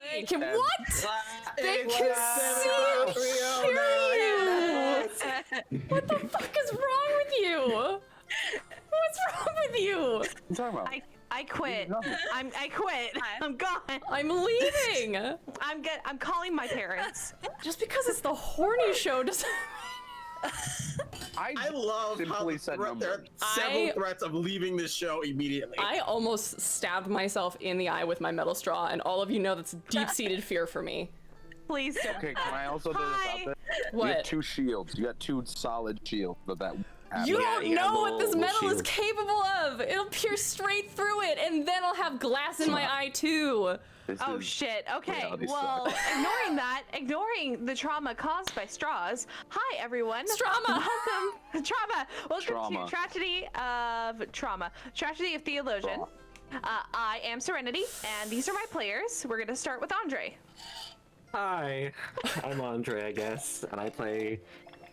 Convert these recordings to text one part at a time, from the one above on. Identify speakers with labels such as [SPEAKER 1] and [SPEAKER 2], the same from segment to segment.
[SPEAKER 1] What? They can see it. What the fuck is wrong with you? What's wrong with you?
[SPEAKER 2] What are you talking about?
[SPEAKER 3] I quit. I quit. I'm gone.
[SPEAKER 1] I'm leaving.
[SPEAKER 3] I'm calling my parents.
[SPEAKER 1] Just because it's the horny show doesn't.
[SPEAKER 4] I love how there are several threats of leaving this show immediately.
[SPEAKER 1] I almost stabbed myself in the eye with my metal straw, and all of you know that's deep-seated fear for me.
[SPEAKER 3] Please don't.
[SPEAKER 2] Okay, can I also do this out there?
[SPEAKER 1] What?
[SPEAKER 2] You have 2 shields. You got 2 solid shields, but that.
[SPEAKER 1] You don't know what this metal is capable of. It'll pierce straight through it, and then I'll have glass in my eye too.
[SPEAKER 3] Oh shit. Okay. Well, ignoring the trauma caused by straws. Hi everyone.
[SPEAKER 1] Trauma.
[SPEAKER 3] Welcome to Tragedy of Trauma. Tragedy of Theolosian. I am Serenity, and these are my players. We're gonna start with Andre.
[SPEAKER 5] Hi, I'm Andre, I guess, and I play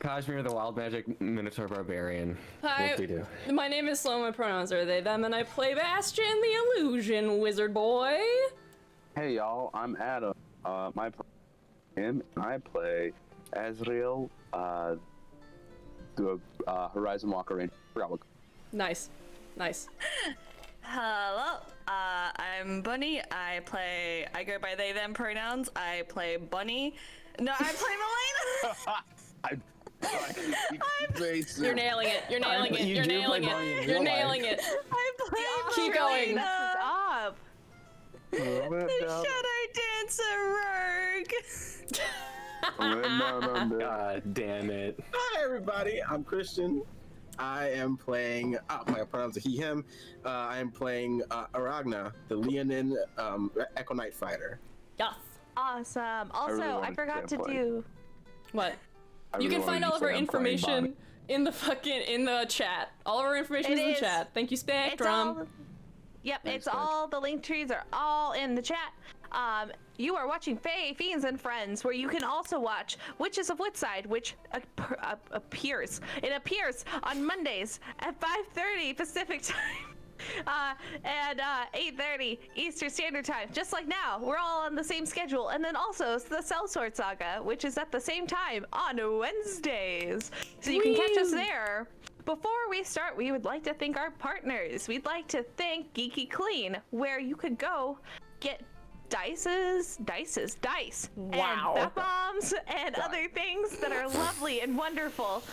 [SPEAKER 5] Kazimir, the Wild Magic Minotaur Barbarian.
[SPEAKER 1] Hi,
[SPEAKER 5] what do you do?
[SPEAKER 1] My name is Sloan, my pronouns are they, them, and I play Bastian, the Illusion Wizard Boy.
[SPEAKER 2] Hey y'all, I'm Adam. My him and I play Azrail, the Horizon Walker Ranger.
[SPEAKER 1] Nice.
[SPEAKER 6] Hello, I'm Bunny. I go by they them pronouns. I play Bunny. No, I play Melaena.
[SPEAKER 1] You're nailing it. You're nailing it. You're nailing it. You're nailing it.
[SPEAKER 6] I play
[SPEAKER 1] Keep going.
[SPEAKER 3] Stop.
[SPEAKER 6] The Shadow Dancer Rogue.
[SPEAKER 5] God damn it.
[SPEAKER 4] Hi everybody, I'm Christian. I am playing, my pronouns are he, him. I am playing Ragna, the Leonin Echo Knight fighter.
[SPEAKER 1] Yes.
[SPEAKER 3] Awesome. Also, I forgot to do...
[SPEAKER 1] What? You can find all of our information in the chat. All of our information is in the chat. Thank you, Spectrum.
[SPEAKER 3] It's all, the link trees are all in the chat. You are watching Fae, Fiends, and Friends, where you can also watch Witches of Woodside, which appears on Mondays at 5:30 Pacific time. And 8:30 Eastern Standard Time, just like now. We're all on the same schedule. And then also the Sellsword Saga, which is at the same time on Wednesdays. So you can catch us there. Before we start, we would like to thank our partners. We'd like to thank Geeky Clean, where you could go get dice, and bath bombs, and other things that are lovely and wonderful.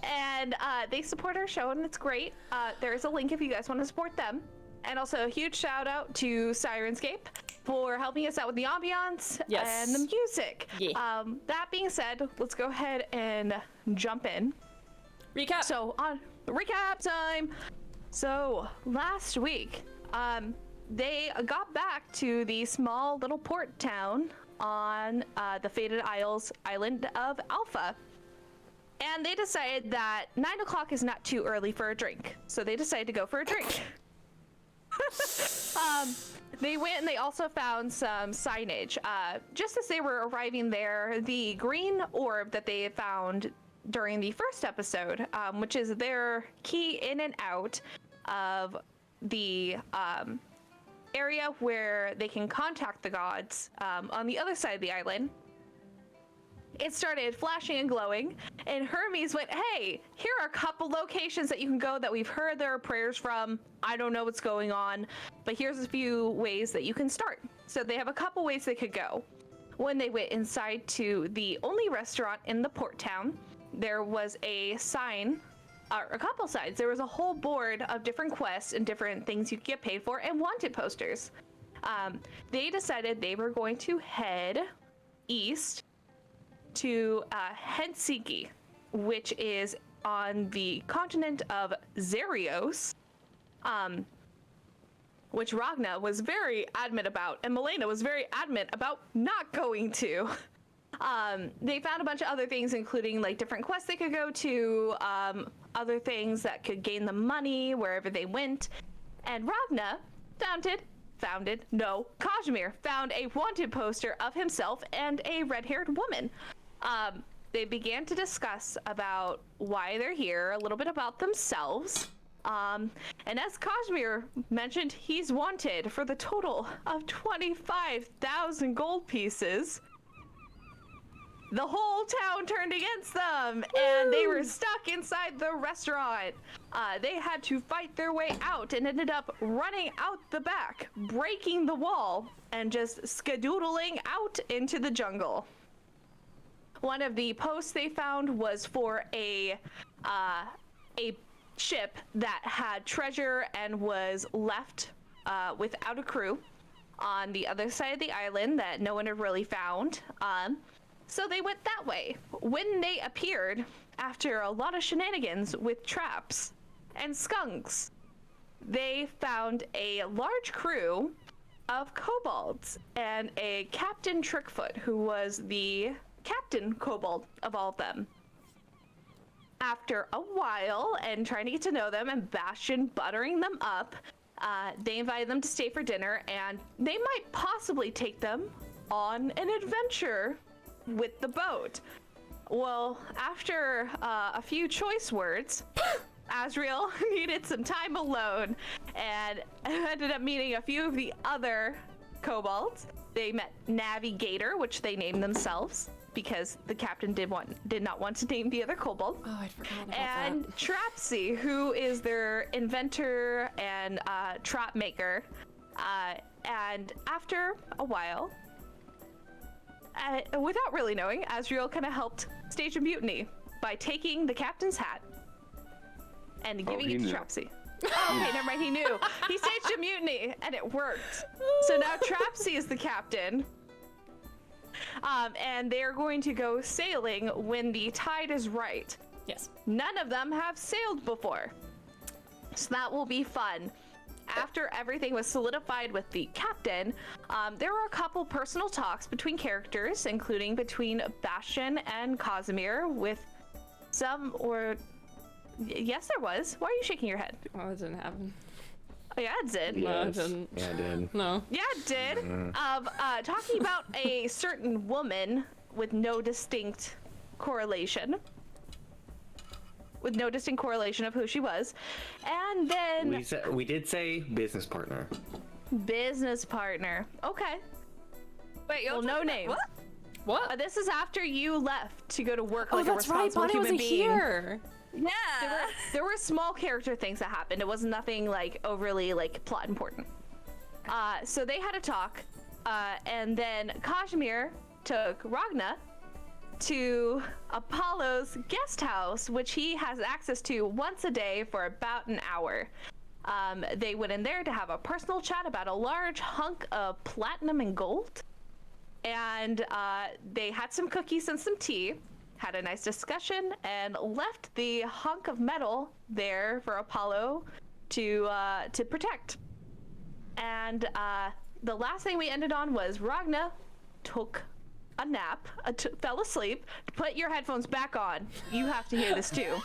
[SPEAKER 3] And they support our show, and it's great. There's a link if you guys want to support them. And also a huge shout out to Sirenscape for helping us out with the ambiance and the music. Yeah. That being said, let's go ahead and jump in.
[SPEAKER 1] Recap.
[SPEAKER 3] So on recap time. So last week, they got back to the small little port town on the Fated Isles island of Alpha. And they decided that 9 o'clock is not too early for a drink. So they decided to go for a drink. They went and they also found some signage. Just as they were arriving there, the green orb that they had found during the first episode, which is their key in and out of the area where they can contact the gods on the other side of the island. It started flashing and glowing, and Hermes went, hey, here are a couple locations that you can go that we've heard their prayers from. I don't know what's going on, but here's a few ways that you can start. So they have a couple ways they could go. When they went inside to the only restaurant in the port town, there was a sign, or a couple signs. There was a whole board of different quests and different things you could get paid for and wanted posters. They decided they were going to head east to Hensiki, which is on the continent of Zerios, which Ragna was very adamant about, and Melaena was very adamant about not going to. They found a bunch of other things, including like different quests they could go to, other things that could gain them money wherever they went, and Ragna Kazimir found a wanted poster of himself and a red-haired woman. They began to discuss about why they're here, a little bit about themselves, And as Kazimir mentioned, he's wanted for the total of 25,000 gold pieces. The whole town turned against them, and they were stuck inside the restaurant. They had to fight their way out and ended up running out the back, breaking the wall, and just skedoodling out into the jungle. One of the posts they found was for a ship that had treasure and was left without a crew on the other side of the island that no one had really found. So they went that way. When they appeared, after a lot of shenanigans with traps and skunks, they found a large crew of kobolds and a Captain Trickfoot, who was the captain kobold of all of them. After a while and trying to get to know them and Bastian buttering them up, they invited them to stay for dinner, and they might possibly take them on an adventure with the boat. Well, after a few choice words, Azrail needed some time alone and ended up meeting a few of the other kobolds. They met Navigator, which they named themselves because the captain did not want to name the other kobold.
[SPEAKER 1] Oh, I'd forgotten about
[SPEAKER 3] And
[SPEAKER 1] that.
[SPEAKER 3] Trapsy, who is their inventor and trap maker. And after a while, without really knowing, Azrail kind of helped stage a mutiny by taking the captain's hat and giving
[SPEAKER 2] he
[SPEAKER 3] it to
[SPEAKER 2] knew.
[SPEAKER 3] Trapsy. Oh, okay, never mind, he knew. He staged a mutiny, and it worked. So now Trapsy is the captain. And they're going to go sailing when the tide is right.
[SPEAKER 1] Yes.
[SPEAKER 3] None of them have sailed before, so that will be fun. After everything was solidified with the captain, there were a couple personal talks between characters, including between Bastian and Kazimir, with some, or yes, there was. Why are you shaking your head?
[SPEAKER 1] Oh, it didn't happen.
[SPEAKER 3] Oh, yeah, it did.
[SPEAKER 1] No, it
[SPEAKER 5] Yes.
[SPEAKER 1] didn't.
[SPEAKER 5] Yeah, I did.
[SPEAKER 1] No.
[SPEAKER 3] Yeah, it did. Of talking about a certain woman with no distinct correlation. With no distinct correlation of who she was. And then
[SPEAKER 5] We did say business partner.
[SPEAKER 3] business partner. Okay.
[SPEAKER 6] Wait, you're
[SPEAKER 3] Well, no
[SPEAKER 6] talking about-
[SPEAKER 3] name.
[SPEAKER 6] What?
[SPEAKER 1] What?
[SPEAKER 3] This is after you left to go to work
[SPEAKER 1] Oh,
[SPEAKER 3] like a
[SPEAKER 1] that's right.
[SPEAKER 3] responsible
[SPEAKER 1] Bonnie
[SPEAKER 3] human
[SPEAKER 1] wasn't
[SPEAKER 3] being.
[SPEAKER 1] here.
[SPEAKER 6] Yeah.
[SPEAKER 3] There were small character things that happened. It was nothing like overly like plot important. So they had a talk, and then Kazimir took Ragna to Apollo's guest house, which he has access to once a day for about an hour. They went in there to have a personal chat about a large hunk of platinum and gold. And they had some cookies and some tea, had a nice discussion, and left the hunk of metal there for Apollo to protect. And the last thing we ended on was Ragna took a nap, fell asleep. Put your headphones back on. You have to hear this too.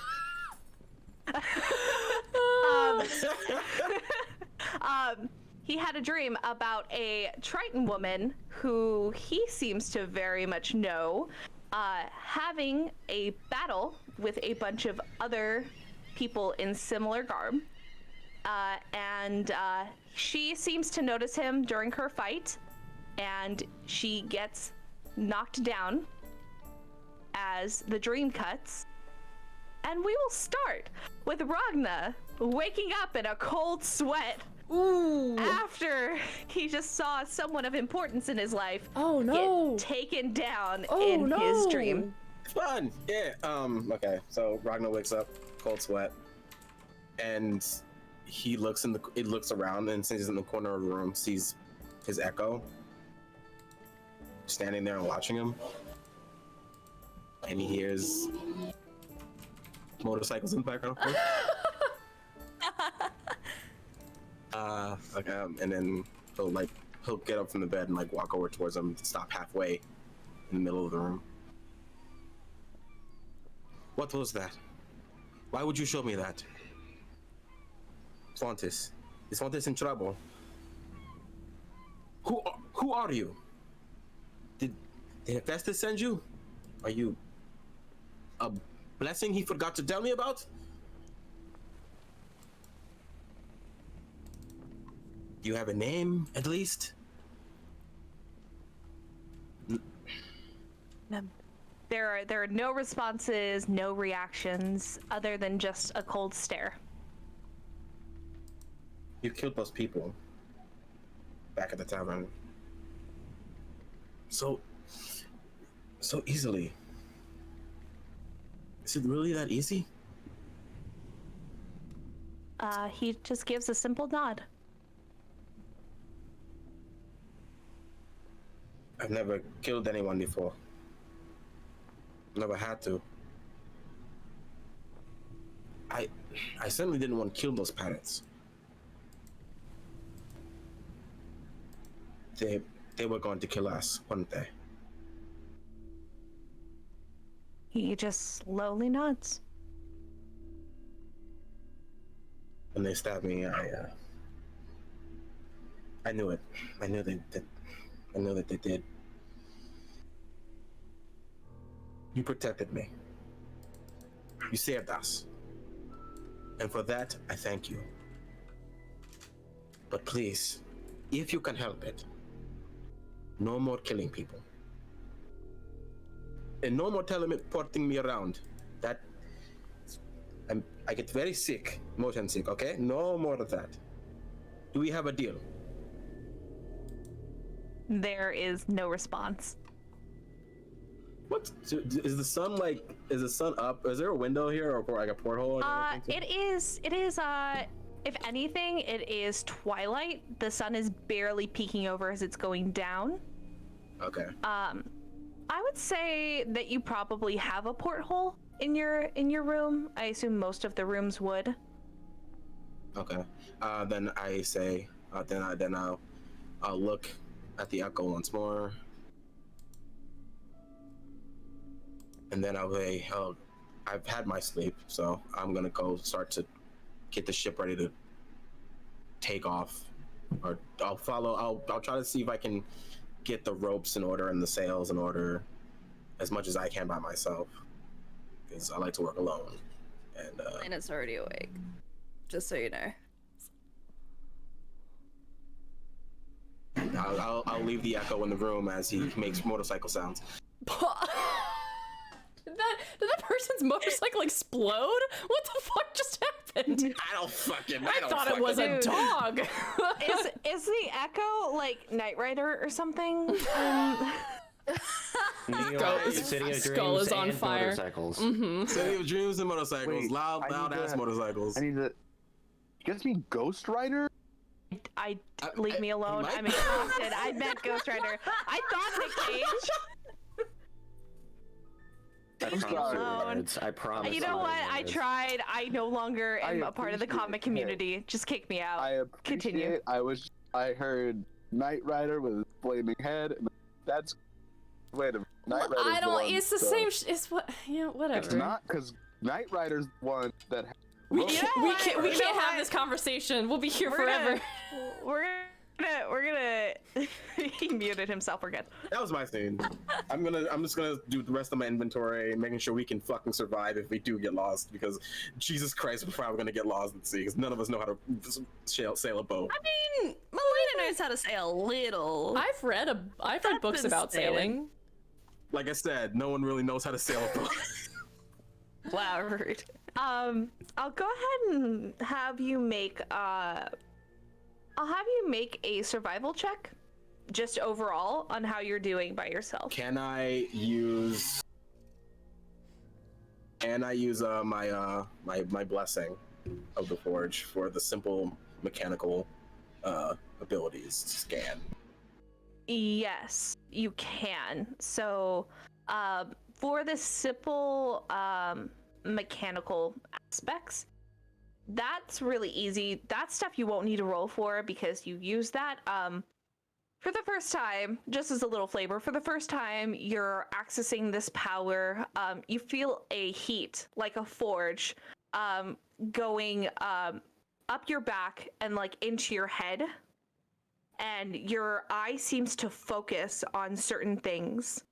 [SPEAKER 3] He had a dream about a Triton woman who he seems to very much know, having a battle with a bunch of other people in similar garb. And she seems to notice him during her fight, and she gets knocked down as the dream cuts. And we will start with Ragna waking up in a cold sweat.
[SPEAKER 1] Ooh.
[SPEAKER 3] After he just saw someone of importance in his life
[SPEAKER 1] Oh no.
[SPEAKER 3] get taken down
[SPEAKER 1] Oh
[SPEAKER 3] in
[SPEAKER 1] no.
[SPEAKER 3] his dream.
[SPEAKER 4] Fun. Yeah. Okay. So Ragnar wakes up, cold sweat, and he looks around, and since he's in the corner of the room, sees his echo standing there and watching him, and he hears motorcycles in the background. Of course. And then he'll get up from the bed and like walk over towards him, stop halfway in the middle of the room. What was that? Why would you show me that? Fontis. Is Fontis in trouble? Who are you? Did Hephaestus send you? Are you a blessing he forgot to tell me about? you have a name, at least?
[SPEAKER 3] There are no responses, no reactions, other than just a cold stare.
[SPEAKER 4] You killed those people back at the tavern. So easily. Is it really that easy?
[SPEAKER 3] He just gives a simple nod.
[SPEAKER 4] I've never killed anyone before. Never had to. I certainly didn't want to kill those pirates. They were going to kill us, weren't they?
[SPEAKER 3] He just slowly nods.
[SPEAKER 4] When they stabbed me, I knew it. I knew that they did. You protected me. You saved us. And for that, I thank you. But please, if you can help it, no more killing people. And no more teleporting me around. I get very sick, motion sick, okay? No more of that. Do we have a deal?
[SPEAKER 3] There is no response.
[SPEAKER 4] What? Is the sun up? Is there a window here or like a porthole?
[SPEAKER 3] It is, if anything, it is twilight. The sun is barely peeking over as it's going down.
[SPEAKER 4] Okay.
[SPEAKER 3] I would say that you probably have a porthole in your room. I assume most of the rooms would.
[SPEAKER 4] Okay. Then I say, then I'll look at the echo once more. And then I'll say, I've had my sleep, so I'm gonna go start to get the ship ready to take off. Or I'll try to see if I can get the ropes in order and the sails in order as much as I can by myself. Because I like to work alone. And
[SPEAKER 6] it's already awake. Just so you know.
[SPEAKER 4] I'll leave the echo in the room as he makes motorcycle sounds.
[SPEAKER 1] Did that person's motorcycle explode? What the fuck just happened?
[SPEAKER 4] I
[SPEAKER 1] thought it was a dog.
[SPEAKER 3] Is the echo like Knight Rider or something?
[SPEAKER 5] City of
[SPEAKER 1] Skull
[SPEAKER 5] Dreams
[SPEAKER 1] is on
[SPEAKER 5] and
[SPEAKER 1] fire.
[SPEAKER 5] Motorcycles.
[SPEAKER 4] City of Dreams and motorcycles.
[SPEAKER 2] Wait,
[SPEAKER 4] loud ass motorcycles.
[SPEAKER 2] I need to. You guys mean Ghost Rider?
[SPEAKER 3] Leave me alone.
[SPEAKER 4] Mike?
[SPEAKER 3] I'm exhausted. I meant Ghost Rider. I thought Nick Cage.
[SPEAKER 5] I
[SPEAKER 3] Leave me
[SPEAKER 5] promise you
[SPEAKER 3] alone.
[SPEAKER 5] words. I promise.
[SPEAKER 3] You know what? I tried. I no longer am a part of the
[SPEAKER 2] appreciate
[SPEAKER 3] comic
[SPEAKER 2] it.
[SPEAKER 3] community. Just kick me out.
[SPEAKER 2] I appreciate.
[SPEAKER 3] Continue.
[SPEAKER 2] I heard Knight Rider with a flaming head. And that's. Wait a minute. Knight Rider's
[SPEAKER 1] I don't.
[SPEAKER 2] one,
[SPEAKER 1] It's the
[SPEAKER 2] so-
[SPEAKER 1] same. It's what. Whatever.
[SPEAKER 2] It's not because Knight Rider's one that.
[SPEAKER 1] We
[SPEAKER 3] You know
[SPEAKER 1] can't. We
[SPEAKER 3] what?
[SPEAKER 1] can't. We
[SPEAKER 3] You know
[SPEAKER 1] can't have
[SPEAKER 3] what?
[SPEAKER 1] this conversation. We'll be here
[SPEAKER 3] We're
[SPEAKER 1] forever.
[SPEAKER 3] We're gonna. He muted himself. We're good.
[SPEAKER 4] That was my scene. I'm just gonna do the rest of my inventory, making sure we can fucking survive if we do get lost. Because Jesus Christ, we're probably gonna get lost at sea. Because none of us know how to sail a boat.
[SPEAKER 6] I mean, Melaena knows how to say a little.
[SPEAKER 1] I've read books
[SPEAKER 6] been
[SPEAKER 1] about
[SPEAKER 6] stated.
[SPEAKER 1] sailing.
[SPEAKER 4] Like I said, no one really knows how to sail a boat.
[SPEAKER 6] Wow, rude.
[SPEAKER 3] I'll go ahead and have you make I'll have you make a survival check, just overall on how you're doing by yourself.
[SPEAKER 4] Can I use my blessing of the forge for the simple mechanical abilities to scan?
[SPEAKER 3] Yes, you can. So, for the simple mechanical aspects, that's really easy. That stuff you won't need to roll for because you use that. For the first time, just as a little flavor, for the first time you're accessing this power, you feel a heat, like a forge, going up your back and like into your head. And your eye seems to focus on certain things,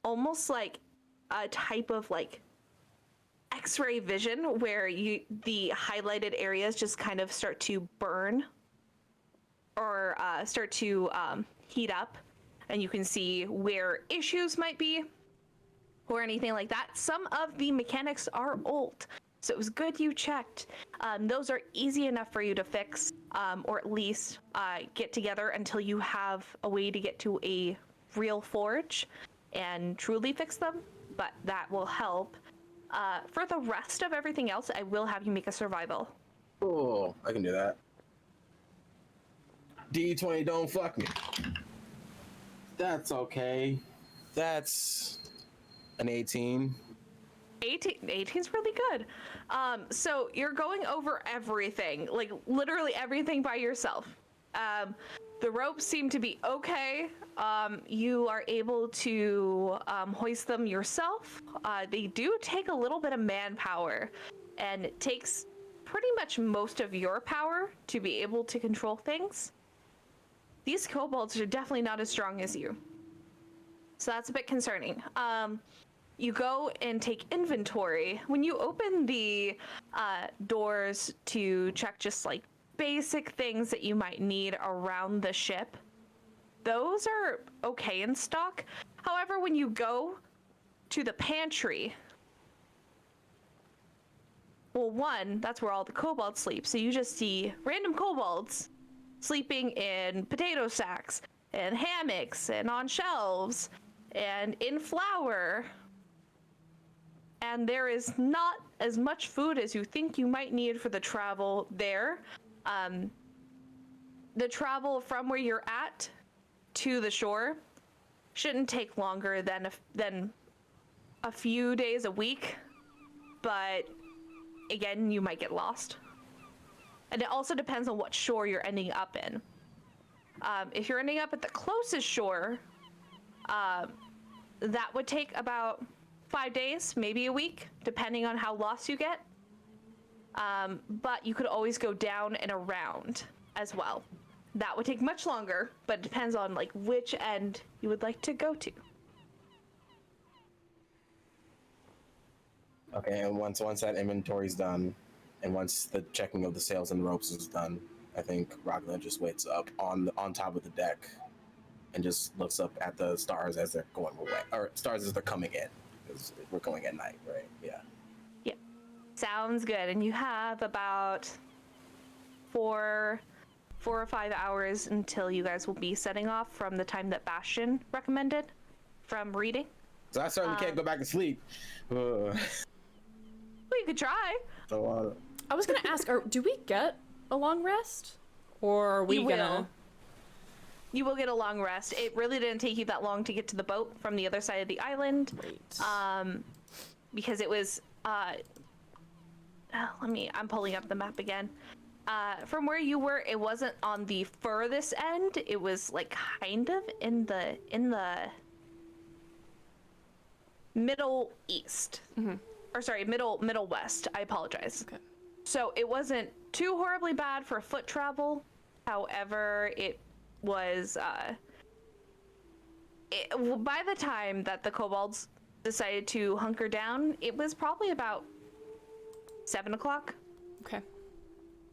[SPEAKER 3] almost like a type of like X-ray vision where the highlighted areas just kind of start to burn. or start to heat up, and you can see where issues might be or anything like that. Some of the mechanics are old, so it was good you checked. Those are easy enough for you to fix, or at least get together until you have a way to get to a real forge and truly fix them, but that will help. For the rest of everything else, I will have you make a survival.
[SPEAKER 4] Oh, I can do that. D20, don't fuck me. That's okay. That's an 18.
[SPEAKER 3] 18's really good. So you're going over everything, like literally everything by yourself. The ropes seem to be okay. You are able to hoist them yourself. They do take a little bit of manpower, and it takes pretty much most of your power to be able to control things. These kobolds are definitely not as strong as you, so that's a bit concerning. You go and take inventory. When you open the doors to check just like basic things that you might need around the ship, those are okay in stock. However, when you go to the pantry, well, one, that's where all the kobolds sleep, so you just see random kobolds sleeping in potato sacks and hammocks and on shelves and in flour. And there is not as much food as you think you might need for the travel there. The travel from where you're at to the shore shouldn't take longer than a few days a week, but again, you might get lost. And it also depends on what shore you're ending up in. If you're ending up at the closest shore, that would take about 5 days, maybe a week, depending on how lost you get. But you could always go down and around as well. That would take much longer, but it depends on like which end you would like to go to.
[SPEAKER 4] Okay, and once that inventory's done, and once the checking of the sails and ropes is done, I think Ragna just waits up on top of the deck and just looks up at the stars as they're going away, or stars as they're coming in, because we're going at night, right? Yeah.
[SPEAKER 3] Yep. Sounds good. And you have about 4 or 5 hours until you guys will be setting off from the time that Bastian recommended from reading.
[SPEAKER 4] So I certainly can't go back to sleep.
[SPEAKER 3] Well, you could try.
[SPEAKER 4] So,
[SPEAKER 1] I was gonna ask, do we get a long rest? Or are we gonna...
[SPEAKER 3] You will get a long rest. It really didn't take you that long to get to the boat from the other side of the island.
[SPEAKER 1] Right.
[SPEAKER 3] Because it was, I'm pulling up the map again. From where you were, it wasn't on the furthest end. It was like kind of in the middle east.
[SPEAKER 1] Mm-hmm.
[SPEAKER 3] Or sorry, middle west. I apologize.
[SPEAKER 1] Okay.
[SPEAKER 3] So it wasn't too horribly bad for foot travel. However, it was by the time that the kobolds decided to hunker down, it was probably about 7 o'clock.
[SPEAKER 1] Okay.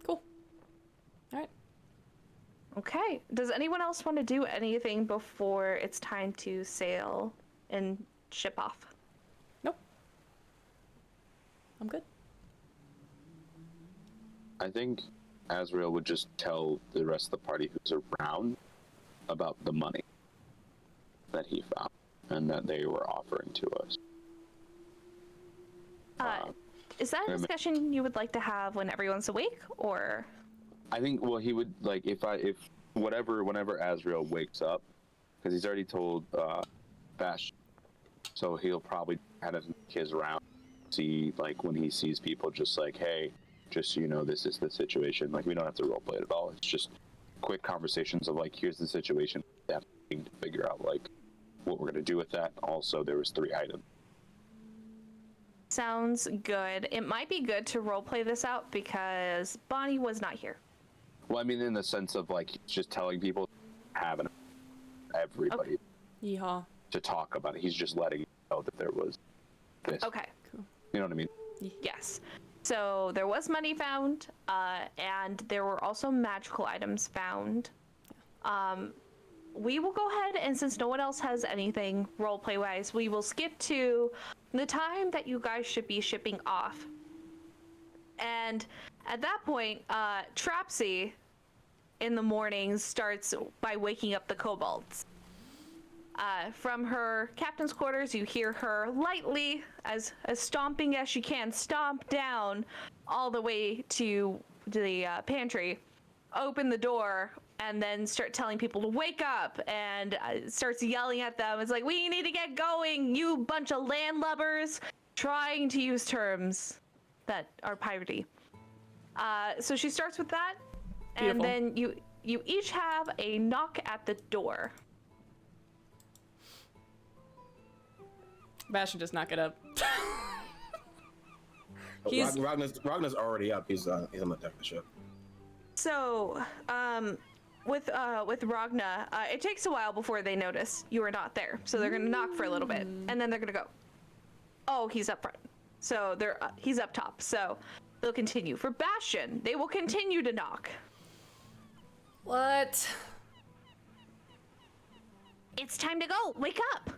[SPEAKER 1] Cool. All right.
[SPEAKER 3] Okay. Does anyone else want to do anything before it's time to sail and ship off?
[SPEAKER 1] Nope. I'm good.
[SPEAKER 2] I think Azrail would just tell the rest of the party who's around about the money that he found and that they were offering to us.
[SPEAKER 3] Is that a discussion you would like to have when everyone's awake, or?
[SPEAKER 2] I think, well, he would, like, whenever Azrail wakes up, because he's already told Bastian, so he'll probably kind of make his round, see, like, when he sees people, just like, hey, just so you know, this is the situation. Like, we don't have to roleplay it at all. It's just quick conversations of, like, here's the situation. We have to figure out, like, what we're going to do with that. Also, there was 3 items.
[SPEAKER 3] Sounds good. It might be good to roleplay this out because Bonnie was not here.
[SPEAKER 2] Well, I mean, in the sense of, like, just telling people, having everybody
[SPEAKER 1] Yeehaw.
[SPEAKER 2] to talk about it. He's just letting you know that there was this.
[SPEAKER 3] Okay.
[SPEAKER 1] Cool.
[SPEAKER 2] You know what I mean?
[SPEAKER 3] Yes. So there was money found, and there were also magical items found We will go ahead, and since no one else has anything roleplay wise, we will skip to the time that you guys should be shipping off. And at that point, Trapsy in the mornings starts by waking up the kobolds. From her captain's quarters, you hear her lightly, as stomping as she can, stomp down all the way to the pantry, open the door, and then start telling people to wake up, and starts yelling at them. It's like, we need to get going, you bunch of landlubbers, trying to use terms that are piratey. So she starts with that,
[SPEAKER 1] Beautiful.
[SPEAKER 3] and then you each have a knock at the door.
[SPEAKER 1] Bastian just knock it up.
[SPEAKER 4] Ragna's already up. He's on the deck of the ship.
[SPEAKER 3] So, with Ragna, it takes a while before they notice you are not there. So they're gonna knock for a little bit, and then they're gonna go, oh, he's up front. So he's up top. So they'll continue. For Bastian, they will continue to knock.
[SPEAKER 1] What?
[SPEAKER 3] It's time to go. Wake up.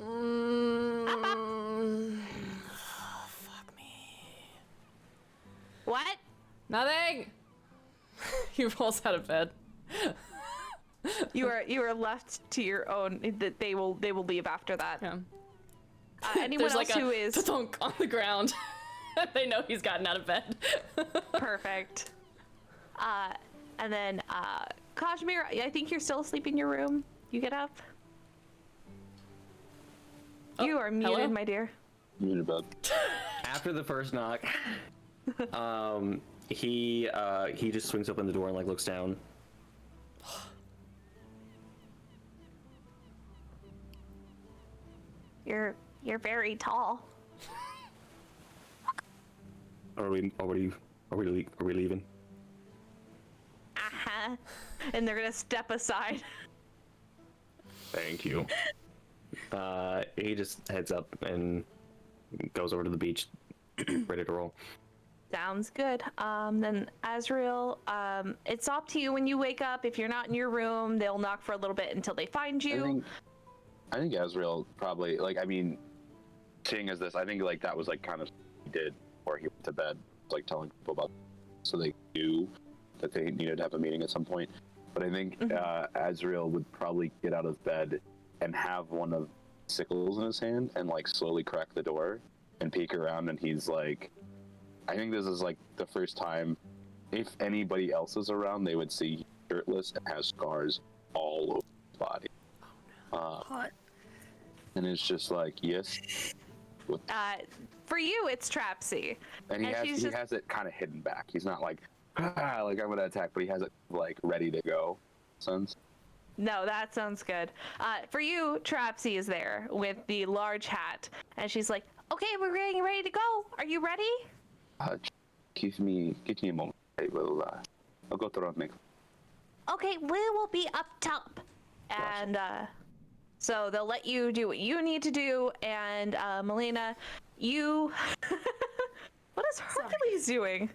[SPEAKER 3] Up, up.
[SPEAKER 1] Fuck me.
[SPEAKER 3] What?
[SPEAKER 1] Nothing. He rolls out of bed.
[SPEAKER 3] You are left to your own. That they will leave after that.
[SPEAKER 1] Yeah.
[SPEAKER 3] Anyone
[SPEAKER 1] There's
[SPEAKER 3] else
[SPEAKER 1] like
[SPEAKER 3] who
[SPEAKER 1] a
[SPEAKER 3] is
[SPEAKER 1] thunk on the ground. They know he's gotten out of bed.
[SPEAKER 3] perfect. And then Kazimir, I think you're still asleep in your room. You get up. You are muted,
[SPEAKER 1] hello?
[SPEAKER 3] my dear.
[SPEAKER 2] Muted bed.
[SPEAKER 5] After the first knock, he just swings open the door and like looks down.
[SPEAKER 3] You're very tall.
[SPEAKER 5] Are we leaving?
[SPEAKER 3] Uh-huh. And they're gonna step aside.
[SPEAKER 2] Thank you.
[SPEAKER 5] He just heads up and goes over to the beach, ready to roll.
[SPEAKER 3] Sounds good. Then Azrail, it's up to you when you wake up. If you're not in your room, they'll knock for a little bit until they find you.
[SPEAKER 2] I think Azrail probably, like, I mean, seeing as this, I think like that was like kind of what he did before he went to bed, like telling people about, so they knew that they needed to have a meeting at some point. But I think Azrail would probably get out of bed and have one of the sickles in his hand and like slowly crack the door and peek around, and he's like, I think this is like the first time, if anybody else is around, they would see he's shirtless and has scars all over his body.
[SPEAKER 6] Hot.
[SPEAKER 2] And it's just like, yes.
[SPEAKER 3] For you, it's Trapsy.
[SPEAKER 2] And he has it kind of hidden back. He's not like, like I'm gonna attack, but he has it like ready to go. Sense.
[SPEAKER 3] No, that sounds good. For you, Trapsy is there with the large hat, and she's like, "Okay, we're getting ready to go. Are you ready?"
[SPEAKER 2] Give me a moment. I'll go through and make.
[SPEAKER 3] Okay, we will be up top, and so they'll let you do what you need to do. And Melaena, you, what is Hercules doing?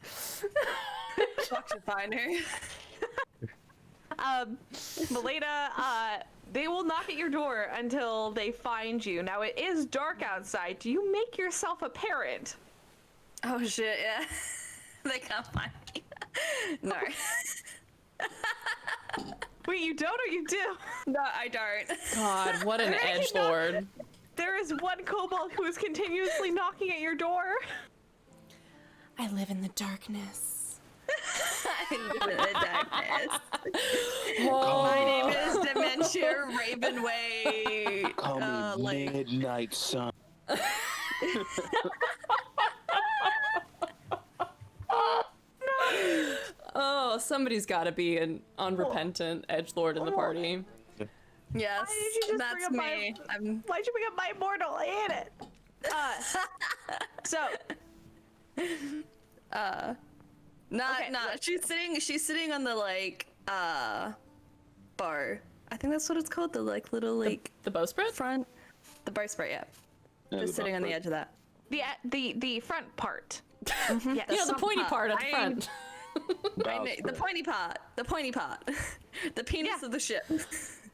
[SPEAKER 6] Fuck to find her.
[SPEAKER 3] Melaena, they will knock at your door until they find you. Now it is dark outside. Do you make yourself apparent?
[SPEAKER 6] Oh shit, yeah. They can't find me. No.
[SPEAKER 3] Wait, you don't or you do?
[SPEAKER 6] No, I don't.
[SPEAKER 1] God, what an edgelord.
[SPEAKER 3] There is one kobold who is continuously knocking at your door.
[SPEAKER 1] I live in the darkness.
[SPEAKER 6] I live in the darkness.
[SPEAKER 1] Oh.
[SPEAKER 6] My name is Dementia Ravenway.
[SPEAKER 2] Call me Midnight Sun.
[SPEAKER 1] Oh, somebody's got to be an unrepentant edgelord in the party.
[SPEAKER 6] Yes,
[SPEAKER 3] Why did you just
[SPEAKER 6] that's
[SPEAKER 3] bring up
[SPEAKER 6] me.
[SPEAKER 3] Why'd you bring up my immortal? I hate it.
[SPEAKER 6] She's sitting on the like bar. I think that's what it's called. The like little like
[SPEAKER 1] The bowsprit?
[SPEAKER 6] front. The bowsprit, yeah.
[SPEAKER 2] Yeah,
[SPEAKER 6] Just
[SPEAKER 2] the
[SPEAKER 6] sitting on the
[SPEAKER 2] bowsprit.
[SPEAKER 3] Mm-hmm.
[SPEAKER 6] edge of that.
[SPEAKER 3] The front part. Yes.
[SPEAKER 1] You know, the pointy part at the
[SPEAKER 6] I-
[SPEAKER 1] front.
[SPEAKER 6] The pointy part. The pointy part. The penis of the ship.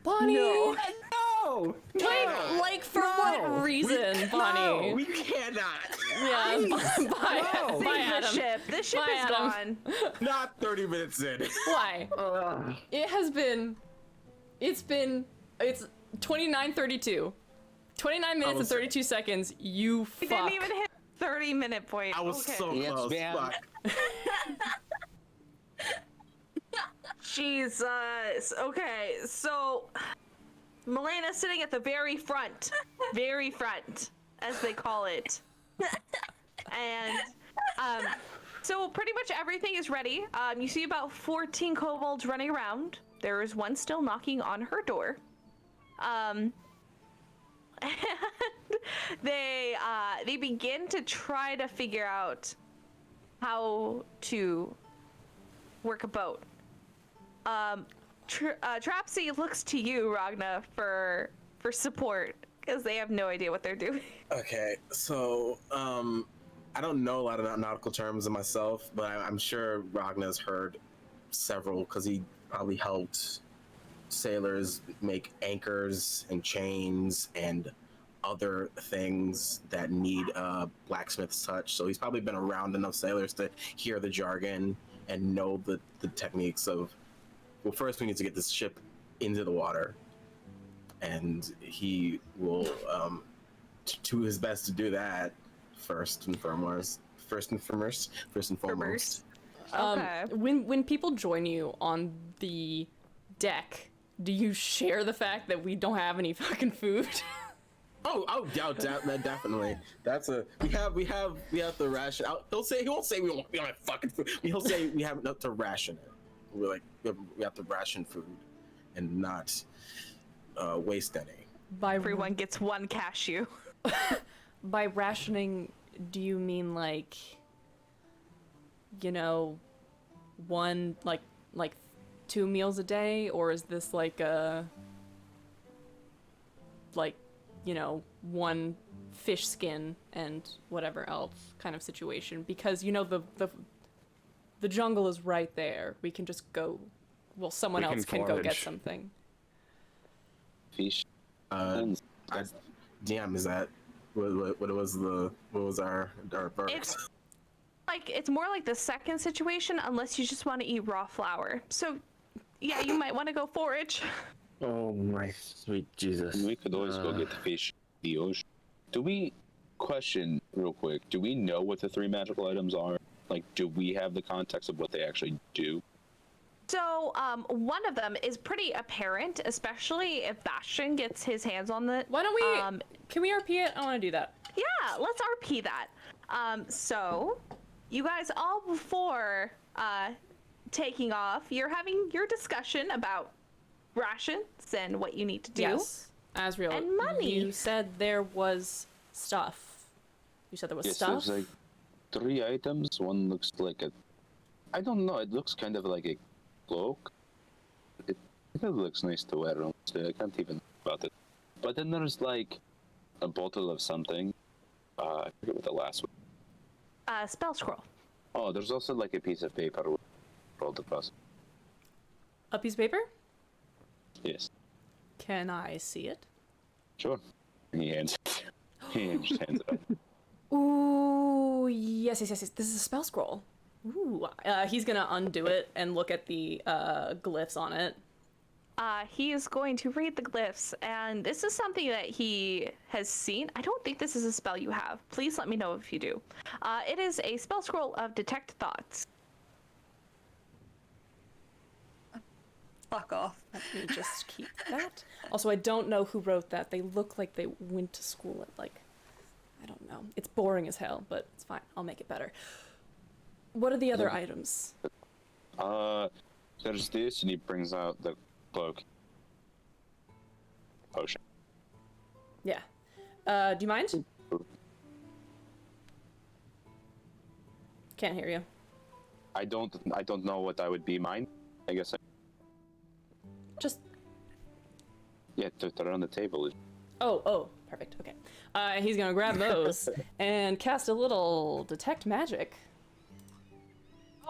[SPEAKER 1] Bonnie!
[SPEAKER 3] No.
[SPEAKER 5] No!
[SPEAKER 1] Like for what reason, Bonnie?
[SPEAKER 4] No, we cannot.
[SPEAKER 1] Yeah, bye,
[SPEAKER 5] No.
[SPEAKER 1] bye,
[SPEAKER 3] The
[SPEAKER 1] Adam.
[SPEAKER 3] ship. The ship
[SPEAKER 1] Bye,
[SPEAKER 3] is
[SPEAKER 1] Adam.
[SPEAKER 3] gone.
[SPEAKER 4] Not 30 minutes in.
[SPEAKER 1] Why? It's 29:32. 29 minutes and 32 seconds. You
[SPEAKER 3] We
[SPEAKER 1] fuck.
[SPEAKER 3] didn't even hit 30-minute point.
[SPEAKER 4] I was
[SPEAKER 3] Okay.
[SPEAKER 4] so
[SPEAKER 2] Yes,
[SPEAKER 4] close.
[SPEAKER 2] ma'am.
[SPEAKER 4] Fuck.
[SPEAKER 3] Jesus. Okay, so Melaena's sitting at the very front, as they call it. And so pretty much everything is ready. You see about 14 kobolds running around. There is one still knocking on her door. And they begin to try to figure out how to work a boat. Trapsy looks to you, Ragna, for support because they have no idea what they're doing.
[SPEAKER 4] Okay, so I don't know a lot of nautical terms of myself, but I'm sure Ragna's heard several because he probably helped sailors make anchors and chains and other things that need blacksmith's touch. So he's probably been around enough sailors to hear the jargon and know the techniques of, well, first we need to get this ship into the water, and he will do his best to do that first and foremost.
[SPEAKER 3] Okay.
[SPEAKER 1] When people join you on the deck, do you share the fact that we don't have any fucking food?
[SPEAKER 4] Oh, definitely. That's we have the ration. He won't say we don't have fucking food. He'll say we have enough to ration it. We're like we have to ration food and not waste any.
[SPEAKER 3] Everyone gets one cashew.
[SPEAKER 1] By rationing, do you mean like, one like 2 meals a day, or is this like a one fish skin and whatever else kind of situation? Because the jungle is right there. We can just go. Well, someone else can go get something.
[SPEAKER 2] Fish.
[SPEAKER 4] DM, is that what was our verdict?
[SPEAKER 3] It's more like the second situation, unless you just want to eat raw flour. So, yeah, you might want to go forage.
[SPEAKER 5] Oh my sweet Jesus.
[SPEAKER 2] We could always go get the fish in the ocean. Question real quick, do we know what the 3 magical items are? Like, do we have the context of what they actually do?
[SPEAKER 3] So, one of them is pretty apparent, especially if Bastian gets his hands on the...
[SPEAKER 1] Why don't we... can we RP it? I want to do that.
[SPEAKER 3] Yeah, let's RP that. So, you guys all before taking off, you're having your discussion about rations and what you need to do.
[SPEAKER 1] Yes. Azrail,
[SPEAKER 3] And money.
[SPEAKER 1] You said there was stuff. You said there was
[SPEAKER 2] Yes,
[SPEAKER 1] stuff?
[SPEAKER 2] there's like 3 items. One looks like I don't know, it looks kind of like a cloak. It looks nice to wear, honestly. I can't even think about it. But then there's like a bottle of something. I forget what the last one.
[SPEAKER 3] Spell scroll.
[SPEAKER 2] Oh, there's also like a piece of paper rolled across.
[SPEAKER 1] A piece of paper?
[SPEAKER 2] Yes.
[SPEAKER 1] Can I see it?
[SPEAKER 2] Sure. He hands it. He just hands it up.
[SPEAKER 1] Ooh, yes. This is a spell scroll. Ooh. He's gonna undo it and look at the glyphs on it.
[SPEAKER 3] He is going to read the glyphs, and this is something that he has seen. I don't think this is a spell you have. Please let me know if you do. It is a spell scroll of Detect Thoughts.
[SPEAKER 6] Fuck off.
[SPEAKER 1] Let me just keep that. Also, I don't know who wrote that. They look like they went to school at, I don't know. It's boring as hell, but it's fine. I'll make it better. What are the other items?
[SPEAKER 2] There's this, and he brings out the cloak. Potion.
[SPEAKER 1] Yeah. Do you mind? Can't hear you.
[SPEAKER 2] I don't know what I would be mine. I guess
[SPEAKER 1] Just...
[SPEAKER 2] Yeah, they're on the table.
[SPEAKER 1] Oh, perfect. Okay. He's gonna grab those and cast a little detect magic.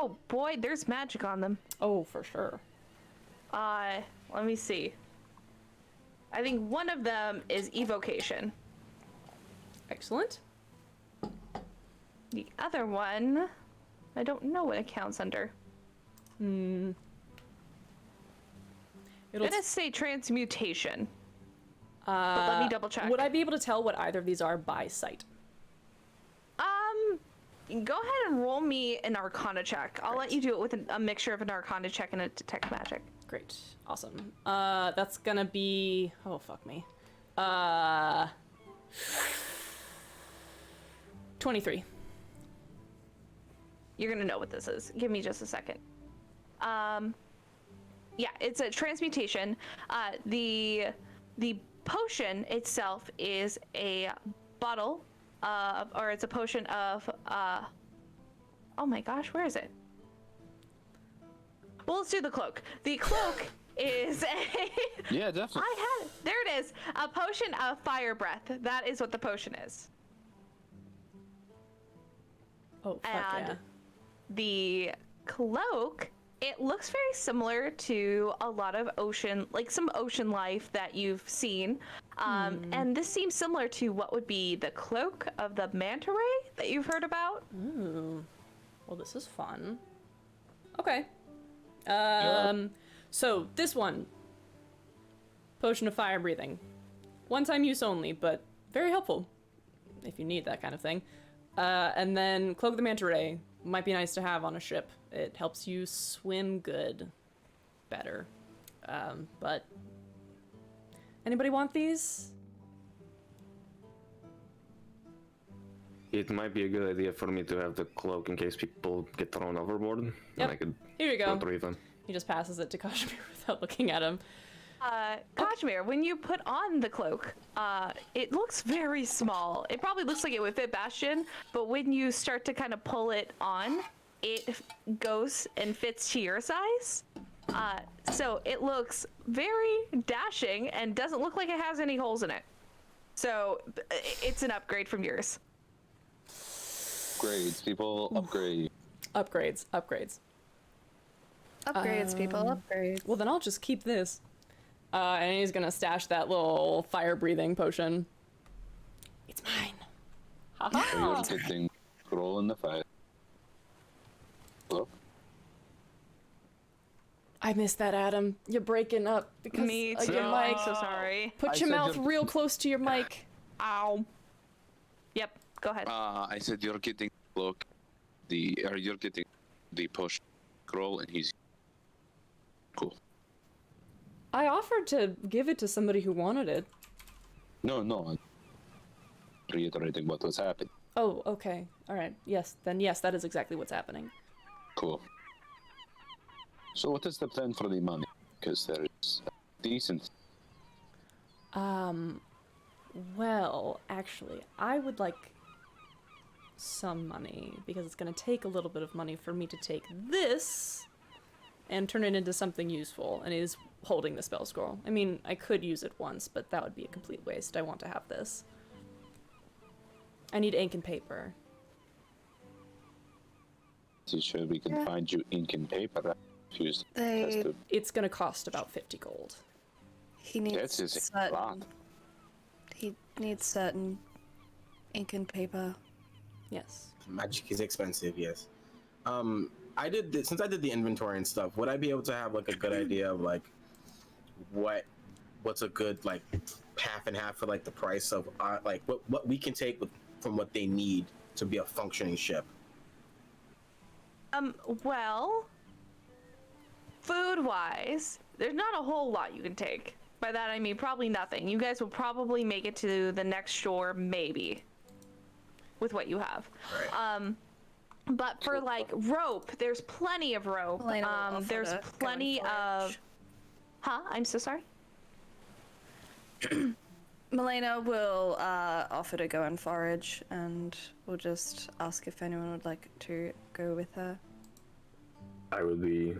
[SPEAKER 3] Oh boy, there's magic on them.
[SPEAKER 1] Oh, for sure.
[SPEAKER 3] Let me see. I think one of them is evocation.
[SPEAKER 1] Excellent.
[SPEAKER 3] The other one, I don't know what it counts under.
[SPEAKER 1] It'll
[SPEAKER 3] I'm gonna say transmutation. But let me double check.
[SPEAKER 1] Would I be able to tell what either of these are by sight?
[SPEAKER 3] Go ahead and roll me an Arcana check. I'll let you do it with a mixture of an Arcana check and a Detect Magic.
[SPEAKER 1] Great. Awesome. That's gonna be... Oh, fuck me. 23.
[SPEAKER 3] You're gonna know what this is. Give me just a second. Yeah, it's a transmutation. The potion itself is a bottle or it's a potion of oh my gosh, where is it? Well, let's do the cloak. The cloak is a
[SPEAKER 2] Yeah, definitely.
[SPEAKER 3] I had it. There it is. A potion of fire breath. That is what the potion is.
[SPEAKER 1] Oh, fuck
[SPEAKER 3] And
[SPEAKER 1] yeah.
[SPEAKER 3] the cloak, it looks very similar to a lot of ocean, like some ocean life that you've seen. And this seems similar to what would be the cloak of the manta ray that you've heard about.
[SPEAKER 1] Ooh. Well, this is fun. Okay. So this one, potion of fire breathing, one-time use only, but very helpful if you need that kind of thing. And then cloak of the manta ray might be nice to have on a ship. It helps you swim better. But anybody want these?
[SPEAKER 5] It might be a good idea for me to have the cloak in case people get thrown overboard.
[SPEAKER 1] Yep.
[SPEAKER 5] And I could
[SPEAKER 1] Here you go.
[SPEAKER 5] retrieve them.
[SPEAKER 1] He just passes it to Kazimir without looking at him.
[SPEAKER 3] Kazimir, when you put on the cloak, it looks very small. It probably looks like it would fit Bastian, but when you start to kind of pull it on, it goes and fits to your size. So it looks very dashing and doesn't look like it has any holes in it. So it's an upgrade from yours.
[SPEAKER 2] Upgrades, people, upgrade.
[SPEAKER 1] Upgrades.
[SPEAKER 6] Upgrades, people, upgrades.
[SPEAKER 1] Well, then I'll just keep this. And he's gonna stash that little fire-breathing potion. It's mine.
[SPEAKER 2] You're getting roll in the fire. Hello?
[SPEAKER 1] I missed that, Adam. You're breaking up because
[SPEAKER 3] Me
[SPEAKER 1] of
[SPEAKER 3] too.
[SPEAKER 1] your mic.
[SPEAKER 3] I'm so sorry.
[SPEAKER 1] Put
[SPEAKER 2] I
[SPEAKER 1] your
[SPEAKER 2] said
[SPEAKER 1] mouth
[SPEAKER 2] you're-
[SPEAKER 1] real close to your mic.
[SPEAKER 3] Ow. Yep, go ahead.
[SPEAKER 2] I said you're getting cloak, you're getting the push scroll, and he's cool.
[SPEAKER 1] I offered to give it to somebody who wanted it.
[SPEAKER 2] No, I'm reiterating what was happening.
[SPEAKER 1] Oh, okay. All right. Yes, then yes, that is exactly what's happening.
[SPEAKER 2] Cool. So what is the plan for the money? Because there is decent.
[SPEAKER 1] Well, actually, I would like some money because it's going to take a little bit of money for me to take this and turn it into something useful, and it is holding the spell scroll. I mean, I could use it once, but that would be a complete waste. I want to have this. I need ink and paper.
[SPEAKER 2] So sure we can find you ink and paper. Fused.
[SPEAKER 1] It's going to cost about 50 gold.
[SPEAKER 6] He needs
[SPEAKER 2] That's just a lot.
[SPEAKER 6] He needs certain ink and paper.
[SPEAKER 1] Yes.
[SPEAKER 4] Magic is expensive, yes. I did since I did the inventory and stuff. Would I be able to have like a good idea of like what's a good like half and half for like the price of like what we can take from what they need to be a functioning ship?
[SPEAKER 3] Well, food-wise, there's not a whole lot you can take. By that I mean probably nothing. You guys will probably make it to the next shore, maybe, with what you have.
[SPEAKER 4] Right.
[SPEAKER 3] But for like rope, there's plenty of rope.
[SPEAKER 6] Melaena will offer
[SPEAKER 3] There's
[SPEAKER 6] to go
[SPEAKER 3] plenty
[SPEAKER 6] and
[SPEAKER 3] of.
[SPEAKER 6] forage.
[SPEAKER 3] Huh? I'm so sorry.
[SPEAKER 6] Melaena will offer to go and forage, and we'll just ask if anyone would like to go with her.
[SPEAKER 5] I would be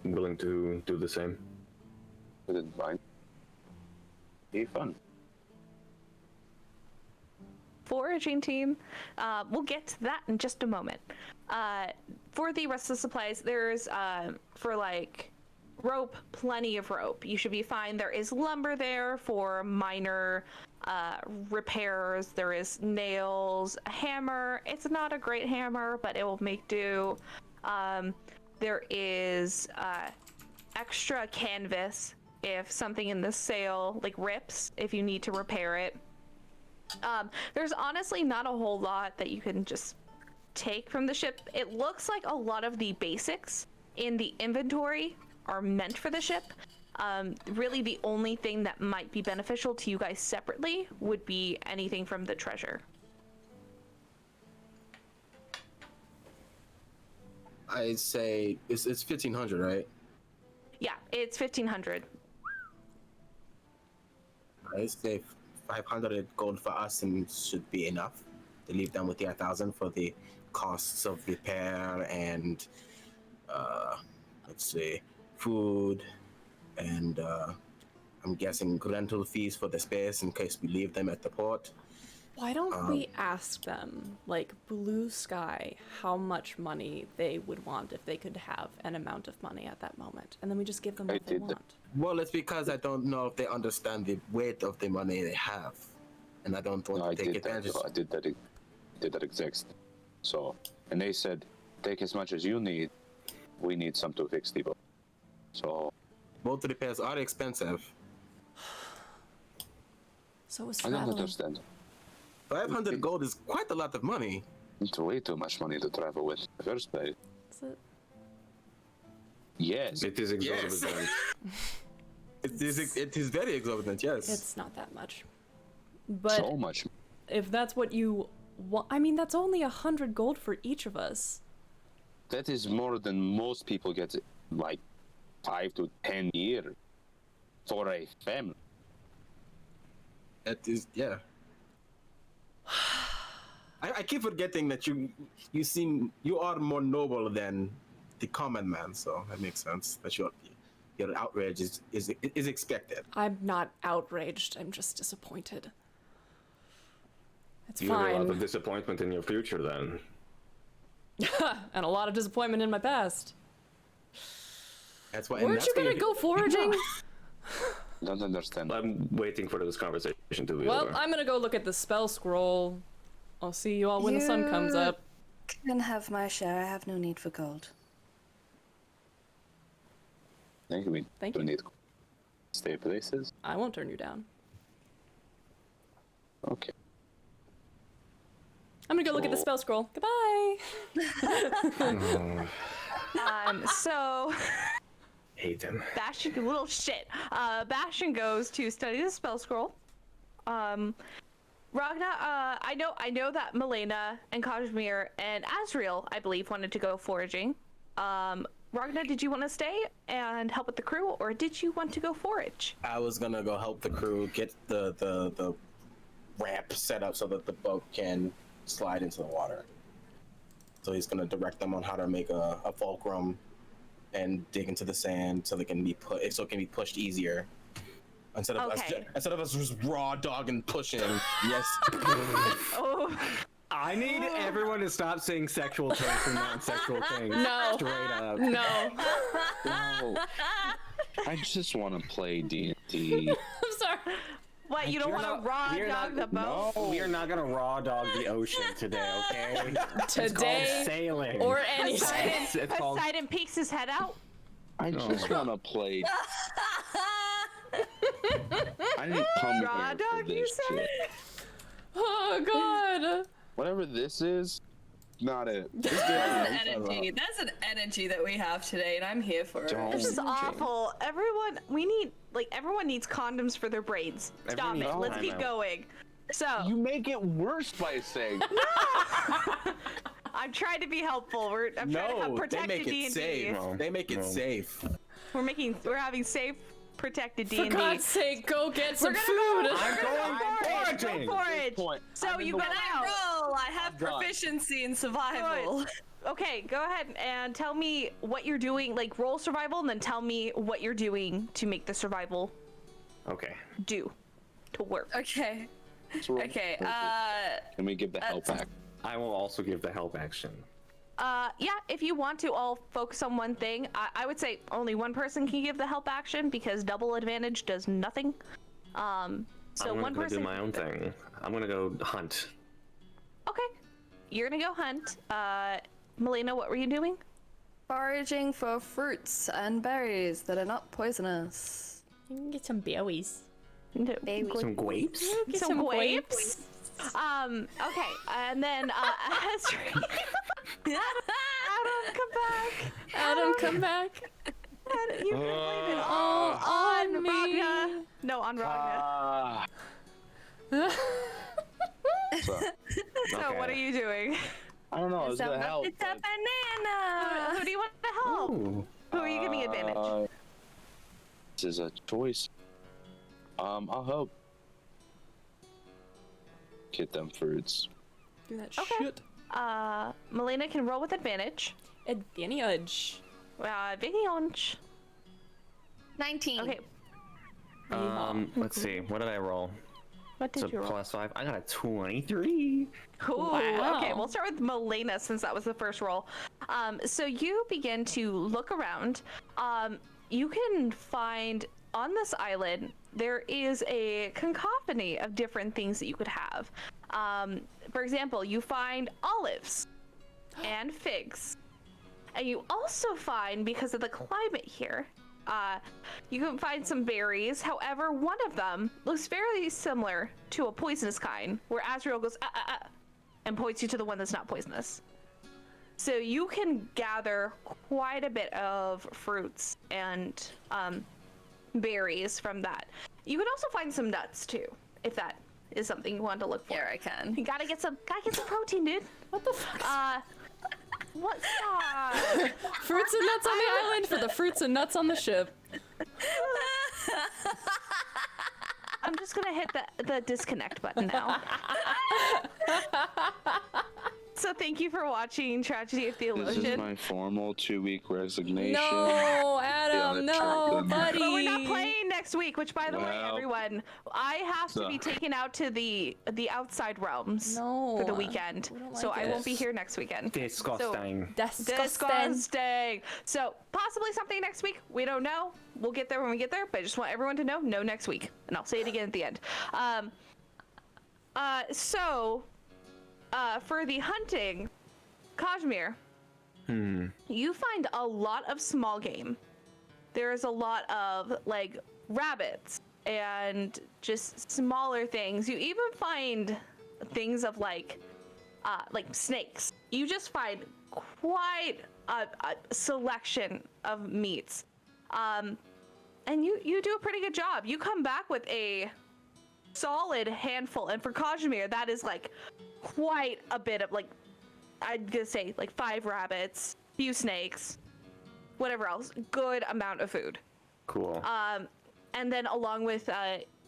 [SPEAKER 5] willing to do the same.
[SPEAKER 2] Wouldn't mind. Be fun.
[SPEAKER 3] foraging team. We'll get to that in just a moment. For the rest of the supplies, there's for like rope, plenty of rope. You should be fine. There is lumber there for minor repairs. There is nails, a hammer. It's not a great hammer, but it will make do. There is extra canvas if something in the sail like rips, if you need to repair it. There's honestly not a whole lot that you can just take from the ship. It looks like a lot of the basics in the inventory are meant for the ship. Really the only thing that might be beneficial to you guys separately would be anything from the treasure.
[SPEAKER 4] I'd say it's 1,500, right?
[SPEAKER 3] Yeah, it's 1,500.
[SPEAKER 4] I'd say 500 gold for us and should be enough to leave them with the 1,000 for the costs of repair and let's see, food and I'm guessing rental fees for the space in case we leave them at the port.
[SPEAKER 1] Why don't we ask them, like Blue Sky, how much money they would want if they could have an amount of money at that moment, and then we just give them what they want.
[SPEAKER 4] Well, it's because I don't know if they understand the weight of the money they have, and I don't want to take advantage.
[SPEAKER 2] I did that exact. So, and they said, take as much as you need. We need some to fix the boat. So,
[SPEAKER 4] both repairs are expensive.
[SPEAKER 1] So is
[SPEAKER 2] I don't
[SPEAKER 1] traveling.
[SPEAKER 2] understand.
[SPEAKER 4] 500 gold is quite a lot of money.
[SPEAKER 2] It's way too much money to travel with in the first place.
[SPEAKER 1] Is it?
[SPEAKER 2] Yes.
[SPEAKER 5] It is exorbitant.
[SPEAKER 4] It is very exorbitant, yes.
[SPEAKER 1] It's not that much. But
[SPEAKER 2] So much.
[SPEAKER 1] if that's what you want, I mean, that's only 100 gold for each of us.
[SPEAKER 2] That is more than most people get, like 5 to 10 years for a family.
[SPEAKER 4] That is, yeah. I keep forgetting that you are more noble than the common man, so that makes sense. That your outrage is expected.
[SPEAKER 1] I'm not outraged. I'm just disappointed. It's
[SPEAKER 5] You have a lot of
[SPEAKER 1] fine.
[SPEAKER 5] disappointment in your future, then.
[SPEAKER 1] And a lot of disappointment in my past.
[SPEAKER 4] That's why.
[SPEAKER 1] Weren't you gonna go foraging?
[SPEAKER 2] Don't understand.
[SPEAKER 5] I'm waiting for this conversation to be
[SPEAKER 1] Well,
[SPEAKER 5] over.
[SPEAKER 1] I'm gonna go look at the spell scroll. I'll see you all when the sun comes
[SPEAKER 6] You-
[SPEAKER 1] up.
[SPEAKER 6] Can have my share. I have no need for gold.
[SPEAKER 2] Thank you.
[SPEAKER 1] Thank
[SPEAKER 2] Do
[SPEAKER 1] you.
[SPEAKER 2] need stay places.
[SPEAKER 1] I won't turn you down.
[SPEAKER 2] Okay.
[SPEAKER 1] I'm gonna go look at the
[SPEAKER 2] So-
[SPEAKER 1] spell scroll. Goodbye.
[SPEAKER 3] So
[SPEAKER 5] Hate him.
[SPEAKER 3] Bastian, you little shit. Bastian goes to study the spell scroll. Ragna, I know that Melaena and Kazimir and Azrail, I believe, wanted to go foraging. Ragna, did you want to stay and help with the crew, or did you want to go forage?
[SPEAKER 4] I was gonna go help the crew get the ramp set up so that the boat can slide into the water. So he's gonna direct them on how to make a fulcrum and dig into the sand so it can be pushed easier. Instead of us just raw dogging pushing. Yes.
[SPEAKER 3] Oh,
[SPEAKER 5] I need everyone to stop saying sexual terms for non-sexual things.
[SPEAKER 1] No.
[SPEAKER 5] Straight up.
[SPEAKER 1] No.
[SPEAKER 2] No. I just want to play D&D.
[SPEAKER 1] I'm sorry.
[SPEAKER 3] what, you don't
[SPEAKER 5] You're
[SPEAKER 3] want
[SPEAKER 5] not-
[SPEAKER 3] to raw
[SPEAKER 5] we're
[SPEAKER 3] dog
[SPEAKER 5] not-
[SPEAKER 3] the boat?
[SPEAKER 2] No.
[SPEAKER 5] We are not gonna raw dog the ocean today, okay? It's called
[SPEAKER 1] Today
[SPEAKER 5] sailing.
[SPEAKER 1] or any
[SPEAKER 5] It's called.
[SPEAKER 3] Poseidon peeks his head out.
[SPEAKER 2] I just want to play. I didn't come
[SPEAKER 3] Raw
[SPEAKER 2] here
[SPEAKER 3] dog,
[SPEAKER 2] for
[SPEAKER 3] you
[SPEAKER 2] this
[SPEAKER 3] said?
[SPEAKER 2] shit.
[SPEAKER 1] Oh god.
[SPEAKER 2] Whatever this is, not it.
[SPEAKER 6] That's an energy. That's an energy that we have today, and I'm here for it.
[SPEAKER 2] Don't.
[SPEAKER 3] This is awful. Everyone needs condoms for their braids. Stop
[SPEAKER 5] Everyone
[SPEAKER 3] it.
[SPEAKER 5] needs
[SPEAKER 3] Let's keep
[SPEAKER 5] timeout.
[SPEAKER 3] going. So,
[SPEAKER 2] You make it worse by saying.
[SPEAKER 3] I'm trying to be helpful. I'm trying to have
[SPEAKER 4] No, they
[SPEAKER 3] protected
[SPEAKER 4] make it
[SPEAKER 3] D&D.
[SPEAKER 4] safe.
[SPEAKER 5] No,
[SPEAKER 4] They make it
[SPEAKER 5] no.
[SPEAKER 4] safe.
[SPEAKER 3] We're having safe, protected
[SPEAKER 1] For
[SPEAKER 3] D&D.
[SPEAKER 1] God's sake, go get some
[SPEAKER 3] gonna
[SPEAKER 1] food.
[SPEAKER 3] go.
[SPEAKER 5] I'm going
[SPEAKER 3] Go
[SPEAKER 5] foraging.
[SPEAKER 3] forage.
[SPEAKER 2] point,
[SPEAKER 3] So
[SPEAKER 2] I'm in
[SPEAKER 3] you
[SPEAKER 2] the
[SPEAKER 3] go
[SPEAKER 2] way.
[SPEAKER 3] out.
[SPEAKER 6] Roll. I have
[SPEAKER 2] done.
[SPEAKER 6] proficiency in survival.
[SPEAKER 3] Okay, go ahead and tell me what you're doing. Like roll survival, and then tell me what you're doing to make the survival
[SPEAKER 5] Okay.
[SPEAKER 3] do to work.
[SPEAKER 6] Okay. Okay.
[SPEAKER 2] Can we give the help back?
[SPEAKER 5] I will also give the help action.
[SPEAKER 3] Yeah, if you want to all focus on one thing, I would say only one person can give the help action because double advantage does nothing. So
[SPEAKER 5] I'm
[SPEAKER 3] one
[SPEAKER 5] gonna
[SPEAKER 3] person.
[SPEAKER 5] do my own thing. I'm gonna go hunt.
[SPEAKER 3] Okay, you're gonna go hunt. Melaena, what were you doing?
[SPEAKER 6] Foraging for fruits and berries that are not poisonous.
[SPEAKER 1] You can get some berries.
[SPEAKER 5] Some grapes?
[SPEAKER 1] Get
[SPEAKER 3] Some grapes. Okay, and then Azrail. Adam, come back.
[SPEAKER 1] Adam, come back.
[SPEAKER 3] You can blame it
[SPEAKER 1] all on me.
[SPEAKER 3] Ragna. No, on Ragna.
[SPEAKER 2] So,
[SPEAKER 3] So what are you doing?
[SPEAKER 2] I don't know. It's gonna help.
[SPEAKER 6] It's a banana.
[SPEAKER 3] Who do you want to help?
[SPEAKER 5] Ooh.
[SPEAKER 3] Who are you giving advantage?
[SPEAKER 2] This is a choice. I'll help. Get them fruits.
[SPEAKER 1] Do that
[SPEAKER 3] Okay.
[SPEAKER 1] shit.
[SPEAKER 3] Melaena can roll with advantage.
[SPEAKER 1] Advantage.
[SPEAKER 3] Advantage.
[SPEAKER 6] 19.
[SPEAKER 3] Okay,
[SPEAKER 5] Let's see. What did I roll?
[SPEAKER 3] what
[SPEAKER 5] It's
[SPEAKER 3] did
[SPEAKER 5] a
[SPEAKER 3] you roll?
[SPEAKER 5] +5. I got a 23.
[SPEAKER 3] Cool.
[SPEAKER 1] Wow.
[SPEAKER 3] Okay, we'll start with Melaena since that was the first roll. So you begin to look around. You can find on this island there is a cacophony of different things that you could have. For example, you find olives and figs. And you also find, because of the climate here, you can find some berries. However, one of them looks fairly similar to a poisonous kind, where Azrail goes, and points you to the one that's not poisonous. So you can gather quite a bit of fruits and berries from that. You can also find some nuts too, if that is something you want to look for.
[SPEAKER 6] Here I can.
[SPEAKER 3] You gotta get some protein, dude.
[SPEAKER 1] What the fuck?
[SPEAKER 3] What?
[SPEAKER 1] Fruits and nuts on the island for the fruits and nuts on the ship.
[SPEAKER 3] I'm just gonna hit the disconnect button now. So thank you for watching Tragedy of
[SPEAKER 2] This is
[SPEAKER 3] Theolosian.
[SPEAKER 2] my formal 2-week resignation.
[SPEAKER 1] No, Adam, no, buddy.
[SPEAKER 3] But we're not playing next week, which by the way,
[SPEAKER 2] Well,
[SPEAKER 3] everyone, I have to be
[SPEAKER 2] suck.
[SPEAKER 3] taken out to the outside realms
[SPEAKER 1] No,
[SPEAKER 3] for the weekend.
[SPEAKER 1] we don't
[SPEAKER 3] So
[SPEAKER 1] like
[SPEAKER 3] I won't be
[SPEAKER 1] this.
[SPEAKER 3] here next weekend.
[SPEAKER 5] Disgusting.
[SPEAKER 3] Disgusting. So possibly something next week. We don't know. We'll get there when we get there, but I just want everyone to know, no next week. And I'll say it again at the end. For the hunting, Kazimir, you find a lot of small game. There's a lot of like rabbits and just smaller things. You even find things of like snakes. You just find quite a selection of meats. And you do a pretty good job. You come back with a solid handful, and for Kazimir, that is like quite a bit of like, I'd gonna say like 5 rabbits, few snakes, whatever else. Good amount of food.
[SPEAKER 5] Cool.
[SPEAKER 3] And then along with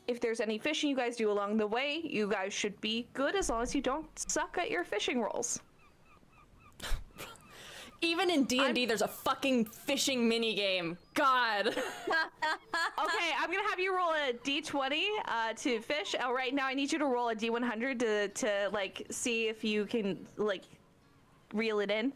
[SPEAKER 3] if there's any fishing you guys do along the way, you guys should be good as long as you don't suck at your fishing rolls.
[SPEAKER 1] Even in D&D, there's a fucking fishing mini game. God.
[SPEAKER 3] Okay, I'm gonna have you roll a d20 to fish. Right now, I need you to roll a d100 to like see if you can like reel it in.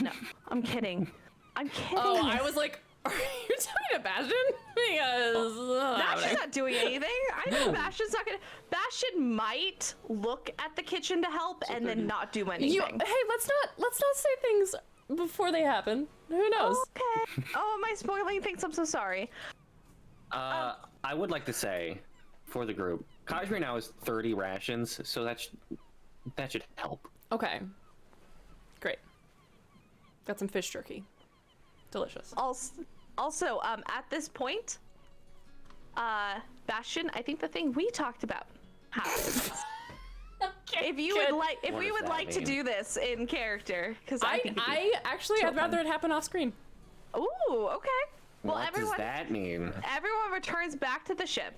[SPEAKER 3] No, I'm kidding. I'm kidding.
[SPEAKER 1] Oh, I was like, are you talking to Bastian? Because
[SPEAKER 3] Bastion's not doing anything. I know Bastion's not gonna. Bastion might look at the kitchen to help and then not do anything.
[SPEAKER 1] hey, let's not say things before they happen. Who knows?
[SPEAKER 3] Okay. Oh, am I spoiling things? I'm so sorry.
[SPEAKER 5] I would like to say, for the group, Kazimir now has 30 rations, so that should help.
[SPEAKER 1] Okay. Great. Got some fish jerky. Delicious.
[SPEAKER 3] Also, at this point, Bastian, I think the thing we talked about happens.
[SPEAKER 1] Okay,
[SPEAKER 3] If you
[SPEAKER 1] good.
[SPEAKER 3] would like, if
[SPEAKER 5] What
[SPEAKER 3] we
[SPEAKER 5] does
[SPEAKER 3] would
[SPEAKER 5] that
[SPEAKER 3] like to
[SPEAKER 5] mean?
[SPEAKER 3] do this in character, because I think it'd be
[SPEAKER 1] I'd rather it happen off screen.
[SPEAKER 3] Ooh, okay. Well,
[SPEAKER 5] What
[SPEAKER 3] everyone,
[SPEAKER 5] does that mean?
[SPEAKER 3] everyone returns back to the ship.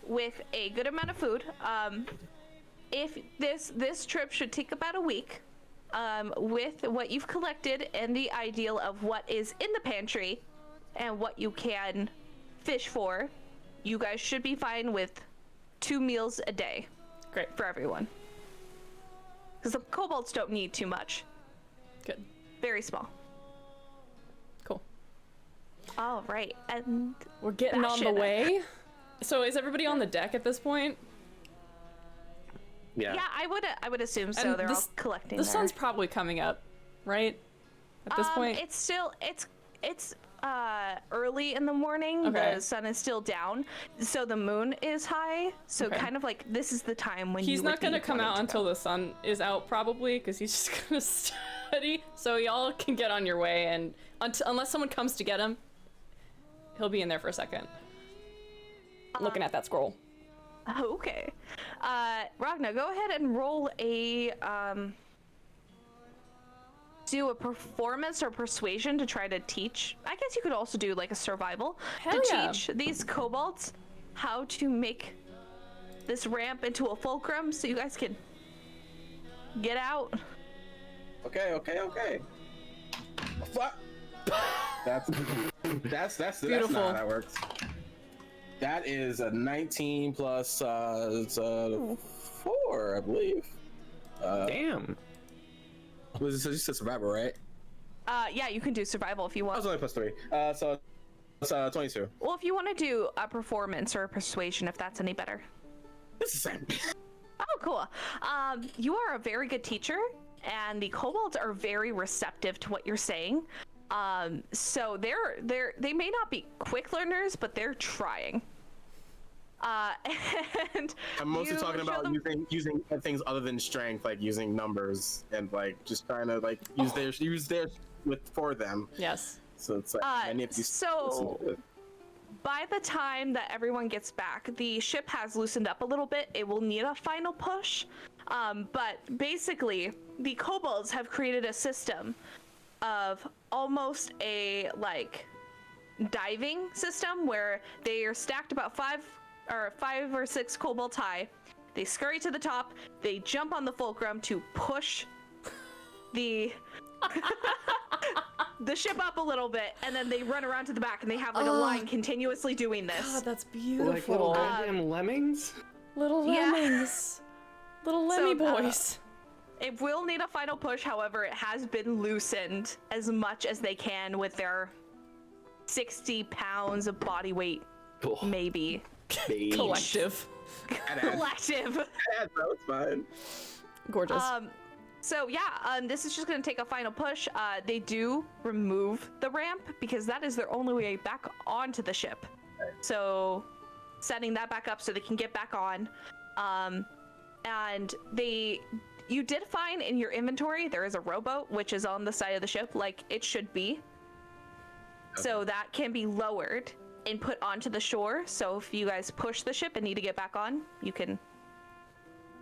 [SPEAKER 3] With a good amount of food. If this trip should take about a week, with what you've collected and the ideal of what is in the pantry and what you can fish for, you guys should be fine with 2 meals a day
[SPEAKER 1] Great.
[SPEAKER 3] for everyone. Because the kobolds don't need too much.
[SPEAKER 1] Good.
[SPEAKER 3] Very small.
[SPEAKER 1] Cool.
[SPEAKER 3] All right, and
[SPEAKER 1] We're getting on the
[SPEAKER 3] Bastian.
[SPEAKER 1] way. So is everybody on the deck at this point?
[SPEAKER 5] Yeah.
[SPEAKER 3] yeah, I would assume so.
[SPEAKER 1] And
[SPEAKER 3] They're all
[SPEAKER 1] this-
[SPEAKER 3] collecting.
[SPEAKER 1] The
[SPEAKER 3] their-
[SPEAKER 1] sun's probably coming up, right? At this point?
[SPEAKER 3] it's still it's early in the morning.
[SPEAKER 1] Okay.
[SPEAKER 3] The sun is still down, so the moon is high. So
[SPEAKER 1] Okay.
[SPEAKER 3] kind of like this is the time when
[SPEAKER 1] He's
[SPEAKER 3] you
[SPEAKER 1] not
[SPEAKER 3] would
[SPEAKER 1] gonna
[SPEAKER 3] be
[SPEAKER 1] come
[SPEAKER 3] wanting
[SPEAKER 1] out
[SPEAKER 3] to
[SPEAKER 1] until
[SPEAKER 3] go.
[SPEAKER 1] the sun is out, probably, because he's just gonna study. So y'all can get on your way, and unless someone comes to get him, he'll be in there for a second. Looking at that scroll.
[SPEAKER 3] Okay. Ragna, go ahead and roll a do a performance or persuasion to try to teach. I guess you could also do like a survival
[SPEAKER 1] Hell
[SPEAKER 3] to
[SPEAKER 1] yeah.
[SPEAKER 3] teach these kobolds how to make this ramp into a fulcrum so you guys can get out.
[SPEAKER 4] Okay. What? That's
[SPEAKER 1] Beautiful.
[SPEAKER 4] not how that works. That is a 19 plus it's a 4, I believe.
[SPEAKER 5] Damn.
[SPEAKER 4] Was this a survival, right?
[SPEAKER 3] Yeah, you can do survival if you
[SPEAKER 4] I
[SPEAKER 3] want.
[SPEAKER 4] was only plus 3. So it's 22.
[SPEAKER 3] Well, if you want to do a performance or a persuasion, if that's any better.
[SPEAKER 4] It's the same.
[SPEAKER 3] Oh, cool. You are a very good teacher, and the kobolds are very receptive to what you're saying. So they may not be quick learners, but they're trying. And
[SPEAKER 4] I'm mostly
[SPEAKER 3] you
[SPEAKER 4] talking
[SPEAKER 3] show
[SPEAKER 4] about
[SPEAKER 3] them-
[SPEAKER 4] using things other than strength, like using numbers and like just trying to like use their for them.
[SPEAKER 1] Yes.
[SPEAKER 4] So it's like many of these.
[SPEAKER 3] so by the time that everyone gets back, the ship has loosened up a little bit. It will need a final push. But basically, the kobolds have created a system of almost a like diving system where they are stacked about 5 or 6 kobolds high. They scurry to the top. They jump on the fulcrum to push the the ship up a little bit, and then they run around to the back, and they have like a line continuously doing this.
[SPEAKER 1] God, that's
[SPEAKER 5] Like little
[SPEAKER 1] beautiful.
[SPEAKER 5] goddamn lemmings?
[SPEAKER 1] Little
[SPEAKER 3] Yeah.
[SPEAKER 1] lemmings. Little lemmy boys.
[SPEAKER 3] It will need a final push, however, it has been loosened as much as they can with their 60 pounds of body weight,
[SPEAKER 5] Cool.
[SPEAKER 3] maybe.
[SPEAKER 1] Collective.
[SPEAKER 3] Collective.
[SPEAKER 4] That was fine.
[SPEAKER 1] Gorgeous.
[SPEAKER 3] So yeah, this is just gonna take a final push. They do remove the ramp because that is their only way back onto the ship. So setting that back up so they can get back on. And you did find in your inventory there is a rowboat which is on the side of the ship like it should be. So that can be lowered and put onto the shore. So if you guys push the ship and need to get back on, you can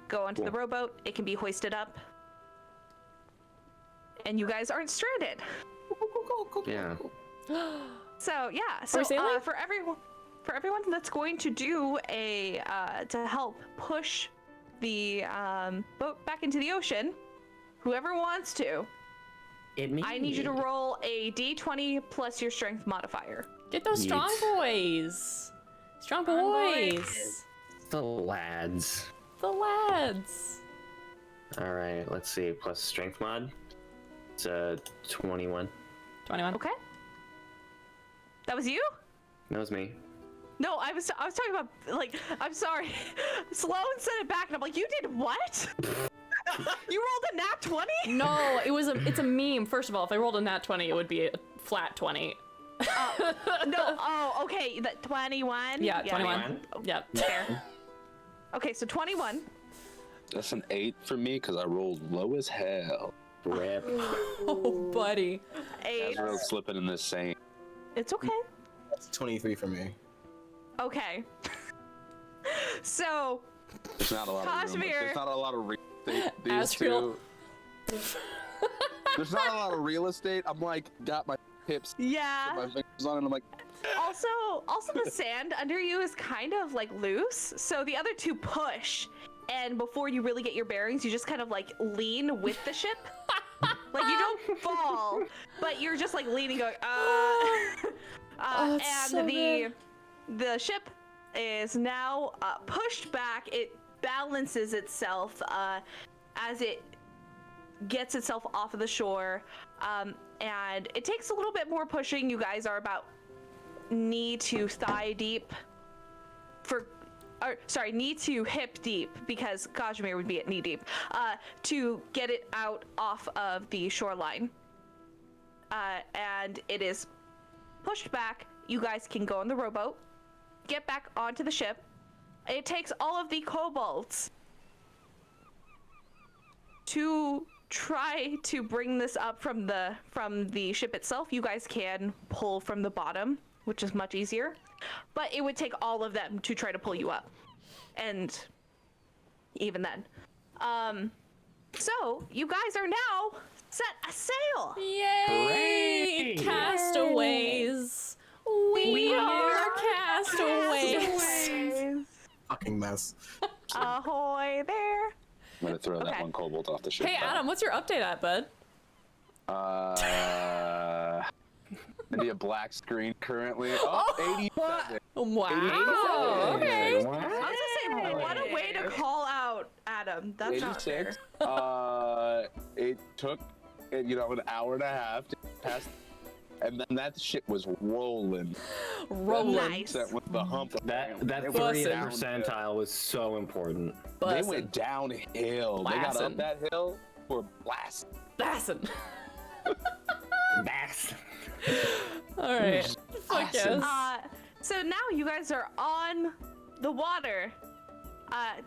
[SPEAKER 3] go onto the rowboat. It can be hoisted up. And you guys aren't stranded.
[SPEAKER 5] Yeah.
[SPEAKER 3] So yeah, so
[SPEAKER 1] we sailing?
[SPEAKER 3] for everyone that's going to do a to help push the boat back into the ocean, whoever wants to, I need you to roll a d20 plus your strength modifier.
[SPEAKER 1] Get those strong boys. Strong boys.
[SPEAKER 5] The lads.
[SPEAKER 1] The lads.
[SPEAKER 5] All right, let's see. Plus strength mod. It's 21.
[SPEAKER 1] 21.
[SPEAKER 3] Okay. That was you?
[SPEAKER 5] That was me.
[SPEAKER 3] No, I was talking about like I'm sorry. Sloan said it back and I'm like, you did what? You rolled a nat 20?
[SPEAKER 1] No, it's a meme. First of all, if I rolled a nat 20, it would be a flat 20.
[SPEAKER 3] No, okay, that 21?
[SPEAKER 1] Yeah, 21.
[SPEAKER 5] 21.
[SPEAKER 1] Yep.
[SPEAKER 3] Fair. Okay, so 21.
[SPEAKER 2] That's an 8 for me because I rolled low as hell.
[SPEAKER 5] Rip.
[SPEAKER 1] Oh, buddy.
[SPEAKER 3] 8.
[SPEAKER 2] Azrail slipping in this same.
[SPEAKER 3] It's okay.
[SPEAKER 4] That's 23 for me.
[SPEAKER 3] Okay. So,
[SPEAKER 2] There's not a lot of room.
[SPEAKER 3] Kazimir.
[SPEAKER 2] There's not a lot of real estate. These
[SPEAKER 1] Azrail.
[SPEAKER 2] two. There's not a lot of real estate. I'm like, got my hips, put
[SPEAKER 3] yeah.
[SPEAKER 2] my fingers on it, and I'm like,
[SPEAKER 3] Also the sand under you is kind of like loose, so the other two push, and before you really get your bearings, you just kind of like lean with the ship. Like you don't fall, but you're just like leaning, going,
[SPEAKER 1] Oh, it's
[SPEAKER 3] and
[SPEAKER 1] so
[SPEAKER 3] the ship is now pushed back. It balances itself as it gets itself off of the shore, and it takes a little bit more pushing. You guys are about knee to thigh deep knee to hip deep, because Kazimir would be at knee deep, to get it out off of the shoreline. And it is pushed back. You guys can go on the rowboat, get back onto the ship. It takes all of the kobolds to try to bring this up from the ship itself. You guys can pull from the bottom, which is much easier, but it would take all of them to try to pull you up. And even then. So you guys are now set a sail.
[SPEAKER 1] Yay!
[SPEAKER 5] Hooray!
[SPEAKER 1] Castaways. We are castaways.
[SPEAKER 4] Fucking mess.
[SPEAKER 3] Ahoy there.
[SPEAKER 2] I'm gonna throw that
[SPEAKER 3] Okay.
[SPEAKER 2] one kobold off the ship.
[SPEAKER 1] Hey Adam, what's your update at, bud?
[SPEAKER 2] Maybe a black screen currently. Oh, 87.
[SPEAKER 1] Wow. Okay.
[SPEAKER 3] I was gonna say, what a way to call out Adam. That's not fair.
[SPEAKER 2] 86. It took, an hour and a half to pass, and then that shit was rolling.
[SPEAKER 3] Nice.
[SPEAKER 2] That with the hump.
[SPEAKER 5] That
[SPEAKER 2] It
[SPEAKER 5] 30th
[SPEAKER 2] went
[SPEAKER 5] percentile was so important.
[SPEAKER 2] They
[SPEAKER 1] Bussin'.
[SPEAKER 2] went downhill. They got
[SPEAKER 1] Blassin'.
[SPEAKER 2] up that hill for blast.
[SPEAKER 1] Bassin.
[SPEAKER 5] Bass.
[SPEAKER 1] All right. Fuck yes.
[SPEAKER 3] So now you guys are on the water.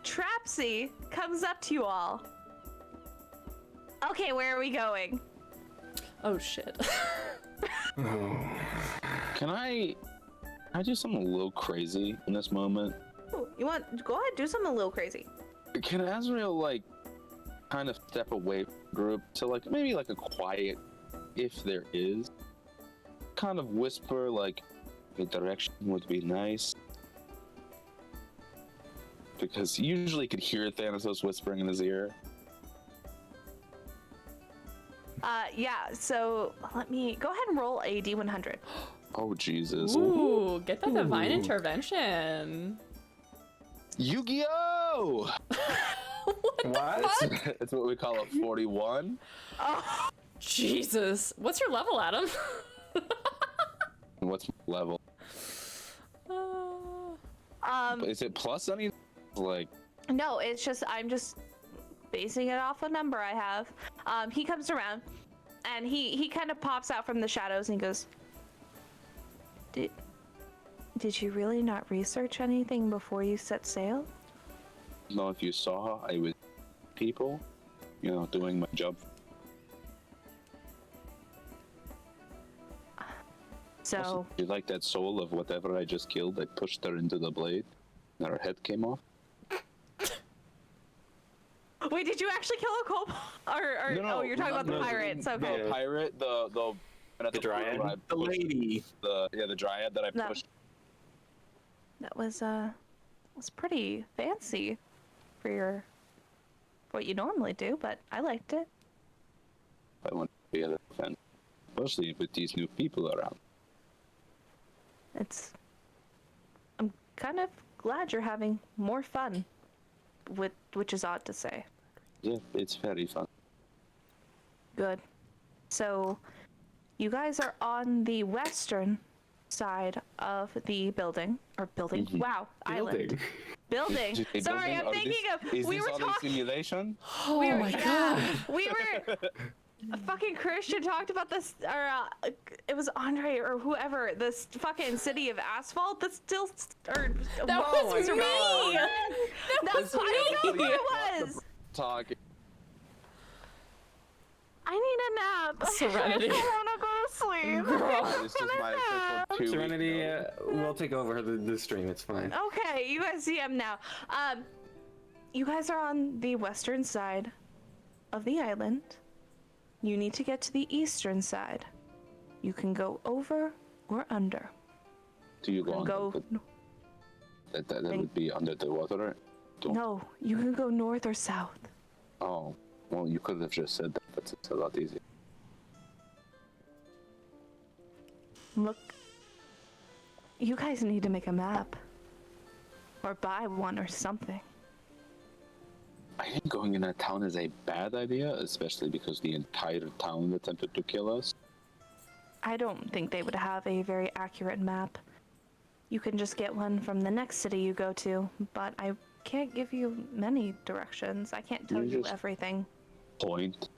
[SPEAKER 3] Trapsy comes up to you all. Okay, where are we going?
[SPEAKER 1] Oh shit.
[SPEAKER 2] Can I do something a little crazy in this moment?
[SPEAKER 3] Ooh, go ahead, do something a little crazy.
[SPEAKER 2] Can Azrail kind of step away from the group to maybe a quiet, if there is, kind of whisper the direction would be nice? Because you usually could hear Thanatos whispering in his ear.
[SPEAKER 3] Yeah, so let me go ahead and roll a D100.
[SPEAKER 2] Oh Jesus!
[SPEAKER 1] Ooh, get that divine intervention.
[SPEAKER 2] Yu-Gi-Oh!
[SPEAKER 5] What?
[SPEAKER 2] That's what we call a 41.
[SPEAKER 3] Oh,
[SPEAKER 1] Jesus. What's your level, Adam?
[SPEAKER 2] What's my level? Is it plus anything?
[SPEAKER 3] no, it's just, I'm just basing it off a number I have. He comes around, and he kind of pops out from the shadows, and he goes, Did you really not research anything before you set sail?
[SPEAKER 2] No, if you saw, I was people, doing my job.
[SPEAKER 3] So,
[SPEAKER 2] You like that soul of whatever I just killed? I pushed her into the blade, and her head came off.
[SPEAKER 3] wait, did you actually kill a kobold? Or
[SPEAKER 2] No,
[SPEAKER 3] you're talking about the pirates. Okay.
[SPEAKER 2] The pirate, the
[SPEAKER 5] dryad?
[SPEAKER 4] The lady.
[SPEAKER 2] The dryad that I
[SPEAKER 3] No.
[SPEAKER 2] pushed.
[SPEAKER 3] That was pretty fancy for what you normally do, but I liked it.
[SPEAKER 2] I want to be a fan, especially with these new people around.
[SPEAKER 3] I'm kind of glad you're having more fun, which is odd to say.
[SPEAKER 2] Yeah, it's very fun.
[SPEAKER 3] Good. So, you guys are on the western side of the building.
[SPEAKER 2] Mhm.
[SPEAKER 3] Wow, island. Building.
[SPEAKER 2] Did they
[SPEAKER 3] Sorry,
[SPEAKER 2] building?
[SPEAKER 3] I'm
[SPEAKER 2] Or
[SPEAKER 3] thinking
[SPEAKER 2] this,
[SPEAKER 3] of.
[SPEAKER 2] Is
[SPEAKER 3] We
[SPEAKER 2] this
[SPEAKER 3] were
[SPEAKER 2] all
[SPEAKER 3] talking.
[SPEAKER 2] a simulation?
[SPEAKER 1] Oh
[SPEAKER 3] we were,
[SPEAKER 1] my
[SPEAKER 3] yeah,
[SPEAKER 1] god.
[SPEAKER 3] we were. Fucking Christian talked about this, or it was Andre or whoever. This fucking city of asphalt. That's still, or
[SPEAKER 1] That
[SPEAKER 3] whoa,
[SPEAKER 1] was
[SPEAKER 3] I
[SPEAKER 1] me!
[SPEAKER 3] forgot. That's what I don't know who it was.
[SPEAKER 2] Talking.
[SPEAKER 3] I need a nap.
[SPEAKER 1] Serenity.
[SPEAKER 3] I don't want to go to sleep.
[SPEAKER 2] This is my official 2
[SPEAKER 5] Serenity, we'll take over the stream. It's fine.
[SPEAKER 3] Okay, you guys see him now. You guys are on the western side of the island. You need to get to the eastern side. You can go over or under.
[SPEAKER 2] Do you go
[SPEAKER 3] You
[SPEAKER 2] on?
[SPEAKER 3] can go.
[SPEAKER 2] That would be under the water.
[SPEAKER 3] No, you can go north or south.
[SPEAKER 2] Oh, well, you could have just said that, but it's a lot easier.
[SPEAKER 3] Look, you guys need to make a map. Or buy one or something.
[SPEAKER 2] I think going in that town is a bad idea, especially because the entire town attempted to kill us.
[SPEAKER 3] I don't think they would have a very accurate map. You can just get one from the next city you go to, but I can't give you many directions. I can't tell you
[SPEAKER 2] just
[SPEAKER 3] everything.
[SPEAKER 2] Point.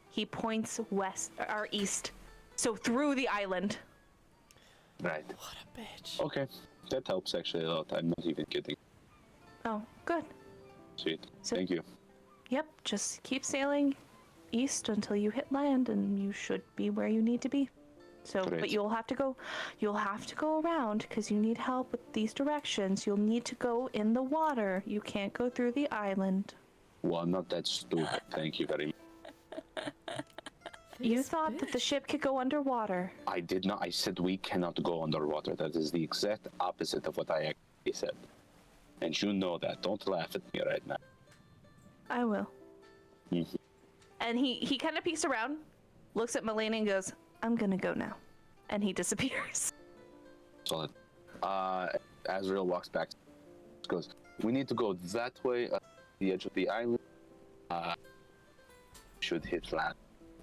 [SPEAKER 3] He points west or east, so through the island.
[SPEAKER 2] Right.
[SPEAKER 1] What a bitch.
[SPEAKER 2] Okay, that helps actually a lot. I'm not even kidding.
[SPEAKER 3] Oh, good.
[SPEAKER 2] Sweet.
[SPEAKER 3] So-
[SPEAKER 2] Thank you.
[SPEAKER 3] Yep, just keep sailing east until you hit land, and you should be where you need to be. So,
[SPEAKER 2] Great.
[SPEAKER 3] but you'll have to go around because you need help with these directions. You'll need to go in the water. You can't go through the island.
[SPEAKER 2] Well, I'm not that stupid. Thank you very much.
[SPEAKER 3] You thought that the ship could go underwater.
[SPEAKER 2] I did not. I said we cannot go underwater. That is the exact opposite of what I actually said. And you know that. Don't laugh at me right now.
[SPEAKER 3] I will.
[SPEAKER 2] Mhm.
[SPEAKER 3] And he kind of peeks around, looks at Melaena and goes, I'm gonna go now. And he disappears.
[SPEAKER 2] Solid. Azrael walks back. Goes, we need to go that way, the edge of the island. Should hit land.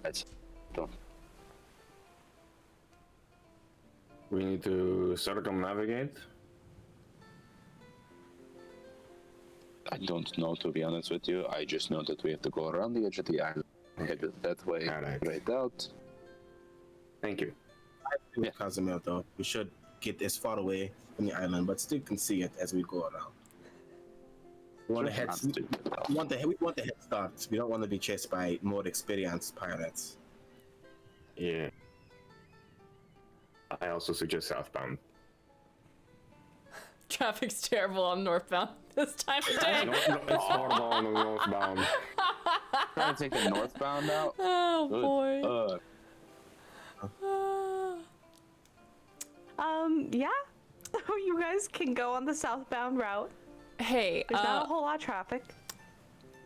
[SPEAKER 2] That's done.
[SPEAKER 5] We need to circumnavigate.
[SPEAKER 2] I don't know, to be honest with you. I just know that we have to go around the edge of the island, head that way,
[SPEAKER 5] Alright.
[SPEAKER 2] right out.
[SPEAKER 5] Thank you.
[SPEAKER 4] With Kazimir, though, we should get as far away from the island, but still can see it as we go around. We want to head.
[SPEAKER 2] Not stupid, though.
[SPEAKER 4] We want the head start. We don't want to be chased by more experienced pirates.
[SPEAKER 5] Yeah. I also suggest southbound.
[SPEAKER 1] Traffic's terrible on northbound this time of day.
[SPEAKER 5] No, it's horrible on the northbound.
[SPEAKER 2] Trying to take the northbound out.
[SPEAKER 1] Oh boy.
[SPEAKER 3] Yeah. You guys can go on the southbound route.
[SPEAKER 1] Hey,
[SPEAKER 3] There's not a whole lot of traffic.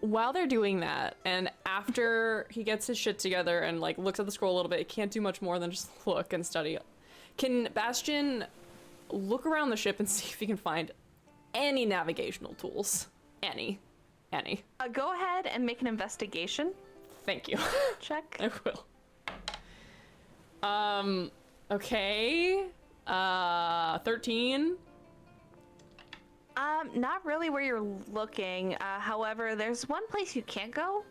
[SPEAKER 1] while they're doing that, and after he gets his shit together and like looks at the scroll a little bit, he can't do much more than just look and study. Can Bastian look around the ship and see if he can find any navigational tools? Any.
[SPEAKER 3] Go ahead and make an investigation
[SPEAKER 1] Thank you.
[SPEAKER 3] check.
[SPEAKER 1] I will. Okay. 13.
[SPEAKER 3] Not really where you're looking. However, there's one place you can't go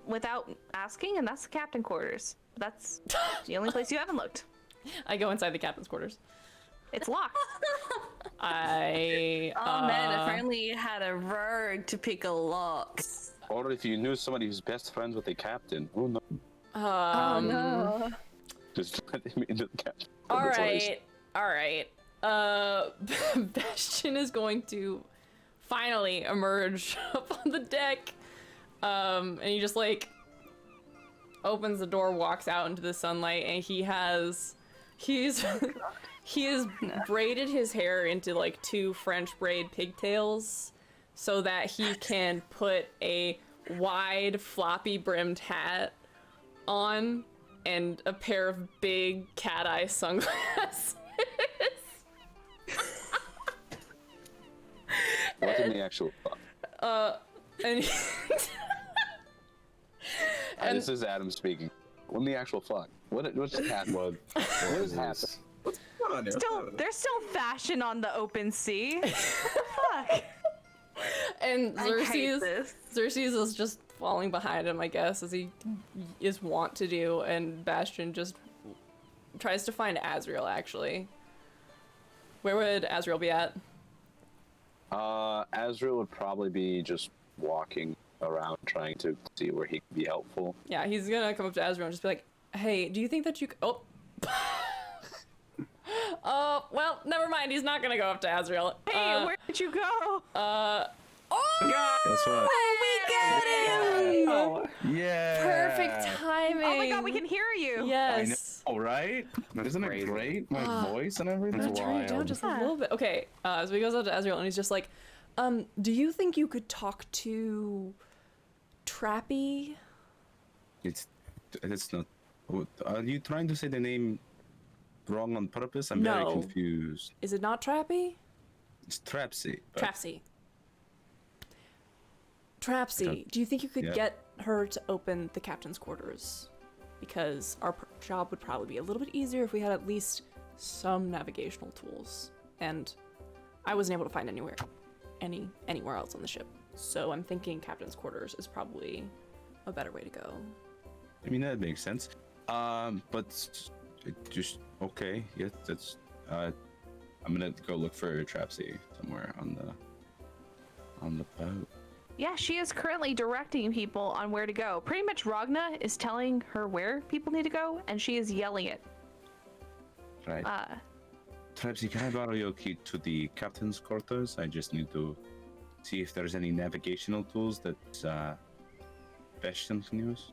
[SPEAKER 3] without asking, and that's the captain quarters. That's the only place you haven't looked.
[SPEAKER 1] I go inside the captain's quarters.
[SPEAKER 3] It's locked.
[SPEAKER 1] I.
[SPEAKER 6] Oh man, if only you had a rogue to pick a lock.
[SPEAKER 2] Or if you knew somebody who's best friends with the captain. Oh no.
[SPEAKER 6] Oh no.
[SPEAKER 2] Just let him into the captain.
[SPEAKER 1] All right. Bastian is going to finally emerge up on the deck. And he just like opens the door, walks out into the sunlight, and he has braided his hair into like 2 French braid pigtails so that he can put a wide floppy brimmed hat on and a pair of big cat eye sunglasses.
[SPEAKER 2] What in the actual fuck?
[SPEAKER 1] And
[SPEAKER 2] This is Adam speaking. What in the actual fuck? What just happened?
[SPEAKER 5] What
[SPEAKER 2] is happening?
[SPEAKER 4] What's going on there?
[SPEAKER 3] There's still fashion on the open sea. Fuck.
[SPEAKER 1] and
[SPEAKER 6] I hate this.
[SPEAKER 1] Xerxes is just falling behind him, I guess, as he is wont to do, and Bastian just tries to find Azrail, actually. Where would Azrail be at?
[SPEAKER 2] Azrail would probably be just walking around trying to see where he can be helpful.
[SPEAKER 1] Yeah, he's gonna come up to Azrail and just be like, hey, do you think that you oh. Well, never mind, he's not gonna go up to Azrail.
[SPEAKER 3] Hey, where'd you go?
[SPEAKER 7] Guess what?
[SPEAKER 1] We got him!
[SPEAKER 7] Oh, yeah.
[SPEAKER 1] Perfect timing!
[SPEAKER 3] Oh my god, we can hear you.
[SPEAKER 1] Yes.
[SPEAKER 7] Oh, right? Isn't
[SPEAKER 5] crazy.
[SPEAKER 7] it great? My voice and everything?
[SPEAKER 1] I'm gonna turn it down just a little bit. Okay, so he goes up to Azrail and he's just like, do you think you could talk to Trappy?
[SPEAKER 7] It's not. Are you trying to say the name wrong on purpose? I'm very
[SPEAKER 1] No.
[SPEAKER 7] confused.
[SPEAKER 1] Is it not Trappy?
[SPEAKER 7] It's Trapsy. but-
[SPEAKER 1] Trapsy. Trapsy, do you think you could
[SPEAKER 7] Yeah.
[SPEAKER 1] get her to open the captain's quarters? Because our job would probably be a little bit easier if we had at least some navigational tools. And I wasn't able to find anywhere else on the ship. So I'm thinking captain's quarters is probably a better way to go.
[SPEAKER 7] I mean, that makes sense. But it just okay. Yeah, that's. I'm gonna go look for Trapsy somewhere on the boat.
[SPEAKER 3] Yeah, she is currently directing people on where to go. Pretty much Ragna is telling her where people need to go, and she is yelling it.
[SPEAKER 7] Right. Trapsy, can I borrow your key to the captain's quarters? I just need to see if there's any navigational tools that Bastian can use.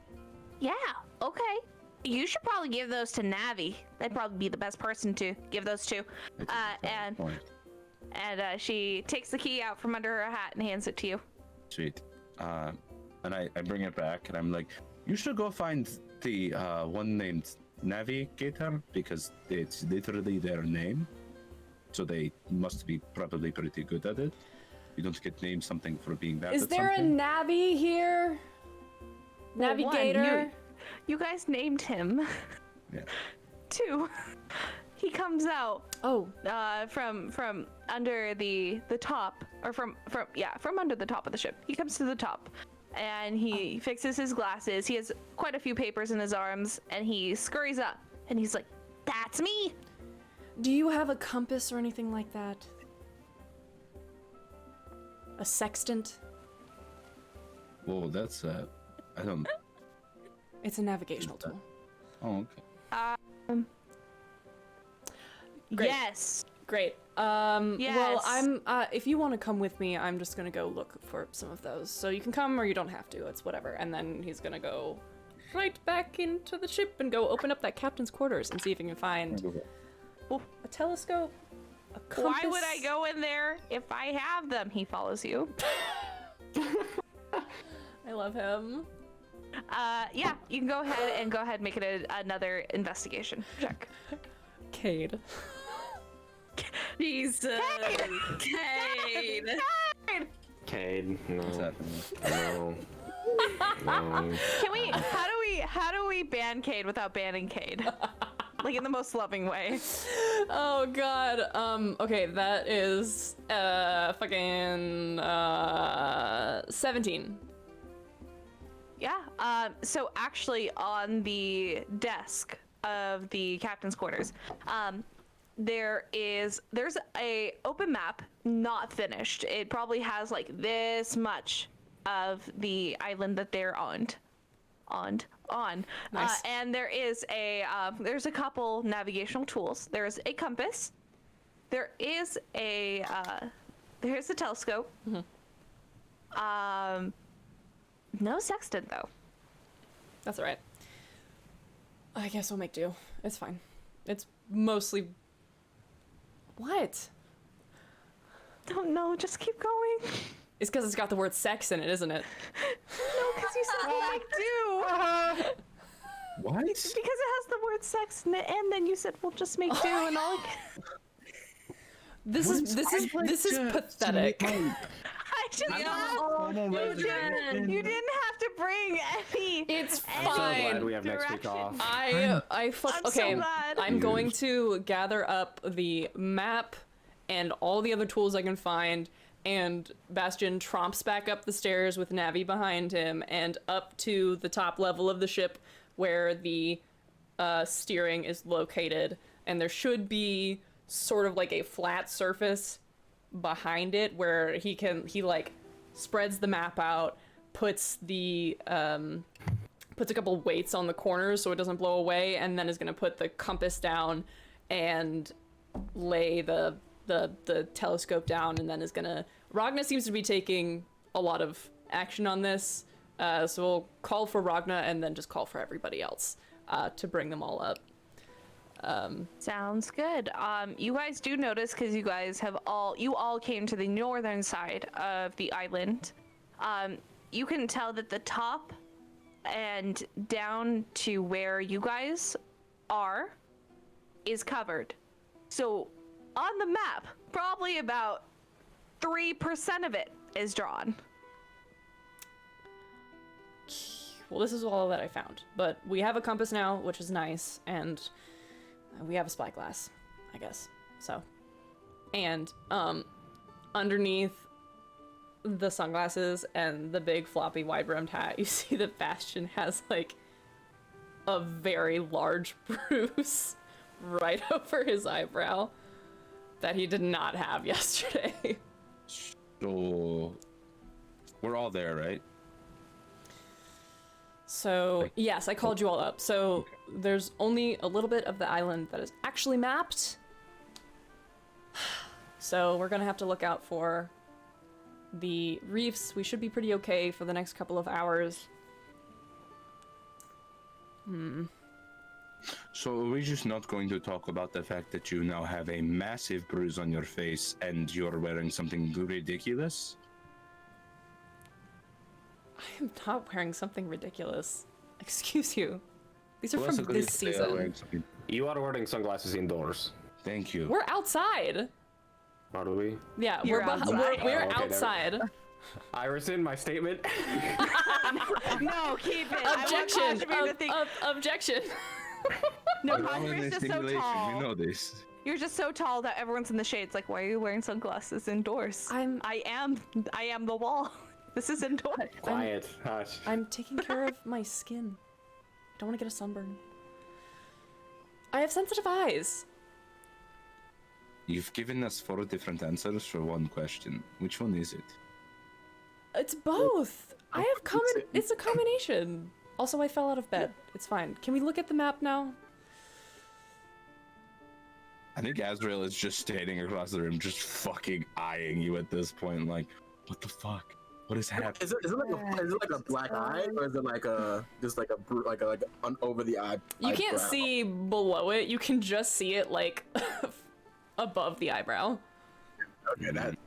[SPEAKER 3] Yeah, okay. You should probably give those to Navi. They'd probably be the best person to give those to. And she takes the key out from under her hat and hands it to you.
[SPEAKER 7] Sweet. And I bring it back and I'm like, you should go find the one named Navigator because it's literally their name. So they must be probably pretty good at it. You don't get named something for being bad
[SPEAKER 1] Is
[SPEAKER 7] at
[SPEAKER 1] there
[SPEAKER 7] something.
[SPEAKER 1] a Navi here?
[SPEAKER 3] Well,
[SPEAKER 1] Navigator?
[SPEAKER 3] one, you guys named him.
[SPEAKER 7] Yeah.
[SPEAKER 3] 2. He comes out
[SPEAKER 1] Oh,
[SPEAKER 3] from under the top, or from under the top of the ship. He comes to the top, and he fixes his glasses. He has quite a few papers in his arms, and he scurries up, and he's like, "That's me."
[SPEAKER 1] do you have a compass or anything like that? A sextant?
[SPEAKER 7] Whoa, that's I don't.
[SPEAKER 1] It's a navigational tool.
[SPEAKER 7] Oh, okay.
[SPEAKER 1] Great.
[SPEAKER 3] Yes.
[SPEAKER 1] Great. Well,
[SPEAKER 3] Yes.
[SPEAKER 1] I'm. If you want to come with me, I'm just gonna go look for some of those. So you can come, or you don't have to. It's whatever. And then he's gonna go right back into the ship and go open up that captain's quarters and see if he can find a telescope, a compass.
[SPEAKER 3] Why would I go in there if I have them? He follows you.
[SPEAKER 1] I love him.
[SPEAKER 3] Yeah, you can go ahead and make it another investigation check.
[SPEAKER 1] Cade.
[SPEAKER 6] Jesus. Cade.
[SPEAKER 5] Cade,
[SPEAKER 7] What's
[SPEAKER 5] no.
[SPEAKER 7] happening?
[SPEAKER 5] No.
[SPEAKER 3] Can we? How do we ban Cade without banning Cade? Like in the most loving way.
[SPEAKER 1] Oh god. Okay, that is fucking 17.
[SPEAKER 3] Yeah. So actually, on the desk of the captain's quarters, there's a open map, not finished. It probably has like this much of the island that they're on.
[SPEAKER 1] Nice.
[SPEAKER 3] And there is there's a couple navigational tools. There's a compass. There's a telescope.
[SPEAKER 1] Mm-hmm.
[SPEAKER 3] No sextant though.
[SPEAKER 1] That's alright. I guess we'll make do. It's fine. It's mostly... What?
[SPEAKER 3] Don't know. Just keep going.
[SPEAKER 1] It's because it's got the word sex in it, isn't it?
[SPEAKER 3] No, because you said we'll make do.
[SPEAKER 7] What?
[SPEAKER 3] Because it has the word sex in it, and then you said we'll just make do, and all.
[SPEAKER 1] This is pathetic.
[SPEAKER 3] I just you didn't have to bring any.
[SPEAKER 1] It's
[SPEAKER 5] I'm so glad
[SPEAKER 1] fine.
[SPEAKER 5] we have next week
[SPEAKER 3] Direction.
[SPEAKER 5] off.
[SPEAKER 3] I'm so
[SPEAKER 1] Okay,
[SPEAKER 3] glad.
[SPEAKER 1] I'm going to gather up the map and all the other tools I can find, and Bastian tromps back up the stairs with Navi behind him and up to the top level of the ship where the steering is located, and there should be sort of like a flat surface behind it where he like spreads the map out, puts a couple weights on the corners so it doesn't blow away, and then is going to put the compass down and lay the telescope down, and then is going to... Ragna seems to be taking a lot of action on this, so we'll call for Ragna and then just call for everybody else to bring them all up.
[SPEAKER 3] Sounds good. You guys do notice, because you all came to the northern side of the island. You can tell that the top and down to where you guys are is covered. So on the map, probably about 3% of it is drawn.
[SPEAKER 1] Well, this is all that I found. But we have a compass now, which is nice, and we have a spyglass, I guess. So, and underneath the sunglasses and the big floppy wide-brimmed hat, you see that Bastian has like a very large bruise right over his eyebrow that he did not have yesterday.
[SPEAKER 7] So we're all there, right?
[SPEAKER 1] So, yes, I called you all up. So, there's only a little bit of the island that is actually mapped. So, we're gonna have to look out for the reefs. We should be pretty okay for the next couple of hours.
[SPEAKER 7] So are we just not going to talk about the fact that you now have a massive bruise on your face and you're wearing something ridiculous?
[SPEAKER 1] I am not wearing something ridiculous. Excuse you. These are
[SPEAKER 7] Well,
[SPEAKER 1] from
[SPEAKER 7] that's
[SPEAKER 1] this
[SPEAKER 7] because they are wearing
[SPEAKER 1] season.
[SPEAKER 7] something-
[SPEAKER 5] You are wearing sunglasses indoors.
[SPEAKER 7] Thank you.
[SPEAKER 1] We're outside.
[SPEAKER 5] Are we?
[SPEAKER 1] Yeah,
[SPEAKER 3] You're
[SPEAKER 1] we're
[SPEAKER 3] outside.
[SPEAKER 1] we're
[SPEAKER 5] Oh, okay,
[SPEAKER 1] outside.
[SPEAKER 5] Iverson, my statement.
[SPEAKER 3] No, keep it.
[SPEAKER 1] Objection.
[SPEAKER 3] I want Kazimir to think.
[SPEAKER 1] Objection.
[SPEAKER 3] No,
[SPEAKER 7] We're all in
[SPEAKER 3] Kazimir's
[SPEAKER 7] this
[SPEAKER 3] just so
[SPEAKER 7] simulation,
[SPEAKER 3] tall.
[SPEAKER 7] we know this.
[SPEAKER 3] You're just so tall that everyone's in the shade. It's like, why are you wearing sunglasses indoors? I am the wall. This is indoors.
[SPEAKER 5] Quiet. Hush.
[SPEAKER 1] I'm taking care of my skin. I don't want to get a sunburn. I have sensitive eyes.
[SPEAKER 7] You've given us 4 different answers for one question. Which one is it?
[SPEAKER 1] It's both. I have it's a combination. Also, I fell out of bed. It's fine. Can we look at the map now?
[SPEAKER 7] I think Azrail is just standing across the room, just fucking eyeing you at this point, like, what the fuck? What is happening?
[SPEAKER 4] Is it like a black eye, or is it like a just like an over the eye?
[SPEAKER 1] You can't
[SPEAKER 4] eyebrow?
[SPEAKER 1] see below it. You can just see it like above the eyebrow.
[SPEAKER 4] Okay, that.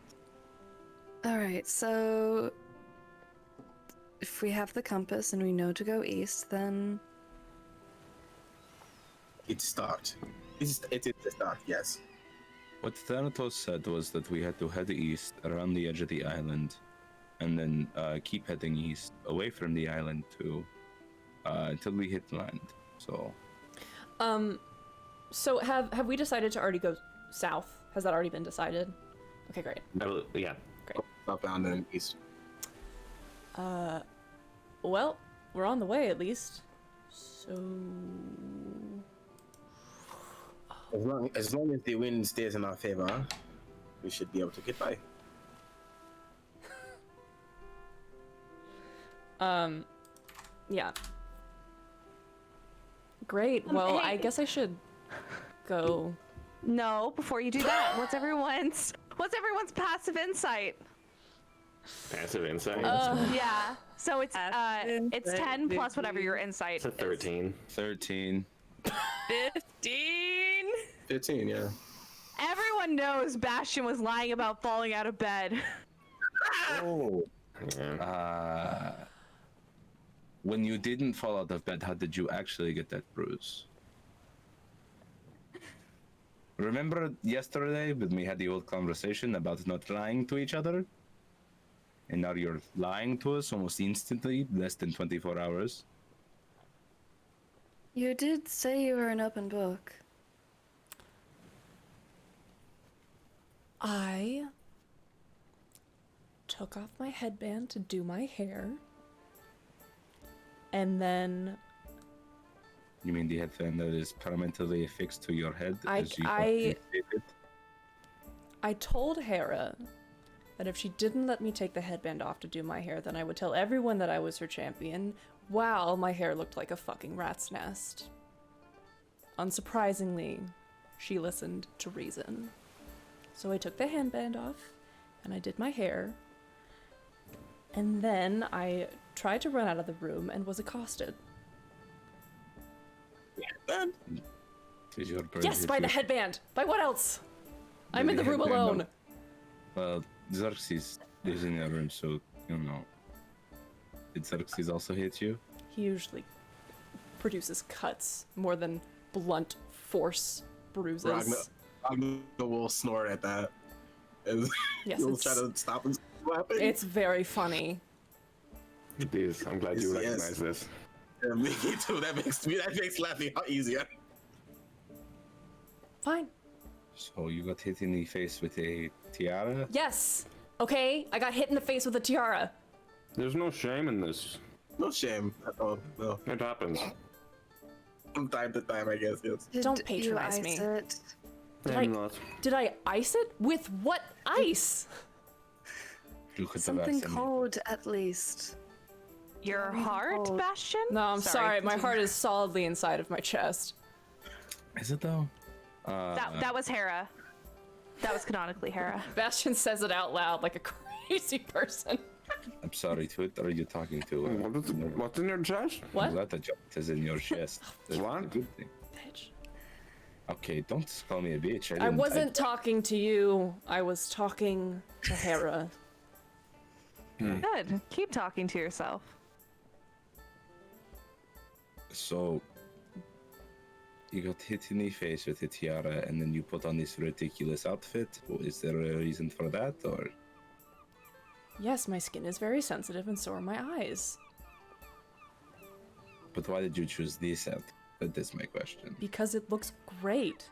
[SPEAKER 6] All right, so if we have the compass and we know to go east, then
[SPEAKER 4] It's start. It's a start. Yes.
[SPEAKER 7] What Thanatos said was that we had to head east around the edge of the island, and then keep heading east away from the island to until we hit land. So
[SPEAKER 1] So have we decided to already go south? Has that already been decided? Okay, great.
[SPEAKER 5] Yeah.
[SPEAKER 4] Up down and east.
[SPEAKER 1] Well, we're on the way at least. So
[SPEAKER 4] As long as the wind stays in our favor, we should be able to get by.
[SPEAKER 1] yeah. Great. Well, I
[SPEAKER 3] hey.
[SPEAKER 1] guess I should go.
[SPEAKER 3] No, before you do that, what's everyone's passive insight?
[SPEAKER 5] Passive insight.
[SPEAKER 3] Yeah. So it's 10 plus whatever your insight
[SPEAKER 5] It's a
[SPEAKER 3] is.
[SPEAKER 5] 13.
[SPEAKER 7] 13.
[SPEAKER 6] 15.
[SPEAKER 4] 15, yeah.
[SPEAKER 3] Everyone knows Bastian was lying about falling out of bed.
[SPEAKER 7] Oh.
[SPEAKER 5] Yeah.
[SPEAKER 7] When you didn't fall out of bed, how did you actually get that bruise? Remember yesterday when we had the old conversation about not lying to each other? And now you're lying to us almost instantly, less than 24 hours.
[SPEAKER 6] You did say you were an open book.
[SPEAKER 1] I took off my headband to do my hair. And then
[SPEAKER 7] You mean the headband that is permanently affixed to your head?
[SPEAKER 1] I
[SPEAKER 7] stated?
[SPEAKER 1] I told Hera that if she didn't let me take the headband off to do my hair, then I would tell everyone that I was her champion. Wow, my hair looked like a fucking rat's nest. Unsurprisingly, she listened to reason. So I took the headband off, and I did my hair. And then I tried to run out of the room and was accosted.
[SPEAKER 7] Is your bird
[SPEAKER 1] Yes,
[SPEAKER 7] hit
[SPEAKER 1] by
[SPEAKER 7] you?
[SPEAKER 1] the headband! By what else? I'm
[SPEAKER 7] By
[SPEAKER 1] in the room
[SPEAKER 7] headband,
[SPEAKER 1] alone.
[SPEAKER 7] Well, Xerxes is in your room, so you know. Did Xerxes also hit you?
[SPEAKER 1] He usually produces cuts more than blunt force bruises.
[SPEAKER 4] Ragna will snort at that. And
[SPEAKER 1] Yes,
[SPEAKER 4] you'll
[SPEAKER 1] it's-
[SPEAKER 4] try to stop and see what happens.
[SPEAKER 1] It's very funny.
[SPEAKER 5] It is. I'm glad you
[SPEAKER 4] Yes.
[SPEAKER 5] recognize this.
[SPEAKER 4] Yeah, me too. That makes laughing easier.
[SPEAKER 1] Fine.
[SPEAKER 7] So you got hit in the face with a tiara?
[SPEAKER 1] Yes. Okay, I got hit in the face with a tiara.
[SPEAKER 5] There's no shame in this.
[SPEAKER 4] No shame at all. No.
[SPEAKER 5] It happens.
[SPEAKER 4] From time to time, I guess. Yes.
[SPEAKER 1] Don't
[SPEAKER 8] Did
[SPEAKER 1] patronize
[SPEAKER 8] you
[SPEAKER 1] me.
[SPEAKER 8] ice it?
[SPEAKER 5] I'm not.
[SPEAKER 1] Did I ice it? With what ice?
[SPEAKER 7] You could have
[SPEAKER 8] Something
[SPEAKER 7] asked me.
[SPEAKER 8] cold, at least.
[SPEAKER 3] Your
[SPEAKER 8] Very
[SPEAKER 3] heart,
[SPEAKER 8] cold.
[SPEAKER 3] Bastian?
[SPEAKER 1] No, I'm sorry. My heart is solidly inside of my chest.
[SPEAKER 7] Is it though?
[SPEAKER 3] That was Hera. That was canonically Hera.
[SPEAKER 1] Bastian says it out loud like a crazy person.
[SPEAKER 7] I'm sorry, who are you talking to?
[SPEAKER 5] What's in your chest?
[SPEAKER 1] What?
[SPEAKER 7] A lot of junk is in your chest. That's
[SPEAKER 5] What?
[SPEAKER 7] a good thing.
[SPEAKER 1] Bitch.
[SPEAKER 7] Okay, don't call me a bitch.
[SPEAKER 1] I wasn't talking to you. I was talking to Hera.
[SPEAKER 3] Good. Keep talking to yourself.
[SPEAKER 7] So, you got hit in the face with a tiara, and then you put on this ridiculous outfit. Is there a reason for that, or?
[SPEAKER 1] Yes, my skin is very sensitive, and so are my eyes.
[SPEAKER 7] But why did you choose this outfit? That is my question.
[SPEAKER 1] Because it looks great.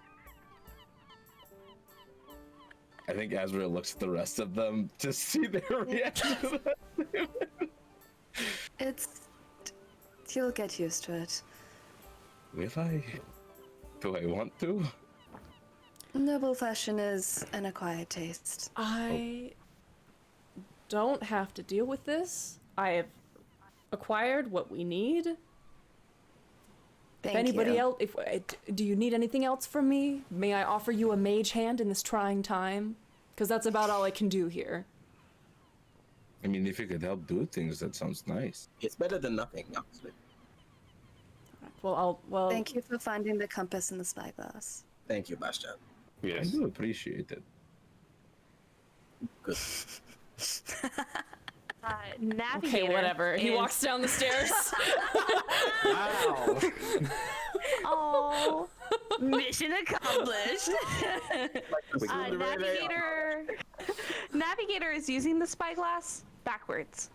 [SPEAKER 7] I think Azrail looks at the rest of them to see their reaction to that.
[SPEAKER 8] You'll get used to it.
[SPEAKER 7] Will I? Do I want to?
[SPEAKER 8] Noble fashion is an acquired taste.
[SPEAKER 1] I don't have to deal with this. I have acquired what we need.
[SPEAKER 8] Thank
[SPEAKER 1] If anybody
[SPEAKER 8] you.
[SPEAKER 1] else, do you need anything else from me? May I offer you a mage hand in this trying time? Because that's about all I can do here.
[SPEAKER 7] I mean, if you could help do things, that sounds nice.
[SPEAKER 4] It's better than nothing, honestly.
[SPEAKER 1] Well,
[SPEAKER 8] Thank you for finding the compass and the spyglass.
[SPEAKER 4] Thank you, Bastian.
[SPEAKER 7] I
[SPEAKER 5] Yes.
[SPEAKER 7] do appreciate it.
[SPEAKER 4] Good.
[SPEAKER 3] Navigator.
[SPEAKER 1] Okay, whatever. He
[SPEAKER 3] is-
[SPEAKER 1] walks down the stairs.
[SPEAKER 5] Wow.
[SPEAKER 3] Oh,
[SPEAKER 6] Mission accomplished.
[SPEAKER 3] Navigator is using the spyglass backwards.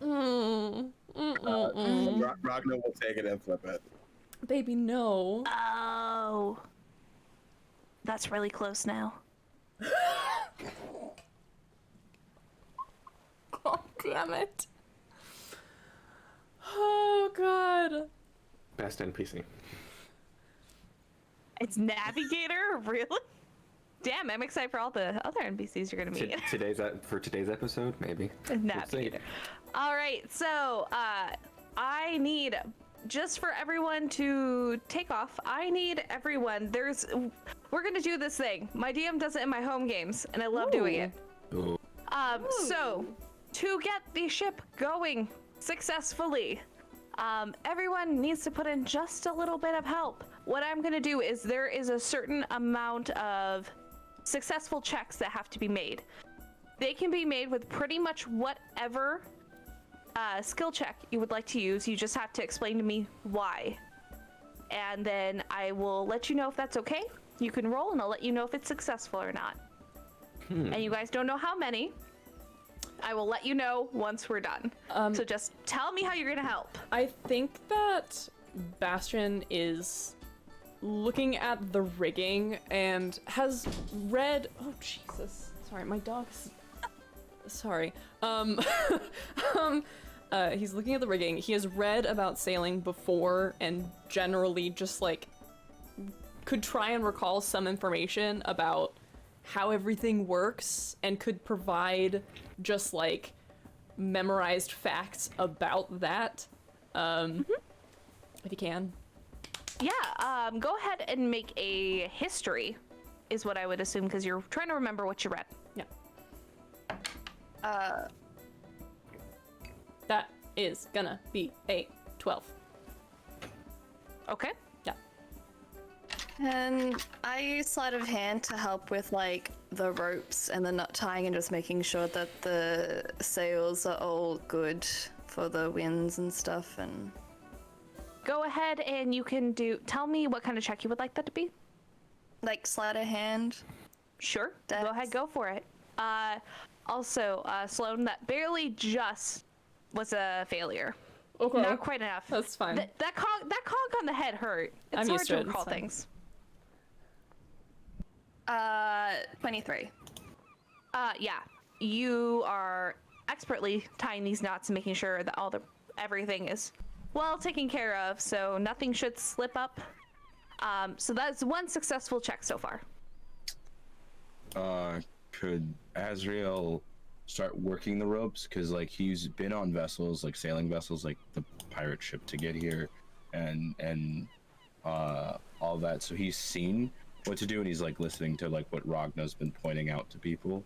[SPEAKER 4] Ragna will take it and flip it.
[SPEAKER 1] Baby, no.
[SPEAKER 3] Oh, that's really close now.
[SPEAKER 1] Oh, damn it. Oh, God.
[SPEAKER 5] Best NPC.
[SPEAKER 3] It's Navigator, really? Damn, I'm excited for all the other NPCs you're gonna meet.
[SPEAKER 5] For today's episode, maybe.
[SPEAKER 3] Navigator. All right, so I need, just for everyone to take off, I need everyone. We're gonna do this thing. My DM does it in my home games, and I love doing it.
[SPEAKER 5] Ooh.
[SPEAKER 3] So to get the ship going successfully, everyone needs to put in just a little bit of help. What I'm gonna do is there is a certain amount of successful checks that have to be made. They can be made with pretty much whatever skill check you would like to use. You just have to explain to me why. And then I will let you know if that's okay. You can roll and I'll let you know if it's successful or not. And you guys don't know how many. I will let you know once we're done. So just tell me how you're gonna help.
[SPEAKER 1] I think that Bastian is looking at the rigging and has read. Oh Jesus! Sorry, my dog's. Sorry. He's looking at the rigging. He has read about sailing before and generally just like could try and recall some information about how everything works and could provide just like memorized facts about that. If you can.
[SPEAKER 3] Yeah, go ahead and make a history, is what I would assume, because you're trying to remember what you read.
[SPEAKER 1] Yeah.
[SPEAKER 8] Uh,
[SPEAKER 1] That is gonna be a 12.
[SPEAKER 3] Okay.
[SPEAKER 1] Yeah.
[SPEAKER 8] Can I use sleight of hand to help with like the ropes and the knot tying and just making sure that the sails are all good for the winds and stuff? And
[SPEAKER 3] Go ahead and you can tell me what kind of check you would like that to be.
[SPEAKER 8] like sleight of hand.
[SPEAKER 3] Sure.
[SPEAKER 8] Dex.
[SPEAKER 3] Go ahead, go for it. Also, Sloan, that barely just was a failure.
[SPEAKER 1] Okay.
[SPEAKER 3] Not quite enough.
[SPEAKER 1] That's fine.
[SPEAKER 3] That conk on the head hurt. It's
[SPEAKER 1] I'm
[SPEAKER 3] hard
[SPEAKER 1] used to
[SPEAKER 3] to
[SPEAKER 1] it, it's
[SPEAKER 3] recall
[SPEAKER 1] fine.
[SPEAKER 3] things.
[SPEAKER 8] 23.
[SPEAKER 3] Yeah. You are expertly tying these knots and making sure that everything is well taken care of, so nothing should slip up. So that's one successful check so far.
[SPEAKER 7] Could Azrail start working the ropes? Because like he's been on vessels, like sailing vessels, like the pirate ship to get here, and all that. So he's seen what to do, and he's like listening to like what Ragna's been pointing out to people.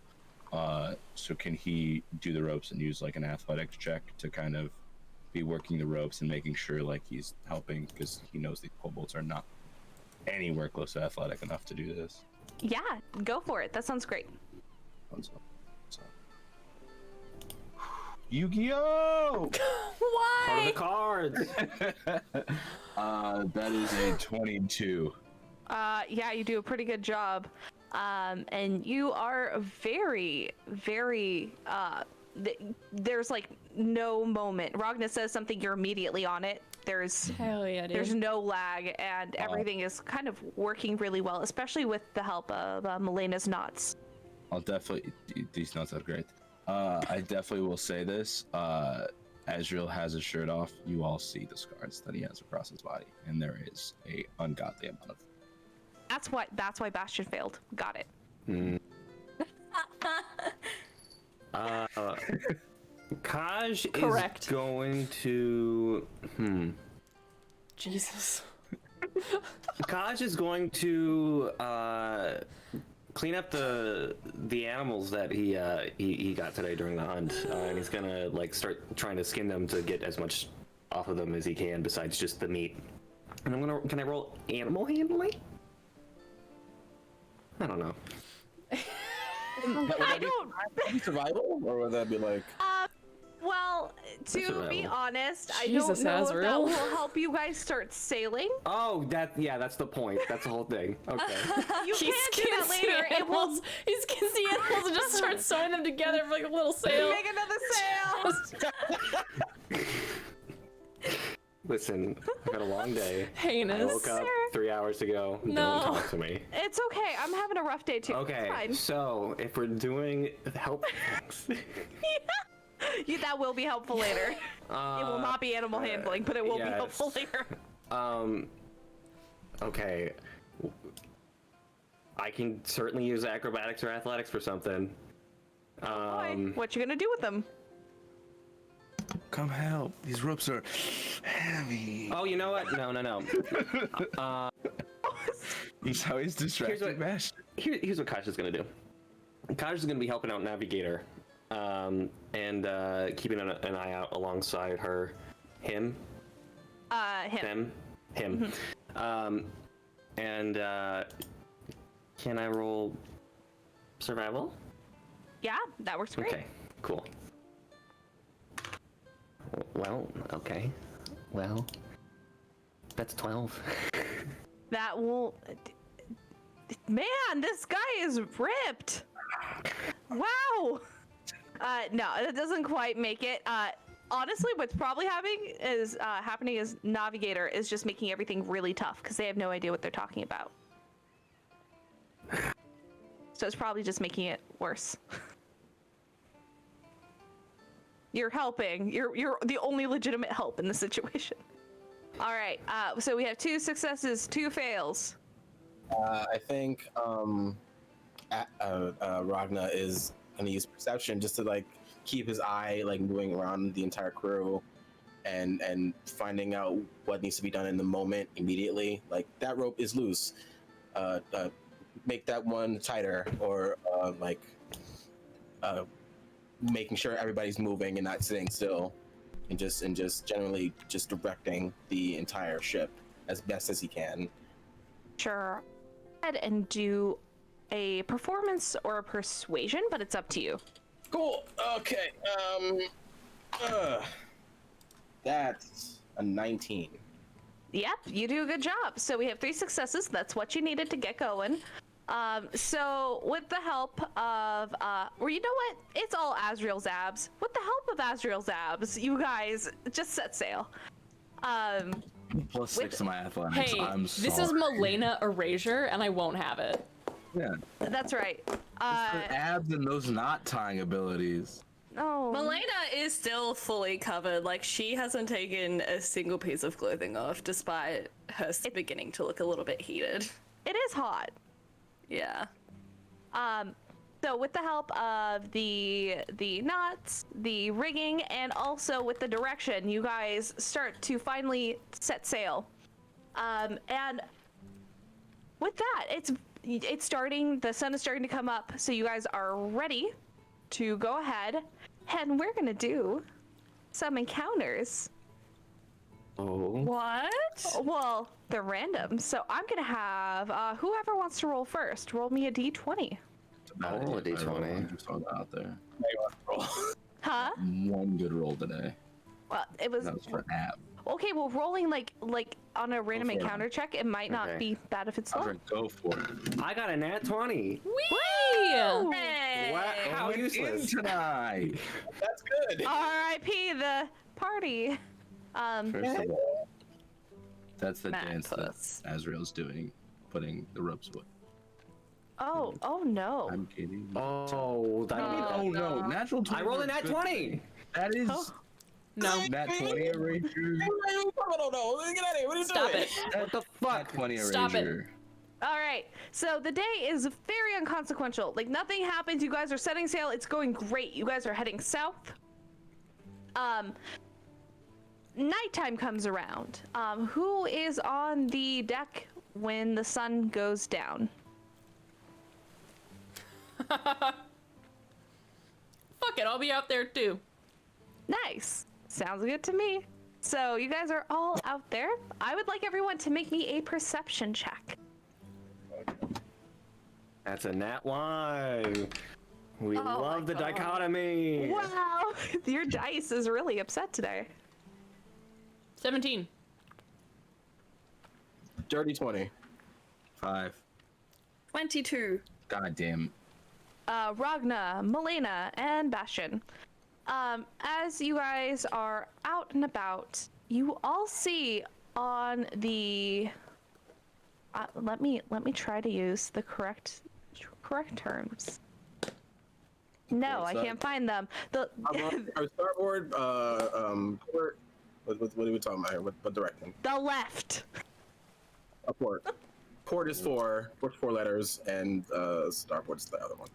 [SPEAKER 7] So can he do the ropes and use like an athletics check to kind of be working the ropes and making sure like he's helping, because he knows these kobolds are not anywhere close to athletic enough to do this.
[SPEAKER 3] Yeah, go for it. That sounds great.
[SPEAKER 7] So. Yu-Gi-Oh!
[SPEAKER 5] Part of the
[SPEAKER 1] Why?
[SPEAKER 5] cards.
[SPEAKER 7] That is a 22.
[SPEAKER 3] Yeah, you do a pretty good job. And you are very, very, there's like no moment. Ragna says something, you're immediately on it. There's
[SPEAKER 1] Hell yeah, dude.
[SPEAKER 3] There's no lag, and everything is kind of working really well, especially with the help of Melena's knots.
[SPEAKER 7] I'll definitely, these notes are great. I definitely will say this. Azrail has his shirt off. You all see the scars that he has across his body, and there is a ungodly amount of.
[SPEAKER 3] That's why Bastian failed. Got it.
[SPEAKER 5] Kaj
[SPEAKER 1] Correct.
[SPEAKER 5] is going to.
[SPEAKER 1] Jesus.
[SPEAKER 5] Kaj is going to clean up the animals that he got today during the hunt, and he's gonna like start trying to skin them to get as much off of them as he can, besides just the meat. And can I roll animal handling? I don't know.
[SPEAKER 3] I don't.
[SPEAKER 4] Survival, or would that be like?
[SPEAKER 3] Well, to be
[SPEAKER 5] survival.
[SPEAKER 3] honest,
[SPEAKER 1] Jesus,
[SPEAKER 3] I don't know if
[SPEAKER 1] Azrail.
[SPEAKER 3] that will help you guys start sailing.
[SPEAKER 5] Oh, that's the point. That's the whole thing. Okay.
[SPEAKER 3] You
[SPEAKER 1] He
[SPEAKER 3] can do that
[SPEAKER 1] skins
[SPEAKER 3] later.
[SPEAKER 1] the
[SPEAKER 3] It will
[SPEAKER 1] animals. He skins the animals and just starts sewing them together for like a little sail.
[SPEAKER 3] make another sail.
[SPEAKER 5] Listen, I've had a long day.
[SPEAKER 1] Heinous.
[SPEAKER 5] I woke up 3 hours ago.
[SPEAKER 1] No.
[SPEAKER 5] Don't talk to me.
[SPEAKER 3] It's okay. I'm having a rough day too.
[SPEAKER 5] Okay,
[SPEAKER 3] It's
[SPEAKER 5] so if we're doing help things,
[SPEAKER 3] fine. That will be helpful later. It will not be animal handling, but it will be
[SPEAKER 5] yes.
[SPEAKER 3] helpful later.
[SPEAKER 5] Okay. I can certainly use acrobatics or athletics for something.
[SPEAKER 3] Boy, what you gonna do with them?
[SPEAKER 7] Come help! These ropes are heavy.
[SPEAKER 5] Oh, you know what? No.
[SPEAKER 7] He's always distracted, Bash.
[SPEAKER 5] Here's what Kaj is gonna do. Kaj is gonna be helping out Navigator, and keeping an eye out alongside her, him.
[SPEAKER 3] Him.
[SPEAKER 5] And can I roll survival?
[SPEAKER 3] Yeah, that works great.
[SPEAKER 5] Okay, cool. Well, okay. Well, that's 12.
[SPEAKER 3] That will. Man, this guy is ripped. Wow. No, it doesn't quite make it. Honestly, what's probably happening is Navigator is just making everything really tough because they have no idea what they're talking about. So it's probably just making it worse. You're helping. You're the only legitimate help in the situation. All right. So we have 2 successes, 2 fails.
[SPEAKER 4] I think Ragna is gonna use perception just to like keep his eye like moving around the entire crew, and finding out what needs to be done in the moment immediately. Like that rope is loose. Make that one tighter, or making sure everybody's moving and not sitting still, and just generally just directing the entire ship as best as he can.
[SPEAKER 3] Sure. Go ahead and do a performance or a persuasion, but it's up to you.
[SPEAKER 4] Cool. Okay. That's a 19.
[SPEAKER 3] Yep, you do a good job. So we have 3 successes. That's what you needed to get going. So with the help of, or you know what? It's all Azrael's abs. With the help of Azrael's abs, you guys just set sail.
[SPEAKER 7] +6 to my athletics.
[SPEAKER 1] Hey,
[SPEAKER 7] I'm
[SPEAKER 1] this
[SPEAKER 7] sorry.
[SPEAKER 1] is Melaena Erasure, and I won't have it.
[SPEAKER 7] Yeah.
[SPEAKER 3] That's right.
[SPEAKER 7] For abs and those knot tying abilities.
[SPEAKER 3] Oh.
[SPEAKER 8] Melaena is still fully covered. Like, she hasn't taken a single piece of clothing off, despite her beginning to look a little bit heated.
[SPEAKER 3] It is hot.
[SPEAKER 8] Yeah.
[SPEAKER 3] So with the help of the knots, the rigging, and also with the direction, you guys start to finally set sail. And with that, it's starting. The sun is starting to come up, so you guys are ready to go ahead, and we're gonna do some encounters.
[SPEAKER 5] Oh.
[SPEAKER 8] What?
[SPEAKER 3] Well, they're random, so I'm gonna have whoever wants to roll first. Roll me a d20.
[SPEAKER 5] Oh, a D20.
[SPEAKER 7] I just throw that out there.
[SPEAKER 3] Huh?
[SPEAKER 7] One good roll today.
[SPEAKER 3] Well, it was
[SPEAKER 7] That was for ab.
[SPEAKER 3] okay. Well, rolling like on a random
[SPEAKER 7] for it.
[SPEAKER 3] encounter check, it might not
[SPEAKER 5] Okay.
[SPEAKER 3] be bad if it's
[SPEAKER 7] I was
[SPEAKER 3] slow.
[SPEAKER 7] like, go for it.
[SPEAKER 5] I got a nat 20.
[SPEAKER 1] Whee!
[SPEAKER 8] Hey!
[SPEAKER 5] Wow, how
[SPEAKER 7] In
[SPEAKER 5] useless.
[SPEAKER 7] tonight.
[SPEAKER 4] That's good.
[SPEAKER 3] R.I.P. the party.
[SPEAKER 7] First of all, that's the
[SPEAKER 8] Mad
[SPEAKER 7] dance
[SPEAKER 8] puss.
[SPEAKER 7] that Azrael's doing, putting the ropes away.
[SPEAKER 3] Oh no.
[SPEAKER 7] I'm kidding.
[SPEAKER 5] Oh, that
[SPEAKER 7] Oh no, natural 20.
[SPEAKER 5] I rolled a nat 20.
[SPEAKER 7] That is
[SPEAKER 1] No.
[SPEAKER 7] nat 20 eraser.
[SPEAKER 4] Oh no! Get out of here! What are you
[SPEAKER 1] Stop
[SPEAKER 4] doing?
[SPEAKER 1] it.
[SPEAKER 5] What the
[SPEAKER 7] Nat
[SPEAKER 5] fuck?
[SPEAKER 7] 20 eraser.
[SPEAKER 1] Stop it.
[SPEAKER 3] All right. So the day is very inconsequential. Like nothing happens. You guys are setting sail. It's going great. You guys are heading south. Nighttime comes around. Who is on the deck when the sun goes down?
[SPEAKER 1] Fuck it, I'll be out there too.
[SPEAKER 3] Nice. Sounds good to me. So you guys are all out there. I would like everyone to make me a perception check.
[SPEAKER 5] That's a nat 1. We
[SPEAKER 8] Oh
[SPEAKER 5] love
[SPEAKER 8] my
[SPEAKER 5] the
[SPEAKER 8] God.
[SPEAKER 5] dichotomy.
[SPEAKER 3] Wow. Your dice is really upset today.
[SPEAKER 1] 17.
[SPEAKER 4] Dirty 20.
[SPEAKER 7] 5.
[SPEAKER 8] 22.
[SPEAKER 7] God damn.
[SPEAKER 3] Ragna, Melaena, and Bastian. As you guys are out and about, you all see on the. Let me try to use the correct terms. No, I
[SPEAKER 4] What's
[SPEAKER 3] can't find them. The
[SPEAKER 4] Our starboard, port. What are we talking about here? What direction?
[SPEAKER 3] the left.
[SPEAKER 4] A port. Port is four letters, and starboard's the other one.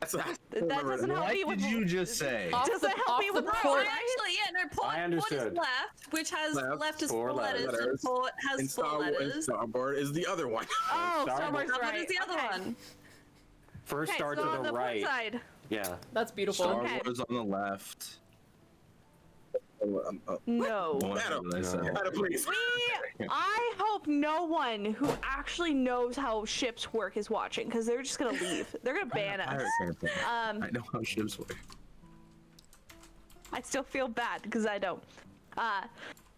[SPEAKER 3] That doesn't help
[SPEAKER 7] What
[SPEAKER 3] me with.
[SPEAKER 7] did you just say?
[SPEAKER 1] Off
[SPEAKER 3] Doesn't
[SPEAKER 1] the,
[SPEAKER 3] help
[SPEAKER 1] off
[SPEAKER 3] me
[SPEAKER 1] the
[SPEAKER 3] with
[SPEAKER 1] port.
[SPEAKER 8] Actually, yeah, no, port,
[SPEAKER 5] I
[SPEAKER 8] port is
[SPEAKER 5] understood.
[SPEAKER 8] left, which has
[SPEAKER 4] Left,
[SPEAKER 8] left is
[SPEAKER 5] four
[SPEAKER 8] 4 letters,
[SPEAKER 4] letters.
[SPEAKER 8] and port has
[SPEAKER 4] And
[SPEAKER 8] 4 letters.
[SPEAKER 4] starboard is the other one.
[SPEAKER 3] Oh,
[SPEAKER 5] Starboard.
[SPEAKER 3] starboard's
[SPEAKER 8] What
[SPEAKER 3] right.
[SPEAKER 8] is the other
[SPEAKER 3] Okay.
[SPEAKER 8] one?
[SPEAKER 5] First
[SPEAKER 3] Okay,
[SPEAKER 5] start
[SPEAKER 3] so
[SPEAKER 5] to
[SPEAKER 3] on
[SPEAKER 5] the
[SPEAKER 3] the
[SPEAKER 5] right.
[SPEAKER 3] port side.
[SPEAKER 5] Yeah.
[SPEAKER 1] That's beautiful.
[SPEAKER 7] Starboard's on the left.
[SPEAKER 3] No.
[SPEAKER 4] Adam,
[SPEAKER 7] What did I say?
[SPEAKER 4] Adam, please.
[SPEAKER 3] I hope no one who actually knows how ships work is watching, because they're just gonna leave. They're gonna ban us.
[SPEAKER 7] I know how ships work.
[SPEAKER 3] I still feel bad because I don't.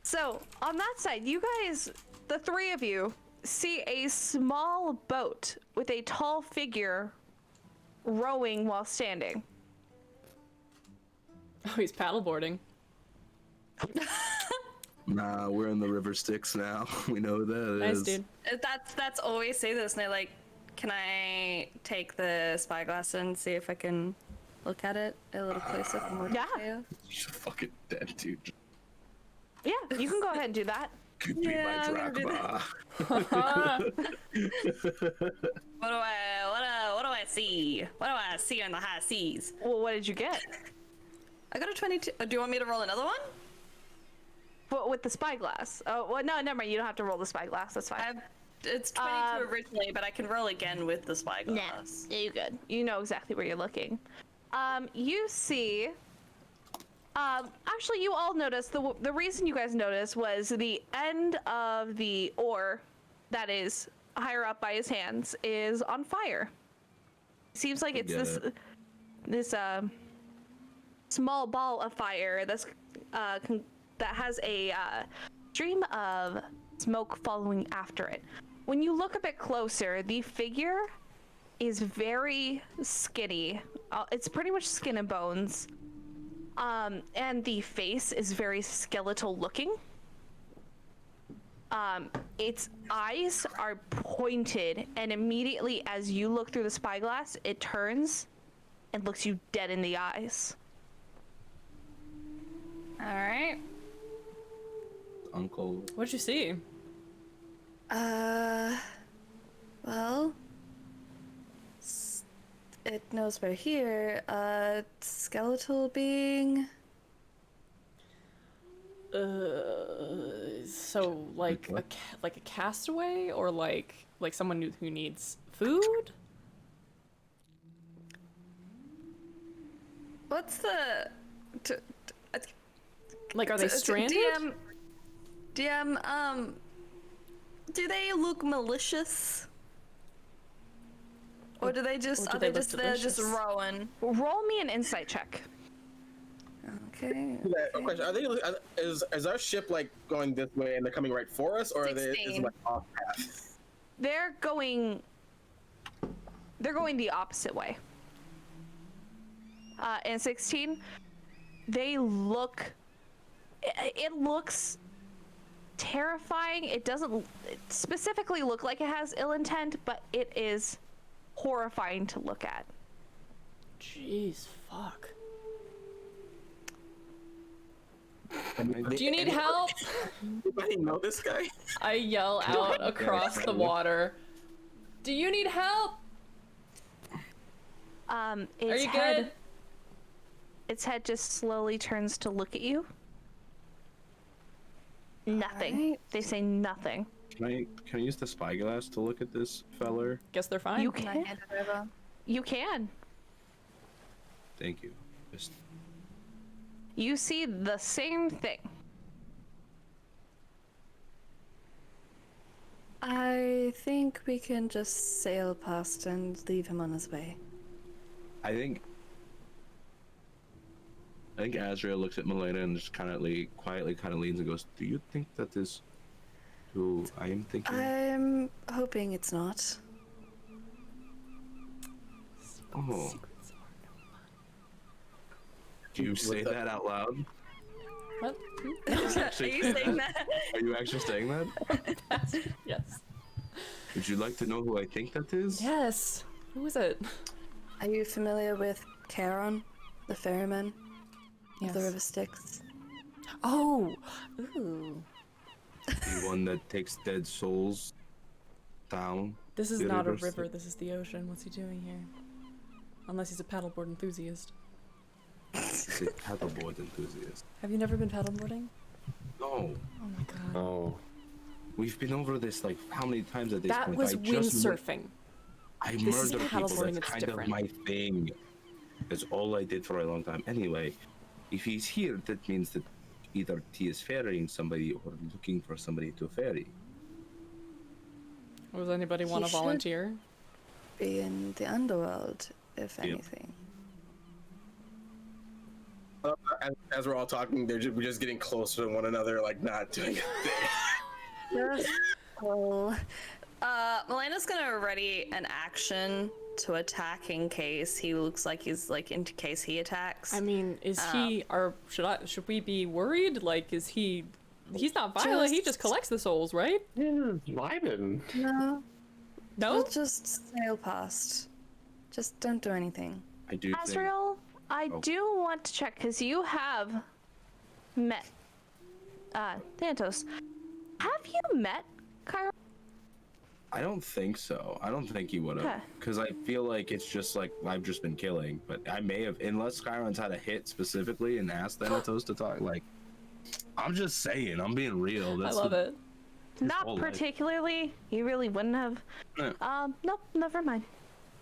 [SPEAKER 3] So on that side, you guys, the three of you, see a small boat with a tall figure rowing while standing.
[SPEAKER 1] Oh, he's paddleboarding.
[SPEAKER 7] Nah, we're in the river Styx now. We know who that
[SPEAKER 1] Nice,
[SPEAKER 7] is.
[SPEAKER 1] dude.
[SPEAKER 8] That's always say this, and they're like, can I take the spyglass and see if I can look at it a little closer for more
[SPEAKER 3] Yeah.
[SPEAKER 8] detail?
[SPEAKER 7] You're fucking dead, dude.
[SPEAKER 3] Yeah, you can go ahead and do that.
[SPEAKER 7] Could be
[SPEAKER 8] Yeah,
[SPEAKER 7] my
[SPEAKER 8] I'm gonna do
[SPEAKER 7] drachma.
[SPEAKER 8] What do I see? What do I see on the high seas?
[SPEAKER 3] Well, what did you get?
[SPEAKER 8] I got a 22. Do you want me to roll another one?
[SPEAKER 3] What, with the spyglass? Oh, well, no, never mind. You don't have to roll the spyglass. That's fine.
[SPEAKER 8] It's 22 originally, but I can roll again with the spyglass.
[SPEAKER 3] Yeah, you good. You know exactly where you're looking. You see. Actually, you all noticed the reason you guys noticed was the end of the oar that is higher up by his hands is on fire. Seems like it's
[SPEAKER 7] get
[SPEAKER 3] this small ball of fire that's that has a stream of smoke following after it. when you look a bit closer, the figure is very skinny. It's pretty much skin and bones. And the face is very skeletal looking. Its eyes are pointed, and immediately as you look through the spyglass, it turns and looks you dead in the eyes.
[SPEAKER 6] All right.
[SPEAKER 7] Uncle.
[SPEAKER 1] What'd you see?
[SPEAKER 8] Well, it knows we're here. Skeletal being.
[SPEAKER 1] So like like a castaway, or like someone who needs food?
[SPEAKER 8] What's the?
[SPEAKER 1] Like, are they stranded?
[SPEAKER 8] DM, do they look malicious? Or do they just,
[SPEAKER 1] Or
[SPEAKER 8] are
[SPEAKER 1] do they
[SPEAKER 8] they
[SPEAKER 1] look
[SPEAKER 8] just, they're just
[SPEAKER 1] delicious?
[SPEAKER 8] rowing?
[SPEAKER 3] Roll me an insight check.
[SPEAKER 8] Okay.
[SPEAKER 4] Yeah, question. Are they? Is our ship like going this way and they're coming right for us, or are they? Is it
[SPEAKER 8] 16.
[SPEAKER 4] like off path?
[SPEAKER 3] They're going the opposite way. And 16, they look, it looks terrifying. It doesn't specifically look like it has ill intent, but it is horrifying to look at.
[SPEAKER 1] Jeez, fuck.
[SPEAKER 4] Do
[SPEAKER 1] you need help?
[SPEAKER 4] Anybody know this guy?
[SPEAKER 1] I yell out across the water. Do you need help?
[SPEAKER 3] Its
[SPEAKER 1] Are you
[SPEAKER 3] head,
[SPEAKER 1] good?
[SPEAKER 3] Its head just slowly turns to look at you. Nothing.
[SPEAKER 8] Alright.
[SPEAKER 3] They say nothing.
[SPEAKER 7] Can I use the spyglass to look at this feller?
[SPEAKER 1] Guess they're fine.
[SPEAKER 3] You
[SPEAKER 8] Can I
[SPEAKER 3] can.
[SPEAKER 8] hand it over?
[SPEAKER 3] You can.
[SPEAKER 7] Thank you. Just
[SPEAKER 3] You see the same thing.
[SPEAKER 8] I think we can just sail past and leave him on his way.
[SPEAKER 7] I think Azrail looks at Melaena and just kind of quietly leans and goes, "Do you think that is who I am thinking?"
[SPEAKER 8] I'm hoping it's not.
[SPEAKER 7] Oh. Do you say that out loud?
[SPEAKER 1] What?
[SPEAKER 6] Are you saying that?
[SPEAKER 7] Are you actually saying that?
[SPEAKER 1] Yes.
[SPEAKER 7] Would you like to know who I think that is?
[SPEAKER 1] Yes. Who is it?
[SPEAKER 8] Are you familiar with Charon, the ferryman
[SPEAKER 1] Yes.
[SPEAKER 8] of the River Styx?
[SPEAKER 1] Oh. Ooh.
[SPEAKER 7] The one that takes dead souls down.
[SPEAKER 1] This is
[SPEAKER 7] the
[SPEAKER 1] not a
[SPEAKER 7] river
[SPEAKER 1] river.
[SPEAKER 7] Styx?
[SPEAKER 1] This is the ocean. What's he doing here? Unless he's a paddleboard enthusiast.
[SPEAKER 7] He's a paddleboard enthusiast.
[SPEAKER 1] Have you never been paddleboarding?
[SPEAKER 7] No.
[SPEAKER 1] Oh my god.
[SPEAKER 5] Oh.
[SPEAKER 7] We've been over this like how many times at this
[SPEAKER 1] That
[SPEAKER 7] point?
[SPEAKER 1] was
[SPEAKER 7] I just
[SPEAKER 1] windsurfing.
[SPEAKER 7] I
[SPEAKER 1] This is
[SPEAKER 7] murder people.
[SPEAKER 1] paddleboarding,
[SPEAKER 7] That's
[SPEAKER 1] it's
[SPEAKER 7] kind
[SPEAKER 1] different.
[SPEAKER 7] of my thing. That's all I did for a long time. Anyway, if he's here, that means that either he is ferrying somebody or looking for somebody to ferry.
[SPEAKER 1] Does anybody want to
[SPEAKER 8] He should.
[SPEAKER 1] volunteer?
[SPEAKER 8] Be in the underworld, if anything.
[SPEAKER 4] As we're all talking, we're just getting closer to one another, like not doing a thing.
[SPEAKER 8] Well, Melena's gonna ready an action to attack in case he looks like he's in case he attacks.
[SPEAKER 1] I mean, is he? Or should we be worried? Like, is he? He's not violent. He just collects the souls, right?
[SPEAKER 5] Vibin.
[SPEAKER 8] No,
[SPEAKER 1] No.
[SPEAKER 8] we'll just sail past. Just don't do anything.
[SPEAKER 7] I do think.
[SPEAKER 3] Azrael, I
[SPEAKER 7] Oh.
[SPEAKER 3] do want to check because you have met Thanatos. Have you met Chiron?
[SPEAKER 7] I don't think so. I don't think he would have,
[SPEAKER 3] Okay.
[SPEAKER 7] because I feel like it's just like I've just been killing. But I may have, unless Chiron's had a hit specifically and asked Thanatos to talk. Like, I'm just saying. I'm being real.
[SPEAKER 1] I love it.
[SPEAKER 3] Not
[SPEAKER 7] whole life.
[SPEAKER 3] particularly. You really wouldn't have.
[SPEAKER 7] Yeah.
[SPEAKER 3] Nope, never mind.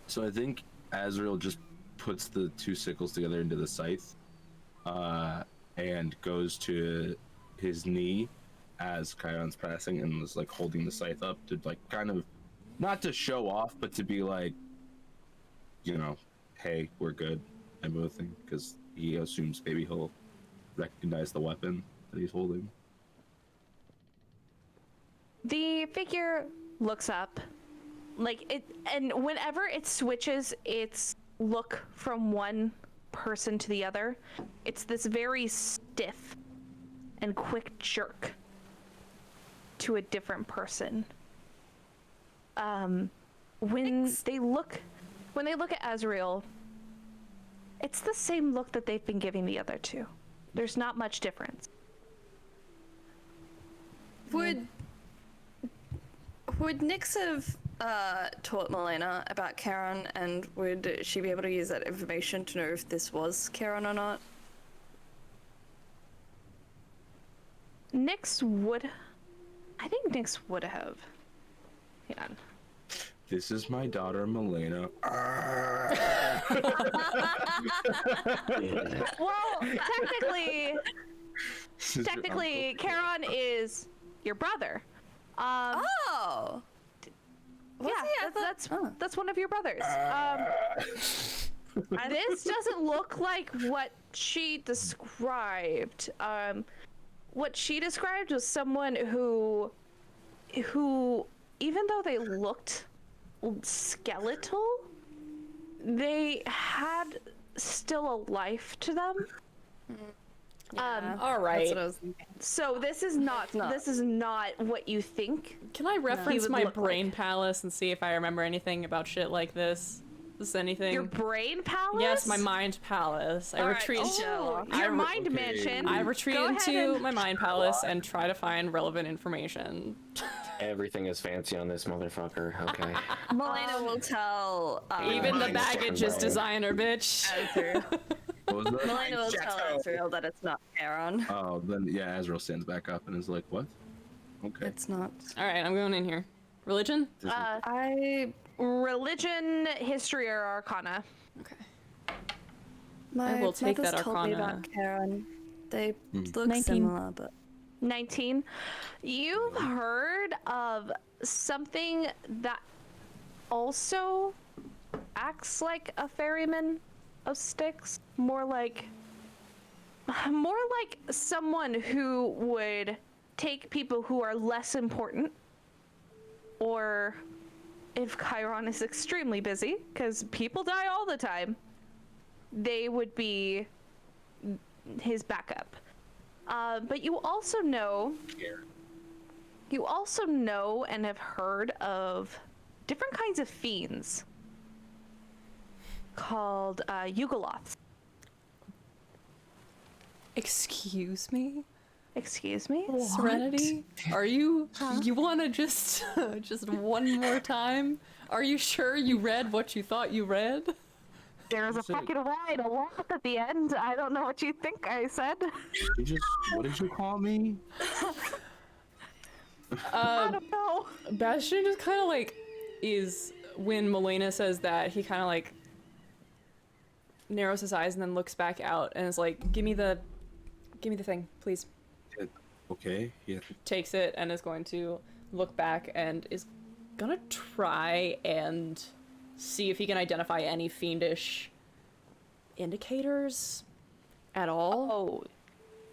[SPEAKER 7] So I think Azrael just puts the two sickles together into the scythe, and goes to his knee as Chiron's passing and was like holding the scythe up to like kind of not to show off, but to be like, you know, hey, we're good, type of thing, because he assumes maybe he'll recognize the weapon that he's holding.
[SPEAKER 3] The figure looks up. Like it, and whenever it switches its look from one person to the other, it's this very stiff and quick jerk to a different person. When they look at Azrail, it's the same look that they've been giving the other two. There's not much difference.
[SPEAKER 8] Would Nyx have taught Melaena about Charon, and would she be able to use that information to know if this was Charon or not?
[SPEAKER 3] Nyx would. I think Nyx would have. Hang on.
[SPEAKER 7] This is my daughter, Melaena.
[SPEAKER 3] Well, technically, Charon is your brother.
[SPEAKER 8] Oh. Was
[SPEAKER 3] Yeah,
[SPEAKER 8] he? I thought-
[SPEAKER 3] that's one of your brothers. This doesn't look like what she described. What she described was someone who, even though they looked skeletal, they had still a life to them.
[SPEAKER 8] Yeah,
[SPEAKER 1] All right.
[SPEAKER 8] That's what I was thinking.
[SPEAKER 3] So this is not what you think.
[SPEAKER 1] Can I reference
[SPEAKER 3] would
[SPEAKER 1] my
[SPEAKER 3] look
[SPEAKER 1] brain
[SPEAKER 3] like.
[SPEAKER 1] palace and see if I remember anything about shit like this? Is anything?
[SPEAKER 3] Your brain palace?
[SPEAKER 1] Yes, my mind palace. I
[SPEAKER 6] All right,
[SPEAKER 1] retreat.
[SPEAKER 3] Oh,
[SPEAKER 1] I
[SPEAKER 3] your
[SPEAKER 1] re-
[SPEAKER 3] mind
[SPEAKER 7] okay.
[SPEAKER 3] mansion.
[SPEAKER 1] I retreat
[SPEAKER 3] Go ahead
[SPEAKER 1] into
[SPEAKER 3] and-
[SPEAKER 1] my mind palace and try to find relevant information.
[SPEAKER 5] Everything is fancy on this motherfucker. Okay.
[SPEAKER 8] Azrail will tell.
[SPEAKER 1] Even the
[SPEAKER 5] Mind
[SPEAKER 1] baggage
[SPEAKER 5] fucking
[SPEAKER 1] is
[SPEAKER 5] brain.
[SPEAKER 1] designer, bitch.
[SPEAKER 8] Azrail.
[SPEAKER 7] What was that?
[SPEAKER 8] Melaena will tell Azrail that it's not Charon.
[SPEAKER 7] Oh, then yeah, Azrael stands back up and is like, "What? Okay."
[SPEAKER 8] It's not.
[SPEAKER 1] All right, I'm going in here. Religion?
[SPEAKER 3] Religion, history, or arcana.
[SPEAKER 1] Okay.
[SPEAKER 8] My
[SPEAKER 1] will take
[SPEAKER 8] mother's
[SPEAKER 1] that
[SPEAKER 8] told me
[SPEAKER 1] Arcana.
[SPEAKER 8] about Charon. They look
[SPEAKER 6] 19.
[SPEAKER 8] similar, but
[SPEAKER 3] 19. You've heard of something that also acts like a ferryman of Styx, more like someone who would take people who are less important, or if Chiron is extremely busy, because people die all the time, they would be his backup. But you also know and have heard of different kinds of fiends called Yugoloths.
[SPEAKER 1] Excuse me?
[SPEAKER 3] Excuse me?
[SPEAKER 1] Serenity? Are you you want to just one more time? Are you sure you read what you thought you read?
[SPEAKER 3] There's a fucking ride, a laugh at the end. I don't know what you think I said.
[SPEAKER 7] What did you call me?
[SPEAKER 3] I don't know.
[SPEAKER 1] Bastian just kind of like is when Melaena says that, he kind of like narrows his eyes and then looks back out and is like, give me the thing, please.
[SPEAKER 7] Okay, yeah.
[SPEAKER 1] Takes it and is going to look back and is gonna try and see if he can identify any fiendish indicators at all.
[SPEAKER 3] Oh,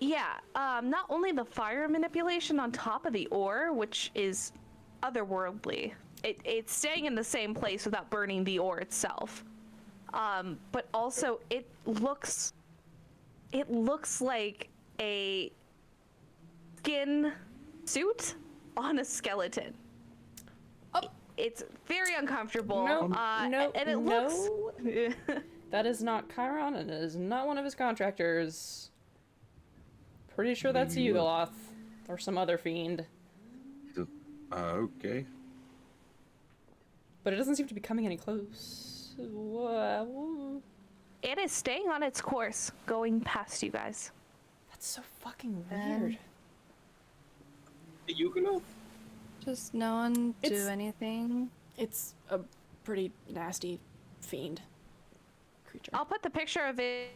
[SPEAKER 3] yeah. Not only the fire manipulation on top of the ore, which is otherworldly. It's staying in the same place without burning the ore itself. But also it looks like a skin suit on a skeleton.
[SPEAKER 1] Oh.
[SPEAKER 3] It's very uncomfortable.
[SPEAKER 1] No,
[SPEAKER 3] and it looks.
[SPEAKER 1] That is not Chiron, and it is not one of his contractors. Pretty sure that's a Yugoloth or some other fiend.
[SPEAKER 7] Okay.
[SPEAKER 1] But it doesn't seem to be coming any close.
[SPEAKER 3] It is staying on its course, going past you guys.
[SPEAKER 1] That's so fucking weird.
[SPEAKER 4] You can
[SPEAKER 8] just no one do
[SPEAKER 1] It's-
[SPEAKER 8] anything.
[SPEAKER 1] It's a pretty nasty fiend creature.
[SPEAKER 3] I'll put the picture of it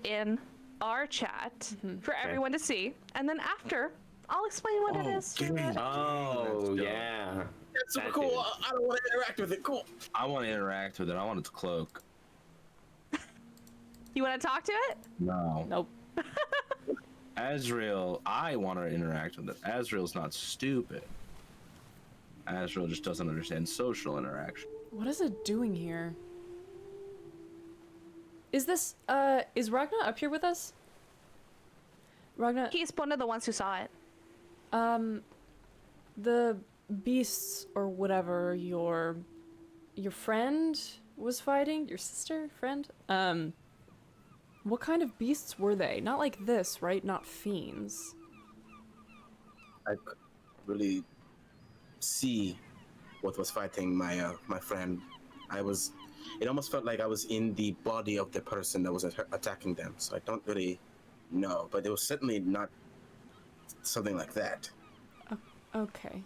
[SPEAKER 3] in our chat for everyone to see, and then after, I'll explain what it is.
[SPEAKER 5] Oh, yeah.
[SPEAKER 4] That's super
[SPEAKER 5] That
[SPEAKER 4] cool.
[SPEAKER 5] dude.
[SPEAKER 4] I don't want to interact with it. Cool.
[SPEAKER 7] I want to interact with it. I want its cloak.
[SPEAKER 3] You want to talk to it?
[SPEAKER 7] No.
[SPEAKER 1] Nope.
[SPEAKER 7] Azrael, I want to interact with it. Azrael's not stupid. Azrail just doesn't understand social interaction.
[SPEAKER 1] What is it doing here? Is this, is Ragna up here with us? Ragna,
[SPEAKER 3] He's one of the ones who saw it.
[SPEAKER 1] the beasts or whatever your friend was fighting, your sister, friend? What kind of beasts were they? Not like this, right? Not fiends.
[SPEAKER 4] I could really see what was fighting my my friend. It almost felt like I was in the body of the person that was attacking them. So I don't really know, but it was certainly not something like that.
[SPEAKER 1] Okay.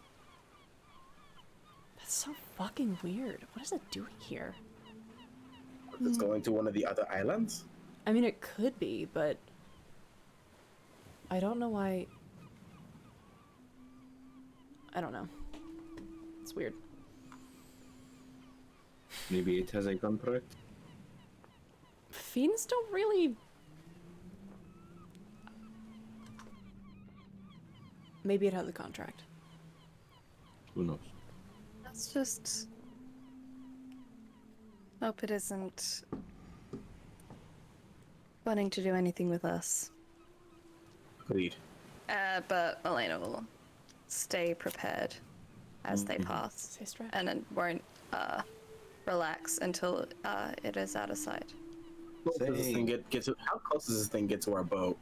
[SPEAKER 1] That's so fucking weird. What is it doing here?
[SPEAKER 4] It's going to one of the other islands.
[SPEAKER 1] I mean, it could be, but I don't know why. I don't know. It's weird.
[SPEAKER 7] Maybe it has a contract.
[SPEAKER 1] Fiends don't really. Maybe it has a contract.
[SPEAKER 7] Who knows?
[SPEAKER 8] Let's just hope it isn't wanting to do anything with us.
[SPEAKER 4] Agreed.
[SPEAKER 8] But Melaena will stay prepared as they pass,
[SPEAKER 1] Stay strapped.
[SPEAKER 8] and then won't relax until it is out of sight.
[SPEAKER 4] Does this thing get to, how close does this thing get to our boat?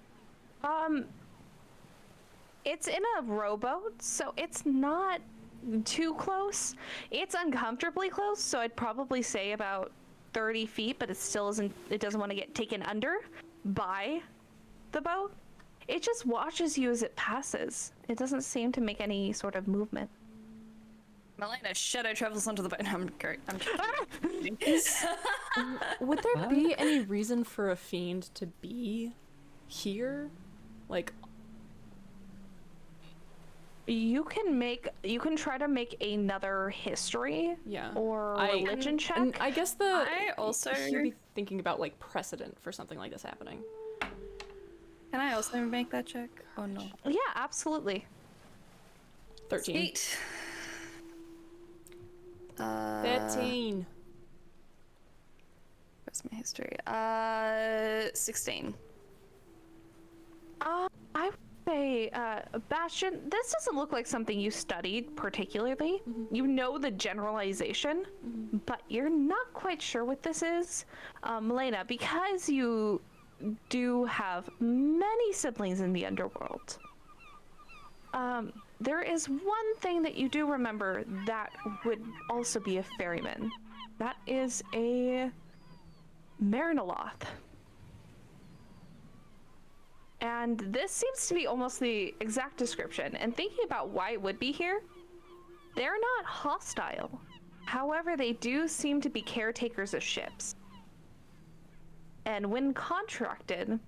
[SPEAKER 3] It's in a rowboat, so it's not too close. It's uncomfortably close, so I'd probably say about 30 feet, but it still isn't, it doesn't want to get taken under by the boat. It just watches you as it passes. It doesn't seem to make any sort of movement.
[SPEAKER 8] Melaena shadow travels onto the boat. I'm great. I'm
[SPEAKER 1] Would there be any reason for a fiend to be here? Like,
[SPEAKER 3] You can try to make another history
[SPEAKER 1] yeah.
[SPEAKER 3] or religion check.
[SPEAKER 1] And I guess
[SPEAKER 8] I also-
[SPEAKER 1] he'd be thinking about like precedent for something like this happening.
[SPEAKER 8] Can I also make that check? Oh no.
[SPEAKER 3] Yeah, absolutely.
[SPEAKER 1] 13.
[SPEAKER 8] 8.
[SPEAKER 1] 13.
[SPEAKER 8] Where's my history? 16.
[SPEAKER 3] I would say, Bastian, this doesn't look like something you studied particularly. You know the generalization, but you're not quite sure what this is. Melaena, because you do have many siblings in the underworld, there is one thing that you do remember that would also be a ferryman. That is a Marinoloth. And this seems to be almost the exact description. And thinking about why it would be here, they're not hostile. However, they do seem to be caretakers of ships. And when contracted,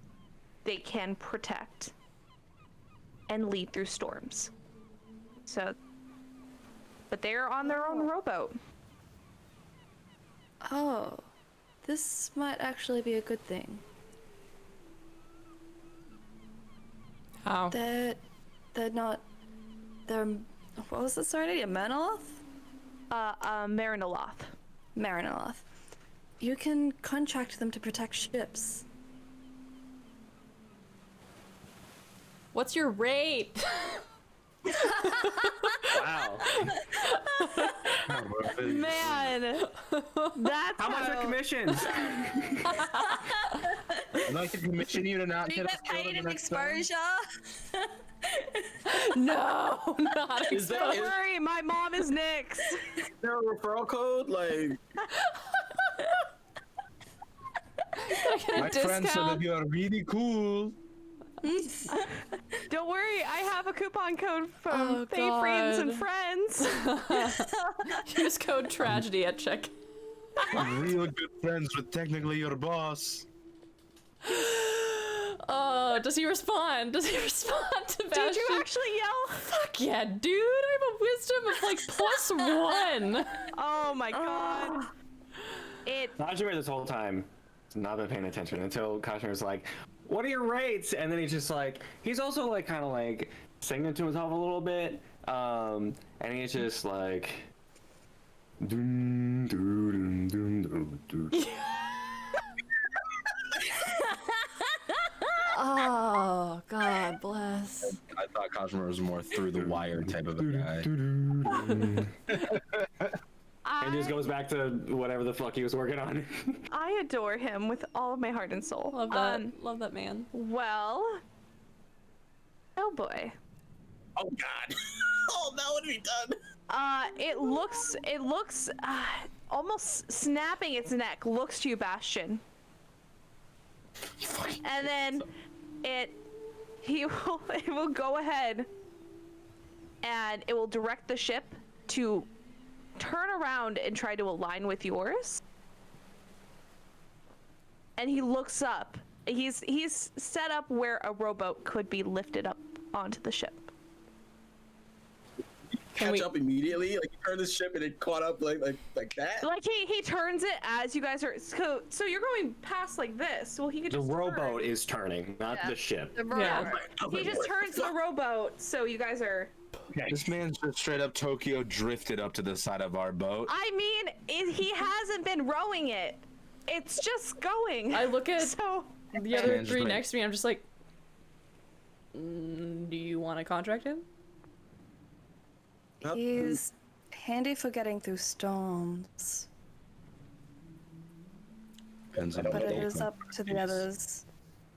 [SPEAKER 3] they can protect and lead through storms. So, but they're on their own rowboat.
[SPEAKER 8] Oh, this might actually be a good thing.
[SPEAKER 1] How?
[SPEAKER 8] They're not. They're. What was this already? A Marinoloth?
[SPEAKER 3] Marinoloth.
[SPEAKER 8] Marinoloth. You can contract them to protect ships.
[SPEAKER 1] What's your rate?
[SPEAKER 5] Wow.
[SPEAKER 3] Man, that's
[SPEAKER 5] How much are commissions?
[SPEAKER 7] I'd like to commission you to not
[SPEAKER 6] We
[SPEAKER 7] get us
[SPEAKER 6] get
[SPEAKER 7] killed
[SPEAKER 6] paid
[SPEAKER 7] in
[SPEAKER 6] in
[SPEAKER 7] the next time.
[SPEAKER 6] exposure.
[SPEAKER 1] No, not
[SPEAKER 4] Is that
[SPEAKER 3] Don't worry, my mom is Nyx.
[SPEAKER 4] there a referral code? Like,
[SPEAKER 1] get a
[SPEAKER 7] My friend said that
[SPEAKER 1] discount.
[SPEAKER 7] you are really cool.
[SPEAKER 3] Don't worry, I have a coupon code from
[SPEAKER 1] Oh,
[SPEAKER 3] Fave Friends and
[SPEAKER 1] God.
[SPEAKER 3] Friends.
[SPEAKER 1] Use code tragedy at check.
[SPEAKER 7] Real good friends with technically your boss.
[SPEAKER 1] Oh, does he respond? Does he respond to Bastian?
[SPEAKER 3] Did you actually yell?
[SPEAKER 1] Fuck yeah, dude! I have a wisdom of like +1.
[SPEAKER 3] Oh my god. It
[SPEAKER 5] Kazimir this whole time has not been paying attention until Kazimir's like, what are your rates? And then he's just like, he's also like kind of like singing to himself a little bit. And he's just like. Doom, doom, doom, doom, doom.
[SPEAKER 1] Oh, God bless.
[SPEAKER 7] I thought Kazimir was more through the wire type of a guy.
[SPEAKER 5] And just goes back to whatever the fuck he was working on.
[SPEAKER 3] I adore him with all of my heart and soul.
[SPEAKER 1] Love that. Love that man.
[SPEAKER 3] Well. Oh boy.
[SPEAKER 4] Oh God. Oh, that would be done.
[SPEAKER 3] It looks almost snapping its neck. Looks to you, Bastian. And then it will go ahead and it will direct the ship to turn around and try to align with yours. And he looks up. He's set up where a rowboat could be lifted up onto the ship.
[SPEAKER 4] Catch up immediately, like you turn the ship and it caught up like that.
[SPEAKER 3] Like he turns it as you guys are so you're going past like this. Well, he could
[SPEAKER 5] The
[SPEAKER 3] just
[SPEAKER 5] rowboat is turning, not the ship.
[SPEAKER 8] The
[SPEAKER 1] Yeah.
[SPEAKER 3] He just turns the rowboat so you guys are.
[SPEAKER 7] This man's just straight up Tokyo drifted up to the side of our boat.
[SPEAKER 3] I mean, he hasn't been rowing it. It's just going.
[SPEAKER 1] I look at
[SPEAKER 3] So
[SPEAKER 1] the other
[SPEAKER 7] Man's
[SPEAKER 1] three
[SPEAKER 7] like-
[SPEAKER 1] next to me. I'm just like, do you want to contract him?
[SPEAKER 8] He's handy for getting through storms,
[SPEAKER 7] Depends on
[SPEAKER 8] but
[SPEAKER 7] what
[SPEAKER 8] it
[SPEAKER 7] they
[SPEAKER 8] is
[SPEAKER 7] want.
[SPEAKER 8] up to the others.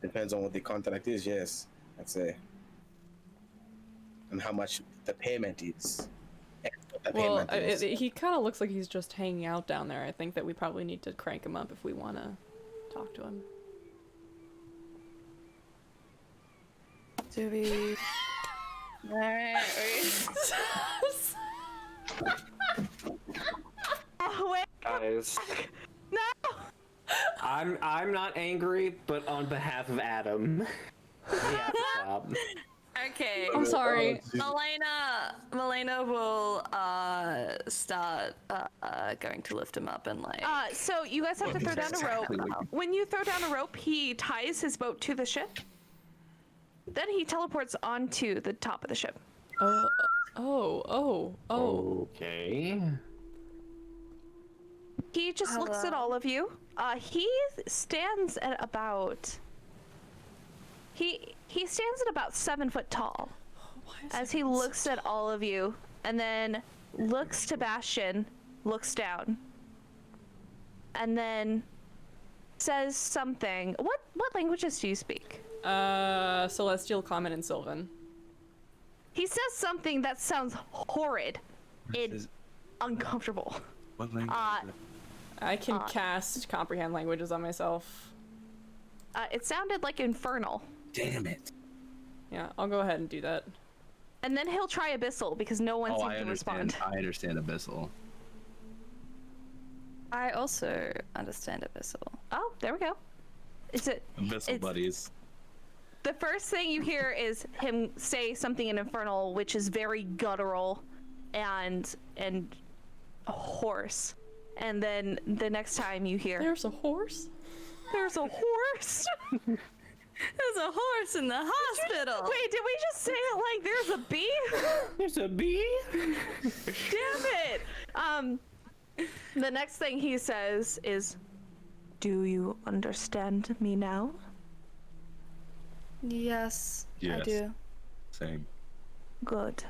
[SPEAKER 4] Depends on what the contract is. Yes, I'd say, and how much the payment is. And what the
[SPEAKER 1] Well,
[SPEAKER 4] payment is.
[SPEAKER 1] he kind of looks like he's just hanging out down there. I think that we probably need to crank him up if we want to talk to him.
[SPEAKER 8] Do we? Alright.
[SPEAKER 3] oh wait,
[SPEAKER 5] Guys,
[SPEAKER 3] no.
[SPEAKER 5] I'm not angry, but on behalf of Adam, we have to stop.
[SPEAKER 6] Okay.
[SPEAKER 1] I'm sorry.
[SPEAKER 8] Melaena will start going to lift him up and like.
[SPEAKER 3] So you guys have to throw down a rope. When you throw down a rope, he ties his boat to the ship. Then he teleports onto the top of the ship.
[SPEAKER 1] Oh.
[SPEAKER 5] Okay.
[SPEAKER 3] He just looks at all of you. He stands at about. He stands at about 7 foot tall. As he looks at all of you, and then looks to Bastian, looks down, and then says something. What languages do you speak?
[SPEAKER 1] Celestial, Common, and Sylvan.
[SPEAKER 3] He says something that sounds horrid and uncomfortable.
[SPEAKER 7] What language?
[SPEAKER 1] I can cast Comprehend languages on myself.
[SPEAKER 3] It sounded like infernal.
[SPEAKER 7] Damn it.
[SPEAKER 1] Yeah, I'll go ahead and do that.
[SPEAKER 3] And then he'll try Abyssal because no one
[SPEAKER 7] Oh,
[SPEAKER 3] seems
[SPEAKER 7] I
[SPEAKER 3] to
[SPEAKER 7] understand.
[SPEAKER 3] respond.
[SPEAKER 7] I understand Abyssal.
[SPEAKER 8] I also understand Abyssal.
[SPEAKER 3] Oh, there we go.
[SPEAKER 7] Abyssal
[SPEAKER 3] It's-
[SPEAKER 7] buddies.
[SPEAKER 3] The first thing you hear is him say something in infernal, which is very guttural and hoarse. And then the next time you hear,
[SPEAKER 1] There's a horse?
[SPEAKER 3] there's a horse.
[SPEAKER 6] There's a horse in the hospital.
[SPEAKER 3] Wait, did we just say it like there's a bee?
[SPEAKER 5] There's a bee.
[SPEAKER 3] Damn it. The next thing he says is, "Do you understand me now?"
[SPEAKER 8] Yes, I
[SPEAKER 7] Yes.
[SPEAKER 8] do.
[SPEAKER 7] Same.
[SPEAKER 3] Good.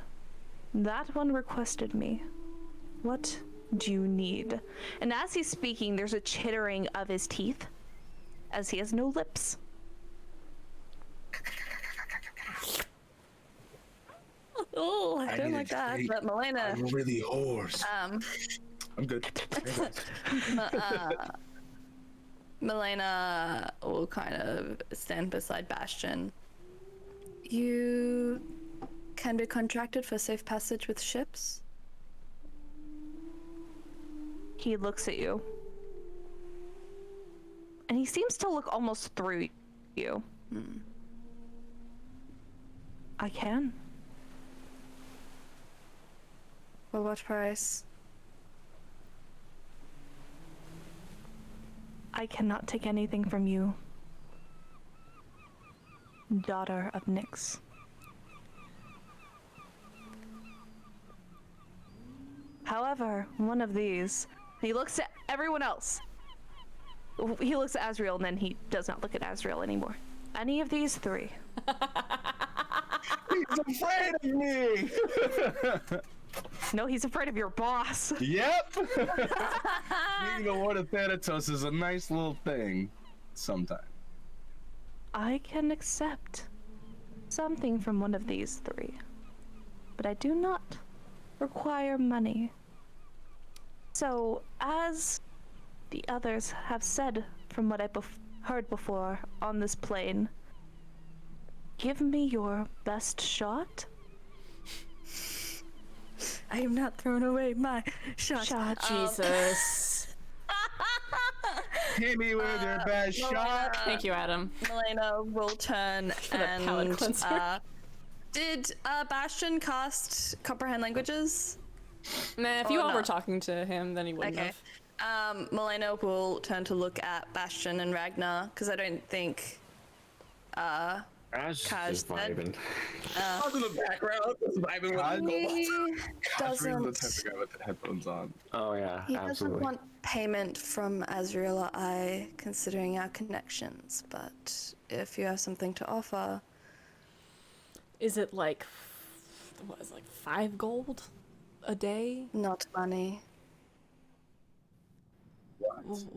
[SPEAKER 3] That one requested me. What do you need? And as he's speaking, there's a chittering of his teeth, as he has no lips.
[SPEAKER 8] Oh, I don't like that. But Melaena,
[SPEAKER 7] I'm really hoarse. I'm good.
[SPEAKER 8] Melaena will kind of stand beside Bastian. You can be contracted for safe passage with ships?
[SPEAKER 3] He looks at you. And he seems to look almost through you. I can.
[SPEAKER 8] For what price?
[SPEAKER 3] I cannot take anything from you, daughter of Nyx. However, one of these, he looks at everyone else. He looks at Azrail and then he does not look at Azrail anymore. Any of these three.
[SPEAKER 7] He's afraid of me.
[SPEAKER 3] No, he's afraid of your boss.
[SPEAKER 7] Yep. Being the Lord of Thanatos is a nice little thing sometimes.
[SPEAKER 3] I can accept something from one of these three, but I do not require money. So, as the others have said from what I heard before on this plane, give me your best shot.
[SPEAKER 6] I am not throwing away my shot.
[SPEAKER 1] Jesus.
[SPEAKER 7] Hit me with your best shot.
[SPEAKER 1] Thank you, Adam.
[SPEAKER 6] Melaena will turn
[SPEAKER 1] that palate
[SPEAKER 6] and
[SPEAKER 1] cleanser.
[SPEAKER 8] Did Bastian cast comprehend languages?
[SPEAKER 1] Nah, if you
[SPEAKER 8] Or
[SPEAKER 1] all were
[SPEAKER 8] not.
[SPEAKER 1] talking to him, then he wouldn't
[SPEAKER 8] Okay.
[SPEAKER 1] have.
[SPEAKER 8] Melaena will turn to look at Bastian and Ragna because I don't think.
[SPEAKER 5] Ash
[SPEAKER 8] Kaz
[SPEAKER 5] is
[SPEAKER 8] said-
[SPEAKER 5] vibing.
[SPEAKER 4] I was in the background, just vibing with
[SPEAKER 8] He
[SPEAKER 7] Gosh, we're the type
[SPEAKER 8] doesn't.
[SPEAKER 7] of guy with the headphones on.
[SPEAKER 5] Oh yeah,
[SPEAKER 8] He doesn't
[SPEAKER 5] absolutely.
[SPEAKER 8] want payment from Azrail or I, considering our connections. But if you have something to offer,
[SPEAKER 1] Is it like, what is it, like 5 gold a day?
[SPEAKER 8] not money.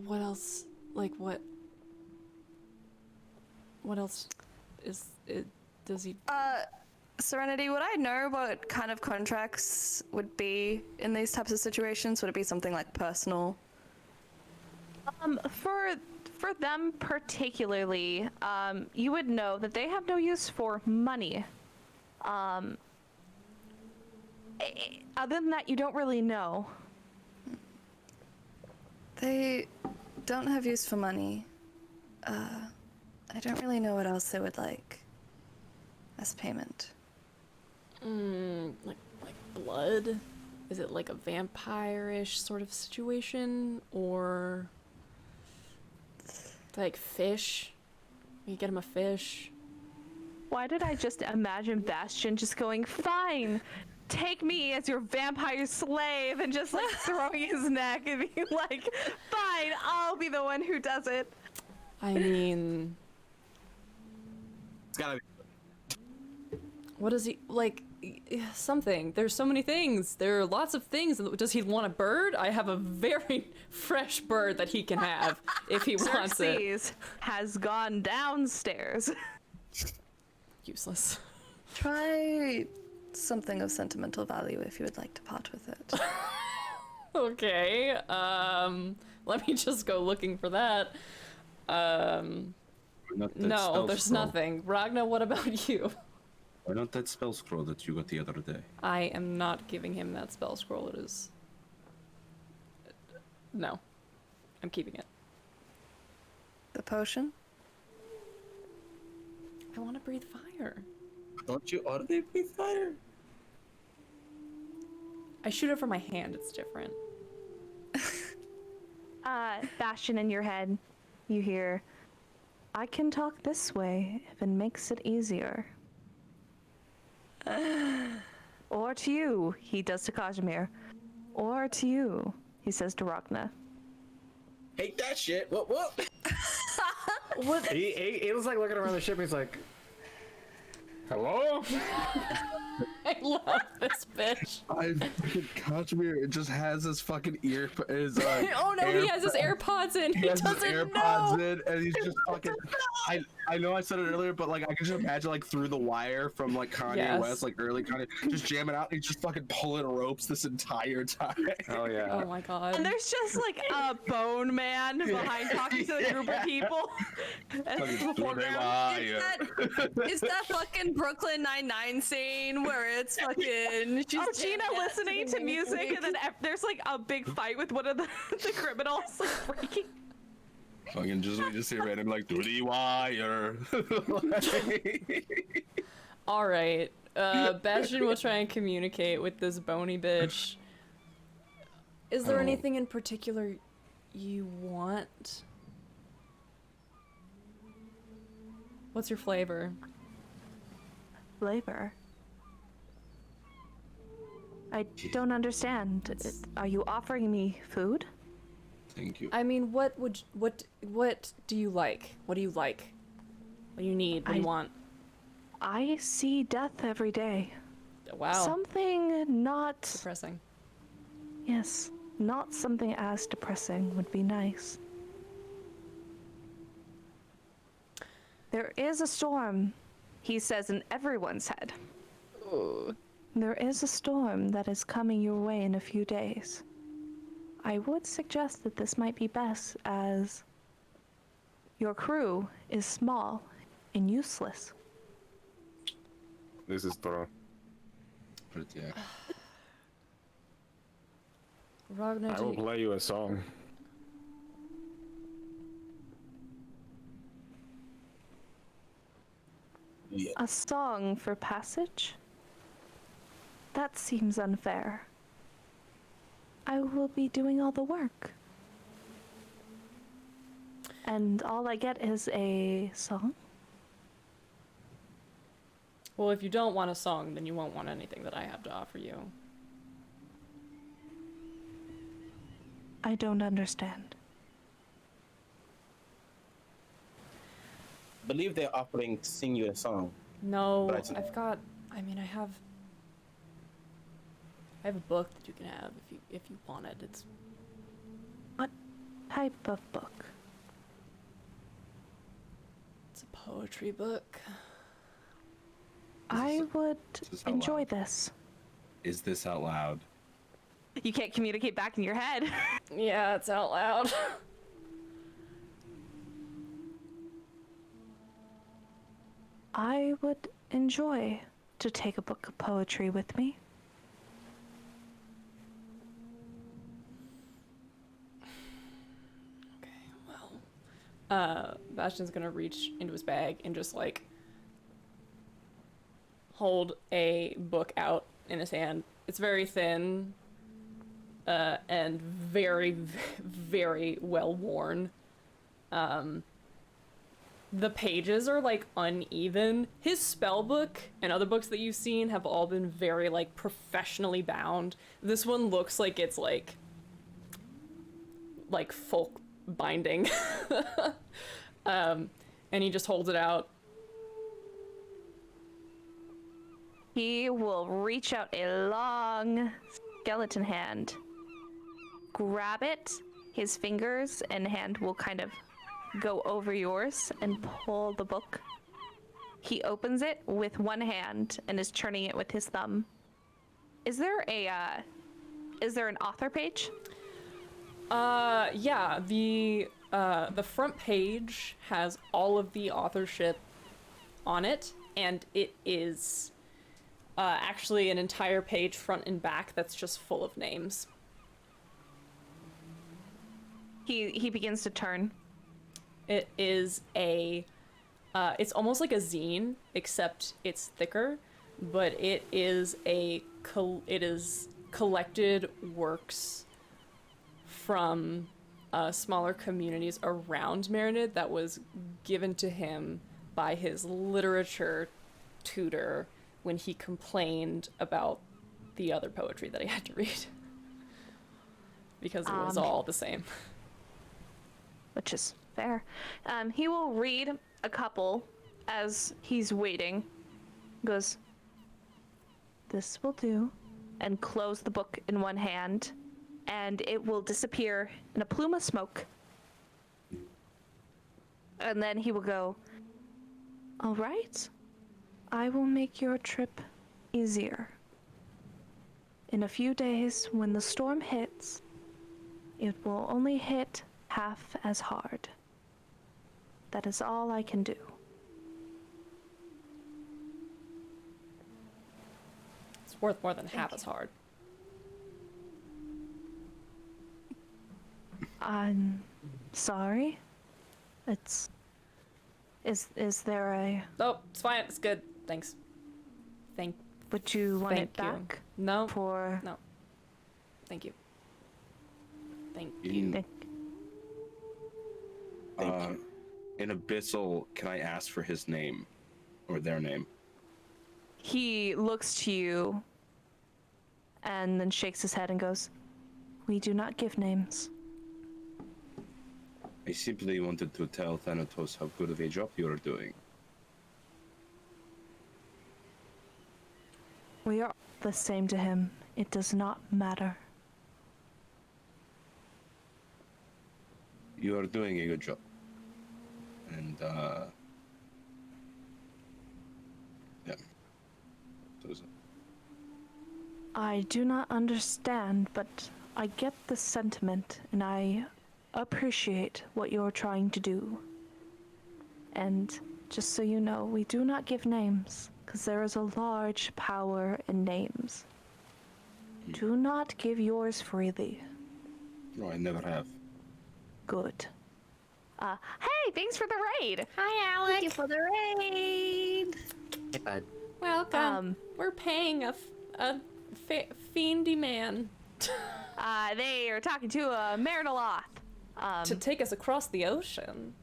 [SPEAKER 1] What else? Like what? What else is it? Does he?
[SPEAKER 8] Serenity, would I know what kind of contracts would be in these types of situations? Would it be something like personal?
[SPEAKER 3] For them particularly, you would know that they have no use for money. Other than that, you don't really know.
[SPEAKER 8] They don't have use for money. I don't really know what else they would like as payment.
[SPEAKER 1] Like blood? Is it like a vampire-ish sort of situation, or like fish? You get him a fish.
[SPEAKER 3] Why did I just imagine Bastian just going, fine, take me as your vampire slave, and just like throwing his neck and being like, fine, I'll be the one who does it.
[SPEAKER 1] I mean,
[SPEAKER 4] It's gotta be.
[SPEAKER 1] what does he like? Something. There's so many things. There are lots of things. Does he want a bird? I have a very fresh bird that he can have if he wants it.
[SPEAKER 3] Xerxes has gone downstairs.
[SPEAKER 1] Useless.
[SPEAKER 8] Try something of sentimental value if you would like to part with it.
[SPEAKER 1] Okay. Let me just go looking for that.
[SPEAKER 7] Not that
[SPEAKER 1] No,
[SPEAKER 7] spell
[SPEAKER 1] there's
[SPEAKER 7] scroll.
[SPEAKER 1] nothing. Ragna, what about you?
[SPEAKER 7] Why not that spell scroll that you got the other day?
[SPEAKER 1] I am not giving him that spell scroll. It is. No. I'm keeping it.
[SPEAKER 8] The potion?
[SPEAKER 1] I want to breathe fire.
[SPEAKER 4] Don't you already breathe fire?
[SPEAKER 1] I shoot it from my hand. It's different.
[SPEAKER 3] Bastion, in your head, you hear, I can talk this way if it makes it easier. Or to you, he does to Kazimir. Or to you, he says to Ragna.
[SPEAKER 4] Hate that shit. What?
[SPEAKER 5] He was like looking around the ship. And he's like, "Hello."
[SPEAKER 1] I love this bitch.
[SPEAKER 7] I fucking Kazimir just has his fucking ear. His,
[SPEAKER 1] Oh no, he has his AirPods in. He
[SPEAKER 7] has his
[SPEAKER 1] doesn't
[SPEAKER 7] AirPods
[SPEAKER 1] know.
[SPEAKER 7] in, and he's just fucking. I know I said it earlier, but like I can just imagine like Through the Wire from like Kanye
[SPEAKER 1] Yes.
[SPEAKER 7] West, like early Kanye, just jamming out. And he's just fucking pulling ropes this entire time.
[SPEAKER 5] Oh yeah.
[SPEAKER 1] Oh my god.
[SPEAKER 3] And there's just like a bone man behind talking to the group of people. And
[SPEAKER 7] Fucking Through the
[SPEAKER 8] Is
[SPEAKER 7] Wire.
[SPEAKER 8] is that fucking Brooklyn Nine-Nine scene where it's fucking... she's
[SPEAKER 3] Oh, Gina
[SPEAKER 8] jamming out
[SPEAKER 3] listening
[SPEAKER 8] the
[SPEAKER 3] to music, and then there's like a big fight with one of the criminals like freaking.
[SPEAKER 7] Fucking just we just hear random like Through the Wire.
[SPEAKER 1] All right. Bastian will try and communicate with this bony bitch. Is there
[SPEAKER 7] Oh.
[SPEAKER 1] anything in particular you want? What's your flavor?
[SPEAKER 3] Flavor. I don't understand. Are you offering me food?
[SPEAKER 7] Thank you.
[SPEAKER 1] I mean, what do you like? What do you like? What do you need? What do you want?
[SPEAKER 3] I see death every day.
[SPEAKER 1] Wow.
[SPEAKER 3] Something not...
[SPEAKER 1] Depressing.
[SPEAKER 3] Yes, not something as depressing would be nice. There is a storm, he says in everyone's head.
[SPEAKER 1] Ooh.
[SPEAKER 3] There is a storm that is coming your way in a few days. I would suggest that this might be best, as your crew is small and useless.
[SPEAKER 5] This is true.
[SPEAKER 7] But yeah.
[SPEAKER 1] Ragna,
[SPEAKER 5] I will play you a song.
[SPEAKER 4] Yeah.
[SPEAKER 3] A song for passage? That seems unfair. I will be doing all the work. And all I get is a song?
[SPEAKER 1] Well, if you don't want a song, then you won't want anything that I have to offer you.
[SPEAKER 3] I don't understand.
[SPEAKER 4] I believe they're offering to sing you a song.
[SPEAKER 1] No,
[SPEAKER 4] But
[SPEAKER 1] I've got. I mean, I have a book that you can have if you want it. It's
[SPEAKER 3] What type of book?
[SPEAKER 1] a poetry book.
[SPEAKER 3] I would
[SPEAKER 7] this out
[SPEAKER 3] enjoy
[SPEAKER 7] loud?
[SPEAKER 3] this.
[SPEAKER 7] Is this out loud?
[SPEAKER 3] You can't communicate back in your head.
[SPEAKER 1] Yeah, it's out loud.
[SPEAKER 3] I would enjoy to take a book of poetry with me.
[SPEAKER 1] Bastian's gonna reach into his bag and just like hold a book out in his hand. It's very thin and very, very well worn. The pages are like uneven. His spell book and other books that you've seen have all been very like professionally bound. This one looks like it's like folk binding. And he just holds it out.
[SPEAKER 3] He will reach out a long skeleton hand, grab it, his fingers and hand will kind of go over yours and pull the book. He opens it with one hand and is turning it with his thumb. Is there an author page?
[SPEAKER 1] Yeah, the front page has all of the authorship on it, and it is actually an entire page front and back that's just full of names.
[SPEAKER 3] He begins to turn.
[SPEAKER 1] It is it's almost like a zine, except it's thicker, but it is collected works from smaller communities around Serenity that was given to him by his literature tutor when he complained about the other poetry that he had to read. Because it was all the same.
[SPEAKER 3] Which is fair. He will read a couple as he's waiting. Goes, "This will do," and close the book in one hand, and it will disappear in a plume of smoke. And then he will go, "All right, I will make your trip easier. In a few days, when the storm hits, it will only hit half as hard. That is all I can do."
[SPEAKER 1] It's worth more than half as hard.
[SPEAKER 3] I'm sorry. Is there a...
[SPEAKER 1] Oh, it's fine. It's good. Thanks.
[SPEAKER 3] Would you want
[SPEAKER 1] Thank
[SPEAKER 3] it
[SPEAKER 1] you.
[SPEAKER 3] back?
[SPEAKER 1] No.
[SPEAKER 3] For...
[SPEAKER 1] No. Thank you. Thank
[SPEAKER 7] In,
[SPEAKER 1] you.
[SPEAKER 4] Thank you.
[SPEAKER 7] in Abyssal, can I ask for his name or their name?
[SPEAKER 3] He looks to you and then shakes his head and goes, "We do not give names."
[SPEAKER 7] I simply wanted to tell Thanatos how good of a job you are doing.
[SPEAKER 3] We are the same to him. It does not matter.
[SPEAKER 7] You are doing a good job. And, yeah. So,
[SPEAKER 3] I do not understand, but I get the sentiment, and I appreciate what you're trying to do. And just so you know, we do not give names, because there is a large power in names. Do not give yours freely.
[SPEAKER 7] no, I never have.
[SPEAKER 3] Good. Hey, thanks for the raid!
[SPEAKER 1] Hi, Alec.
[SPEAKER 8] Thank you for the raid.
[SPEAKER 5] Hey, bud.
[SPEAKER 1] Welcome. We're paying a fiendy man
[SPEAKER 3] They are talking to a Marinaloth.
[SPEAKER 1] to take us across the ocean.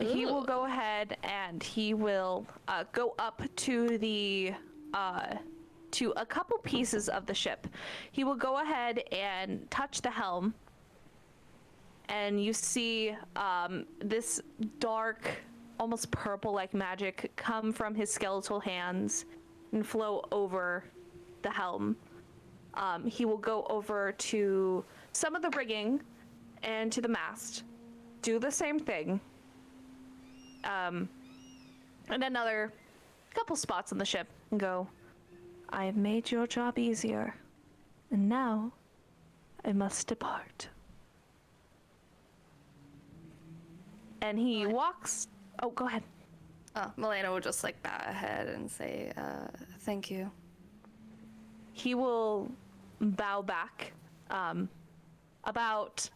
[SPEAKER 3] He will go ahead and he will go up to the to a couple pieces of the ship. He will go ahead and touch the helm, and you see this dark, almost purple-like magic come from his skeletal hands and flow over the helm. He will go over to some of the rigging and to the mast, do the same thing. And another couple spots on the ship and go, "I have made your job easier, and now I must depart." And he walks. Oh, go ahead.
[SPEAKER 8] Oh, Melaena will just like bow her head and say, thank you.
[SPEAKER 3] He will bow back about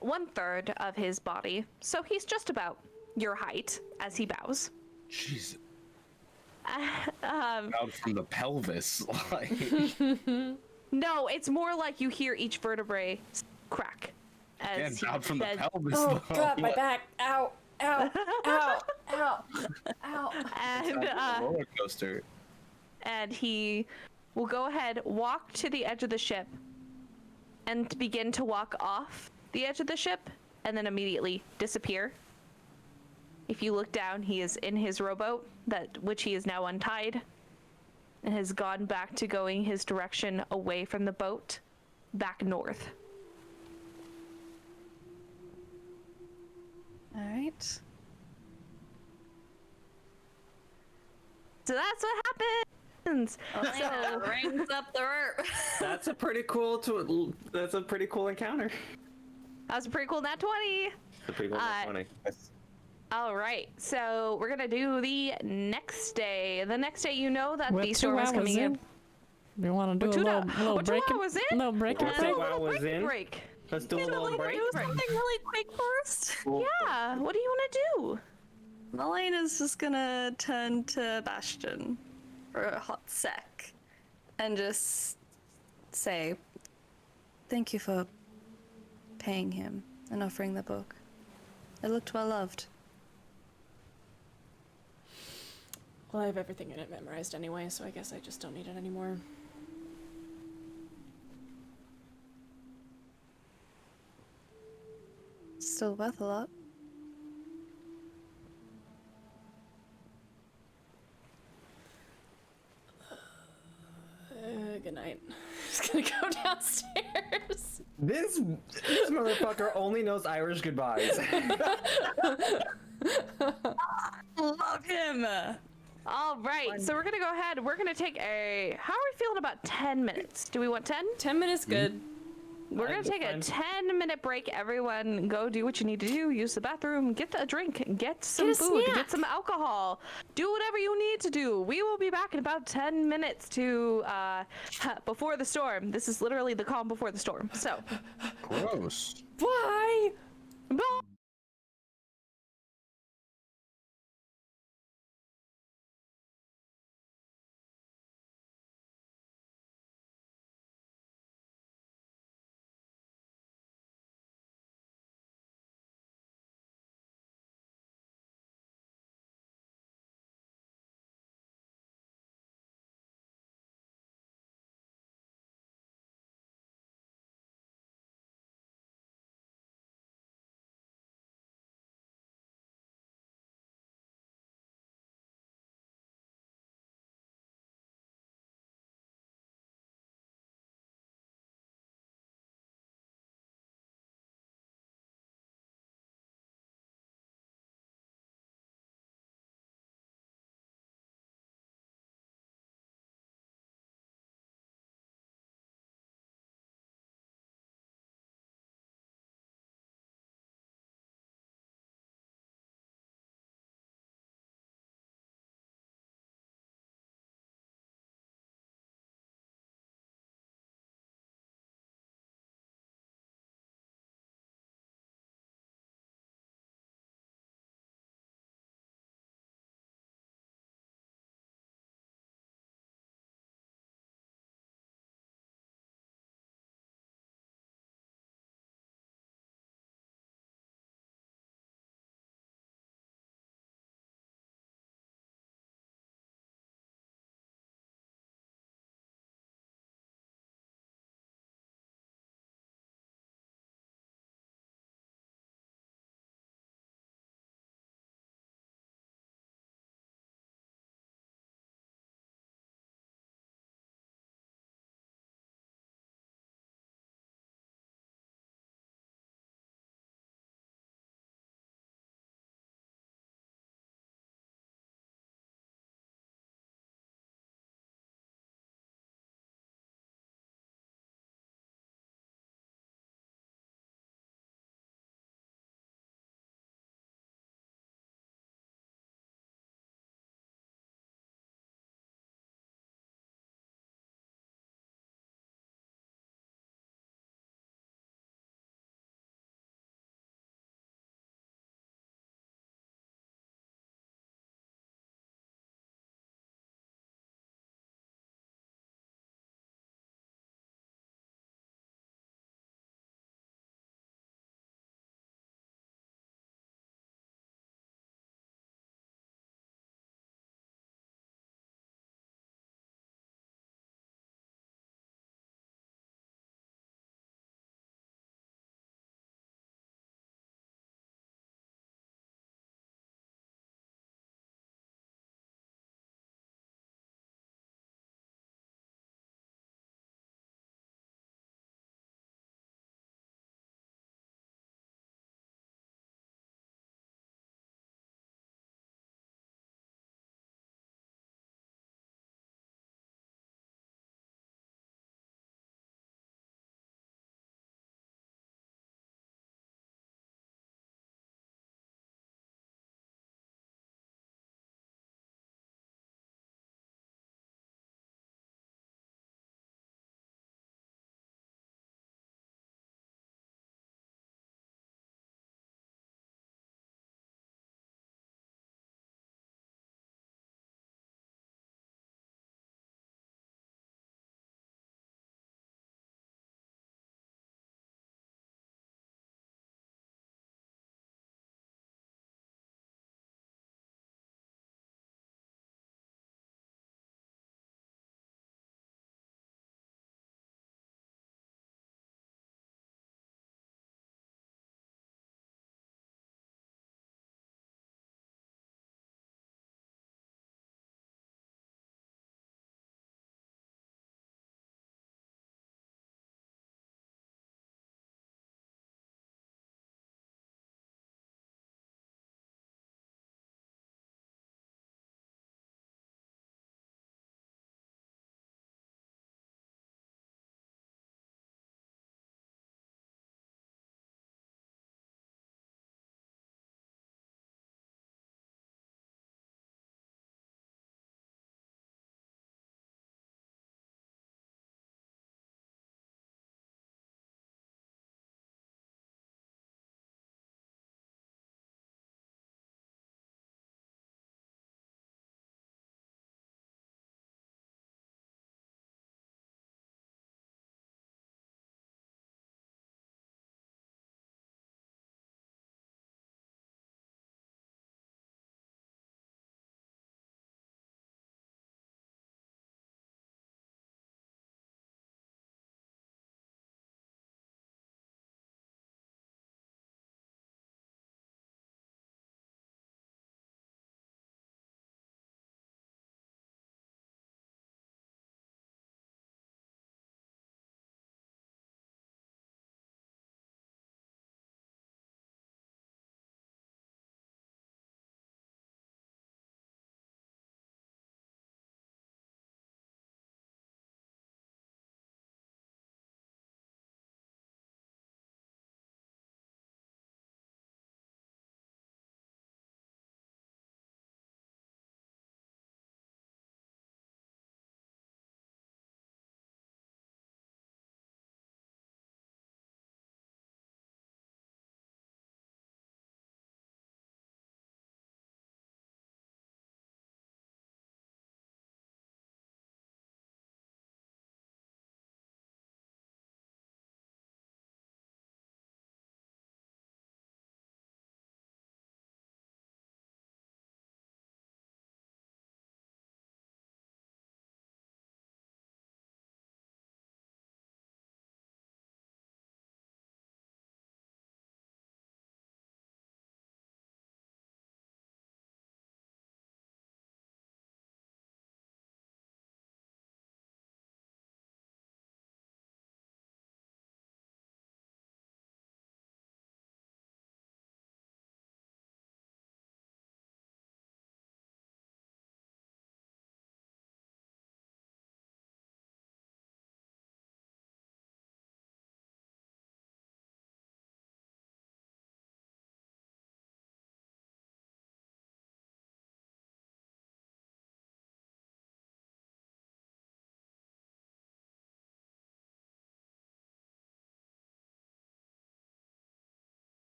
[SPEAKER 3] 1/3 of his body, so he's just about your height as he bows.
[SPEAKER 7] Jeez. Out from the pelvis. Like.
[SPEAKER 3] No, it's more like you hear each vertebrae crack.
[SPEAKER 7] Again,
[SPEAKER 3] As he
[SPEAKER 7] out from the
[SPEAKER 3] says,
[SPEAKER 7] pelvis.
[SPEAKER 1] Oh
[SPEAKER 7] though.
[SPEAKER 1] god, my back! Ow! Ow! Ow! Ow! Ow!
[SPEAKER 3] And,
[SPEAKER 7] Roller coaster.
[SPEAKER 3] and he will go ahead, walk to the edge of the ship, and begin to walk off the edge of the ship, and then immediately disappear. If you look down, he is in his rowboat, which he is now untied, and has gone back to going his direction away from the boat, back north.
[SPEAKER 8] All right.
[SPEAKER 3] So that's what happens.
[SPEAKER 6] Melaena rings up the rope.
[SPEAKER 5] That's a pretty cool encounter.
[SPEAKER 3] That was a pretty cool nat 20.
[SPEAKER 5] That's a pretty cool nat 20.
[SPEAKER 3] All right, so we're gonna do the next day. The next day, you know that
[SPEAKER 1] We're
[SPEAKER 3] the
[SPEAKER 1] 2
[SPEAKER 3] storm is coming
[SPEAKER 1] hours
[SPEAKER 3] in.
[SPEAKER 1] You want to do
[SPEAKER 3] We're
[SPEAKER 1] a little
[SPEAKER 3] we're 2
[SPEAKER 1] break?
[SPEAKER 3] hours in?
[SPEAKER 1] Little break.
[SPEAKER 5] We're 2
[SPEAKER 3] little
[SPEAKER 5] hours
[SPEAKER 3] break
[SPEAKER 5] in.
[SPEAKER 3] break.
[SPEAKER 5] Let's do a little break.
[SPEAKER 6] Do something really quick first.
[SPEAKER 3] Yeah, what do you want to do?
[SPEAKER 8] Melena's just gonna turn to Bastian for a hot sec and just say, thank you for paying him and offering the book. It looked well loved.
[SPEAKER 1] Well, I have everything in it memorized anyway, so I guess I just don't need it anymore.
[SPEAKER 8] Still worth a lot.
[SPEAKER 1] Good night. Just gonna go downstairs.
[SPEAKER 5] This motherfucker only knows Irish goodbyes.
[SPEAKER 6] Love him.
[SPEAKER 3] All right, so we're gonna go ahead. We're gonna take a. How are we feeling about 10 minutes? Do we want 10?
[SPEAKER 1] 10 minutes, good.
[SPEAKER 3] We're gonna take a 10-minute break. Everyone, go do what you need to do. Use the bathroom. Get a drink. Get some
[SPEAKER 1] a
[SPEAKER 3] food.
[SPEAKER 1] snack.
[SPEAKER 3] Get some alcohol. Do whatever you need to do. We will be back in about 10 minutes to before the storm. This is literally the calm before the storm. So,
[SPEAKER 7] Gross.
[SPEAKER 1] Bye!
[SPEAKER 3] bye.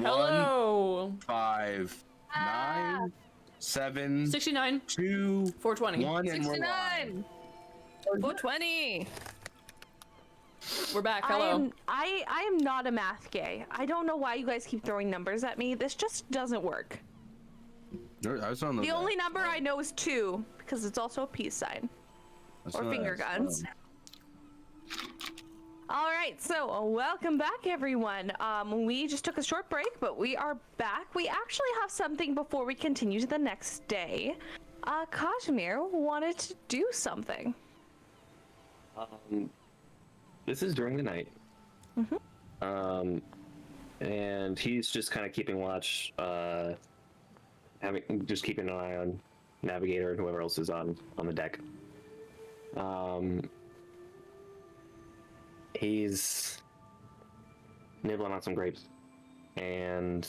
[SPEAKER 1] Hello.
[SPEAKER 7] 5, 9, 7,
[SPEAKER 1] 69.
[SPEAKER 7] 2,
[SPEAKER 1] 420.
[SPEAKER 7] 1, and we're live.
[SPEAKER 6] 69. 420.
[SPEAKER 1] We're back. Hello.
[SPEAKER 3] I am not a math gay. I don't know why you guys keep throwing numbers at me. This just doesn't work.
[SPEAKER 7] I was on
[SPEAKER 3] The only number I know is 2 because it's also a peace sign or finger guns. All right, so welcome back, everyone. We just took a short break, but we are back. We actually have something before we continue to the next day. Kazimir wanted to do something.
[SPEAKER 5] This is during the night.
[SPEAKER 3] Mm-hmm.
[SPEAKER 5] And he's just kind of keeping watch, just keeping an eye on Navigator and whoever else is on the deck. He's nibbling on some grapes, and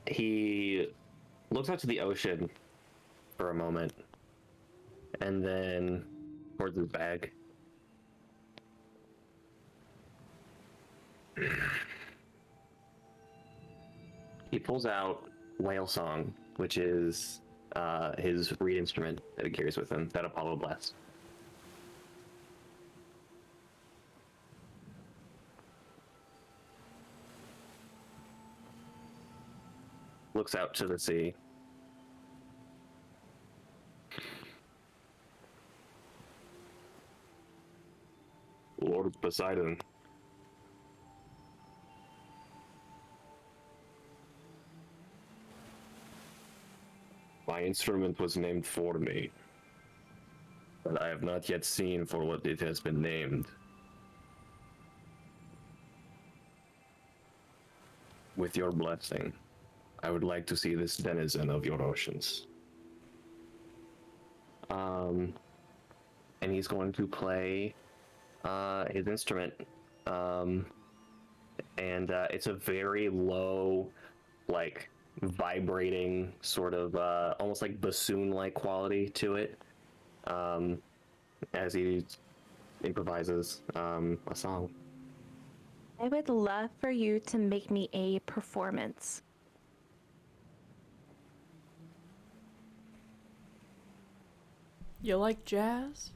[SPEAKER 5] he looks out to the ocean for a moment, and then towards his bag. He pulls out Whale Song, which is his reed instrument that he carries with him, that Apollo blessed. Looks out to the sea. Lord Poseidon. My instrument was named for me, but I have not yet seen for what it has been named. With your blessing, I would like to see this denizen of your oceans. And he's going to play his instrument. And it's a very low, like, vibrating sort of almost like bassoon-like quality to it as he improvises a song.
[SPEAKER 3] I would love for you to make me a performance.
[SPEAKER 1] You like jazz?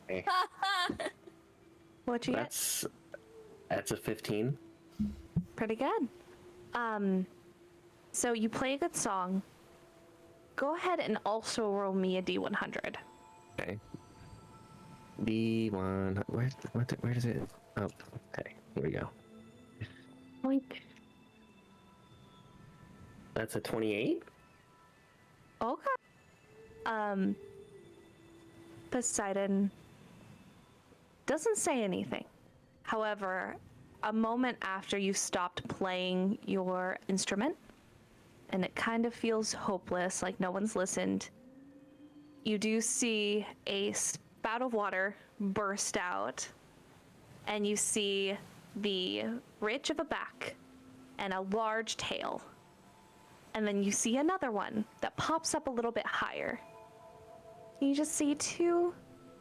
[SPEAKER 5] Okay.
[SPEAKER 3] What you get?
[SPEAKER 5] That's a 15.
[SPEAKER 3] Pretty good. So you play a good song. Go ahead and also roll me a D100.
[SPEAKER 5] Okay. D1. Where does it? Oh, okay. Here we go.
[SPEAKER 3] Like.
[SPEAKER 5] That's a 28.
[SPEAKER 3] Okay. Poseidon doesn't say anything. However, a moment after you stopped playing your instrument, and it kind of feels hopeless, like no one's listened, you do see a spout of water burst out, and you see the ridge of a back and a large tail. And then you see another one that pops up a little bit higher. You just see 2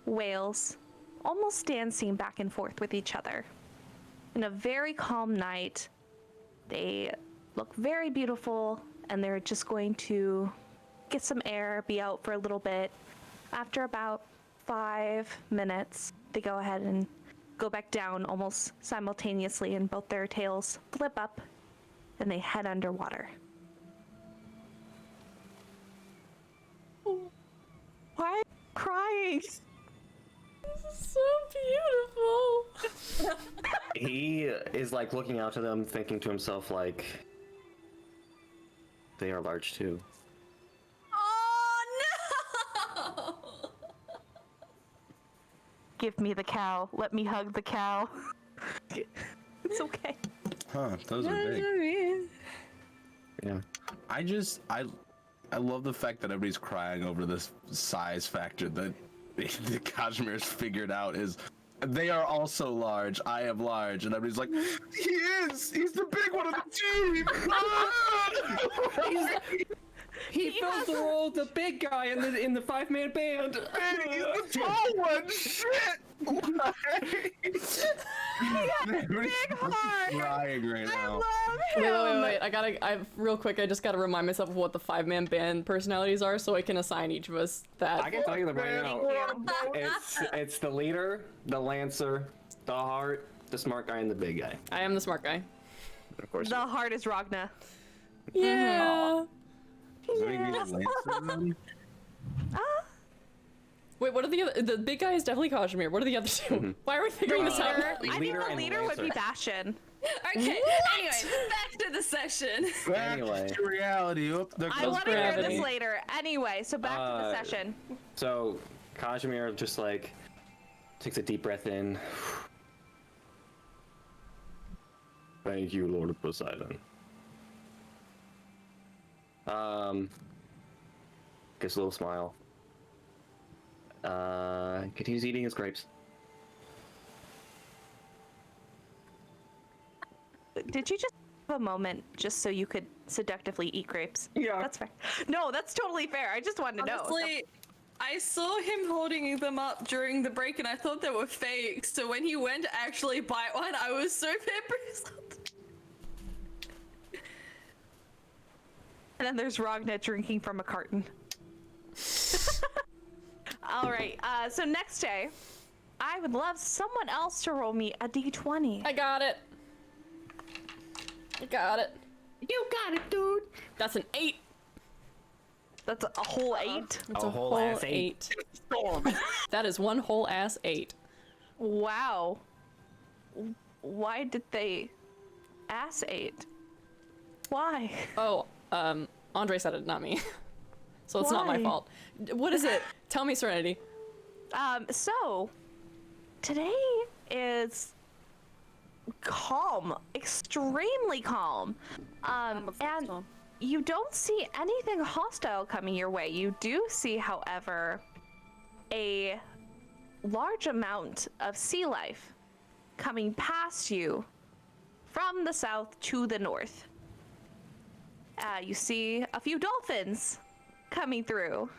[SPEAKER 3] whales almost dancing back and forth with each other. In a very calm night, they look very beautiful, and they're just going to get some air, be out for a little bit. After about 5 minutes, they go ahead and go back down almost simultaneously, and both their tails flip up, and they head underwater. Why are you crying?
[SPEAKER 1] This is so beautiful.
[SPEAKER 5] He is like looking out to them, thinking to himself like, they are large too.
[SPEAKER 6] Oh no!
[SPEAKER 3] Give me the cow. Let me hug the cow. It's okay.
[SPEAKER 7] Huh, those are big.
[SPEAKER 5] Yeah.
[SPEAKER 7] I love the fact that everybody's crying over this size factor that the Kazimir's figured out is they are also large. I am large, and everybody's like, he is. He's the big one of the team.
[SPEAKER 8] He fills the
[SPEAKER 5] Oh, the big guy in the 5-man band.
[SPEAKER 7] He's the tall one. Shit.
[SPEAKER 3] Big heart.
[SPEAKER 7] Crying right now.
[SPEAKER 1] Wait. Real quick, I just gotta remind myself of what the 5-man band personalities are so I can assign each of us that.
[SPEAKER 5] I can tell you them right now. It's the leader, the lancer, the heart, the smart guy, and the big guy.
[SPEAKER 1] I am the smart guy.
[SPEAKER 5] Of course.
[SPEAKER 3] The heart is Ragna.
[SPEAKER 1] Yeah. Wait, what are the other? The big guy is definitely Kazimir. What are the other two? Why are we figuring this out?
[SPEAKER 3] I think
[SPEAKER 5] Leader
[SPEAKER 3] the
[SPEAKER 5] and
[SPEAKER 3] leader would be
[SPEAKER 5] lancer.
[SPEAKER 3] Bastian.
[SPEAKER 6] Okay. Anyway, back to the session.
[SPEAKER 5] Anyway.
[SPEAKER 7] To reality. Oop, there
[SPEAKER 3] I
[SPEAKER 7] goes
[SPEAKER 3] want to hear
[SPEAKER 1] gravity.
[SPEAKER 3] this later. Anyway, so back to the session.
[SPEAKER 5] So, Kazimir just like takes a deep breath in. Thank you, Lord of Poseidon. Gives a little smile. Continues eating his grapes.
[SPEAKER 3] Did you just have a moment just so you could seductively eat grapes?
[SPEAKER 5] Yeah.
[SPEAKER 3] That's fair. No, that's totally fair. I just wanted to know.
[SPEAKER 6] Honestly, I saw him holding them up during the break and I thought they were fake. So when he went to actually bite one, I was so peppered.
[SPEAKER 3] And then there's Ragna drinking from a carton. All right. So next day, I would love someone else to roll me a d20.
[SPEAKER 1] I got it.
[SPEAKER 3] You got it, dude.
[SPEAKER 1] That's an 8.
[SPEAKER 3] That's a whole 8.
[SPEAKER 1] That's
[SPEAKER 5] A
[SPEAKER 1] a
[SPEAKER 5] whole
[SPEAKER 1] whole
[SPEAKER 5] ass
[SPEAKER 1] 8. That is one whole ass 8.
[SPEAKER 3] Wow. Why did they ass 8? Why?
[SPEAKER 1] Oh, Andre said it, not me. So it's not my
[SPEAKER 3] Why?
[SPEAKER 1] fault. What is it? Tell me, Serenity.
[SPEAKER 3] So today is calm, extremely calm. And you don't see anything hostile coming your way. You do see, however, a large amount of sea life coming past you from the south to the north. You see a few dolphins coming through.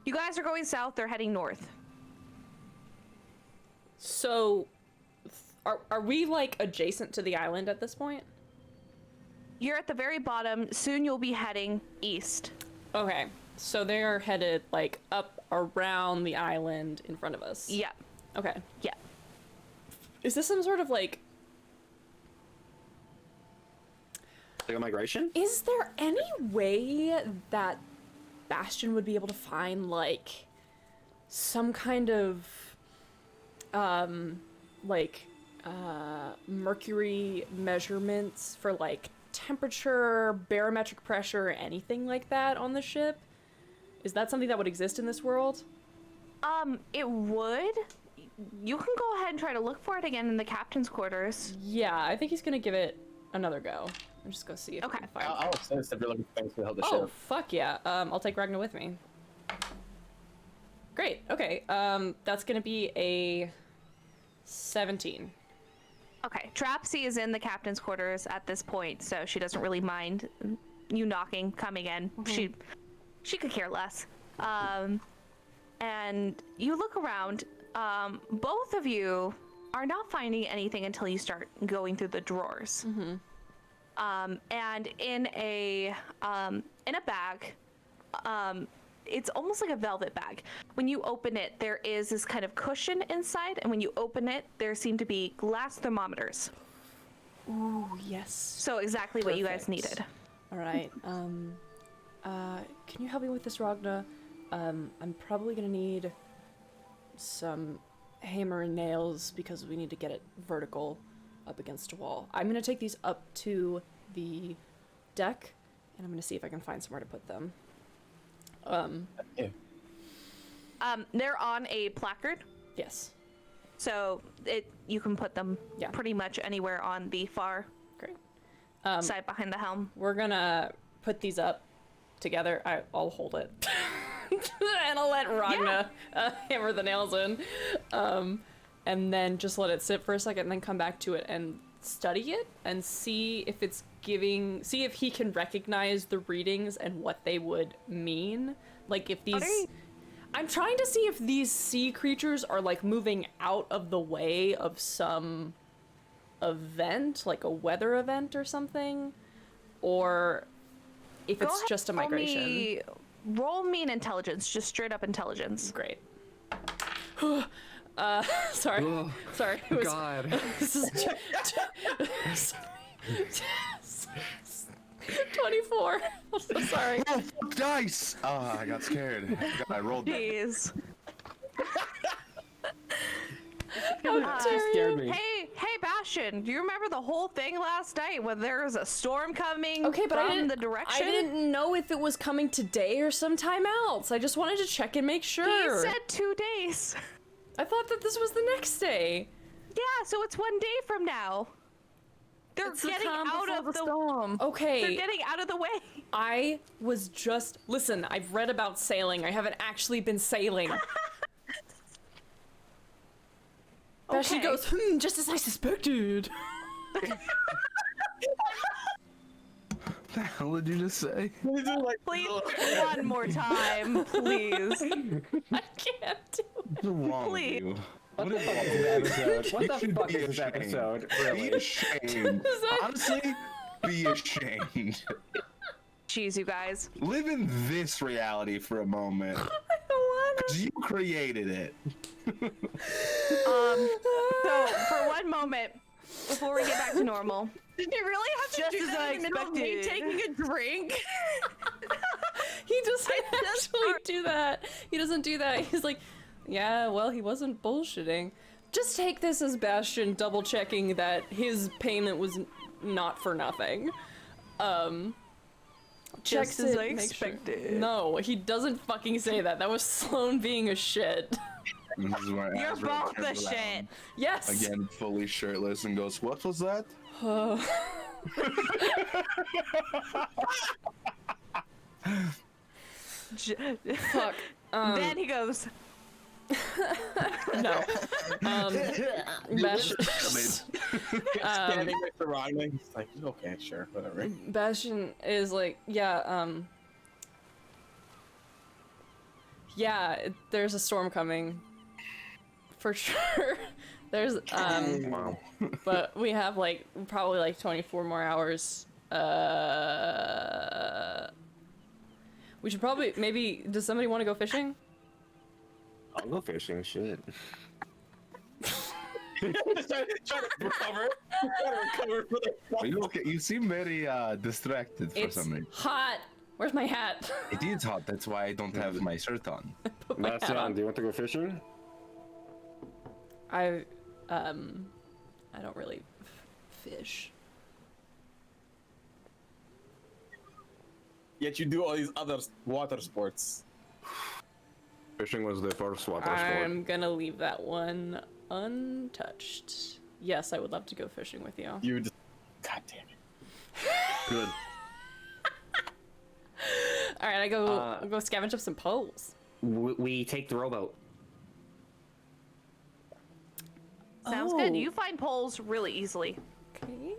[SPEAKER 3] You guys are going south, they're heading north.
[SPEAKER 1] So, are we like adjacent to the island at this point?
[SPEAKER 3] You're at the very bottom. Soon you'll be heading east.
[SPEAKER 1] Okay, so they're headed like up around the island in front of us.
[SPEAKER 3] Yeah.
[SPEAKER 1] Okay.
[SPEAKER 3] Yeah.
[SPEAKER 1] Is this some sort of like?
[SPEAKER 5] Like a migration?
[SPEAKER 1] Is there any way that Bastian would be able to find like some kind of mercury measurements for like temperature, barometric pressure, anything like that on the ship? Is that something that would exist in this world?
[SPEAKER 3] It would. You can go ahead and try to look for it again in the captain's quarters.
[SPEAKER 1] Yeah, I think he's gonna give it another go. I'm just gonna see if I
[SPEAKER 3] Okay.
[SPEAKER 1] can find
[SPEAKER 4] I'll assist if you're looking for things to help the
[SPEAKER 1] Oh,
[SPEAKER 4] ship.
[SPEAKER 1] fuck yeah. I'll take Ragna with me. Great. Okay. That's gonna be a 17.
[SPEAKER 3] Okay. Trapsy is in the captain's quarters at this point, so she doesn't really mind you knocking, coming in. She could care less. And you look around. Both of you are not finding anything until you start going through the drawers. And in a bag, it's almost like a velvet bag. When you open it, there is this kind of cushion inside, and when you open it, there seem to be glass thermometers.
[SPEAKER 1] Ooh, yes.
[SPEAKER 3] So exactly what you guys
[SPEAKER 1] Perfect.
[SPEAKER 3] needed.
[SPEAKER 1] All right. Can you help me with this, Ragna? I'm probably gonna need some hammer and nails because we need to get it vertical up against a wall. I'm gonna take these up to the deck, and I'm gonna see if I can find somewhere to put them.
[SPEAKER 3] They're on a placard,
[SPEAKER 1] Yes.
[SPEAKER 3] so you can put them
[SPEAKER 1] Yeah.
[SPEAKER 3] pretty much anywhere on the far
[SPEAKER 1] Great.
[SPEAKER 3] side behind the helm.
[SPEAKER 1] We're gonna put these up together. I'll hold it. And I'll let Ragna hammer the nails in. And then just let it sit for a second and then come back to it. And study it and see if see if he can recognize the readings and what they would mean. Like if these... I'm trying to see if these sea creatures are like moving out of the way of some event, like a weather event or something, or if it's just a migration.
[SPEAKER 3] Roll me an intelligence, just straight up intelligence.
[SPEAKER 1] Great. Sorry.
[SPEAKER 9] Oh,
[SPEAKER 1] Sorry. It was,
[SPEAKER 9] God.
[SPEAKER 1] This is 24. I'm so sorry.
[SPEAKER 7] Oh, fuck dice! Oh, I got scared. I rolled.
[SPEAKER 3] Jeez.
[SPEAKER 5] Scared me.
[SPEAKER 3] Hey, Bastian, do you remember the whole thing last night when there was a storm coming
[SPEAKER 1] Okay, but
[SPEAKER 3] from the direction?
[SPEAKER 1] I didn't know if it was coming today or sometime else. I just wanted to check and make sure.
[SPEAKER 3] He said 2 days.
[SPEAKER 1] I thought that this was the next day.
[SPEAKER 3] Yeah, so it's 1 day from now. They're
[SPEAKER 8] It's the
[SPEAKER 3] getting
[SPEAKER 8] calm
[SPEAKER 3] out
[SPEAKER 8] before
[SPEAKER 3] of the
[SPEAKER 8] storm.
[SPEAKER 1] Okay.
[SPEAKER 3] They're getting out of the way.
[SPEAKER 1] I was just... Listen, I've read about sailing. I haven't actually been sailing. Bastian goes, just as I suspected.
[SPEAKER 7] What the hell did you just say?
[SPEAKER 3] Please, one more time, please.
[SPEAKER 1] I can't do it.
[SPEAKER 7] What's wrong
[SPEAKER 3] Please.
[SPEAKER 7] with you?
[SPEAKER 5] What the fuck is this episode? What the
[SPEAKER 7] should
[SPEAKER 5] fuck
[SPEAKER 7] be
[SPEAKER 5] is this
[SPEAKER 7] ashamed.
[SPEAKER 5] episode?
[SPEAKER 7] Be
[SPEAKER 5] Really?
[SPEAKER 7] ashamed.
[SPEAKER 1] that-
[SPEAKER 7] Honestly, be ashamed.
[SPEAKER 3] Jeez, you guys.
[SPEAKER 7] Live in this reality for a moment.
[SPEAKER 1] I don't want to.
[SPEAKER 7] 'Cause you created it.
[SPEAKER 3] So, for one moment, before we get back to normal,
[SPEAKER 6] Did you really have to
[SPEAKER 3] Just
[SPEAKER 6] do
[SPEAKER 3] as
[SPEAKER 6] that
[SPEAKER 3] I
[SPEAKER 6] in the middle of me
[SPEAKER 3] expected.
[SPEAKER 6] taking a drink?
[SPEAKER 1] He doesn't actually do that. He doesn't do that. He's like, yeah, well, he wasn't bullshitting. Just take this as Bastian double checking that his payment was not for nothing. Checks
[SPEAKER 3] Just as
[SPEAKER 1] it,
[SPEAKER 3] I
[SPEAKER 1] makes sure-
[SPEAKER 3] expected.
[SPEAKER 1] No, he doesn't fucking say that. That was Sloan being a shit.
[SPEAKER 7] This is where
[SPEAKER 6] You're
[SPEAKER 7] Azrail
[SPEAKER 6] both the
[SPEAKER 7] turns around,
[SPEAKER 6] shit.
[SPEAKER 1] Yes.
[SPEAKER 7] Again, fully shirtless, and goes, "What was that?"
[SPEAKER 1] Fuck.
[SPEAKER 3] then he goes,
[SPEAKER 1] No. Bastian.
[SPEAKER 4] Standing next to Ragna, he's like, okay, sure, whatever.
[SPEAKER 1] Bastian is like, yeah, there's a storm coming. For sure. There's,
[SPEAKER 7] Wow.
[SPEAKER 1] but we have, like, probably, like, 24 more hours. We should probably, maybe, does somebody want to go fishing?
[SPEAKER 5] I'll go fishing, shit.
[SPEAKER 4] trying to recover.
[SPEAKER 7] Are you okay? You seem very distracted for
[SPEAKER 1] It's
[SPEAKER 7] some reason.
[SPEAKER 1] hot. Where's my hat?
[SPEAKER 7] It is hot. That's why I don't have my shirt on.
[SPEAKER 1] Put my hat
[SPEAKER 5] Bastian,
[SPEAKER 1] on.
[SPEAKER 5] do you want to go fishing?
[SPEAKER 1] I don't really fish.
[SPEAKER 4] Yet you do all these other water sports.
[SPEAKER 5] Fishing was the first water sport.
[SPEAKER 1] I'm gonna leave that one untouched. Yes, I would love to go fishing with you.
[SPEAKER 4] You just, god damn it.
[SPEAKER 5] Good.
[SPEAKER 1] All right, I go scavenge up some poles.
[SPEAKER 5] We take the rowboat.
[SPEAKER 3] sounds good. You find poles really easily.
[SPEAKER 1] Okay.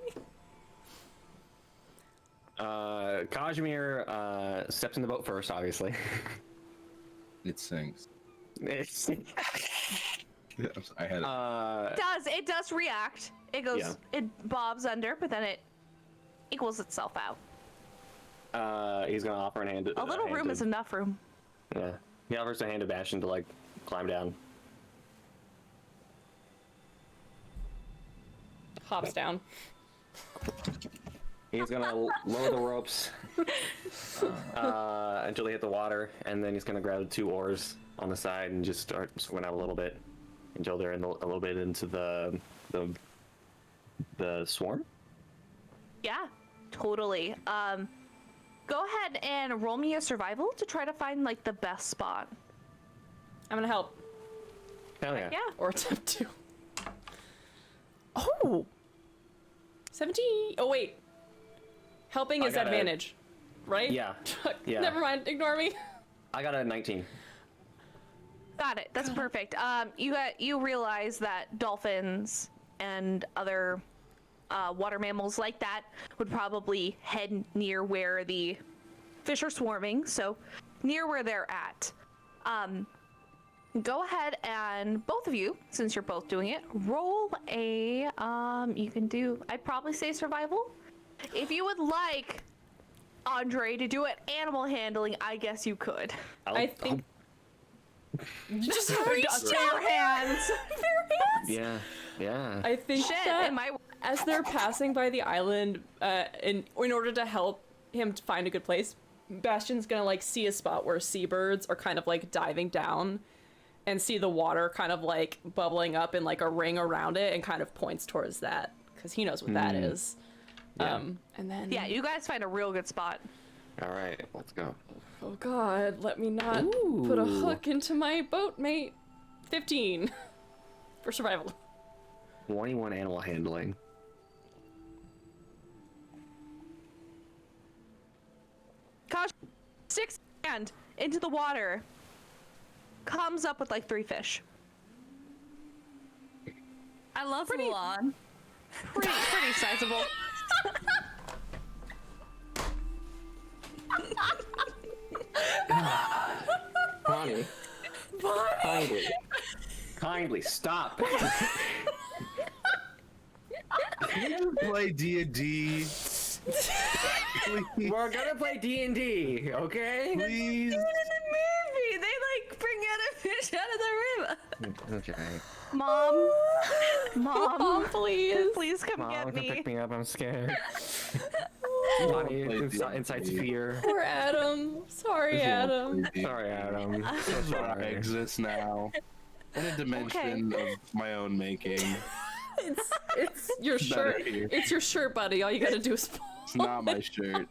[SPEAKER 5] Kazimir steps in the boat first, obviously.
[SPEAKER 7] It sinks.
[SPEAKER 5] It's-
[SPEAKER 7] I had it.
[SPEAKER 3] It does react. It goes,
[SPEAKER 5] Yeah.
[SPEAKER 3] it bobs under, but then it equals itself out.
[SPEAKER 5] he's gonna offer a hand.
[SPEAKER 3] A little
[SPEAKER 5] hand
[SPEAKER 3] room
[SPEAKER 5] to-
[SPEAKER 3] is enough room.
[SPEAKER 5] Yeah, he offers a hand to Bastian to like climb down.
[SPEAKER 1] Hops down.
[SPEAKER 5] He's gonna lower the ropes until they hit the water, and then he's gonna grab 2 oars on the side and just start swimming out a little bit until they're in a little bit into the swarm.
[SPEAKER 3] Yeah, totally. Go ahead and roll me a survival to try to find like the best spot.
[SPEAKER 1] I'm gonna help.
[SPEAKER 5] Hell yeah.
[SPEAKER 3] Yeah.
[SPEAKER 1] Or attempt to. Oh! 17. Oh, wait. Helping
[SPEAKER 5] I
[SPEAKER 1] is
[SPEAKER 5] got a-
[SPEAKER 1] advantage, right?
[SPEAKER 5] Yeah. Yeah.
[SPEAKER 1] Never mind. Ignore me.
[SPEAKER 5] I got a 19.
[SPEAKER 3] Got it. That's perfect. You realize that dolphins and other water mammals like that would probably head near where the fish are swarming, so near where they're at. Go ahead and both of you, since you're both doing it, roll a, you can do, I'd probably say survival. If you would like Andre to do it animal handling, I guess you could.
[SPEAKER 1] I think. Just
[SPEAKER 3] Reach your hands.
[SPEAKER 5] Yeah, yeah.
[SPEAKER 1] I think
[SPEAKER 3] Shit,
[SPEAKER 1] that
[SPEAKER 3] it might-
[SPEAKER 1] as they're passing by the island, in order to help him to find a good place, Bastian's gonna like see a spot where seabirds are kind of like diving down, and see the water kind of like bubbling up in like a ring around it, and kind of points towards that because he knows what that is.
[SPEAKER 5] Yeah.
[SPEAKER 1] And then
[SPEAKER 3] Yeah, you guys find a real good spot.
[SPEAKER 5] All right, let's go.
[SPEAKER 1] oh god, let me not put a hook into my boat, mate. 15 for survival.
[SPEAKER 5] 21 animal handling.
[SPEAKER 3] Kosh sticks his hand into the water, comes up with like 3 fish.
[SPEAKER 6] I love Mulan.
[SPEAKER 3] Pretty sizable.
[SPEAKER 5] Bonnie. Kindly stop.
[SPEAKER 7] Play D&D.
[SPEAKER 5] We're gonna play D&D, okay?
[SPEAKER 7] Please.
[SPEAKER 6] In the movie, they like bring out a fish out of the river.
[SPEAKER 5] Okay.
[SPEAKER 3] Mom,
[SPEAKER 1] Mom, please.
[SPEAKER 3] please come
[SPEAKER 5] Mom,
[SPEAKER 3] get
[SPEAKER 5] come
[SPEAKER 3] me.
[SPEAKER 5] pick me up. I'm scared. Bonnie incites fear.
[SPEAKER 1] Poor Adam. Sorry, Adam.
[SPEAKER 5] Sorry, Adam. So
[SPEAKER 7] I
[SPEAKER 5] sorry.
[SPEAKER 7] exist now in a dimension of my own making.
[SPEAKER 1] It's your shirt.
[SPEAKER 7] here.
[SPEAKER 1] It's your shirt, buddy. All you gotta do is pull.
[SPEAKER 7] It's not my shirt.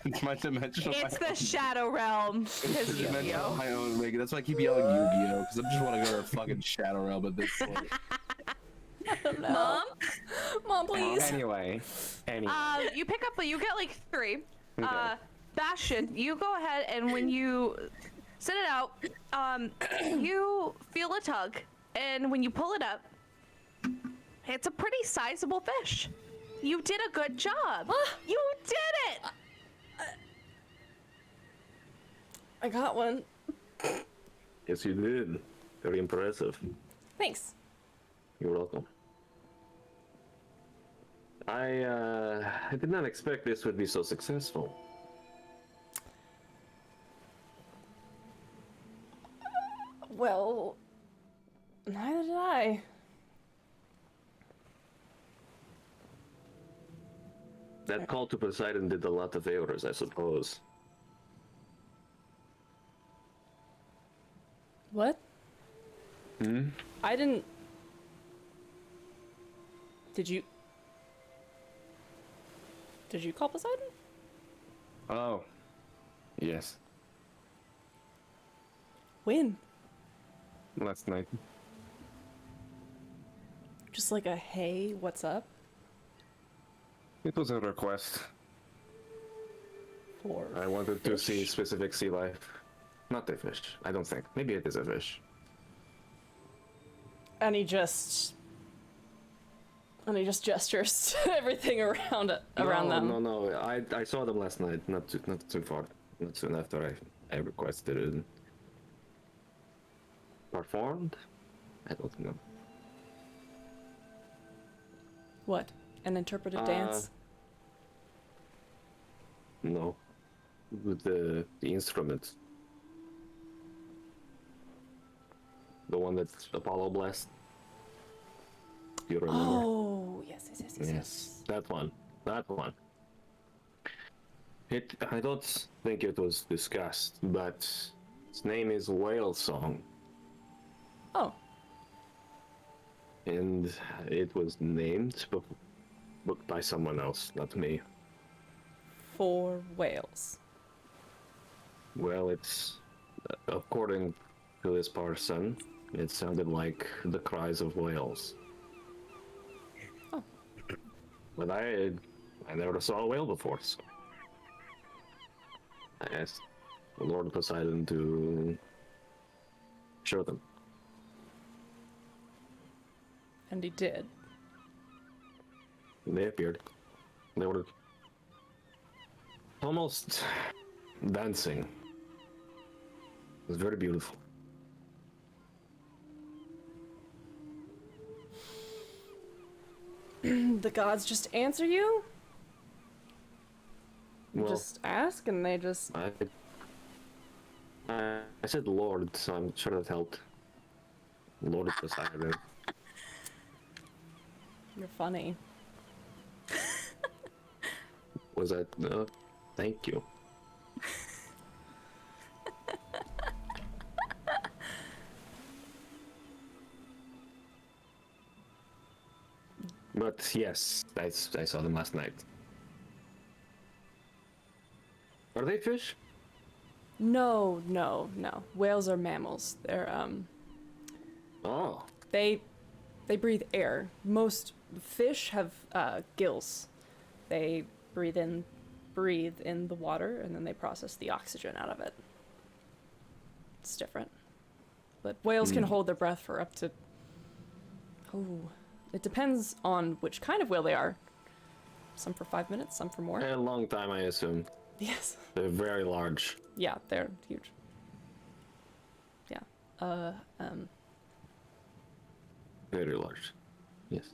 [SPEAKER 7] It's my dimension.
[SPEAKER 3] It's the Shadow Realm. Because
[SPEAKER 7] dimension of
[SPEAKER 3] Yu-Gi-Oh.
[SPEAKER 7] my own making. That's why I keep yelling Yu-Gi-Oh! Because I just want to go to fucking Shadow Realm at this point.
[SPEAKER 6] Mom?
[SPEAKER 1] Mom, please.
[SPEAKER 5] Anyway.
[SPEAKER 3] You pick up, you get like 3.
[SPEAKER 5] Okay.
[SPEAKER 3] Bastian, you go ahead and when you set it out, you feel a tug, and when you pull it up, it's a pretty sizable fish. You did a good job. You did it.
[SPEAKER 1] I got one.
[SPEAKER 5] Yes, you did. Very impressive.
[SPEAKER 1] Thanks.
[SPEAKER 5] You're welcome. I did not expect this would be so successful.
[SPEAKER 1] Well, neither did I.
[SPEAKER 5] That call to Poseidon did a lot of favors, I suppose.
[SPEAKER 1] What? I didn't. Did you call Poseidon?
[SPEAKER 5] Oh. Yes.
[SPEAKER 1] When?
[SPEAKER 5] Last night.
[SPEAKER 1] Just like a hey, what's up?
[SPEAKER 5] It was a request.
[SPEAKER 1] For
[SPEAKER 5] I wanted to see
[SPEAKER 1] fish?
[SPEAKER 5] specific sea life. Not a fish, I don't think. Maybe it is a fish.
[SPEAKER 1] And he just gestures to everything around them.
[SPEAKER 5] No. I saw them last night. Not too far. Not soon after I requested it. Performed? I don't know.
[SPEAKER 1] What? An interpretive dance?
[SPEAKER 5] No. With the instrument. The one that Apollo blessed. You remember?
[SPEAKER 1] Oh, yes.
[SPEAKER 5] Yes, that one. I don't think it was discussed, but its name is Whale Song,
[SPEAKER 1] Oh,
[SPEAKER 5] and it was named by someone else, not me.
[SPEAKER 1] for whales.
[SPEAKER 5] Well, it's according to this person, it sounded like the cries of whales.
[SPEAKER 1] Oh.
[SPEAKER 5] But I never saw a whale before, so I asked the Lord Poseidon to show them.
[SPEAKER 1] And he did.
[SPEAKER 5] they appeared. They were almost dancing. It was very beautiful.
[SPEAKER 1] The gods just answer you? You
[SPEAKER 5] Well,
[SPEAKER 1] just ask and they just...
[SPEAKER 5] I said Lord, so I'm sure that helped. Lord Poseidon.
[SPEAKER 1] You're funny.
[SPEAKER 5] Was that? Thank you. But yes, I saw them last night. Are they fish?
[SPEAKER 1] No. Whales are mammals. They're,
[SPEAKER 5] Oh.
[SPEAKER 1] They breathe air. Most fish have gills. They breathe in the water and then they process the oxygen out of it. It's different. But whales can hold their breath for up to... Oh, it depends on which kind of whale they are. Some for 5 minutes, some for more.
[SPEAKER 5] A long time, I assume.
[SPEAKER 1] Yes.
[SPEAKER 5] They're very large.
[SPEAKER 1] Yeah, they're huge. Yeah.
[SPEAKER 5] Very large. Yes.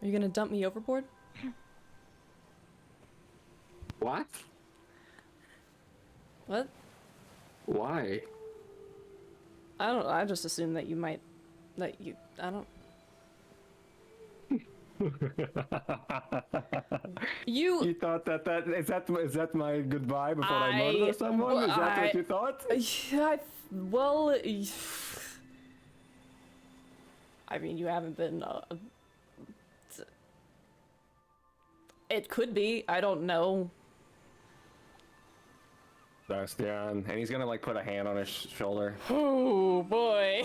[SPEAKER 1] Are you gonna dump me overboard?
[SPEAKER 5] What?
[SPEAKER 1] What?
[SPEAKER 5] Why?
[SPEAKER 1] I don't know. I just assumed that you might... That you... I don't...
[SPEAKER 5] You thought that is that my goodbye before I murder someone? Is that what you thought?
[SPEAKER 1] Yeah, well... I mean, you haven't been... It could be. I don't know.
[SPEAKER 5] Bastian, and he's gonna like put a hand on his shoulder.
[SPEAKER 1] Oh boy.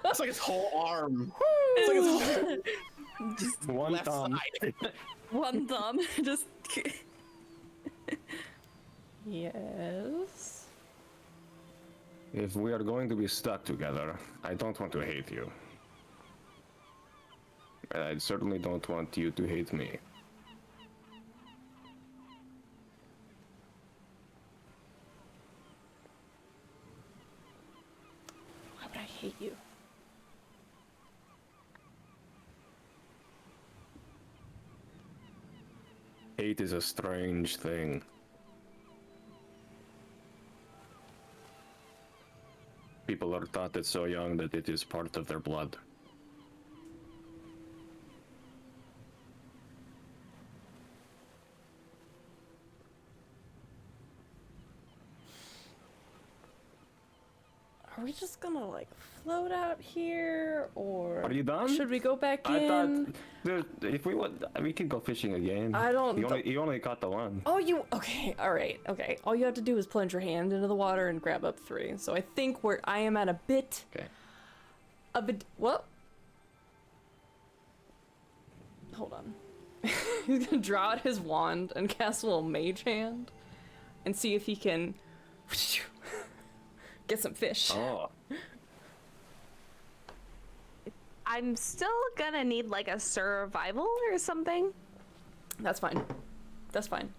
[SPEAKER 4] It's like his whole arm. It's like his whole
[SPEAKER 6] Just
[SPEAKER 5] One
[SPEAKER 4] left
[SPEAKER 5] thumb.
[SPEAKER 4] side.
[SPEAKER 6] one thumb. Just.
[SPEAKER 1] Yes.
[SPEAKER 5] If we are going to be stuck together, I don't want to hate you. And I certainly don't want you to hate me.
[SPEAKER 1] Why would I hate you?
[SPEAKER 5] Hate is a strange thing. People are taught it so young that it is part of their blood.
[SPEAKER 1] Are we just gonna like float out here, or
[SPEAKER 5] Are you done?
[SPEAKER 1] should we go back
[SPEAKER 5] I
[SPEAKER 1] in?
[SPEAKER 5] thought, dude, if we want, we can go fishing again.
[SPEAKER 1] I don't-
[SPEAKER 5] You only caught the one.
[SPEAKER 1] Oh, okay, all right, okay. All you have to do is plunge your hand into the water and grab up 3. So I think I am at a bit
[SPEAKER 5] Okay.
[SPEAKER 1] of a, what? Hold on. He's gonna draw out his wand and cast a little mage hand and see if he can get some fish.
[SPEAKER 5] Oh.
[SPEAKER 3] I'm still gonna need like a survival or something,
[SPEAKER 1] That's fine. That's fine.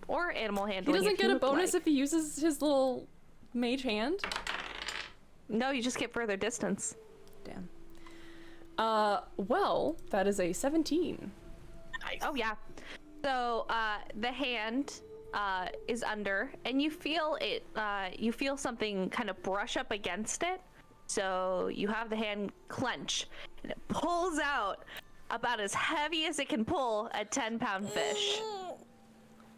[SPEAKER 3] or animal
[SPEAKER 1] He
[SPEAKER 3] handling.
[SPEAKER 1] doesn't
[SPEAKER 3] if
[SPEAKER 1] get
[SPEAKER 3] you
[SPEAKER 1] a
[SPEAKER 3] would
[SPEAKER 1] bonus
[SPEAKER 3] like.
[SPEAKER 1] if he uses his little mage hand.
[SPEAKER 3] No, you just get further distance.
[SPEAKER 1] Damn. Well, that is a 17.
[SPEAKER 3] Oh yeah. So the hand is under, and you feel it. You feel something kind of brush up against it. So you have the hand clench, and it pulls out about as heavy as it can pull a 10-pound fish.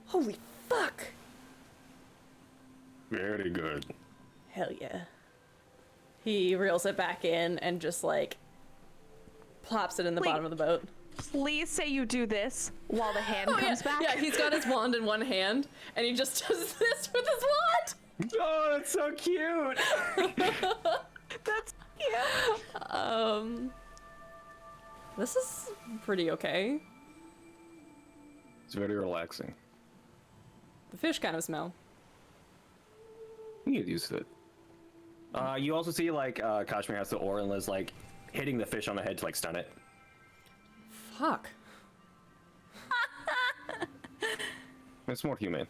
[SPEAKER 1] Holy fuck!
[SPEAKER 5] Very good.
[SPEAKER 1] Hell yeah. He reels it back in and just like plops it in the
[SPEAKER 3] Wait.
[SPEAKER 1] bottom of the boat.
[SPEAKER 3] Please say you do this while the hand comes back.
[SPEAKER 1] Yeah, he's got his wand in one hand and he just does this with his wand.
[SPEAKER 5] Oh, that's so cute.
[SPEAKER 3] That's yeah.
[SPEAKER 1] This is pretty okay.
[SPEAKER 5] It's very relaxing.
[SPEAKER 1] The fish kind of smell.
[SPEAKER 5] You get used to it. You also see like Kashmir has the oar and is like hitting the fish on the head to like stun it.
[SPEAKER 1] Fuck.
[SPEAKER 5] It's more humane.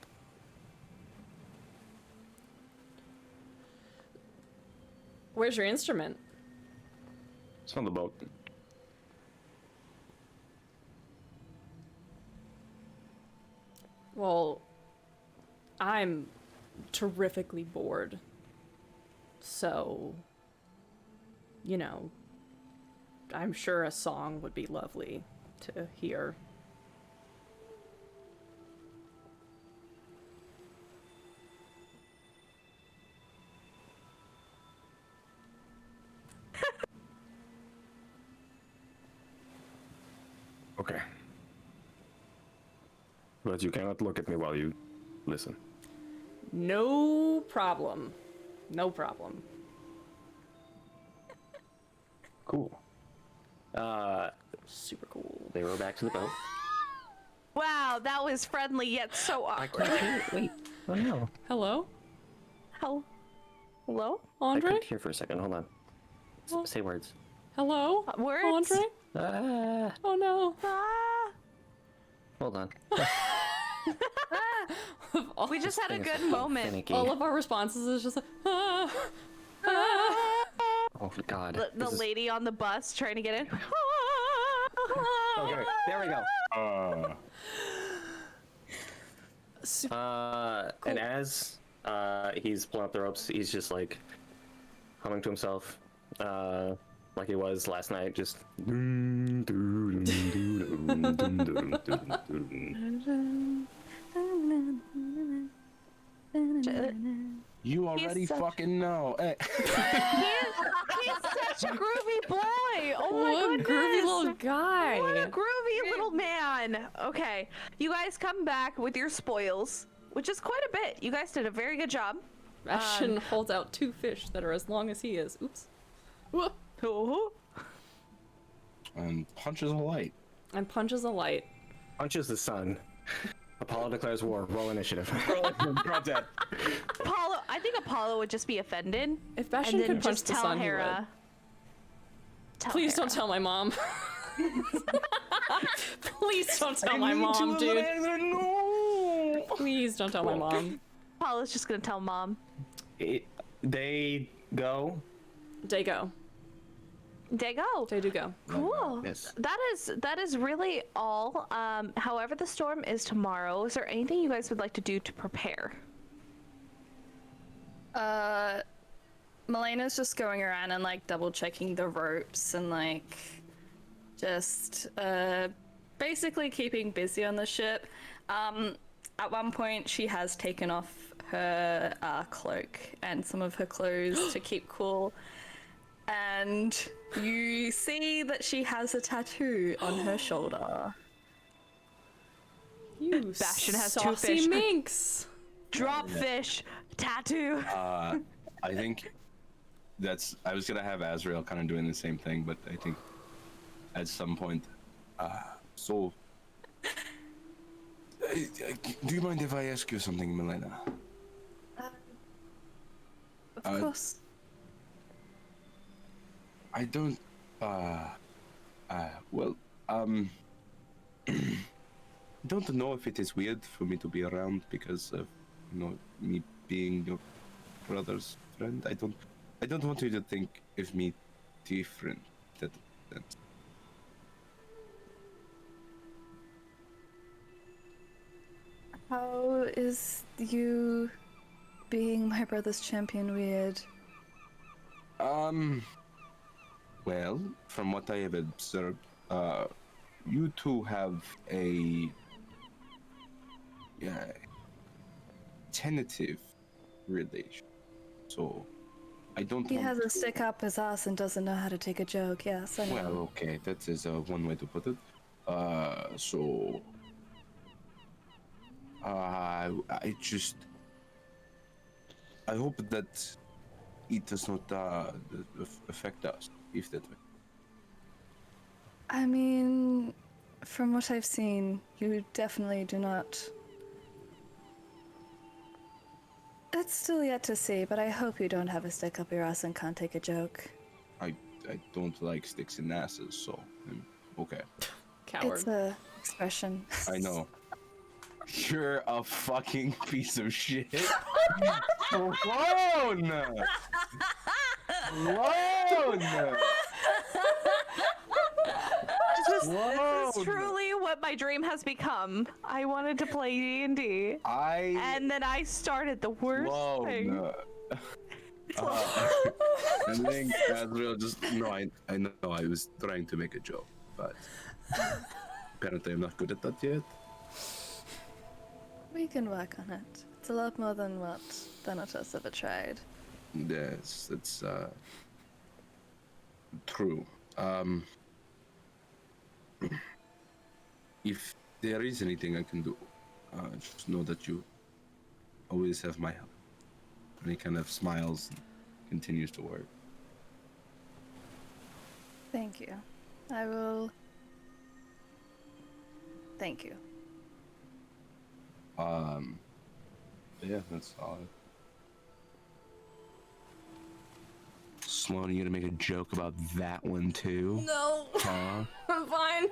[SPEAKER 1] Where's your instrument?
[SPEAKER 5] It's on the boat.
[SPEAKER 1] Well, I'm terrifically bored. So, you know, I'm sure a song would be lovely to hear.
[SPEAKER 5] Okay. But you cannot look at me while you listen.
[SPEAKER 1] No problem. No problem.
[SPEAKER 5] Cool.
[SPEAKER 1] Super cool.
[SPEAKER 5] They row back to the boat.
[SPEAKER 3] Wow, that was friendly yet so awkward.
[SPEAKER 5] Wait. Oh no.
[SPEAKER 1] Hello?
[SPEAKER 3] Hello?
[SPEAKER 5] I
[SPEAKER 1] Andre?
[SPEAKER 5] couldn't hear for a second. Hold on.
[SPEAKER 1] What?
[SPEAKER 5] Say words.
[SPEAKER 1] Hello?
[SPEAKER 3] Words?
[SPEAKER 1] Andre?
[SPEAKER 5] Ah.
[SPEAKER 1] Oh no.
[SPEAKER 3] Ah,
[SPEAKER 5] Hold on.
[SPEAKER 3] we just had a good moment.
[SPEAKER 5] Finicky.
[SPEAKER 1] All of our responses is just like, ah,
[SPEAKER 5] Oh God.
[SPEAKER 3] The
[SPEAKER 5] This is-
[SPEAKER 3] lady on the bus trying to get in.
[SPEAKER 5] Okay, there we go. And as he's pulling up the ropes, he's just like humming to himself, like he was last night, just.
[SPEAKER 7] You already
[SPEAKER 3] such-
[SPEAKER 7] fucking know. Hey.
[SPEAKER 3] He's such a groovy boy. Oh my
[SPEAKER 1] what a
[SPEAKER 3] goodness.
[SPEAKER 1] groovy little guy.
[SPEAKER 3] What a groovy little man. Okay, you guys come back with your spoils, which is quite a bit. You guys did a very good job.
[SPEAKER 1] Bastian holds out 2 fish that are as long as he is. Oops. Whoa.
[SPEAKER 3] Oh.
[SPEAKER 7] And punches a light.
[SPEAKER 1] And punches a light.
[SPEAKER 5] Punches the sun. Apollo declares war. Roll initiative. Draw dead.
[SPEAKER 3] Apollo, I think Apollo would just be offended.
[SPEAKER 1] If Bastian
[SPEAKER 3] and then
[SPEAKER 1] could punch
[SPEAKER 3] just
[SPEAKER 1] the
[SPEAKER 3] tell
[SPEAKER 1] sun, he
[SPEAKER 3] Hera.
[SPEAKER 1] would.
[SPEAKER 3] Tell
[SPEAKER 1] Please
[SPEAKER 3] Hera.
[SPEAKER 1] don't tell my mom. Please don't tell my mom, dude. Please don't tell my mom.
[SPEAKER 3] Apollo's just gonna tell mom.
[SPEAKER 5] They go.
[SPEAKER 1] They go.
[SPEAKER 3] They go.
[SPEAKER 1] They do go.
[SPEAKER 3] Cool.
[SPEAKER 5] Yes.
[SPEAKER 3] That is really all. However, the storm is tomorrow. Is there anything you guys would like to do to prepare?
[SPEAKER 8] Melena's just going around and like double checking the ropes and like just basically keeping busy on the ship. At one point she has taken off her cloak and some of her clothes to keep cool, and you see that she has a tattoo on her shoulder.
[SPEAKER 1] You
[SPEAKER 3] Bastian has 2
[SPEAKER 1] saucy
[SPEAKER 3] fish.
[SPEAKER 1] minx.
[SPEAKER 3] Drop fish tattoo.
[SPEAKER 7] I think I was gonna have Azrael kind of doing the same thing, but I think at some point, so. Do you mind if I ask you something, Melaena?
[SPEAKER 8] Of course.
[SPEAKER 7] I don't, don't know if it is weird for me to be around because of, me being your brother's friend. I don't want you to think of me different. That's
[SPEAKER 8] How is you being my brother's champion weird?
[SPEAKER 7] Well, from what I have observed, you two have a tentative relation. So, I don't.
[SPEAKER 8] He
[SPEAKER 7] want
[SPEAKER 8] has a
[SPEAKER 7] to-
[SPEAKER 8] stick up his ass and doesn't know how to take a joke. Yes, I know.
[SPEAKER 7] Well, okay, that is one way to put it. So. I hope that it does not affect us, if that way.
[SPEAKER 8] I mean, from what I've seen, you definitely do not. It's still yet to see, but I hope you don't have a stick up your ass and can't take a joke.
[SPEAKER 7] I I don't like sticks in asses, so okay.
[SPEAKER 1] Coward.
[SPEAKER 8] It's a expression.
[SPEAKER 7] I know. You're a fucking piece of shit. Clone!
[SPEAKER 3] This is truly what my dream has become. I wanted to play D&D, and then I started the worst thing.
[SPEAKER 7] I think Azrail just I know I was trying to make a joke, but apparently I'm not good at that yet.
[SPEAKER 8] We can work on it. It's a lot more than what Thanatos ever tried.
[SPEAKER 7] Yes, it's true. If there is anything I can do, just know that you always have my help. And he kind of smiles and continues to work.
[SPEAKER 8] Thank you. I will. Thank you.
[SPEAKER 7] Yeah, that's solid. Sloan, you gonna make a joke about that one too?
[SPEAKER 1] No.
[SPEAKER 7] Huh?
[SPEAKER 1] I'm fine.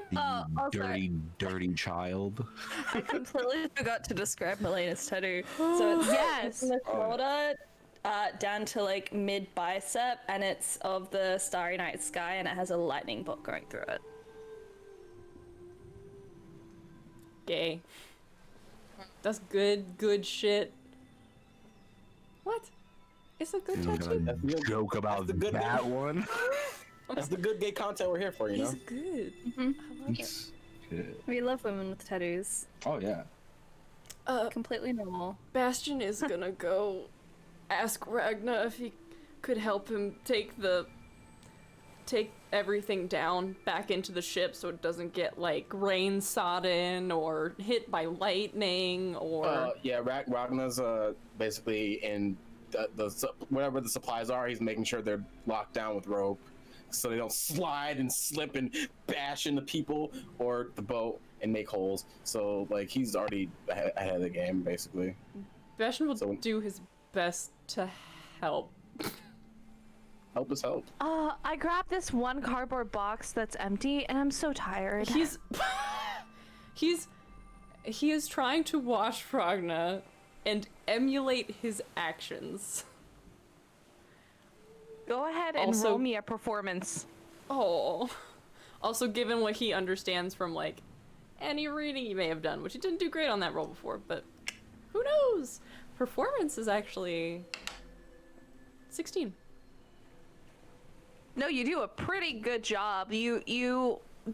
[SPEAKER 7] You dirty child.
[SPEAKER 8] I completely forgot to describe Melena's tattoo. So it's from the shoulder down to like mid bicep, and it's of the Starry Night Sky, and it has a lightning bolt going through it.
[SPEAKER 1] Gay. That's good shit. What? It's a good
[SPEAKER 7] You're
[SPEAKER 1] tattoo.
[SPEAKER 7] gonna joke about that one?
[SPEAKER 4] That's the good gay content we're here for, you know?
[SPEAKER 1] He's good. I love it.
[SPEAKER 7] Good.
[SPEAKER 8] We love women with tattoos.
[SPEAKER 7] Oh yeah.
[SPEAKER 8] Completely normal.
[SPEAKER 1] Bastion is gonna go ask Ragna if he could help him take everything down back into the ship so it doesn't get like rain sodden or hit by lightning or
[SPEAKER 4] Yeah, Ragna's basically in whatever the supplies are, he's making sure they're locked down with rope so they don't slide and slip and bash into people or the boat and make holes. So like he's already ahead of the game basically.
[SPEAKER 1] Bastion will do his best to help.
[SPEAKER 4] Help is help.
[SPEAKER 3] I grabbed this one cardboard box that's empty, and I'm so tired.
[SPEAKER 1] He is trying to wash Ragna and emulate his actions.
[SPEAKER 3] Go ahead and roll me a performance.
[SPEAKER 1] Oh. Also, given what he understands from, like, any reading he may have done, which he didn't do great on that roll before, but who knows? Performance is actually 16.
[SPEAKER 3] No, you do a pretty good job. You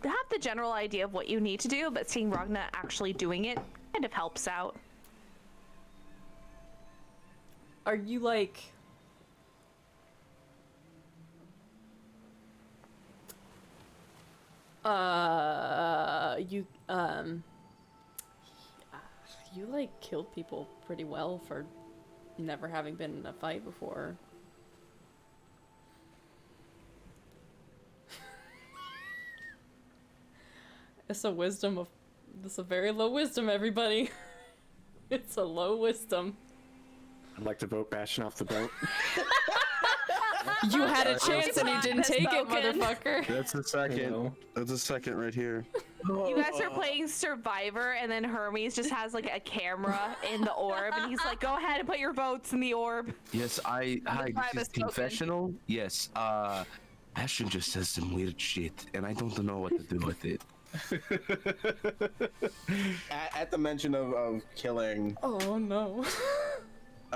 [SPEAKER 3] have the general idea of what you need to do, but seeing Ragna actually doing it kind of helps out.
[SPEAKER 1] Are you, like... you like killed people pretty well for never having been in a fight before. It's a wisdom of... It's a very low wisdom, everybody. It's a low wisdom.
[SPEAKER 5] I'd like to vote Bastion off the boat.
[SPEAKER 1] You had a chance and you didn't take it, motherfucker.
[SPEAKER 7] That's a second. That's a second right here.
[SPEAKER 3] You guys are playing Survivor, and then Hermes just has like a camera in the orb, and he's like, "Go ahead and put your votes in the orb."
[SPEAKER 7] Yes, hi, this is confessional. Yes, Bastion just says some weird shit, and I don't know what to do with it.
[SPEAKER 4] At the mention of killing,
[SPEAKER 1] Oh no.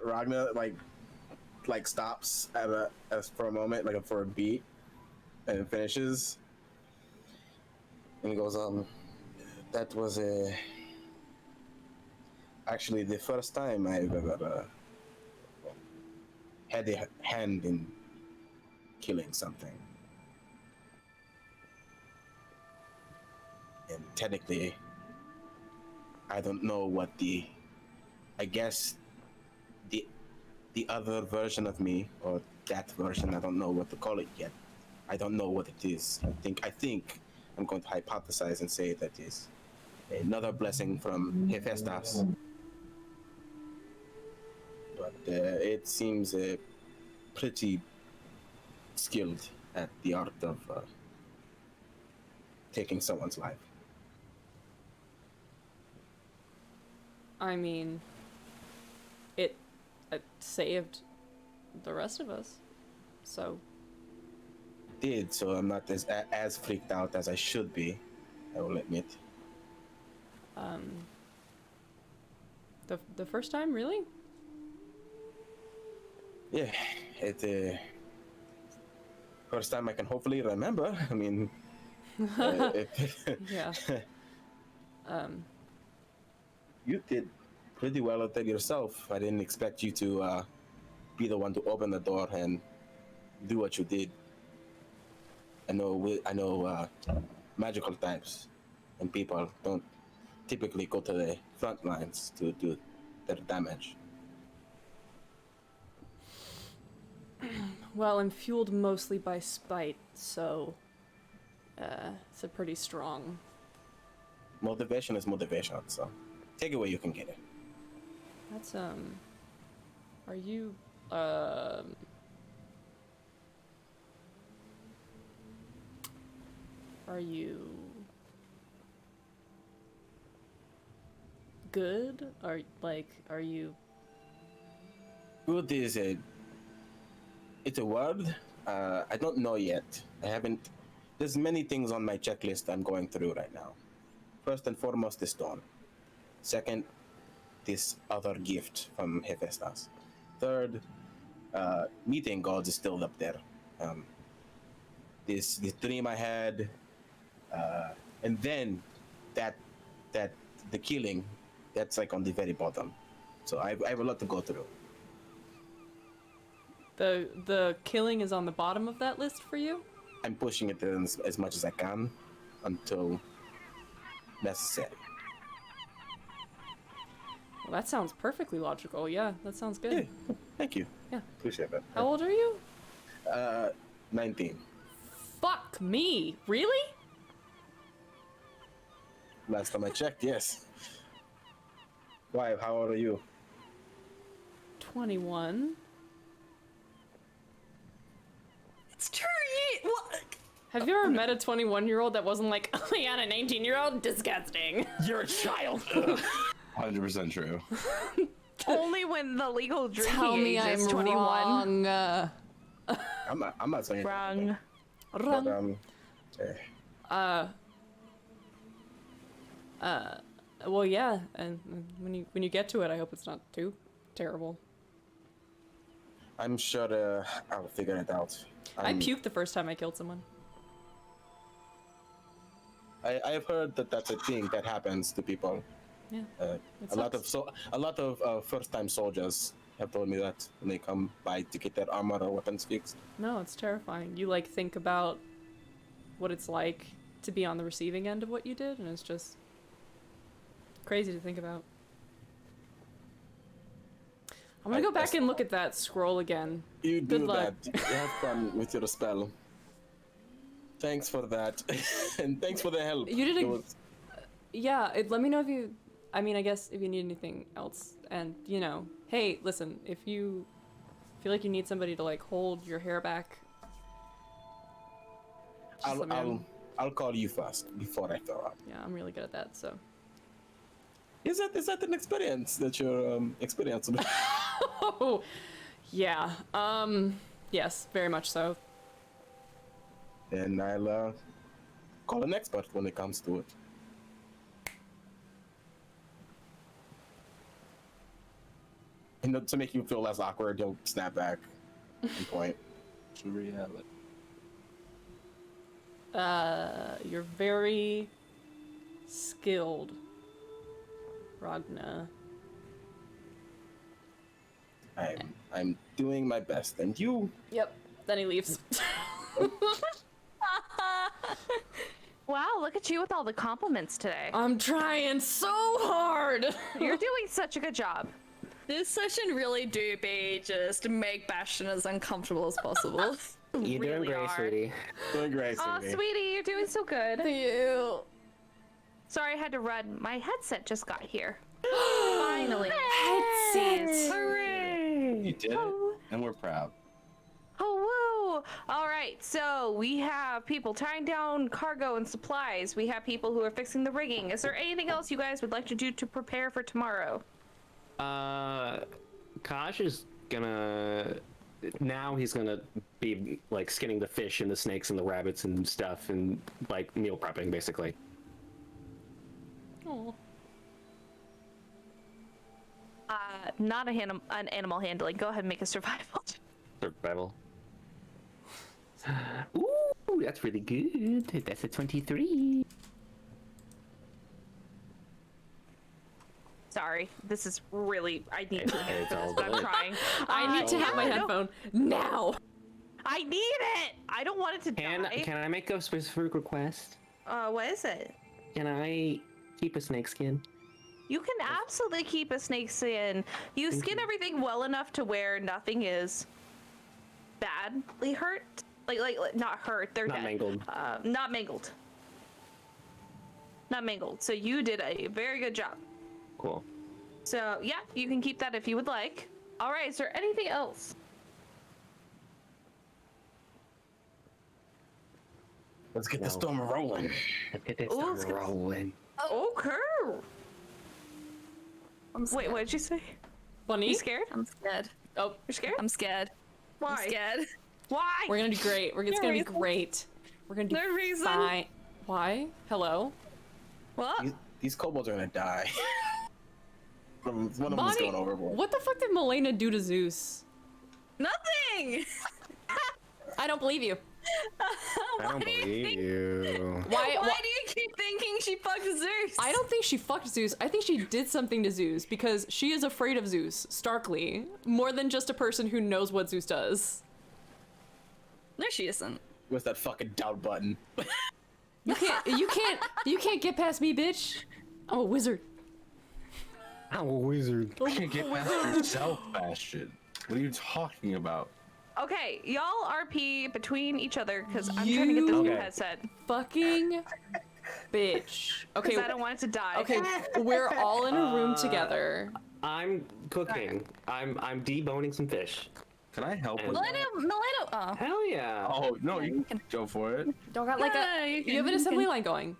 [SPEAKER 4] Ragna like stops for a moment, like for a beat, and finishes, and he goes, that was actually the first time I've ever had a hand in killing something. And technically, I don't know what I guess the other version of me, or that version, I don't know what to call it yet. I don't know what it is. I think I'm going to hypothesize and say that is another blessing from Hephaestus. But it seems pretty skilled at the art of taking someone's life.
[SPEAKER 1] I mean, it saved the rest of us, so.
[SPEAKER 4] Did, so I'm not as freaked out as I should be, I will admit.
[SPEAKER 1] The first time, really?
[SPEAKER 4] Yeah, first time I can hopefully remember. I mean,
[SPEAKER 1] Yeah.
[SPEAKER 4] You did pretty well at it yourself. I didn't expect you to be the one to open the door and do what you did. I know magical types and people don't typically go to the front lines to do their damage.
[SPEAKER 1] Well, I'm fueled mostly by spite, so it's a pretty strong.
[SPEAKER 4] Motivation is motivation, so take it where you can get it.
[SPEAKER 1] That's Are you Are you good? Are you?
[SPEAKER 4] Good is it's a word. I don't know yet. I haven't. There's many things on my checklist I'm going through right now. First and foremost, the stone. Second, this other gift from Hephaestus. Third, meeting gods is still up there. This dream I had, and then that the killing, that's like on the very bottom. So I have a lot to go through.
[SPEAKER 1] The killing is on the bottom of that list for you?
[SPEAKER 4] I'm pushing it in as much as I can until necessary.
[SPEAKER 1] Well, that sounds perfectly logical. Yeah, that sounds good.
[SPEAKER 4] Yeah, thank you.
[SPEAKER 1] Yeah.
[SPEAKER 4] Appreciate that.
[SPEAKER 1] How old are you?
[SPEAKER 4] 19.
[SPEAKER 1] Fuck me. Really?
[SPEAKER 4] Last time I checked, yes. Why? How old are you?
[SPEAKER 1] 21.
[SPEAKER 6] It's true. What?
[SPEAKER 1] Have you ever met a 21-year-old that wasn't like, oh my god, a 19-year-old? Disgusting.
[SPEAKER 5] You're a child.
[SPEAKER 7] 100% true.
[SPEAKER 3] Only when the legal drinking
[SPEAKER 1] Tell me
[SPEAKER 3] age is
[SPEAKER 1] I'm
[SPEAKER 3] 21.
[SPEAKER 1] wrong.
[SPEAKER 4] I'm not saying
[SPEAKER 3] Wrong.
[SPEAKER 4] anything. But,
[SPEAKER 1] Well, yeah, and when you get to it, I hope it's not too terrible.
[SPEAKER 4] I'm sure I'll figure it out.
[SPEAKER 1] I puked the first time I killed someone.
[SPEAKER 4] I've heard that that's a thing that happens to people.
[SPEAKER 1] Yeah.
[SPEAKER 4] A lot of first-time soldiers have told me that when they come by to get their armor or weapons fixed.
[SPEAKER 1] No, it's terrifying. You like think about what it's like to be on the receiving end of what you did, and it's just crazy to think about. I'm gonna go back and look at that scroll again.
[SPEAKER 4] You
[SPEAKER 1] Good
[SPEAKER 4] do
[SPEAKER 1] luck.
[SPEAKER 4] that. You have fun with your spell. Thanks for that, and thanks for the help.
[SPEAKER 1] You did
[SPEAKER 4] It
[SPEAKER 1] a...
[SPEAKER 4] was-
[SPEAKER 1] Yeah, let me know if you... I mean, I guess if you need anything else. And, you know, hey, listen, if you feel like you need somebody to, like, hold your hair back... just let me know.
[SPEAKER 4] I'll call you first before I throw up.
[SPEAKER 1] Yeah, I'm really good at that, so...
[SPEAKER 4] Is that an experience that you're experiencing?
[SPEAKER 1] Oh, yeah. Yes, very much so.
[SPEAKER 4] Then I'll call an expert when it comes to it. And to make you feel less awkward, you'll snap back and point.
[SPEAKER 7] To reality.
[SPEAKER 1] You're very skilled, Ragna.
[SPEAKER 4] I'm doing my best, and you.
[SPEAKER 1] Yep. Then he leaves.
[SPEAKER 3] Wow, look at you with all the compliments today.
[SPEAKER 1] I'm trying so hard.
[SPEAKER 3] You're doing such a good job.
[SPEAKER 6] This session really do be just make Bastian as uncomfortable as possible.
[SPEAKER 5] You're doing
[SPEAKER 3] Really
[SPEAKER 5] great,
[SPEAKER 3] are.
[SPEAKER 5] sweetie.
[SPEAKER 4] Doing great,
[SPEAKER 3] Oh,
[SPEAKER 4] sweetie.
[SPEAKER 3] sweetie, you're doing so good.
[SPEAKER 1] You.
[SPEAKER 3] Sorry, I had to run. My headset just got here. Finally.
[SPEAKER 1] Headset.
[SPEAKER 6] Hooray!
[SPEAKER 7] You did it, and we're proud.
[SPEAKER 3] Oh, woo! All right, so we have people tying down cargo and supplies. We have people who are fixing the rigging. Is there anything else you guys would like to do to prepare for tomorrow?
[SPEAKER 5] Kosh is gonna... Now he's gonna be, like, skinning the fish and the snakes and the rabbits and stuff and, like, meal prepping, basically.
[SPEAKER 1] Oh.
[SPEAKER 3] Not an animal handling. Go ahead and make a survival.
[SPEAKER 5] Survival. Ooh, that's really good. That's a 23.
[SPEAKER 3] Sorry, this is really. I need to hit
[SPEAKER 5] It's
[SPEAKER 3] this,
[SPEAKER 5] all
[SPEAKER 3] but I'm
[SPEAKER 5] good.
[SPEAKER 3] trying.
[SPEAKER 1] I need to have my headphone now.
[SPEAKER 3] I need it. I don't want it to die.
[SPEAKER 5] Can I make a specific request?
[SPEAKER 3] What is it?
[SPEAKER 5] Can I keep a snake skin?
[SPEAKER 3] You can absolutely keep a snake skin. You skin everything well enough to where nothing is badly hurt. Like not hurt. They're
[SPEAKER 5] Not
[SPEAKER 3] dead.
[SPEAKER 5] mangled.
[SPEAKER 3] Not mangled. Not mangled. So you did a very good job.
[SPEAKER 5] Cool.
[SPEAKER 3] So yeah, you can keep that if you would like. All right. Is there anything else?
[SPEAKER 4] Let's get the storm rolling.
[SPEAKER 5] Let's get this
[SPEAKER 3] Ooh, let's get-
[SPEAKER 5] rolling.
[SPEAKER 3] Okay.
[SPEAKER 8] I'm scared.
[SPEAKER 3] Wait, what did you say?
[SPEAKER 1] Bunny?
[SPEAKER 3] You scared?
[SPEAKER 8] I'm scared.
[SPEAKER 1] Oh,
[SPEAKER 3] You're scared?
[SPEAKER 8] I'm scared.
[SPEAKER 3] Why?
[SPEAKER 8] I'm scared.
[SPEAKER 3] Why?
[SPEAKER 1] we're gonna do great. It's
[SPEAKER 8] No
[SPEAKER 1] gonna be
[SPEAKER 8] reason.
[SPEAKER 1] great. We're gonna do
[SPEAKER 8] No reason.
[SPEAKER 1] fine. Why? Hello?
[SPEAKER 8] What?
[SPEAKER 4] These kobolds are gonna die. One of them's
[SPEAKER 1] Bonnie,
[SPEAKER 4] going overboard.
[SPEAKER 1] what the fuck did Melaena do to Zeus?
[SPEAKER 8] Nothing!
[SPEAKER 1] I don't believe you.
[SPEAKER 5] I don't believe you.
[SPEAKER 1] Why?
[SPEAKER 8] Why do you keep thinking she fucked Zeus?
[SPEAKER 1] I don't think she fucked Zeus. I think she did something to Zeus because she is afraid of Zeus, starkly, more than just a person who knows what Zeus does.
[SPEAKER 8] No, she isn't.
[SPEAKER 4] With that fucking doubt button.
[SPEAKER 1] You can't get past me, bitch. I'm a wizard.
[SPEAKER 5] I'm a wizard.
[SPEAKER 7] You can't get past yourself, Bastian. What are you talking about?
[SPEAKER 3] Okay, y'all RP between each other because I'm trying to get this new
[SPEAKER 5] Okay.
[SPEAKER 3] headset.
[SPEAKER 1] Fucking bitch. Okay,
[SPEAKER 3] Because I don't want it to die.
[SPEAKER 1] okay, we're all in a room together.
[SPEAKER 5] I'm cooking. I'm deboning some fish.
[SPEAKER 7] Can I help with
[SPEAKER 8] Melaena,
[SPEAKER 7] that?
[SPEAKER 8] oh.
[SPEAKER 5] Hell yeah.
[SPEAKER 7] Oh, no, you can go for it.
[SPEAKER 1] Don't got like
[SPEAKER 8] Yeah,
[SPEAKER 1] a.
[SPEAKER 8] you
[SPEAKER 1] You have an
[SPEAKER 8] can-
[SPEAKER 1] assembly line going.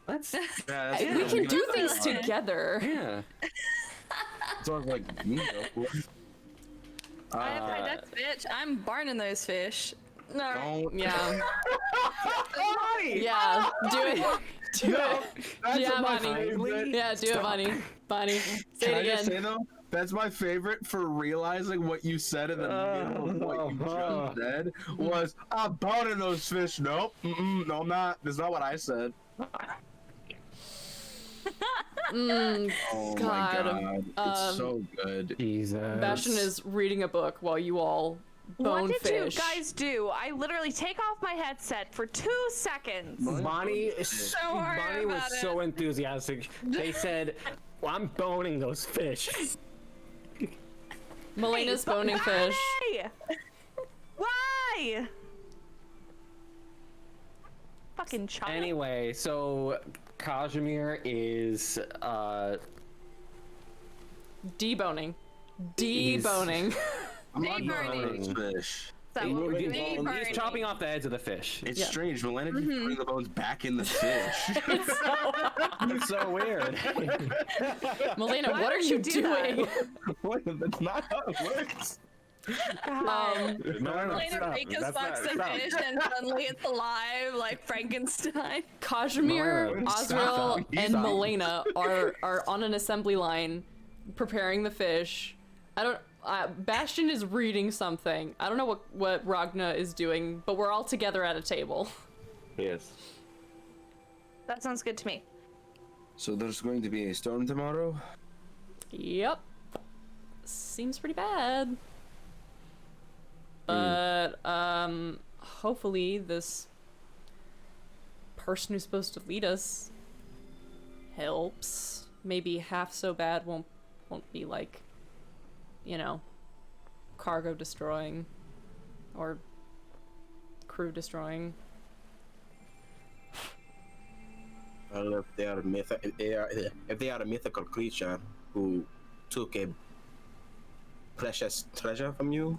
[SPEAKER 5] Let's.
[SPEAKER 7] Yeah,
[SPEAKER 1] We can do things
[SPEAKER 7] fine.
[SPEAKER 1] together.
[SPEAKER 5] Yeah.
[SPEAKER 7] So I was like, you can go for it.
[SPEAKER 8] That's bitch. I'm burning those fish. No.
[SPEAKER 7] Don't.
[SPEAKER 1] Yeah. Yeah. Do it. Do it.
[SPEAKER 7] That's
[SPEAKER 1] Yeah,
[SPEAKER 7] my
[SPEAKER 1] Bonnie.
[SPEAKER 7] favorite.
[SPEAKER 1] Yeah, do it, Bonnie. Bonnie. Say
[SPEAKER 7] Can I
[SPEAKER 1] it
[SPEAKER 7] just say
[SPEAKER 1] again.
[SPEAKER 7] though, that's my favorite for realizing what you said in the middle of what you just said was, I'm boning those fish. Nope. No, I'm not. That's not what I said. Oh
[SPEAKER 1] God.
[SPEAKER 7] my god. It's so good.
[SPEAKER 5] Jesus.
[SPEAKER 1] Bastion is reading a book while you all bone
[SPEAKER 3] What did
[SPEAKER 1] fish.
[SPEAKER 3] you guys do? I literally take off my headset for 2 seconds.
[SPEAKER 5] Bonnie
[SPEAKER 8] worried
[SPEAKER 5] was
[SPEAKER 8] about it.
[SPEAKER 5] so enthusiastic. They said, well, I'm boning those fish.
[SPEAKER 1] Melena's boning fish.
[SPEAKER 3] Why? Why? Fucking child.
[SPEAKER 5] Anyway, so Kazimir is
[SPEAKER 1] Deboning. Deboning.
[SPEAKER 7] I'm not
[SPEAKER 8] Deburning.
[SPEAKER 7] boning those fish.
[SPEAKER 8] So
[SPEAKER 5] he's,
[SPEAKER 8] what we're
[SPEAKER 5] he's
[SPEAKER 8] deburning.
[SPEAKER 5] chopping off the heads of the fish.
[SPEAKER 7] It's
[SPEAKER 1] Yeah.
[SPEAKER 7] strange. Melaena keeps putting the bones back in the fish.
[SPEAKER 5] It's so weird.
[SPEAKER 1] Melena,
[SPEAKER 3] Why
[SPEAKER 1] what are
[SPEAKER 3] would
[SPEAKER 1] you
[SPEAKER 3] you do that?
[SPEAKER 1] doing?
[SPEAKER 7] What? That's not how it works.
[SPEAKER 8] Melaena Rika's fucks the fish and suddenly it's alive like Frankenstein.
[SPEAKER 1] Kazimir,
[SPEAKER 7] Melaena,
[SPEAKER 1] Azrail,
[SPEAKER 7] stop. He's
[SPEAKER 1] and
[SPEAKER 7] on.
[SPEAKER 1] Melaena are on an assembly line preparing the fish. I don't. Bastian is reading something. I don't know what Ragna is doing, but we're all together at a table.
[SPEAKER 5] Yes.
[SPEAKER 3] That sounds good to me.
[SPEAKER 7] So there's going to be a storm tomorrow?
[SPEAKER 1] Yep. Seems pretty bad. But hopefully this person who's supposed to lead us helps. Maybe half so bad won't be like, you know, cargo destroying or crew destroying.
[SPEAKER 4] Well, if they are a mythical creature who took a precious treasure from you,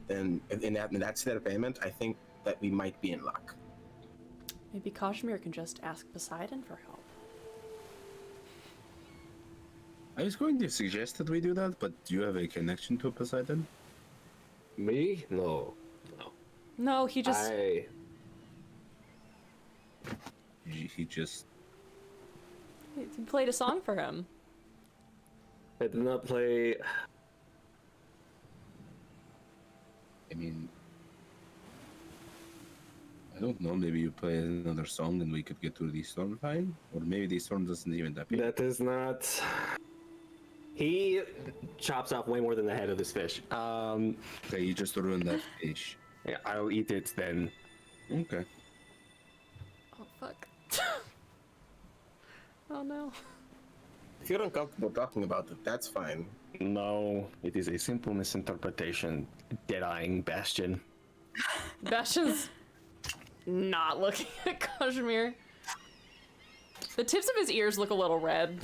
[SPEAKER 4] then in that set of payment, I think that we might be in luck.
[SPEAKER 1] Maybe Kazimir can just ask Poseidon for help.
[SPEAKER 7] I was going to suggest that we do that, but do you have a connection to Poseidon?
[SPEAKER 5] Me? No.
[SPEAKER 1] No, he just.
[SPEAKER 7] He just.
[SPEAKER 1] He played a song for him.
[SPEAKER 5] I did not play.
[SPEAKER 7] I mean, I don't know. Maybe you play another song and we could get to the storm fine, or maybe the storm doesn't even appear.
[SPEAKER 5] That is not. He chops off way more than the head of this fish.
[SPEAKER 7] Okay, you just ruined that fish.
[SPEAKER 5] Yeah, I'll eat it then.
[SPEAKER 7] Okay.
[SPEAKER 1] Oh, fuck. Oh, no.
[SPEAKER 4] If you're uncomfortable talking about it, that's fine.
[SPEAKER 5] No, it is a simple misinterpretation. Dead-eyeing Bastian.
[SPEAKER 1] Bastian's not looking at Kazimir. The tips of his ears look a little red.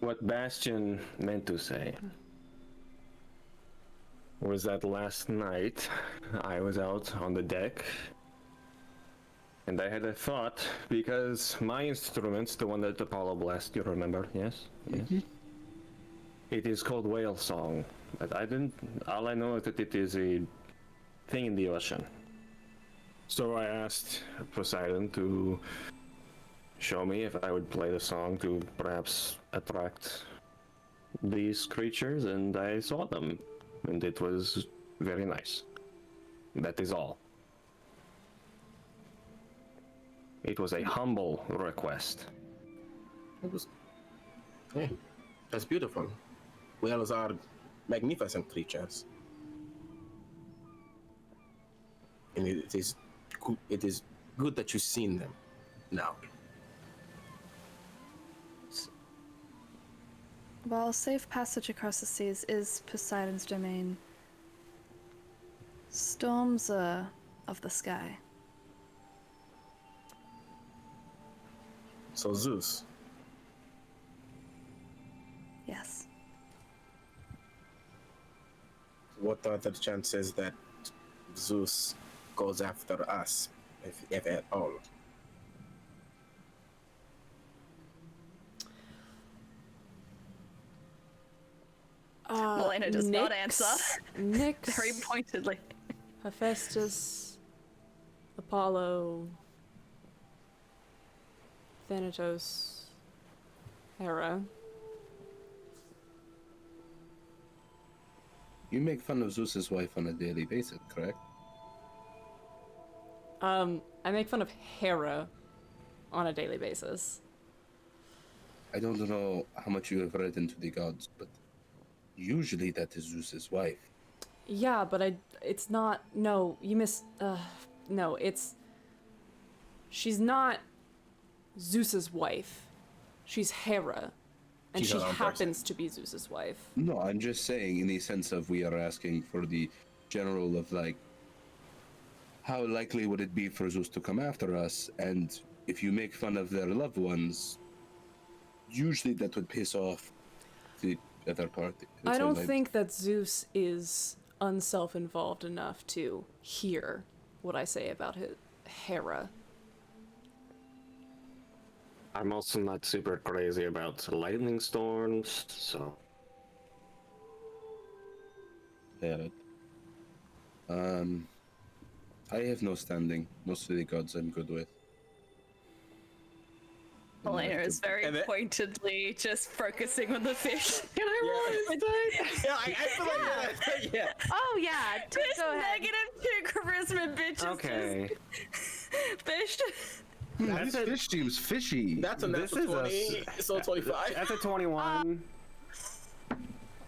[SPEAKER 5] What Bastian meant to say was that last night I was out on the deck and I had a thought because my instrument, the one that Apollo blessed, you remember, yes? Yes. It is called Whale Song, but all I know is that it is a thing in the ocean. So I asked Poseidon to show me if I would play the song to perhaps attract these creatures, and I saw them, and it was very nice. That is all. It was a humble request.
[SPEAKER 4] It was. Yeah, that's beautiful. Whales are magnificent creatures. And it is good that you've seen them now.
[SPEAKER 8] While safe passage across the seas is Poseidon's domain, storms are of the sky.
[SPEAKER 4] So Zeus,
[SPEAKER 8] Yes.
[SPEAKER 4] what are the chances that Zeus goes after us, if at all?
[SPEAKER 6] Melaena does not answer.
[SPEAKER 1] Nyx,
[SPEAKER 6] Very pointedly.
[SPEAKER 1] Hephaestus, Apollo, Thanatos, Hera.
[SPEAKER 7] You make fun of Zeus's wife on a daily basis, correct?
[SPEAKER 1] I make fun of Hera on a daily basis.
[SPEAKER 7] I don't know how much you have read into the gods, but usually that is Zeus's wife.
[SPEAKER 1] Yeah, but it's not, no, no, she's not Zeus's wife. She's Hera. And
[SPEAKER 4] She's
[SPEAKER 1] she
[SPEAKER 4] her own
[SPEAKER 1] happens to be Zeus's wife.
[SPEAKER 7] No, I'm just saying in the sense of we are asking for the general of like, how likely would it be for Zeus to come after us? And if you make fun of their loved ones, usually that would piss off the other party.
[SPEAKER 1] I don't think that Zeus is unself-involved enough to hear what I say about Hera.
[SPEAKER 5] I'm also not super crazy about lightning storms, so...
[SPEAKER 7] Yeah. I have no standing. Most of the gods I'm good with.
[SPEAKER 6] Melaena is very
[SPEAKER 4] And it-
[SPEAKER 6] pointedly just focusing on the fish.
[SPEAKER 5] Can I roll insight?
[SPEAKER 4] Yeah, I feel like that. Yeah.
[SPEAKER 3] Oh yeah,
[SPEAKER 6] Fish
[SPEAKER 3] go ahead.
[SPEAKER 6] -2 charisma, bitches.
[SPEAKER 5] Okay.
[SPEAKER 6] Fish.
[SPEAKER 7] This fish seems fishy.
[SPEAKER 4] That's a
[SPEAKER 5] This
[SPEAKER 4] natural
[SPEAKER 5] is
[SPEAKER 4] 20, so 25.
[SPEAKER 5] That's a 21.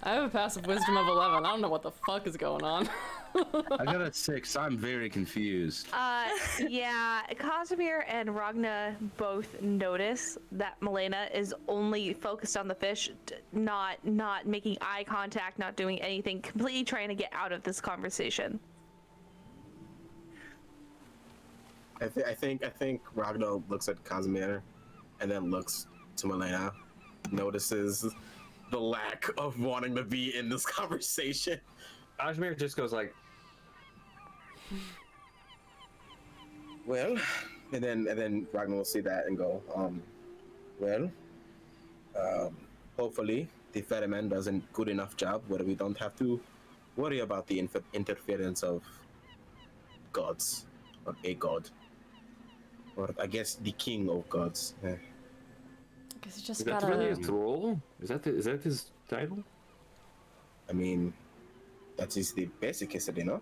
[SPEAKER 1] I have a passive wisdom of 11. I don't know what the fuck is going on.
[SPEAKER 7] I got a 6. I'm very confused.
[SPEAKER 3] Yeah, Casimir and Ragna both notice that Melaena is only focused on the fish, not making eye contact, not doing anything, completely trying to get out of this conversation.
[SPEAKER 4] I think Ragnar looks at Casimir and then looks to Melaena, notices the lack of wanting to be in this conversation.
[SPEAKER 5] Aasimar just goes like,
[SPEAKER 4] Well, and then Ragna will see that and go, well, hopefully the ferryman does a good enough job where we don't have to worry about the interference of gods, or a god, or I guess the king of gods.
[SPEAKER 1] I guess you just
[SPEAKER 5] is that
[SPEAKER 1] gotta.
[SPEAKER 5] really his role? Is that his title?
[SPEAKER 4] I mean, that is the basic history, you know?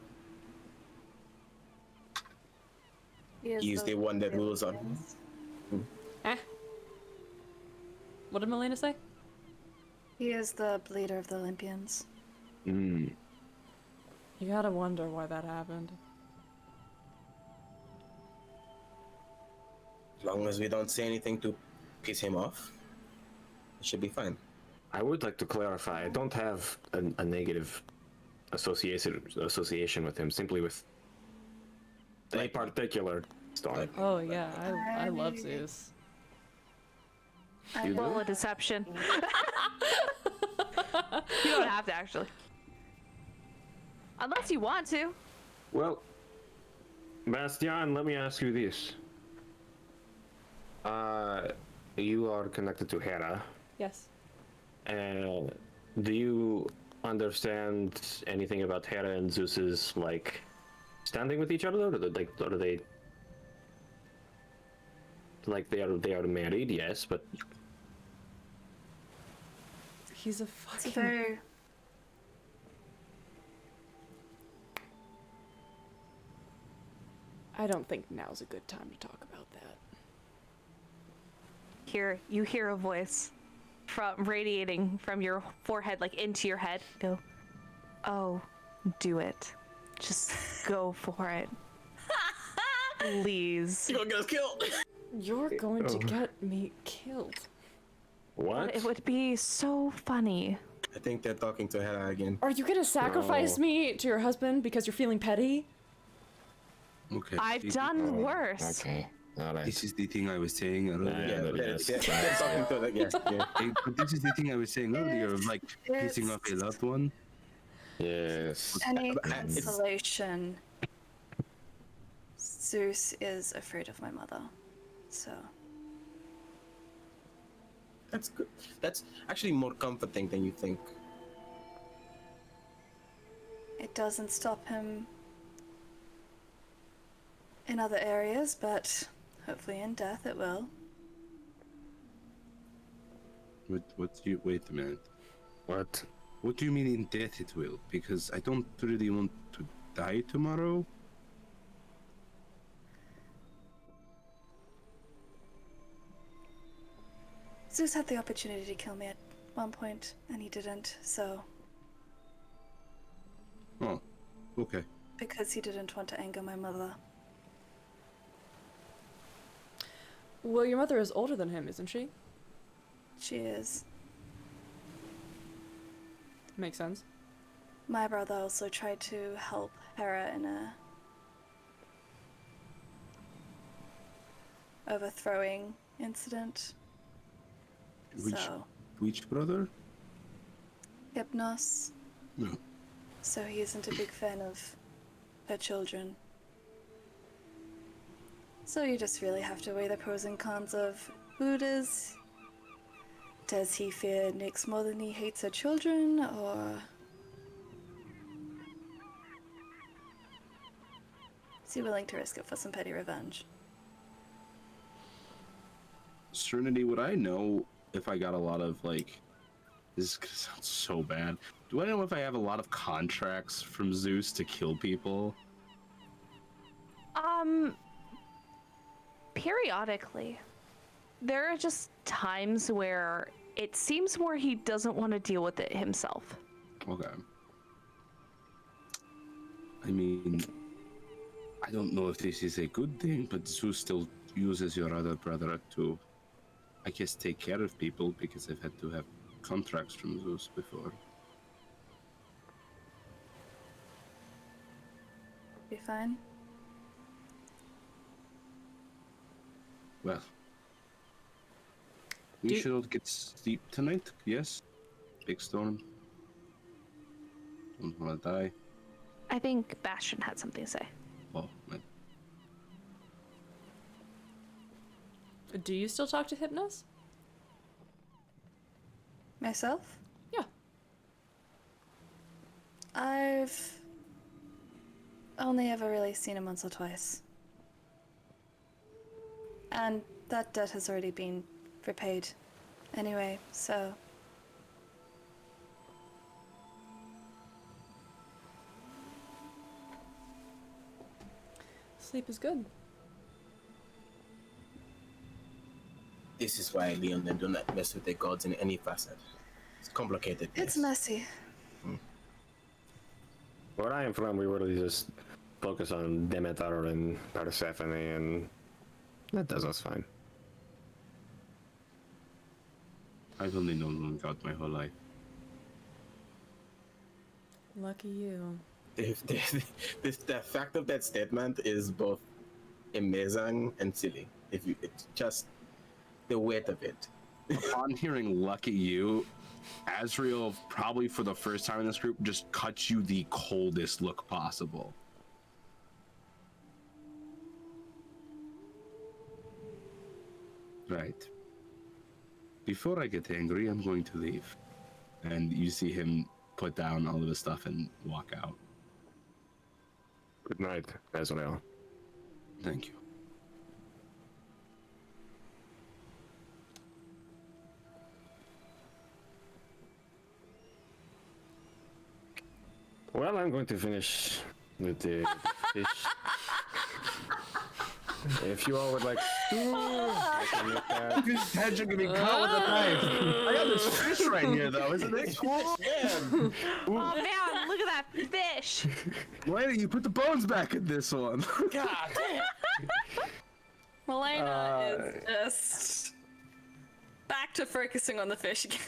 [SPEAKER 4] He's the one that rules on.
[SPEAKER 1] Eh? What did Melaena say?
[SPEAKER 8] He is the leader of the Olympians.
[SPEAKER 5] Mm.
[SPEAKER 1] You gotta wonder why that happened.
[SPEAKER 4] As long as we don't say anything to piss him off, it should be fine.
[SPEAKER 5] I would like to clarify. I don't have a negative association with him. Simply with a particular storm.
[SPEAKER 1] Oh yeah, I love Zeus.
[SPEAKER 5] You
[SPEAKER 3] Roll
[SPEAKER 5] do?
[SPEAKER 3] a deception. You don't have to actually, unless you want to.
[SPEAKER 5] Well, Bastian, let me ask you this. You are connected to Hera.
[SPEAKER 1] Yes.
[SPEAKER 5] Do you understand anything about Hera and Zeus's like standing with each other? Or are they like they are married? Yes, but
[SPEAKER 1] He's a
[SPEAKER 8] It's
[SPEAKER 1] fucking.
[SPEAKER 8] very.
[SPEAKER 1] I don't think now's a good time to talk about that.
[SPEAKER 3] You hear a voice from radiating from your forehead, like into your head. Go, oh, do it. Just go for it. Please.
[SPEAKER 4] You're gonna get us killed!
[SPEAKER 1] You're going to get me killed.
[SPEAKER 5] what?
[SPEAKER 3] It would be so funny.
[SPEAKER 4] I think they're talking to Hera again.
[SPEAKER 1] Are you gonna sacrifice
[SPEAKER 5] No.
[SPEAKER 1] me to your husband because you're feeling petty?
[SPEAKER 7] Okay.
[SPEAKER 3] I've done worse.
[SPEAKER 5] Okay. All right.
[SPEAKER 7] This is the thing I was saying earlier.
[SPEAKER 4] Yeah,
[SPEAKER 5] but
[SPEAKER 4] they're,
[SPEAKER 5] yes.
[SPEAKER 4] they're talking to the, yes, yeah.
[SPEAKER 7] But this is the thing I was saying earlier of like pissing off a loved one.
[SPEAKER 5] Yes.
[SPEAKER 8] Any
[SPEAKER 4] It's-
[SPEAKER 8] consolation. Zeus is afraid of my mother. So.
[SPEAKER 4] That's good. That's actually more comforting than you think.
[SPEAKER 8] It doesn't stop him in other areas, but hopefully in death it will.
[SPEAKER 7] Wait a minute.
[SPEAKER 5] What?
[SPEAKER 7] What do you mean in death it will? Because I don't really want to die tomorrow.
[SPEAKER 8] Zeus had the opportunity to kill me at one point, and he didn't, so.
[SPEAKER 7] Oh, okay.
[SPEAKER 8] Because he didn't want to anger my mother.
[SPEAKER 1] Well, your mother is older than him, isn't she?
[SPEAKER 8] She is.
[SPEAKER 1] Makes sense.
[SPEAKER 8] My brother also tried to help Hera in a overthrowing incident. So,
[SPEAKER 7] Which brother?
[SPEAKER 8] Hypnos.
[SPEAKER 7] No.
[SPEAKER 8] So he isn't a big fan of her children. So you just really have to weigh the pros and cons of who does he fear Nyx more than he hates her children, or is he willing to risk it for some petty revenge?
[SPEAKER 7] Serenity, would I know if I got a lot of like? This is gonna sound so bad. Do I know if I have a lot of contracts from Zeus to kill people?
[SPEAKER 3] Periodically. There are just times where it seems more he doesn't want to deal with it himself.
[SPEAKER 7] Okay. I mean, I don't know if this is a good thing, but Zeus still uses your other brother to, I guess, take care of people because I've had to have contracts from Zeus before.
[SPEAKER 8] Be fine.
[SPEAKER 7] Well, we should all get sleep tonight, yes? Big storm. Don't wanna die.
[SPEAKER 3] I think Bastian had something to say.
[SPEAKER 7] Oh, man.
[SPEAKER 1] Do you still talk to Hypnos?
[SPEAKER 8] Myself?
[SPEAKER 1] Yeah.
[SPEAKER 8] I've only ever really seen him once or twice. And that debt has already been repaid anyway, so...
[SPEAKER 1] Sleep is good.
[SPEAKER 4] This is why Leonin do not mess with the gods in any facet. It's complicated.
[SPEAKER 8] It's
[SPEAKER 4] yes.
[SPEAKER 8] messy.
[SPEAKER 5] Where I am from, we really just focus on Demeter and Persephone, and that does us fine.
[SPEAKER 7] I've only known one god my whole life.
[SPEAKER 1] Lucky you.
[SPEAKER 4] The fact of that statement is both amazing and silly. It's just the weight of it.
[SPEAKER 7] Upon hearing "lucky you," Azrael, probably for the first time in this group, just cuts you the coldest look possible. Right. Before I get angry, I'm going to leave. And you see him put down all of his stuff and walk out.
[SPEAKER 5] Good night, Azrael.
[SPEAKER 7] Thank you.
[SPEAKER 5] Well, I'm going to finish with the fish. If you all would like to, I can make that.
[SPEAKER 7] His head's gonna be cut with a knife. I got this fish right here, though. Isn't it cool?
[SPEAKER 3] Oh man, look at that fish!
[SPEAKER 7] Melaena, you put the bones back in this one.
[SPEAKER 6] God damn. Melaena is just back to focusing on the fish again.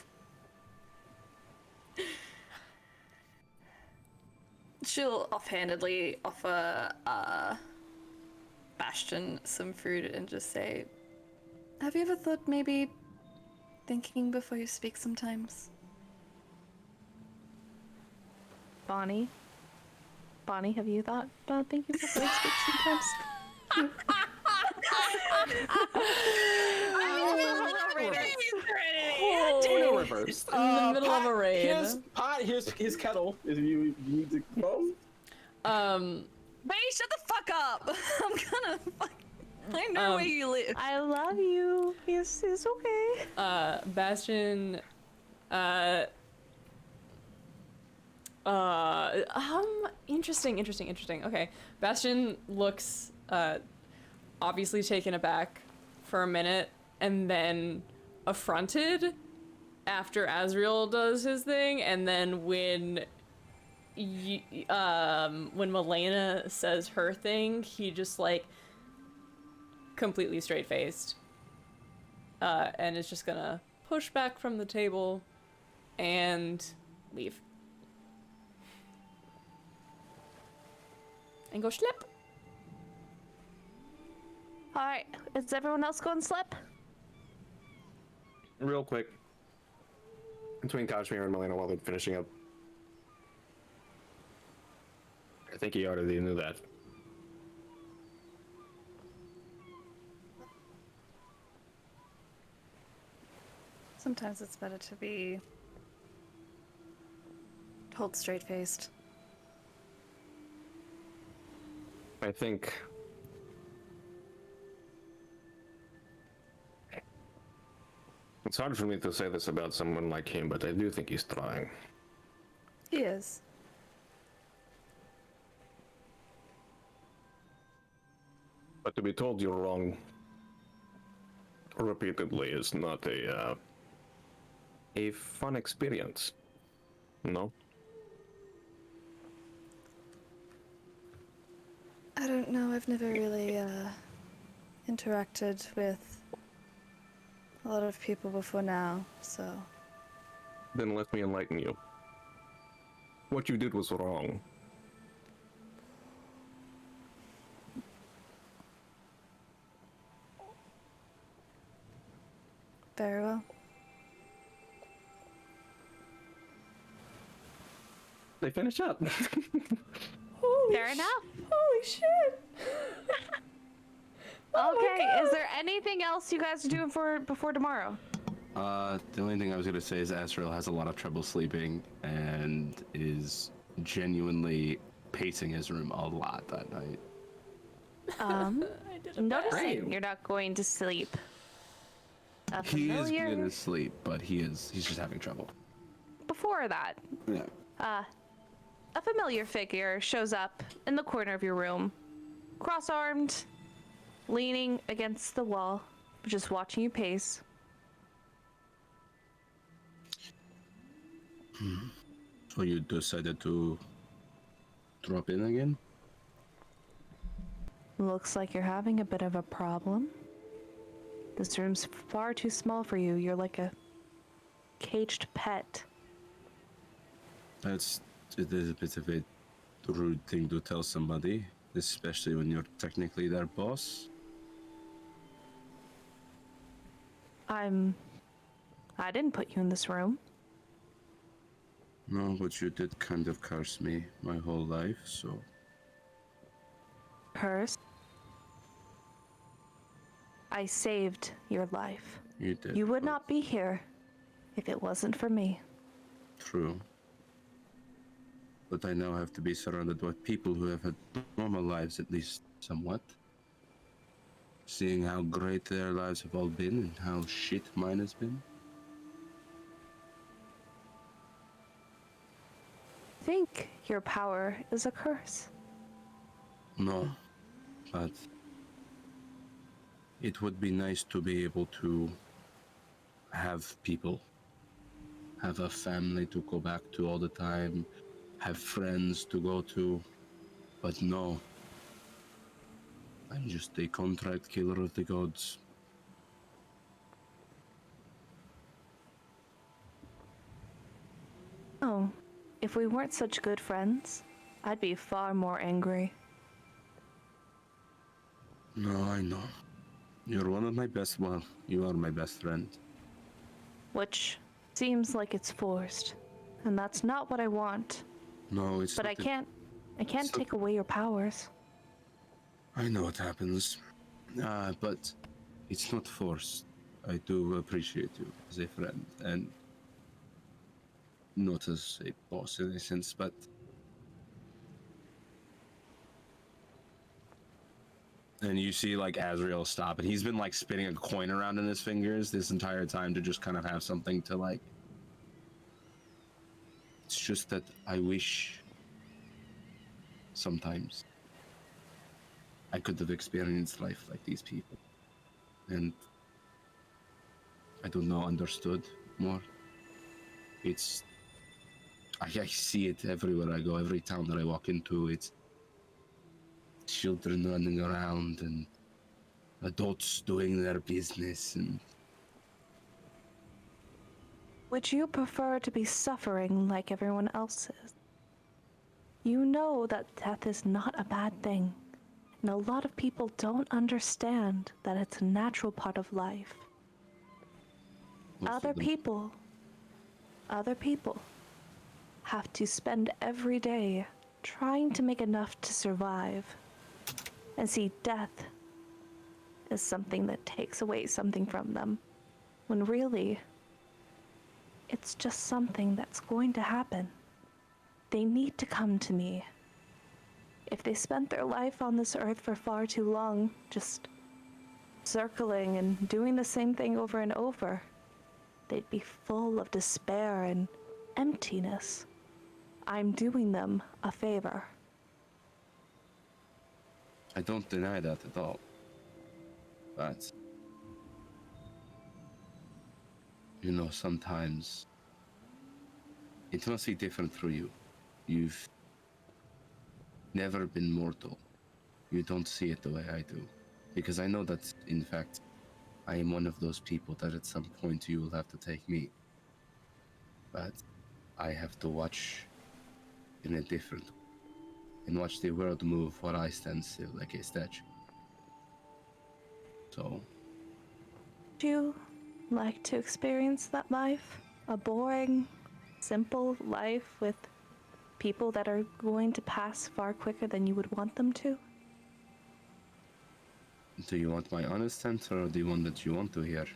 [SPEAKER 8] She'll offhandedly offer Bastian some food and just say, have you ever thought maybe thinking before you speak sometimes?
[SPEAKER 3] Bonnie, have you thought about thinking before you speak sometimes?
[SPEAKER 1] Oh,
[SPEAKER 4] Reverse.
[SPEAKER 1] in the middle of a raid.
[SPEAKER 4] Here's his kettle. If you need to go.
[SPEAKER 6] Bae, shut the fuck up! I'm gonna fuck. I know where you live.
[SPEAKER 3] I love you. It's okay.
[SPEAKER 1] Bastion, interesting. Okay. Bastion looks, obviously taken aback for a minute, and then affronted after Azrael does his thing, and then when Melaena says her thing, he just, like, completely straight-faced. And is just gonna push back from the table and leave. And go slip.
[SPEAKER 3] Alright, is everyone else going to slip?
[SPEAKER 5] Real quick, between Kazimir and Melaena while they're finishing up. I think he already knew that.
[SPEAKER 8] Sometimes it's better to be told straight-faced.
[SPEAKER 5] I think it's hard for me to say this about someone like him, but I do think he's trying.
[SPEAKER 8] He is.
[SPEAKER 5] But to be told you're wrong repeatedly is not a fun experience. No?
[SPEAKER 8] I don't know, I've never really interacted with a lot of people before now, so...
[SPEAKER 5] Then let me enlighten you. What you did was wrong.
[SPEAKER 8] Very well.
[SPEAKER 5] they finish up.
[SPEAKER 3] Fair enough.
[SPEAKER 1] Holy shit!
[SPEAKER 3] Okay, is there anything else you guys are doing for before tomorrow?
[SPEAKER 7] The only thing I was gonna say is Azrail has a lot of trouble sleeping and is genuinely pacing his room a lot that night.
[SPEAKER 3] Noticing you're not going to sleep. A
[SPEAKER 7] He is
[SPEAKER 3] familiar...
[SPEAKER 7] good at sleep, but he's just having trouble.
[SPEAKER 3] Before that,
[SPEAKER 7] Yeah.
[SPEAKER 3] a familiar figure shows up in the corner of your room, cross-armed, leaning against the wall, just watching you pace.
[SPEAKER 7] So you decided to drop in again?
[SPEAKER 3] Looks like you're having a bit of a problem. This room's far too small for you. You're like a caged pet.
[SPEAKER 7] It is a bit of a rude thing to tell somebody, especially when you're technically their boss.
[SPEAKER 3] I didn't put you in this room.
[SPEAKER 7] No, but you did kind of curse me my whole life, so...
[SPEAKER 3] Curse. I saved your life.
[SPEAKER 7] You did.
[SPEAKER 3] You would
[SPEAKER 7] but
[SPEAKER 3] not be here if it wasn't for me.
[SPEAKER 7] True. But I now have to be surrounded by people who have had normal lives, at least somewhat. Seeing how great their lives have all been and how shit mine has been.
[SPEAKER 3] Think your power is a curse.
[SPEAKER 7] No, but it would be nice to be able to have people, have a family to go back to all the time, have friends to go to, but no. I'm just a contract killer of the gods.
[SPEAKER 3] Oh, if we weren't such good friends, I'd be far more angry.
[SPEAKER 7] No, I know. You're one of my best, well, you are my best friend.
[SPEAKER 3] Which seems like it's forced. And that's not what I want.
[SPEAKER 7] No, it's
[SPEAKER 3] But
[SPEAKER 7] not
[SPEAKER 3] I can't take away your powers.
[SPEAKER 7] I know what happens. But it's not forced. I do appreciate you as a friend, and not as a boss in a sense, but and you see like Azrael stop, and he's been like spinning a coin around in his fingers this entire time to just kind of have something to like. It's just that I wish sometimes I could have experienced life like these people, and I don't know, understood more. It's I see it everywhere I go. Every town that I walk into, it's children running around and adults doing their business. And
[SPEAKER 3] Would you prefer to be suffering like everyone else is? You know that death is not a bad thing, and a lot of people don't understand that it's a natural part of life.
[SPEAKER 7] most
[SPEAKER 3] Other
[SPEAKER 7] of them-
[SPEAKER 3] people have to spend every day trying to make enough to survive, and see death as something that takes away something from them, when really, it's just something that's going to happen. They need to come to me. If they spent their life on this earth for far too long, just circling and doing the same thing over and over, they'd be full of despair and emptiness. I'm doing them a favor.
[SPEAKER 7] I don't deny that at all. But you know, sometimes it must be different for you. You've never been mortal. You don't see it the way I do. Because I know that, in fact, I am one of those people that at some point you will have to take me. But I have to watch in a different way. And watch the world move while I stand still like a statue. So,
[SPEAKER 3] Would you like to experience that life? A boring, simple life with people that are going to pass far quicker than you would want them to?
[SPEAKER 7] Do you want my honest answer or the one that you want to hear?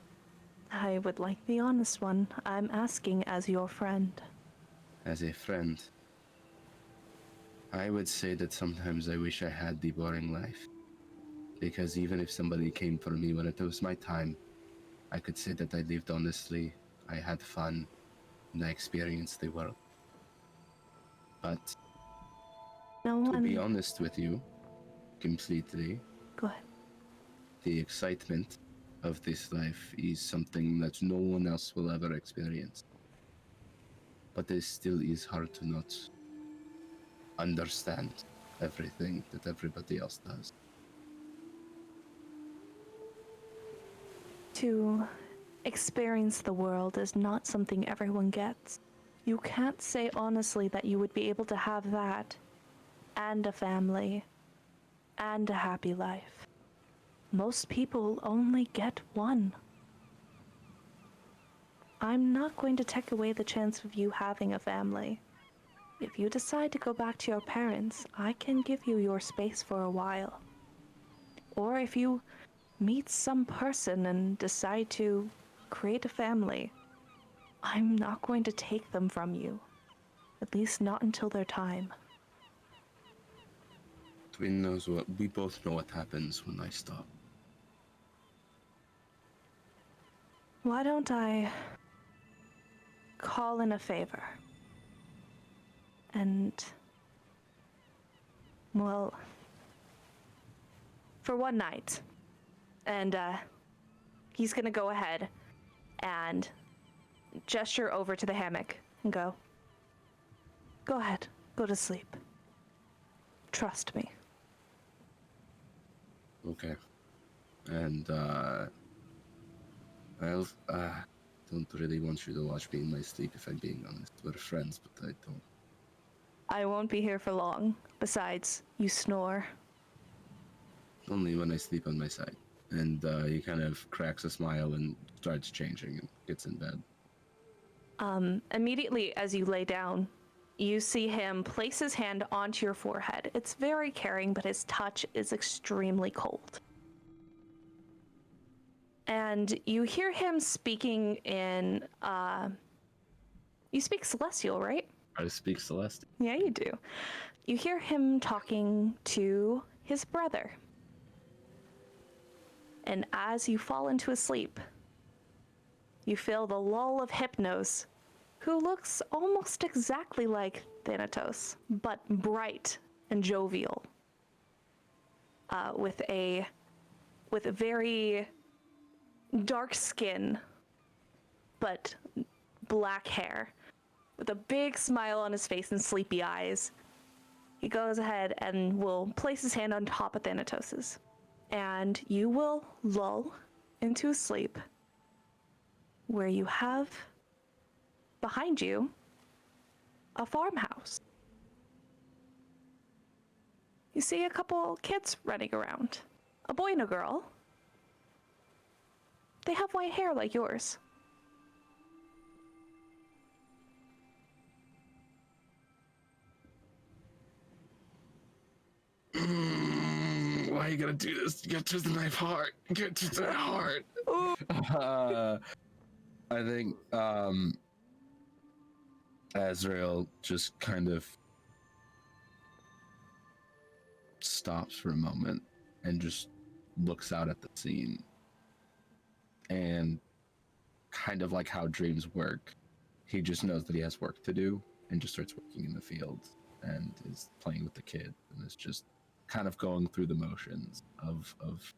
[SPEAKER 3] I would like the honest one. I'm asking as your friend.
[SPEAKER 7] As a friend, I would say that sometimes I wish I had the boring life. Because even if somebody came for me when it was my time, I could say that I lived honestly, I had fun, and I experienced the world. But to be honest with you, completely,
[SPEAKER 3] Go ahead.
[SPEAKER 7] the excitement of this life is something that no one else will ever experience. But it still is hard to not understand everything that everybody else does.
[SPEAKER 3] To experience the world is not something everyone gets. You can't say honestly that you would be able to have that, and a family, and a happy life. Most people only get one. I'm not going to take away the chance of you having a family. If you decide to go back to your parents, I can give you your space for a while. Or if you meet some person and decide to create a family, I'm not going to take them from you. At least not until their time.
[SPEAKER 7] Twin knows what we both know what happens when I stop.
[SPEAKER 3] Why don't I call in a favor? And, well, for one night. And he's gonna go ahead and gesture over to the hammock and go ahead, go to sleep. Trust me.
[SPEAKER 7] Okay. And, well, don't really want you to watch me in my sleep if I'm being honest. We're friends, but I don't.
[SPEAKER 3] I won't be here for long. Besides, you snore.
[SPEAKER 7] Only when I sleep on my side. And he kind of cracks a smile and starts changing and gets in bed.
[SPEAKER 3] Immediately as you lay down, you see him place his hand onto your forehead. It's very caring, but his touch is extremely cold. And you hear him speaking in, you speak Celestial, right?
[SPEAKER 7] I speak Celestial.
[SPEAKER 3] Yeah, you do. You hear him talking to his brother. And as you fall into a sleep, you feel the lull of Hypnos, who looks almost exactly like Thanatos, but bright and jovial, with very dark skin, but black hair, with a big smile on his face and sleepy eyes. He goes ahead and will place his hand on top of Thanatos's, and you will lull into a sleep where you have behind you a farmhouse. You see a couple kids running around, a boy and a girl. They have white hair like yours.
[SPEAKER 7] Why are you gonna do this? You got just a knife hard. Get just a hard. I think Azrail just kind of stops for a moment and just looks out at the scene. And kind of like how dreams work, he just knows that he has work to do and just starts working in the field and is playing with the kid and is just kind of going through the motions of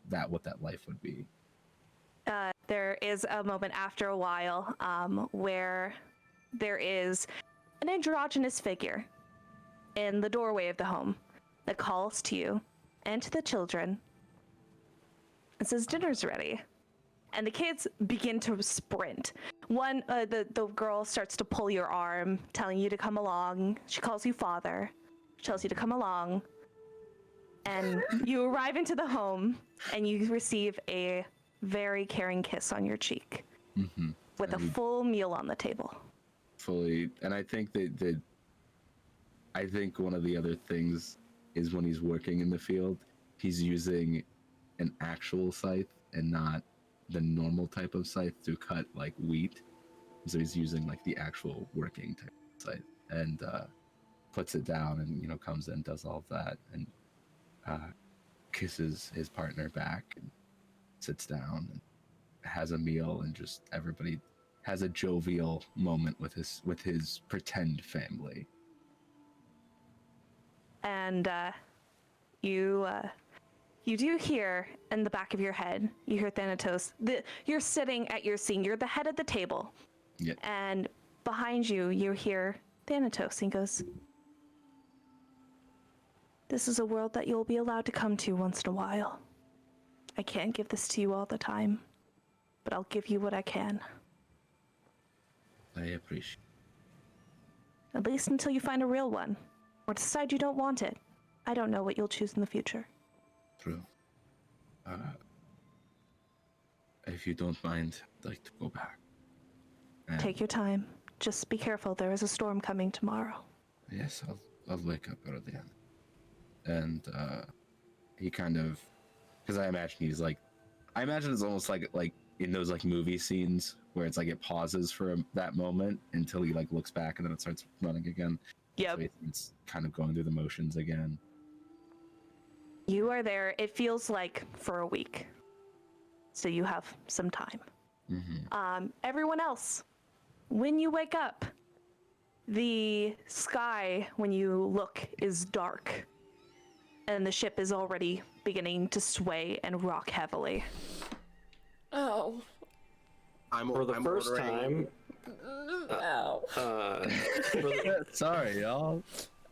[SPEAKER 7] that, what that life would be.
[SPEAKER 3] There is a moment after a while where there is an androgynous figure in the doorway of the home that calls to you and to the children and says, "Dinner's ready." And the kids begin to sprint. One, the girl starts to pull your arm, telling you to come along. She calls you father, tells you to come along. And you arrive into the home, and you receive a very caring kiss on your cheek, with a full meal on the table.
[SPEAKER 7] Fully, and I think that I think one of the other things is when he's working in the field, he's using an actual scythe and not the normal type of scythe to cut like wheat. So he's using like the actual working type of scythe and puts it down and comes in, does all of that, and kisses his partner back and sits down and has a meal, and just everybody has a jovial moment with his pretend family.
[SPEAKER 3] And you do hear in the back of your head, you hear Thanatos. You're sitting at your scene. You're the head of the table.
[SPEAKER 7] Yeah.
[SPEAKER 3] And behind you, you hear Thanatos. He goes, "This is a world that you'll be allowed to come to once in a while. I can't give this to you all the time, but I'll give you what I can.
[SPEAKER 7] I appreciate.
[SPEAKER 3] At least until you find a real one, or decide you don't want it. I don't know what you'll choose in the future."
[SPEAKER 7] True. If you don't mind, I'd like to go back. And
[SPEAKER 3] Take your time. Just be careful. There is a storm coming tomorrow.
[SPEAKER 7] yes, I'll wake up early. And he kind of, because I imagine it's almost like in those like movie scenes where it's like it pauses for that moment until he like looks back and then it starts running again.
[SPEAKER 3] Yep.
[SPEAKER 7] So it's kind of going through the motions again.
[SPEAKER 3] You are there, it feels like, for a week. So you have some time.
[SPEAKER 7] Mm-hmm.
[SPEAKER 3] Everyone else, when you wake up, the sky, when you look, is dark. And the ship is already beginning to sway and rock heavily.
[SPEAKER 1] Oh.
[SPEAKER 5] For the first time.
[SPEAKER 1] Ow.
[SPEAKER 7] Sorry, y'all.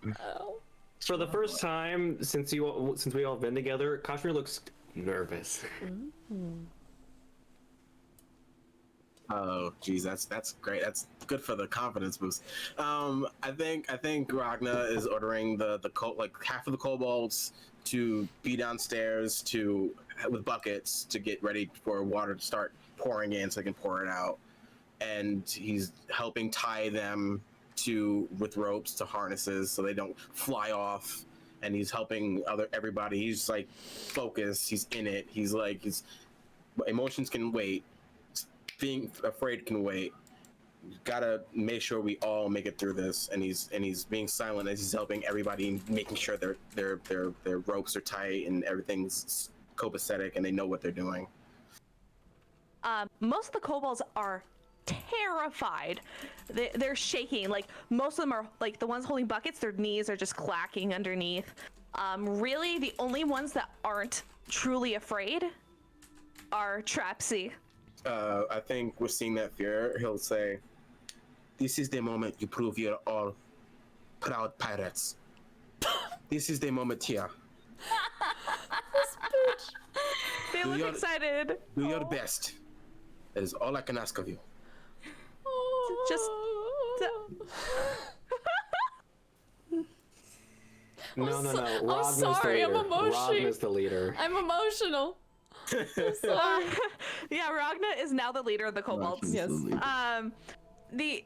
[SPEAKER 1] Ow.
[SPEAKER 5] For the first time since we all have been together, Kashmir looks nervous.
[SPEAKER 4] Oh, geez, that's great. That's good for the confidence boost. I think Ragna is ordering the half of the kobolds to be downstairs with buckets to get ready for water to start pouring in so they can pour it out, and he's helping tie them with ropes to harnesses so they don't fly off, and he's helping everybody. He's like focused. He's in it. His emotions can wait. Being afraid can wait. Gotta make sure we all make it through this, and he's being silent as he's helping everybody, making sure their ropes are tight and everything's copacetic and they know what they're doing.
[SPEAKER 3] Most of the kobolds are terrified. They're shaking. Like, most of them are, like, the ones holding buckets, their knees are just clacking underneath. Really, the only ones that aren't truly afraid are Trapsy.
[SPEAKER 4] I think we're seeing that fear. He'll say, "This is the moment you prove you're all proud pirates. This is the moment here.
[SPEAKER 3] They look excited.
[SPEAKER 4] Do your best. That is all I can ask of you."
[SPEAKER 3] Just...
[SPEAKER 5] No.
[SPEAKER 1] I'm sorry, I'm emotional.
[SPEAKER 5] Ragna's the leader.
[SPEAKER 1] I'm emotional. I'm sorry.
[SPEAKER 3] Yeah, Ragna is now the leader of the kobolds.
[SPEAKER 1] Yes.
[SPEAKER 3] They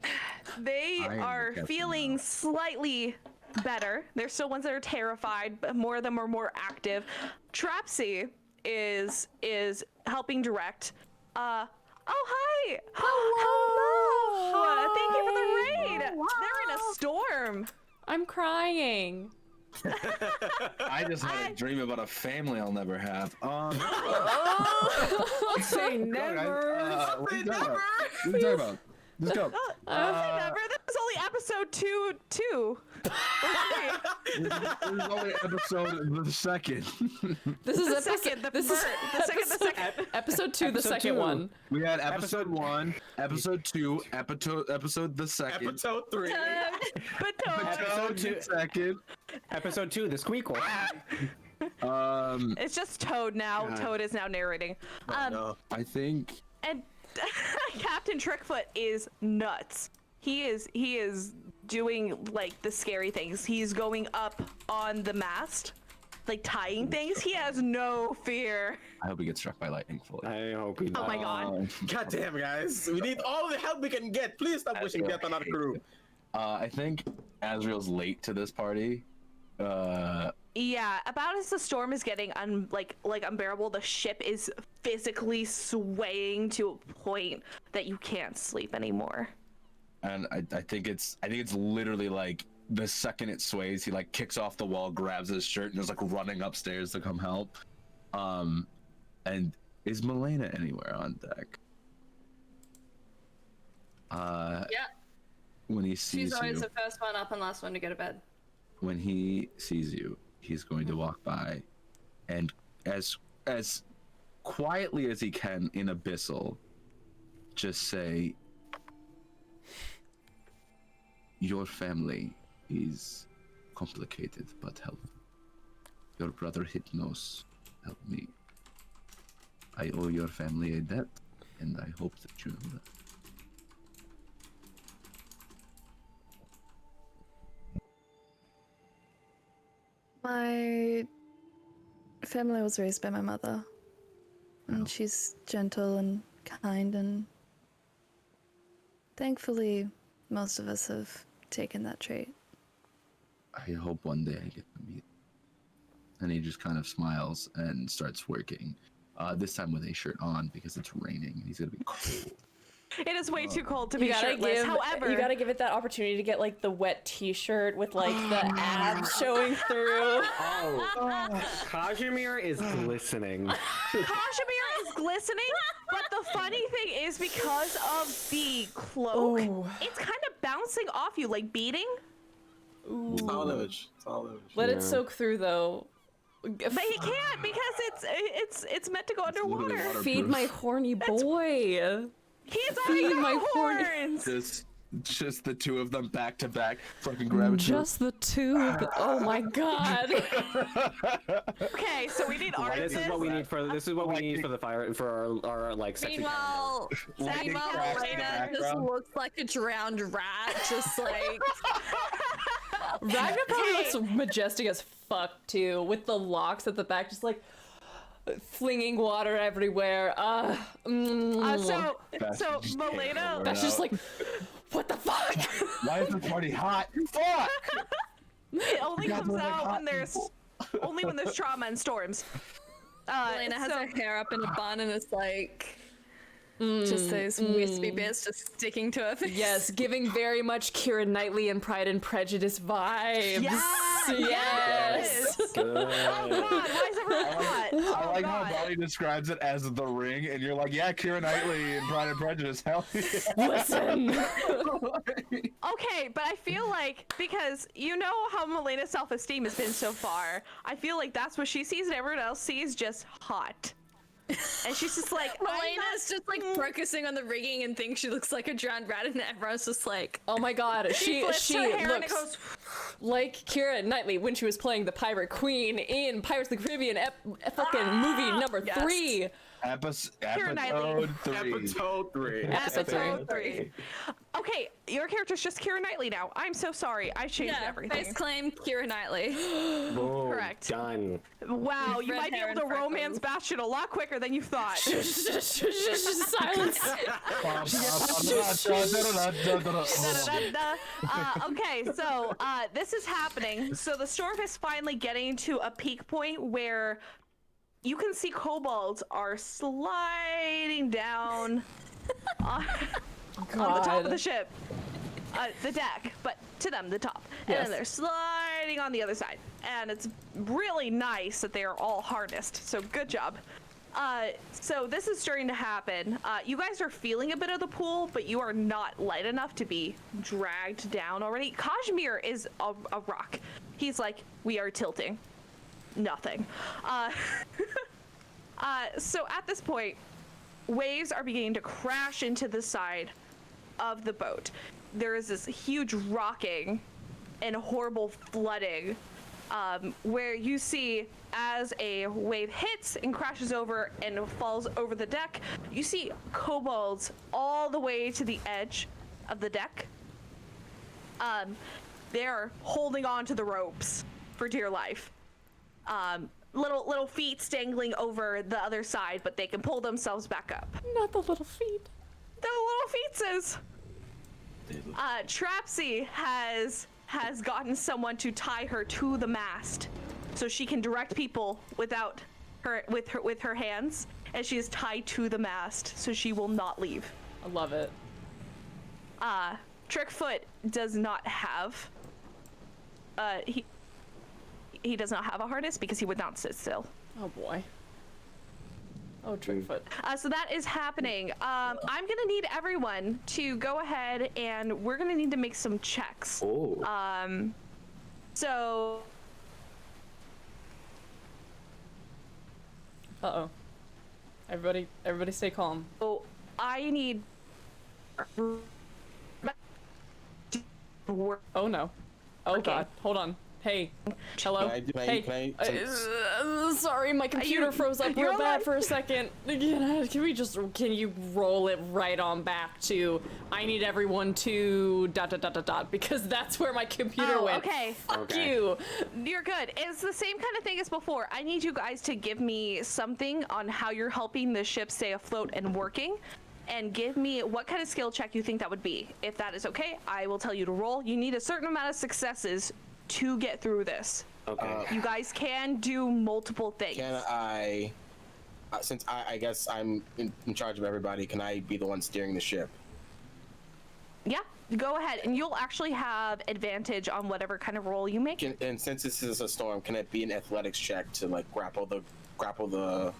[SPEAKER 3] are feeling slightly better. There's still ones that are terrified, but more of them are more active. Trapsy is helping direct. Oh, hi! Hello! Thank you for the raid! They're in a storm!
[SPEAKER 1] I'm crying.
[SPEAKER 7] I just had a dream about a family I'll never have.
[SPEAKER 5] Say never.
[SPEAKER 7] What are you talking about? Let's go.
[SPEAKER 3] Never. This is only episode 2.
[SPEAKER 7] This is only episode the second.
[SPEAKER 1] This is
[SPEAKER 3] The second, the second.
[SPEAKER 1] episode 2, the
[SPEAKER 5] Episode
[SPEAKER 1] second
[SPEAKER 5] 2.
[SPEAKER 1] one.
[SPEAKER 7] We had episode 1, episode 2, episode the second.
[SPEAKER 4] Episode 3.
[SPEAKER 5] Episode 2.
[SPEAKER 7] Second.
[SPEAKER 5] Episode 2, the squeakle.
[SPEAKER 3] It's just Toad now.
[SPEAKER 7] God.
[SPEAKER 3] Toad is now narrating.
[SPEAKER 4] No.
[SPEAKER 7] I think
[SPEAKER 3] And Captain Trickfoot is nuts. He is doing like the scary things. He's going up on the mast, like tying things. He has no fear.
[SPEAKER 7] I hope he gets struck by lightning fully.
[SPEAKER 5] I hope he does.
[SPEAKER 3] Oh my god.
[SPEAKER 4] God damn, guys. We need all the help we can get. Please stop wishing death on our crew.
[SPEAKER 7] I think Azrael's late to this party.
[SPEAKER 3] Yeah, about as the storm is getting unbearable, the ship is physically swaying to a point that you can't sleep anymore.
[SPEAKER 7] And I think it's literally like the second it sways, he like kicks off the wall, grabs his shirt, and is like running upstairs to come help. And is Melaena anywhere on deck?
[SPEAKER 8] Yeah.
[SPEAKER 7] When he sees
[SPEAKER 8] She's always
[SPEAKER 7] you,
[SPEAKER 8] the first one up and last one to go to bed.
[SPEAKER 7] when he sees you, he's going to walk by, and as quietly as he can in Abyssal, just say, "Your family is complicated, but help. Your brother Hypnos helped me. I owe your family a debt, and I hope that you know that."
[SPEAKER 8] My family was raised by my mother, and she's gentle and kind, and thankfully, most of us have taken that trait.
[SPEAKER 7] I hope one day I get to meet. And he just kind of smiles and starts working. This time with a shirt on because it's raining and he's gonna be cold.
[SPEAKER 3] It is way too cold to be shirtless. However,
[SPEAKER 1] you gotta give it that opportunity to get like the wet T-shirt with like the abs showing through.
[SPEAKER 5] Oh, Kazimir is glistening.
[SPEAKER 3] Kazimir is glistening, but the funny thing is because of the cloak, it's kind of bouncing off you, like beating.
[SPEAKER 4] It's all image. It's all image.
[SPEAKER 1] Let it soak through though.
[SPEAKER 3] But he can't because it's meant to go underwater.
[SPEAKER 1] Feed my horny boy.
[SPEAKER 3] He's already got
[SPEAKER 1] my
[SPEAKER 3] horns.
[SPEAKER 7] Just the two of them back to back, fucking grabbing.
[SPEAKER 1] Just the two. Oh my god.
[SPEAKER 3] Okay, so we need artists.
[SPEAKER 5] This is what we need for the fire for our like sexy.
[SPEAKER 8] Meanwhile, Melaena just looks like a drowned rat, just like.
[SPEAKER 1] Ragna probably looks majestic as fuck too, with the locks at the back, just like flinging water everywhere.
[SPEAKER 3] So Melaena,
[SPEAKER 1] that's just like, what the fuck?
[SPEAKER 7] Why is the party hot? Fuck!
[SPEAKER 3] It only comes out when there's trauma and storms.
[SPEAKER 8] Melaena has her hair up in a bun and it's like just those wispy bits just sticking to her face.
[SPEAKER 1] Yes, giving very much Keira Knightley and Pride and Prejudice vibes. Yes.
[SPEAKER 5] Good.
[SPEAKER 3] Oh god, why is everyone hot?
[SPEAKER 7] I like how Bonnie describes it as the ring, and you're like, yeah, Keira Knightley and Pride and Prejudice. Hell yeah.
[SPEAKER 1] Listen.
[SPEAKER 3] Okay, but I feel like, because you know how Melena's self-esteem has been so far, I feel like that's what she sees and everyone else sees just hot. And she's just like,
[SPEAKER 8] Melena's just like focusing on the rigging and thinks she looks like a drowned rat, and everyone's just like,
[SPEAKER 1] oh my god, she
[SPEAKER 3] flips her hair and it
[SPEAKER 1] looks
[SPEAKER 3] goes
[SPEAKER 1] like Keira Knightley when she was playing the Pirate Queen in Pirates of the Caribbean fucking movie number 3.
[SPEAKER 7] Episode 3.
[SPEAKER 4] Episode 3.
[SPEAKER 3] Episode 3. Okay, your character's just Keira Knightley now. I'm so sorry. I changed everything.
[SPEAKER 8] face claim Keira Knightley.
[SPEAKER 5] Boom.
[SPEAKER 3] Correct.
[SPEAKER 5] Done.
[SPEAKER 3] Wow, you
[SPEAKER 8] Red
[SPEAKER 3] might be
[SPEAKER 8] hair
[SPEAKER 3] able to
[SPEAKER 8] and
[SPEAKER 3] romance Bastian a lot quicker than you thought.
[SPEAKER 1] Silence.
[SPEAKER 3] Okay, so this is happening. So the storm is finally getting to a peak point where you can see kobolds are sliding down on the top of the ship. The deck, but to them, the top. And then they're sliding on the other side. And it's really nice that they are all harnessed, so good job. So this is starting to happen. You guys are feeling a bit of the pull, but you are not light enough to be dragged down already. Kazimir is a rock. He's like, we are tilting. Nothing. So at this point, waves are beginning to crash into the side of the boat. There is this huge rocking and horrible flooding, where you see as a wave hits and crashes over and falls over the deck, you see kobolds all the way to the edge of the deck. They're holding on to the ropes for dear life. Little feet dangling over the other side, but they can pull themselves back up.
[SPEAKER 1] Not the little feet.
[SPEAKER 3] The little feetses. Trapsy has has gotten someone to tie her to the mast, so she can direct people without her with her hands, and she is tied to the mast, so she will not leave.
[SPEAKER 1] I love it.
[SPEAKER 3] Trickfoot does not have. He does not have a harness because he would not sit still.
[SPEAKER 1] Oh boy. Oh, Trickfoot.
[SPEAKER 3] So that is happening. I'm gonna need everyone to go ahead, and we're gonna need to make some checks.
[SPEAKER 5] Oh.
[SPEAKER 3] So.
[SPEAKER 1] Uh-oh. Everybody stay calm.
[SPEAKER 3] So I need.
[SPEAKER 1] Oh no. Oh
[SPEAKER 3] Okay.
[SPEAKER 1] god. Hold on. Hey. Hello. Hey. Sorry, my computer froze up real bad for a second. Can you roll it right on back to I need everyone to ... because that's where my computer went.
[SPEAKER 3] Okay.
[SPEAKER 1] Fuck you.
[SPEAKER 3] You're good. It's the same kind of thing as before. I need you guys to give me something on how you're helping the ship stay afloat and working. And give me what kind of skill check you think that would be. If that is okay, I will tell you to roll. You need a certain amount of successes to get through this.
[SPEAKER 5] Okay.
[SPEAKER 3] You guys can do multiple things.
[SPEAKER 4] Can I, since I guess I'm in charge of everybody, can I be the one steering the ship?
[SPEAKER 3] Yeah, go ahead, and you'll actually have advantage on whatever kind of roll you make.
[SPEAKER 4] And since this is a storm, can it be an athletics check to like grapple the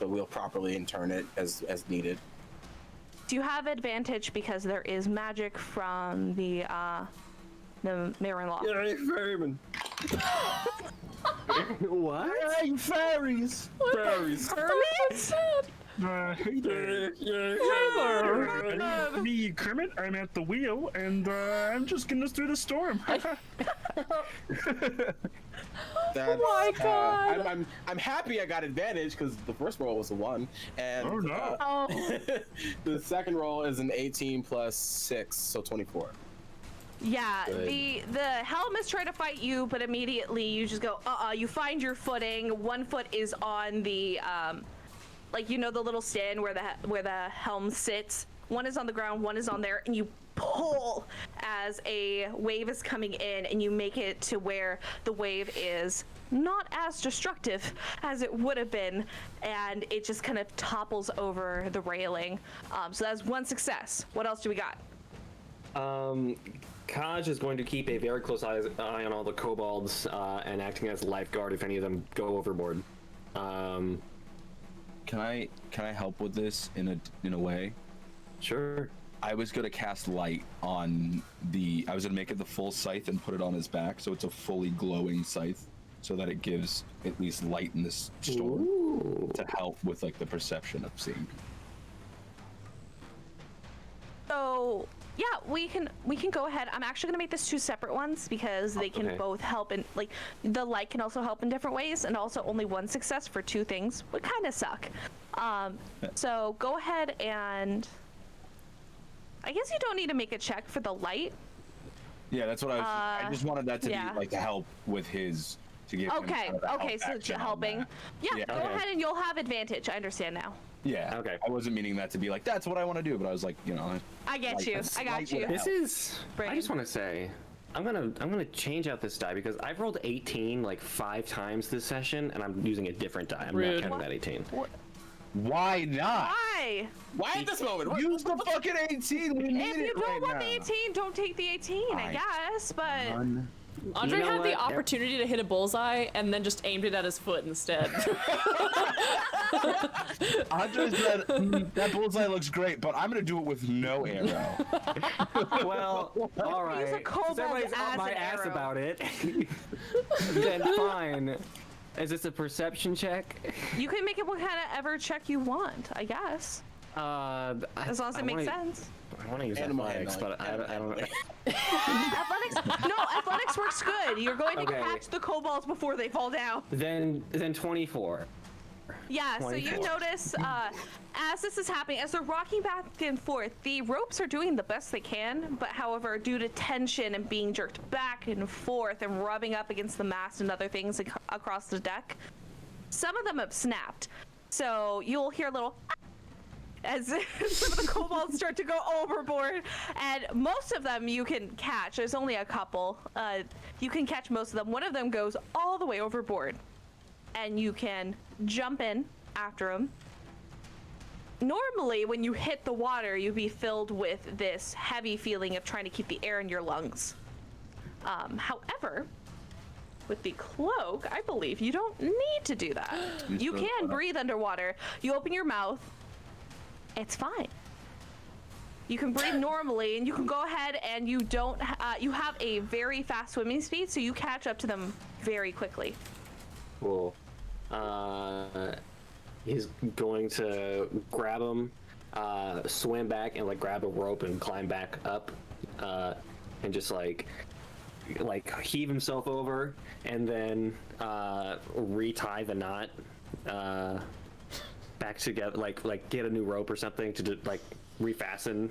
[SPEAKER 4] wheel properly and turn it as needed?
[SPEAKER 3] Do you have advantage because there is magic from the mirror law?
[SPEAKER 5] What?
[SPEAKER 7] Hey, fairies! Fairies! Hey there. Me, Kermit. I'm at the wheel, and I'm just getting us through the storm.
[SPEAKER 4] That's,
[SPEAKER 1] my God.
[SPEAKER 4] I'm happy I got advantage because the first roll was a 1, and
[SPEAKER 7] Oh, no.
[SPEAKER 4] the second roll is an 18 plus 6, so 24.
[SPEAKER 3] Yeah,
[SPEAKER 5] Good.
[SPEAKER 3] the helm is trying to fight you, but immediately you just go, you find your footing. One foot is on the, like, you know, the little stand where the helm sits. One is on the ground, one is on there, and you pull as a wave is coming in, and you make it to where the wave is not as destructive as it would have been, and it just kind of topples over the railing. So that's one success. What else do we got?
[SPEAKER 5] Kaj is going to keep a very close eye on all the kobolds and acting as lifeguard if any of them go overboard.
[SPEAKER 7] Can I help with this in a way?
[SPEAKER 5] Sure.
[SPEAKER 7] I was gonna cast light on I was gonna make it the full scythe and put it on his back, so it's a fully glowing scythe, so that it gives at least light in this storm.
[SPEAKER 5] Ooh.
[SPEAKER 7] To help with like the perception of seeing.
[SPEAKER 3] So yeah, we can go ahead. I'm actually gonna make this 2 separate ones because they can
[SPEAKER 5] Okay.
[SPEAKER 3] both help in, like, the light can also help in different ways, and also only 1 success for 2 things would kind of suck. So go ahead, and I guess you don't need to make a check for the light.
[SPEAKER 7] Yeah, that's what I just wanted that to
[SPEAKER 3] yeah.
[SPEAKER 7] be like to help with his to give him
[SPEAKER 3] Okay,
[SPEAKER 7] kind of a
[SPEAKER 3] okay,
[SPEAKER 7] help
[SPEAKER 3] so
[SPEAKER 7] action on
[SPEAKER 3] helping.
[SPEAKER 7] that.
[SPEAKER 3] Yeah,
[SPEAKER 7] Yeah.
[SPEAKER 3] go
[SPEAKER 5] Okay.
[SPEAKER 3] ahead and you'll have advantage. I understand now.
[SPEAKER 7] Yeah.
[SPEAKER 5] Okay.
[SPEAKER 7] I wasn't meaning that to be like that's what I want to do, but I was like, you know.
[SPEAKER 3] I get
[SPEAKER 7] like,
[SPEAKER 3] you.
[SPEAKER 7] a
[SPEAKER 3] I got
[SPEAKER 7] slight
[SPEAKER 3] you.
[SPEAKER 7] would
[SPEAKER 5] This
[SPEAKER 7] help.
[SPEAKER 5] is. I just want to say, I'm gonna change out this die because I've rolled 18 like 5 times this session, and I'm using a different die. I'm
[SPEAKER 1] Rude.
[SPEAKER 5] not counting that 18.
[SPEAKER 7] Why not?
[SPEAKER 3] Why?
[SPEAKER 4] Why at this moment?
[SPEAKER 7] Use the fucking 18. We need
[SPEAKER 3] If you
[SPEAKER 7] it
[SPEAKER 3] don't
[SPEAKER 7] right
[SPEAKER 3] want
[SPEAKER 7] now.
[SPEAKER 3] the 18, don't take the 18, I
[SPEAKER 7] Fine.
[SPEAKER 3] guess, but...
[SPEAKER 1] Andre
[SPEAKER 5] You know
[SPEAKER 1] had the
[SPEAKER 5] what?
[SPEAKER 1] opportunity to hit a bullseye and then just aimed it at his foot instead.
[SPEAKER 7] Andre said that bullseye looks great, but I'm gonna do it with no arrow.
[SPEAKER 5] Well, all right.
[SPEAKER 3] a kobold
[SPEAKER 5] Since everybody's
[SPEAKER 3] as
[SPEAKER 5] on my
[SPEAKER 3] an
[SPEAKER 5] ass
[SPEAKER 3] arrow.
[SPEAKER 5] about it, then fine. Is this a perception check?
[SPEAKER 3] You can make it what kind of ever check you want, I guess. As long as it makes sense.
[SPEAKER 5] I want to use
[SPEAKER 4] Animal
[SPEAKER 5] athletics,
[SPEAKER 4] handling.
[SPEAKER 5] but I don't know.
[SPEAKER 3] Athletics works good. You're going to
[SPEAKER 5] Okay.
[SPEAKER 3] catch the kobolds before they fall down.
[SPEAKER 5] Then 24.
[SPEAKER 3] Yeah, so you
[SPEAKER 5] 24.
[SPEAKER 3] notice as this is happening, as they're rocking back and forth, the ropes are doing the best they can, but however, due to tension and being jerked back and forth and rubbing up against the mast and other things across the deck, some of them have snapped. So you'll hear a little as some of the kobolds start to go overboard, and most of them you can catch. There's only a couple. You can catch most of them. One of them goes all the way overboard, and you can jump in after him. Normally, when you hit the water, you'd be filled with this heavy feeling of trying to keep the air in your lungs. However, with the cloak, I believe you don't need to do that. You can breathe underwater. You open your mouth, it's fine. You can breathe normally, and you can go ahead and you don't. You have a very fast swimming speed, so you catch up to them very quickly.
[SPEAKER 5] Cool. He's going to grab him, swim back, and like grab a rope and climb back up, and just like heave himself over, and then retie the knot back together, like get a new rope or something to like refasten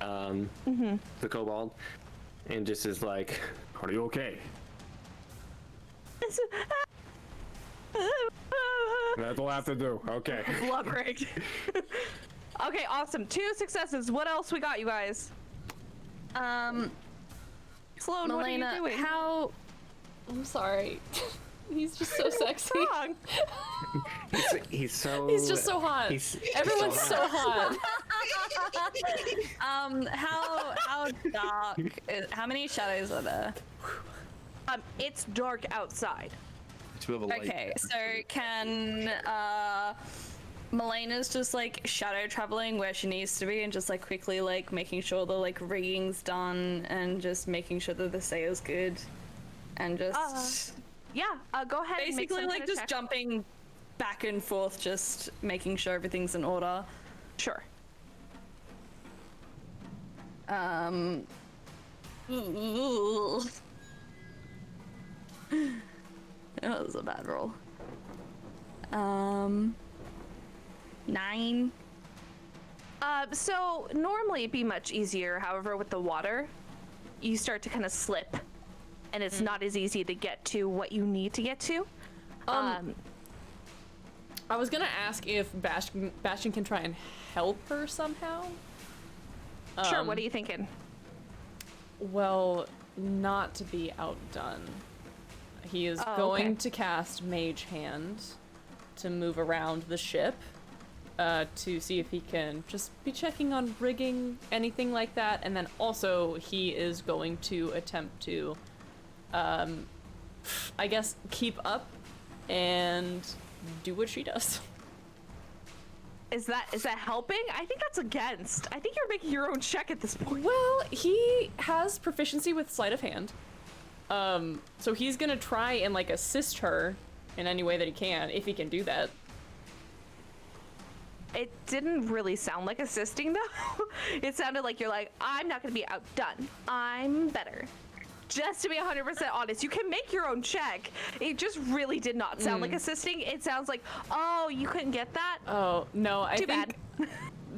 [SPEAKER 5] the kobold, and just is like, "Are you okay?" That's all I have to do. Okay.
[SPEAKER 3] Blood rigged. Okay, awesome. 2 successes. What else we got, you guys? Sloan, what are you
[SPEAKER 8] Melaena,
[SPEAKER 3] doing?
[SPEAKER 8] how?
[SPEAKER 1] I'm sorry. He's just so sexy.
[SPEAKER 3] Wrong.
[SPEAKER 5] He's so.
[SPEAKER 1] He's just so hot. Everyone's so hot.
[SPEAKER 6] How dark? How many shadows are there?
[SPEAKER 3] It's dark outside.
[SPEAKER 7] We have a light.
[SPEAKER 6] Okay, so can Melena's just like shadow traveling where she needs to be and just like quickly like making sure the like rigging's done and just making sure that the sail's good and just
[SPEAKER 3] Yeah, go ahead and make
[SPEAKER 6] basically
[SPEAKER 3] some
[SPEAKER 6] like
[SPEAKER 3] kind of
[SPEAKER 6] just
[SPEAKER 3] check.
[SPEAKER 6] jumping back and forth, just making sure everything's in order.
[SPEAKER 3] Sure.
[SPEAKER 6] That was a bad roll. 9.
[SPEAKER 3] So normally it'd be much easier. However, with the water, you start to kind of slip, and it's not as easy to get to what you need to get to.
[SPEAKER 1] I was gonna ask if Bastian can try and help her somehow.
[SPEAKER 3] Sure. What are you thinking?
[SPEAKER 1] Well, not to be outdone. He is going to cast Mage Hand to move around the ship to see if he can just be checking on rigging, anything like that. And then also he is going to attempt to, I guess, keep up and do what she does.
[SPEAKER 3] Is that helping? I think that's against. I think you're making your own check at this point.
[SPEAKER 1] Well, he has proficiency with sleight of hand. So he's gonna try and like assist her in any way that he can, if he can do that.
[SPEAKER 3] It didn't really sound like assisting though. It sounded like you're like, I'm not gonna be outdone. I'm better. Just to be 100% honest, you can make your own check. It just really did not sound like assisting. It sounds like, oh, you couldn't get that?
[SPEAKER 1] Oh, no, I
[SPEAKER 3] Too
[SPEAKER 1] think
[SPEAKER 3] bad.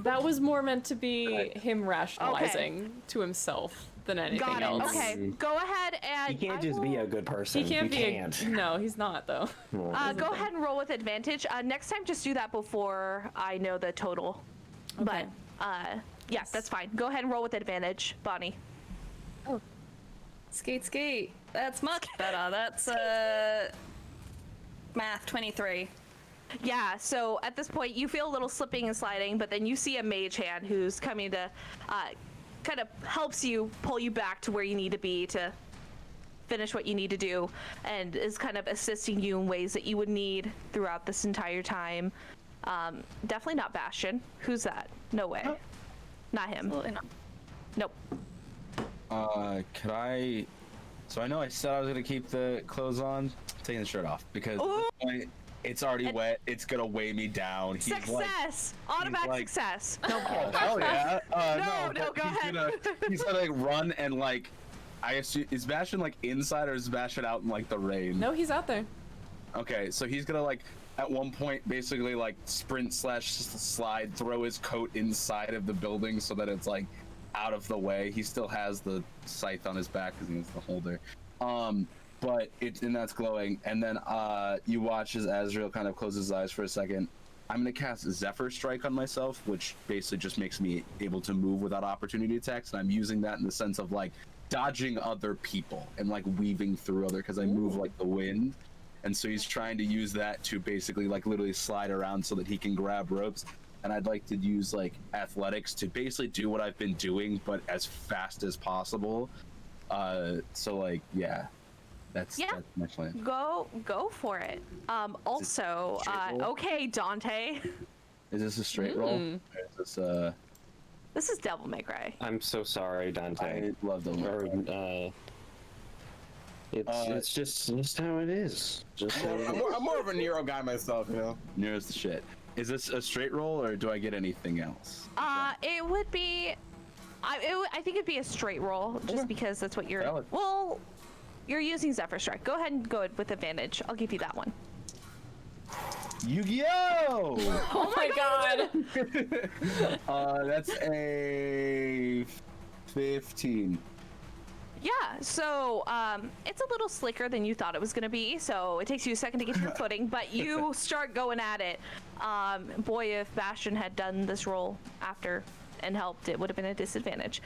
[SPEAKER 1] that was more meant to be him rationalizing to himself than anything
[SPEAKER 3] Got it.
[SPEAKER 1] else.
[SPEAKER 3] Okay, go ahead and
[SPEAKER 5] He can't just be a good person.
[SPEAKER 1] He can't be
[SPEAKER 5] can't.
[SPEAKER 1] No, he's not though.
[SPEAKER 3] go ahead and roll with advantage. Next time, just do that before I know the total.
[SPEAKER 1] Okay.
[SPEAKER 3] But yeah, that's fine. Go ahead and roll with advantage, Bonnie.
[SPEAKER 6] Skate. That's much better. That's math 23.
[SPEAKER 3] Yeah, so at this point you feel a little slipping and sliding, but then you see a mage hand who's coming to kind of helps you pull you back to where you need to be to finish what you need to do, and is kind of assisting you in ways that you would need throughout this entire time. Definitely not Bastian. Who's that? No way. Not him.
[SPEAKER 6] Absolutely not.
[SPEAKER 3] Nope.
[SPEAKER 7] Could I? So I know I said I was gonna keep the clothes on. I'm taking the shirt off because at this point, it's already wet. It's gonna weigh me down. He's
[SPEAKER 3] Success! Automatic
[SPEAKER 7] like-
[SPEAKER 3] success. No,
[SPEAKER 7] Oh, hell yeah!
[SPEAKER 3] No,
[SPEAKER 7] but
[SPEAKER 3] go ahead.
[SPEAKER 7] He's gonna like run and like. I assume, is Bastian like inside or is Bastian out in like the rain?
[SPEAKER 1] No, he's out there.
[SPEAKER 7] Okay, so he's gonna like at one point basically like sprint / slide, throw his coat inside of the building so that it's like out of the way. He still has the scythe on his back because he needs the holder. But it's, and that's glowing. And then you watch as Azrail kind of closes his eyes for a second, I'm gonna cast Zephyr Strike on myself, which basically just makes me able to move without opportunity attacks, and I'm using that in the sense of like dodging other people and like weaving through other, because I move like the wind, and so he's trying to use that to basically like literally slide around so that he can grab ropes. And I'd like to use like athletics to basically do what I've been doing, but as fast as possible. So like, yeah. That's my plan.
[SPEAKER 3] Go for it. Also, okay, Dante.
[SPEAKER 7] Is this a straight roll? Or is this
[SPEAKER 3] This is Devil May Cry.
[SPEAKER 5] I'm so sorry, Dante.
[SPEAKER 7] I love the
[SPEAKER 5] Or, it's just how it is. Just how it is.
[SPEAKER 4] I'm more of a Nero guy myself, you know.
[SPEAKER 7] Nearest the shit. Is this a straight roll or do I get anything else?
[SPEAKER 3] It would be. I think it'd be a straight roll, just because that's what you're.
[SPEAKER 7] Valid.
[SPEAKER 3] Well, you're using Zephyr Strike. Go ahead and go with advantage. I'll give you that one.
[SPEAKER 7] Yu-Gi-Oh!
[SPEAKER 1] Oh my god!
[SPEAKER 7] That's a 15.
[SPEAKER 3] Yeah, so it's a little slicker than you thought it was going to be, so it takes you a second to get to your footing, but you start going at it. Boy, if Bastian had done this roll after and helped, it would have been a disadvantage.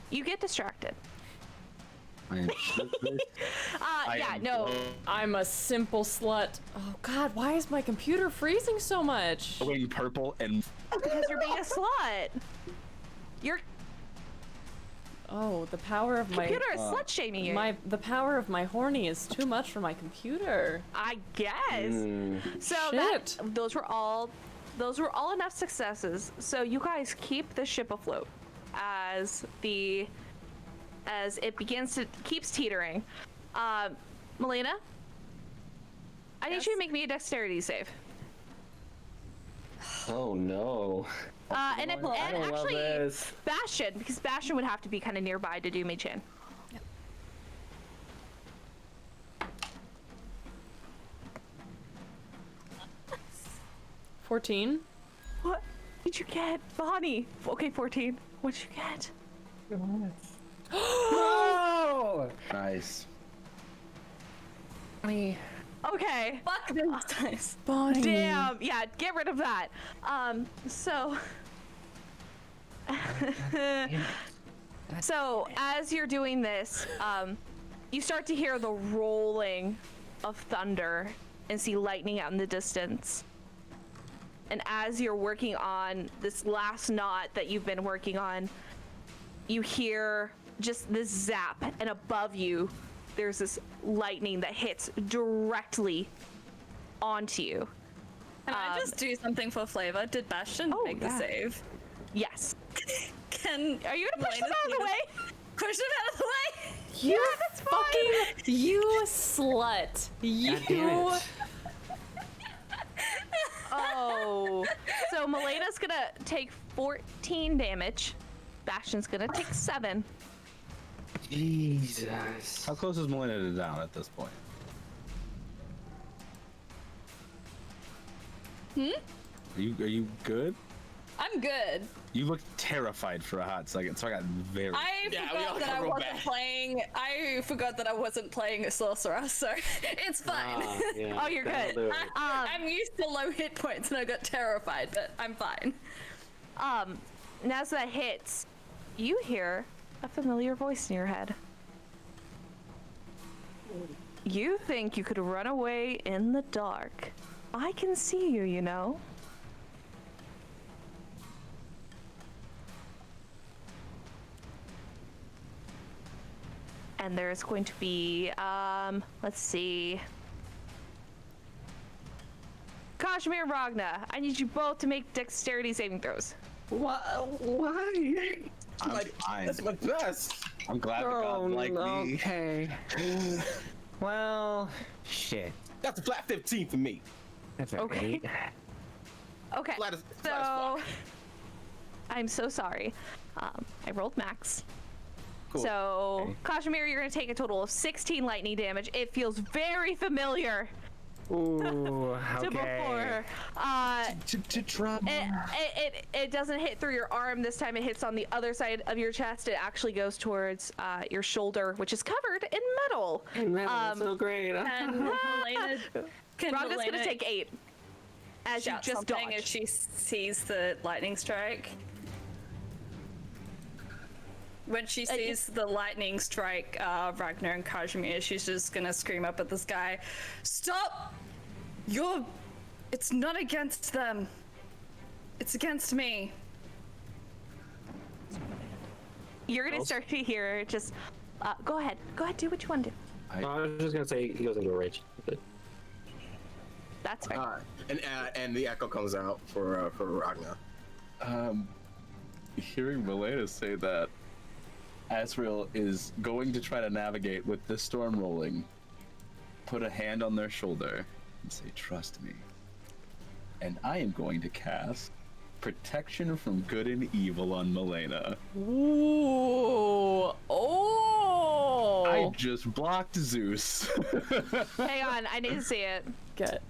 [SPEAKER 3] You get distracted.
[SPEAKER 1] I'm a simple slut. Oh god, why is my computer freezing so much?
[SPEAKER 7] Going purple and...
[SPEAKER 3] Because you're being a slut. You're...
[SPEAKER 1] Oh, the power of my
[SPEAKER 3] Computer is slut shaming you.
[SPEAKER 1] The power of my horny is too much for my computer.
[SPEAKER 3] I guess. So
[SPEAKER 1] Shit.
[SPEAKER 3] those were all enough successes. So you guys keep the ship afloat as it keeps teetering. Melaena, I need you to make me a dexterity save.
[SPEAKER 5] Oh no.
[SPEAKER 3] And
[SPEAKER 5] love
[SPEAKER 3] actually,
[SPEAKER 5] this.
[SPEAKER 3] Bastian, because Bastian would have to be kind of nearby to do Mage Hand.
[SPEAKER 8] Yep.
[SPEAKER 1] 14.
[SPEAKER 3] What did you get, Bonnie? Okay, 14. What did you get?
[SPEAKER 5] Oh!
[SPEAKER 7] Nice.
[SPEAKER 3] Okay.
[SPEAKER 6] Fuck this dice.
[SPEAKER 1] Bonnie.
[SPEAKER 3] Damn. Yeah, get rid of that. So as you're doing this, you start to hear the rolling of thunder and see lightning out in the distance. And as you're working on this last knot that you've been working on, you hear just this zap, and above you, there's this lightning that hits directly onto you.
[SPEAKER 6] Can I just do something for flavor? Did Bastian make the save?
[SPEAKER 3] Yes.
[SPEAKER 6] Are
[SPEAKER 3] you gonna push them out of the way?
[SPEAKER 6] Push them out of the way?
[SPEAKER 1] You you slut. You.
[SPEAKER 5] God damn it.
[SPEAKER 3] Oh. So Melena's gonna take 14 damage. Bastian's gonna take 7.
[SPEAKER 5] Jesus.
[SPEAKER 7] How close is Melaena to down at this point? Are you good?
[SPEAKER 6] I'm good.
[SPEAKER 7] You looked terrified for a hot second, so I got very...
[SPEAKER 6] I forgot that I wasn't playing a sorcerer, so it's fine.
[SPEAKER 3] Oh, you're good.
[SPEAKER 6] I'm used to low hit points and I got terrified, but I'm fine.
[SPEAKER 3] And as that hits, you hear a familiar voice in your head. You think you could run away in the dark. I can see you, you know. And there's going to be, let's see. Kazimir and Ragna, I need you both to make dexterity saving throws.
[SPEAKER 5] Why?
[SPEAKER 7] I'm fine.
[SPEAKER 4] That's my best.
[SPEAKER 7] I'm glad the gods like me.
[SPEAKER 5] Okay. Well, shit.
[SPEAKER 4] That's a flat 15 for me.
[SPEAKER 5] That's
[SPEAKER 3] Okay. Okay.
[SPEAKER 4] Flat as
[SPEAKER 3] So,
[SPEAKER 4] fuck.
[SPEAKER 3] I'm so sorry. I rolled max.
[SPEAKER 4] Cool.
[SPEAKER 3] So, Kazimir, you're going to take a total of 16 lightning damage. It feels very familiar.
[SPEAKER 5] Ooh,
[SPEAKER 3] to
[SPEAKER 5] okay.
[SPEAKER 3] before.
[SPEAKER 7] To drama.
[SPEAKER 3] It doesn't hit through your arm this time. It hits on the other side of your chest. It actually goes towards your shoulder, which is covered in metal.
[SPEAKER 5] And that was so great.
[SPEAKER 6] And Melaena, can
[SPEAKER 3] Ragna's gonna
[SPEAKER 6] Melaena
[SPEAKER 3] take 8 as you
[SPEAKER 6] shout
[SPEAKER 3] just
[SPEAKER 6] something
[SPEAKER 3] dodged.
[SPEAKER 6] if she sees the lightning strike? When she sees the lightning strike Ragnar and Kazimir, she's just gonna scream up at this guy, "Stop! It's not against them. It's against me."
[SPEAKER 3] You're gonna start to hear just. Go ahead, do what you want to do.
[SPEAKER 5] I was just gonna say he goes into a rage.
[SPEAKER 3] That's fair.
[SPEAKER 4] And the echo comes out for Ragna.
[SPEAKER 7] Hearing Melaena say that Azrail is going to try to navigate with the storm rolling, put a hand on their shoulder and say, "Trust me." And I am going to cast Protection from Good and Evil on Melaena.
[SPEAKER 1] Ooh. Oh.
[SPEAKER 7] I just blocked Zeus.
[SPEAKER 3] Hang on, I need to see it.
[SPEAKER 1] Get.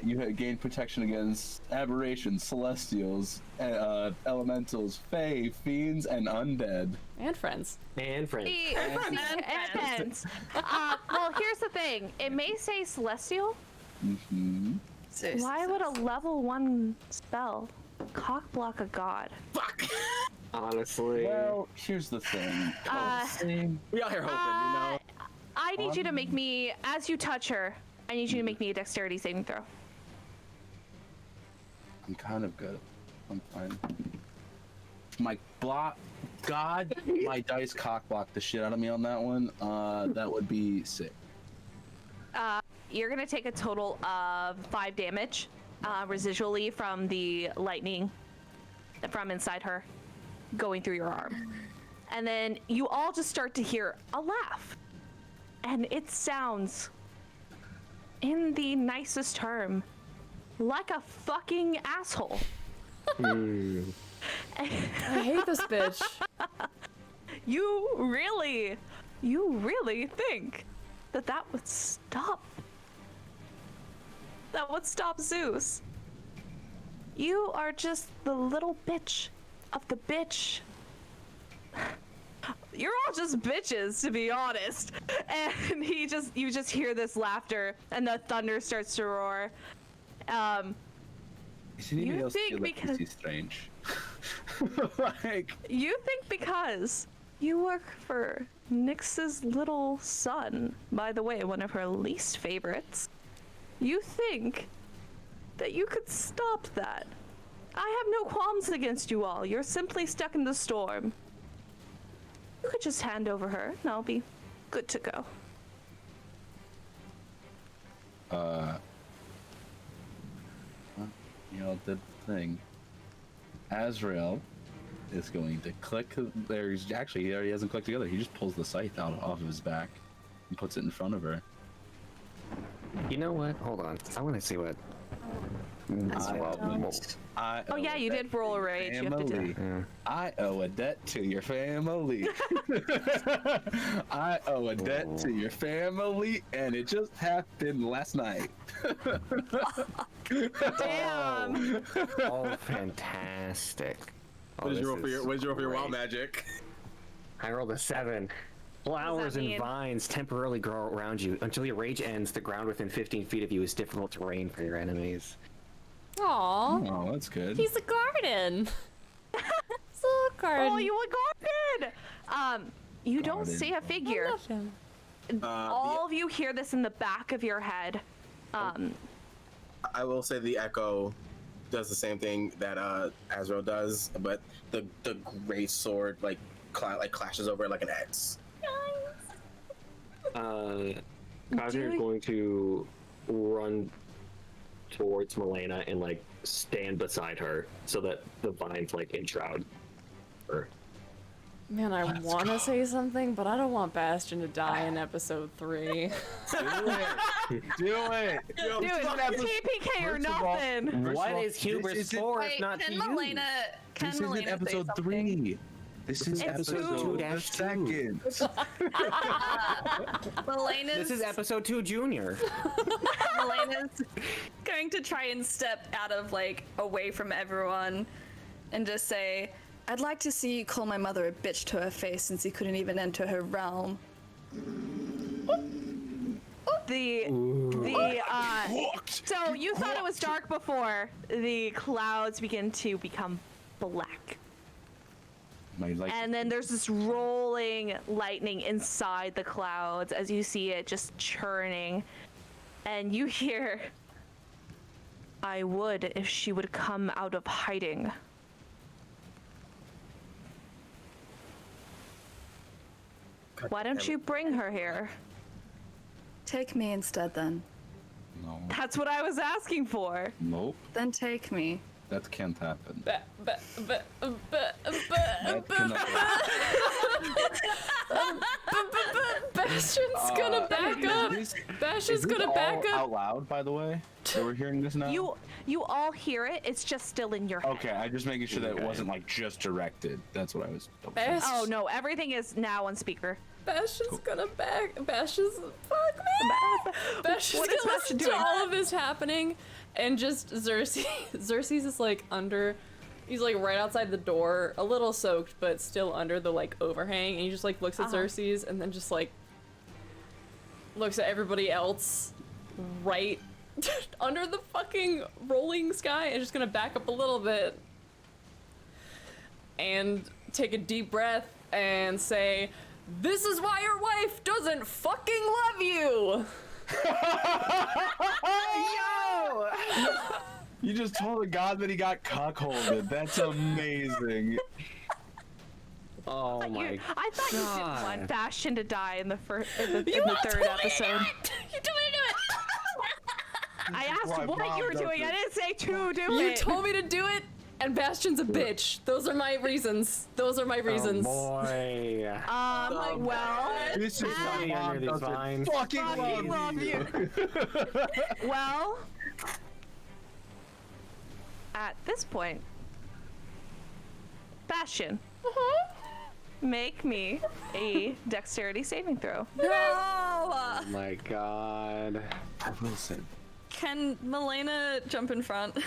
[SPEAKER 7] You have gained protection against aberrations, celestials, elementals, fae, fiends, and undead.
[SPEAKER 1] And friends.
[SPEAKER 5] And friends.
[SPEAKER 3] And friends. Well, here's the thing. It may say celestial.
[SPEAKER 7] Mm-hmm.
[SPEAKER 3] Why would a level 1 spell cock block a god?
[SPEAKER 4] Fuck!
[SPEAKER 5] Honestly.
[SPEAKER 7] Well, here's the thing.
[SPEAKER 4] We out here hoping,
[SPEAKER 3] I need you to make me, as you touch her, I need you to make me a dexterity saving throw.
[SPEAKER 7] I'm kind of good. I'm fine. My dice cock blocked the shit out of me on that one. That would be sick.
[SPEAKER 3] You're gonna take a total of 5 damage, residually from the lightning from inside her, going through your arm. And then you all just start to hear a laugh. And it sounds, in the nicest term, like a fucking asshole.
[SPEAKER 1] I hate this bitch.
[SPEAKER 3] You really think that would stop? That would stop Zeus? You are just the little bitch of the bitch. You're all just bitches, to be honest. And you just hear this laughter, and the thunder starts to roar.
[SPEAKER 7] Does anybody
[SPEAKER 3] You
[SPEAKER 7] else
[SPEAKER 3] think
[SPEAKER 7] feel like
[SPEAKER 3] because-
[SPEAKER 7] this is strange? Like,
[SPEAKER 3] You think because you work for Nyx's little son, by the way, one of her least favorites, you think that you could stop that? I have no qualms against you all. You're simply stuck in the storm. You could just hand over her, and I'll be good to go.
[SPEAKER 7] you know, the thing. Azrael is going to click. There's actually, he already hasn't clicked together. He just pulls the scythe out off of his back and puts it in front of her.
[SPEAKER 5] You know what? Hold on. I want to see what.
[SPEAKER 7] I
[SPEAKER 3] Oh yeah, you did roll a rage. You have to do
[SPEAKER 7] family.
[SPEAKER 5] Yeah.
[SPEAKER 7] I owe a debt to your family. I owe a debt to your family, and it just happened last night.
[SPEAKER 3] Damn.
[SPEAKER 5] Oh, fantastic. Oh,
[SPEAKER 4] What did you roll
[SPEAKER 5] this
[SPEAKER 4] for
[SPEAKER 5] is
[SPEAKER 4] your wild
[SPEAKER 5] great.
[SPEAKER 4] magic?
[SPEAKER 5] I rolled a 7. Flowers and
[SPEAKER 3] mean?
[SPEAKER 5] vines temporarily grow around you. Until your rage ends, the ground within 15 feet of you is difficult terrain for your enemies.
[SPEAKER 1] Aw,
[SPEAKER 7] Oh, that's good.
[SPEAKER 1] he's a garden. It's a little garden.
[SPEAKER 3] Oh, you were garden. You don't
[SPEAKER 7] Garden.
[SPEAKER 3] see a
[SPEAKER 1] I
[SPEAKER 3] figure.
[SPEAKER 1] love him.
[SPEAKER 3] All of you hear this in the back of your head.
[SPEAKER 4] I will say the echo does the same thing that Azrael does, but the great sword like clashes over it like an X.
[SPEAKER 5] Kazimir is going to run towards Melaena and like stand beside her so that the vines like enshroud her.
[SPEAKER 1] Man, I want to say something, but I don't want Bastian to die in episode 3.
[SPEAKER 7] Do it.
[SPEAKER 3] Dude, TPK or
[SPEAKER 7] First of all-
[SPEAKER 3] nothing.
[SPEAKER 7] First
[SPEAKER 5] What
[SPEAKER 7] of all,
[SPEAKER 5] is hubris
[SPEAKER 7] this isn't-
[SPEAKER 5] for
[SPEAKER 8] Wait,
[SPEAKER 5] if not
[SPEAKER 8] can
[SPEAKER 5] to you?
[SPEAKER 8] Melaena
[SPEAKER 7] This isn't
[SPEAKER 8] say
[SPEAKER 7] episode
[SPEAKER 8] something?
[SPEAKER 7] 3. This is
[SPEAKER 3] It's
[SPEAKER 7] episode
[SPEAKER 5] 2-2.
[SPEAKER 7] 2.
[SPEAKER 8] Melena's
[SPEAKER 5] This is episode 2 Junior.
[SPEAKER 8] Melena's
[SPEAKER 6] Going to try and step out of like away from everyone and just say,
[SPEAKER 8] I'd like to see you call my mother a bitch to her face since you couldn't even enter her realm.
[SPEAKER 3] So you thought it was dark before. The clouds begin to become black. And then there's this rolling lightning inside the clouds as you see it just churning. And you hear, I would if she would come out of hiding. Why don't you bring her here?
[SPEAKER 8] Take me instead then.
[SPEAKER 7] No.
[SPEAKER 3] That's what I was asking for.
[SPEAKER 7] Nope.
[SPEAKER 8] Then take me.
[SPEAKER 7] That can't happen.
[SPEAKER 1] Ba- ba- ba- ba- ba-
[SPEAKER 7] That cannot happen.
[SPEAKER 1] Bastion's gonna back up. Bastion's gonna back up.
[SPEAKER 7] Out loud, by the way. So we're hearing this now.
[SPEAKER 3] You all hear it. It's just still in your head.
[SPEAKER 7] Okay, I'm just making sure that it wasn't like just directed. That's what I was.
[SPEAKER 3] Oh no, everything is now on speaker.
[SPEAKER 1] Bastion's gonna back. Bastion's fuck me. Bastion's
[SPEAKER 3] What is
[SPEAKER 1] gonna
[SPEAKER 3] Bastion
[SPEAKER 1] listen to
[SPEAKER 3] doing?
[SPEAKER 1] all of this happening, and just Xerxes is like under. He's like right outside the door, a little soaked, but still under the like overhang, and he just like looks at Xerxes and then just like looks at everybody else right under the fucking rolling sky, and just gonna back up a little bit and take a deep breath and say, "This is why your wife doesn't fucking love you."
[SPEAKER 7] Yo! You just told a god that he got cuckolded. That's amazing.
[SPEAKER 5] Oh my
[SPEAKER 3] I thought you
[SPEAKER 5] God.
[SPEAKER 3] didn't want Bastion to die in the third episode.
[SPEAKER 1] You told me to do it.
[SPEAKER 3] I asked
[SPEAKER 7] why
[SPEAKER 3] what
[SPEAKER 7] Mom
[SPEAKER 3] you were
[SPEAKER 7] does
[SPEAKER 3] doing.
[SPEAKER 7] it.
[SPEAKER 3] I didn't say to do
[SPEAKER 1] You
[SPEAKER 3] it.
[SPEAKER 1] told me to do it, and Bastion's a bitch. Those are my reasons. Those are my reasons.
[SPEAKER 5] Oh boy.
[SPEAKER 3] Well,
[SPEAKER 7] This is why
[SPEAKER 5] You're
[SPEAKER 7] Mom
[SPEAKER 5] under these
[SPEAKER 7] doesn't
[SPEAKER 5] vines.
[SPEAKER 7] fucking
[SPEAKER 3] fucking
[SPEAKER 7] love you.
[SPEAKER 3] well. At this point, Bastion, make me a dexterity saving throw.
[SPEAKER 6] no!
[SPEAKER 5] Oh my god.
[SPEAKER 7] Wilson.
[SPEAKER 6] Can Melaena jump in front?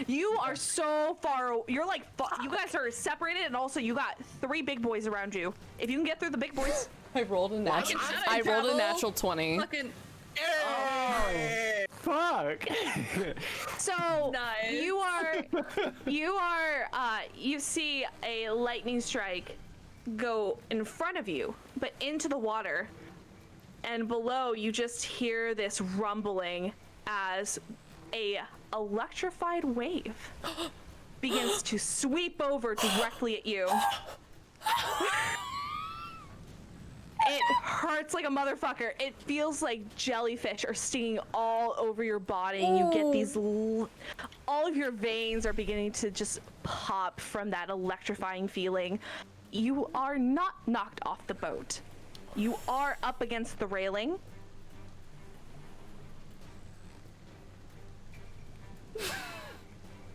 [SPEAKER 3] You are so far. You're like, you guys are separated, and also you got 3 big boys around you. If you can get through the big boys,
[SPEAKER 1] I rolled a natural. I rolled a natural 20.
[SPEAKER 6] Fucking
[SPEAKER 5] Fuck.
[SPEAKER 3] so
[SPEAKER 6] Nice.
[SPEAKER 3] you see a lightning strike go in front of you, but into the water, and below you just hear this rumbling as a electrified wave begins to sweep over directly at you. It hurts like a motherfucker. It feels like jellyfish are stinging all over your body, and you get these all of your veins are beginning to just pop from that electrifying feeling. You are not knocked off the boat. You are up against the railing.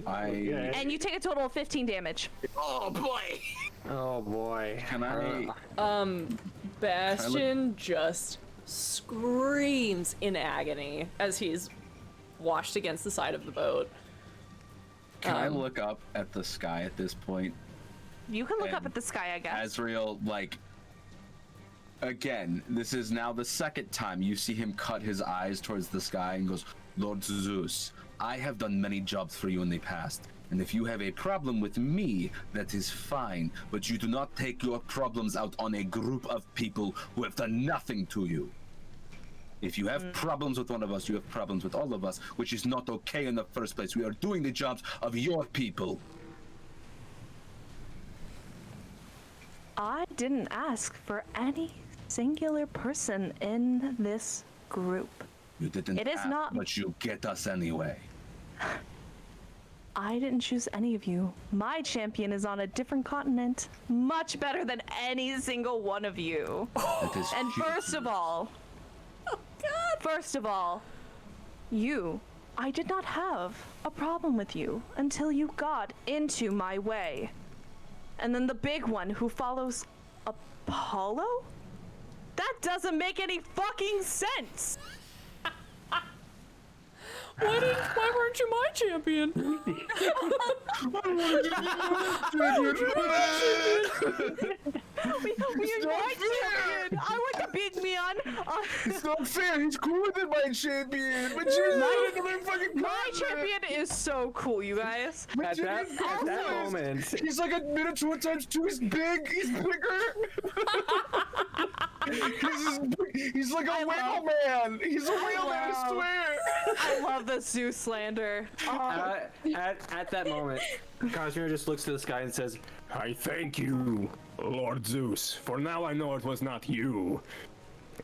[SPEAKER 3] And you take a total of 15 damage.
[SPEAKER 4] Oh boy!
[SPEAKER 5] Oh boy.
[SPEAKER 7] Can I?
[SPEAKER 1] Bastion just screams in agony as he's washed against the side of the boat.
[SPEAKER 7] Can I look up at the sky at this point?
[SPEAKER 3] You can look up
[SPEAKER 7] And
[SPEAKER 3] at the sky, I guess.
[SPEAKER 7] Azrael, like, again, this is now the second time you see him cut his eyes towards the sky and goes, Lord Zeus, I have done many jobs for you in the past, and if you have a problem with me, that is fine, but you do not take your problems out on a group of people who have done nothing to you. If you have problems with one of us, you have problems with all of us, which is not okay in the first place. We are doing the jobs of your people.
[SPEAKER 3] I didn't ask for any singular person in this group.
[SPEAKER 7] You didn't
[SPEAKER 3] It is
[SPEAKER 7] ask,
[SPEAKER 3] not-
[SPEAKER 7] but you get us anyway.
[SPEAKER 3] I didn't choose any of you. My champion is on a different continent, much better than any single one of you.
[SPEAKER 7] That is
[SPEAKER 3] And
[SPEAKER 7] huge.
[SPEAKER 3] first of all, I did not have a problem with you until you got into my way. And then the big one who follows Apollo? That doesn't make any fucking sense!
[SPEAKER 1] Why weren't you my champion?
[SPEAKER 3] You're my champion! I want the big man!
[SPEAKER 7] It's not fair. He's cooler than my champion.
[SPEAKER 3] My champion is so cool, you guys.
[SPEAKER 5] At that moment,
[SPEAKER 7] He's like a Minotaur times 2. He's big. He's bigger. he's like a whale man. He's a whale man, I swear.
[SPEAKER 3] I love the Zeus slander.
[SPEAKER 5] at that moment, Kazimir just looks to the sky and says,
[SPEAKER 9] I thank you, Lord Zeus, for now I know it was not you.